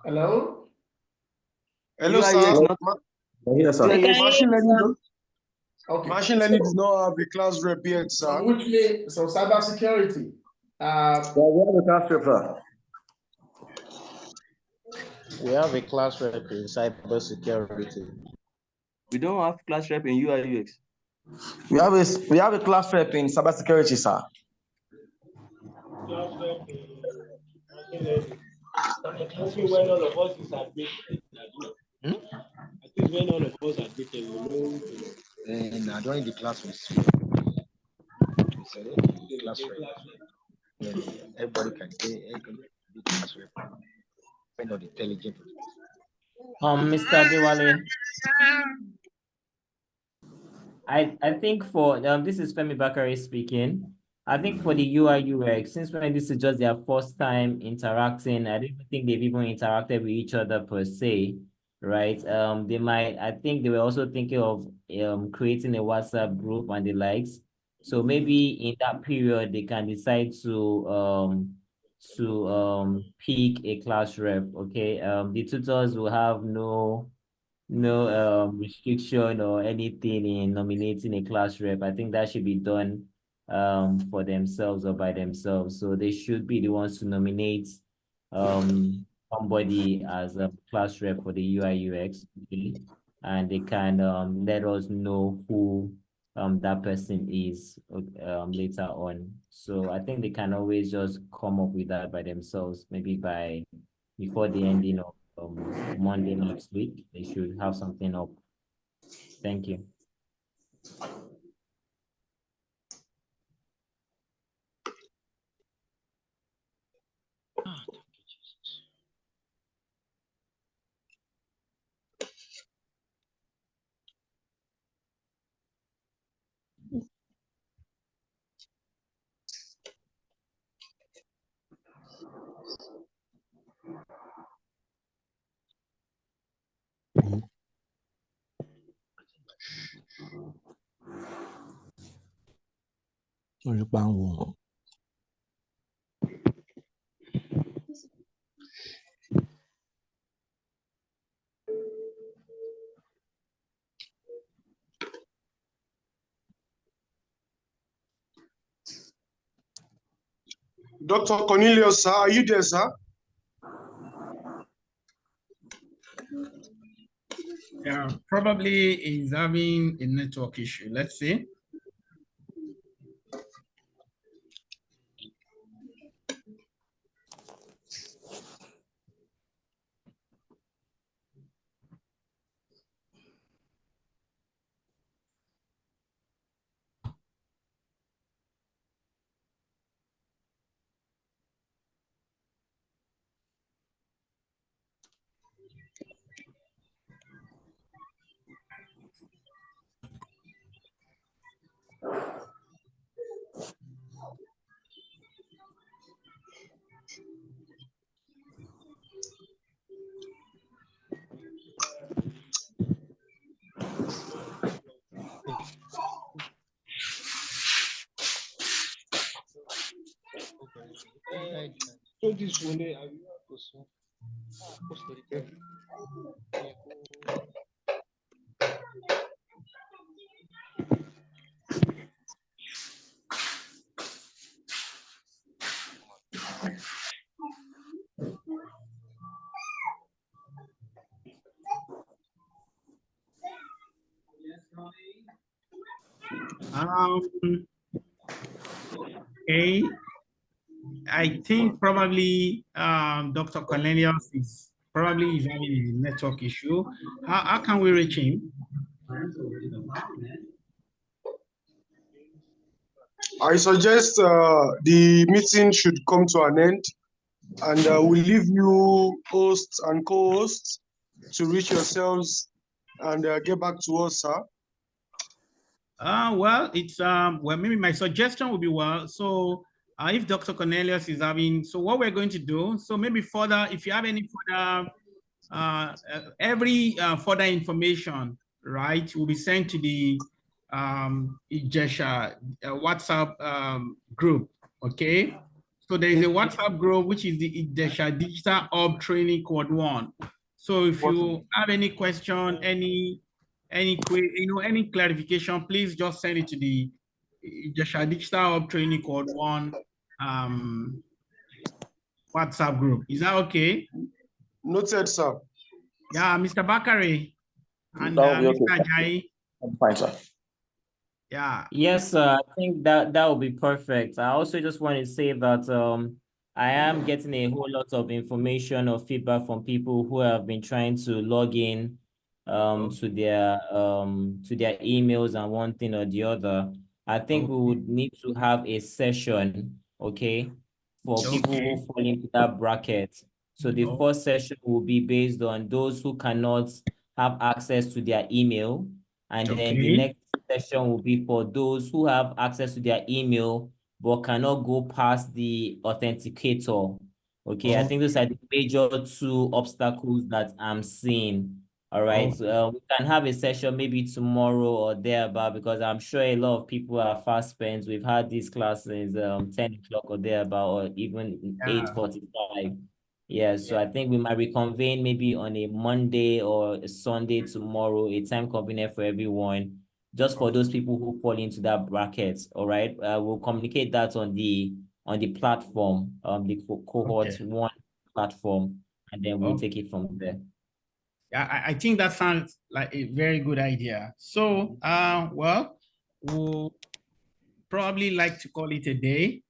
Hello? Hello, sir. Yes, sir. Machine learning does not have a class rep yet, sir. So which means, so cybersecurity. We have a class rep, sir. We have a class rep in cybersecurity. We don't have class rep in UI UX. We have a class rep in cybersecurity, sir. When all of us is admitted, I think when all of us admitted, we know. And during the class, we said class rep. Everybody can say class rep. When not intelligent. Mr. Adewale. I think for this is Femi Bakare speaking. I think for the UI UX, since when this is just their first time interacting, I don't think they've even interacted with each other per se, right? They might, I think they were also thinking of creating a WhatsApp group and the likes. So maybe in that period they can decide to pick a class rep. Okay. The tutors will have no restriction or anything in nominating a class rep. I think that should be done for themselves or by themselves. So they should be the ones to nominate somebody as a class rep for the UI UX, okay? And they can let us know who that person is later on. So I think they can always just come up with that by themselves, maybe before the ending of Monday next week. They should have something up. Thank you. Dr. Cornelius, sir, are you there, sir? Yeah, probably is having a network issue. Let's see. So this one, Okay, I think probably Dr. Cornelius is probably having a network issue. How can we reach him? I suggest the meeting should come to an end, and we'll leave you hosts and co-hosts to reach yourselves and get back to us, sir. Well, it's well, maybe my suggestion would be, well, so if Dr. Cornelius is having, so what we're going to do, so maybe further, if you have any further every further information, right, will be sent to the Ijesha WhatsApp group. Okay, so there is a WhatsApp group which is the Ijesha Digital Hub Training Code 1. So if you have any question, any clarification, please just send it to the Ijesha Digital Hub Training Code 1 WhatsApp group. Is that okay? Noted, sir. Yeah, Mr. Bakare and That'll Mr. be okay. Ajayi. I'm fine, sir. Yeah. Yes, I think that will be perfect. I also just want to say that I am getting a whole lot of information or feedback from people who have been trying to log in to their emails and one thing or the other. I think we would need to have a session, okay, for people who fall into that bracket. So the first session will be based on those who cannot have access to their email, and then the next session will be for those who have access to their email but cannot go past the authenticator. Okay, I think those are the major two obstacles that I'm seeing. All right, so we can have a session maybe tomorrow or thereabout, because I'm sure a lot of people are fast spent. We've had these classes 10 o'clock or thereabout, or even 8:45. Yeah, so I think we might reconvene maybe on a Monday or a Sunday tomorrow, a time convenient for everyone, just for those people who fall into that bracket. All right, we'll communicate that on the platform, the cohort 1 platform, and then we'll take it from there. Yeah, I think that sounds like a very good idea. So, well, we'll probably like to call it a day,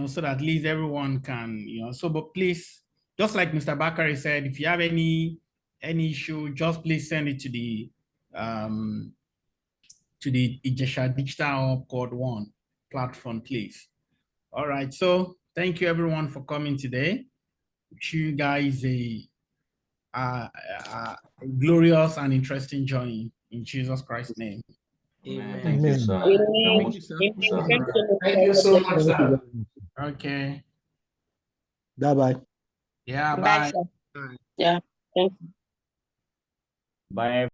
so that at least everyone can, so, but please, just like Mr. Bakare said, if you have any issue, just please send it to the Ijesha Digital Code 1 platform, please. All right, so thank you everyone for coming today. Wish you guys a glorious and interesting journey in Jesus Christ's name. Amen. Thank you, sir. Thank you, sir. Thank you so much, sir. Okay. Bye-bye. Yeah, Bye, bye. sir. Yeah, thank you. Bye.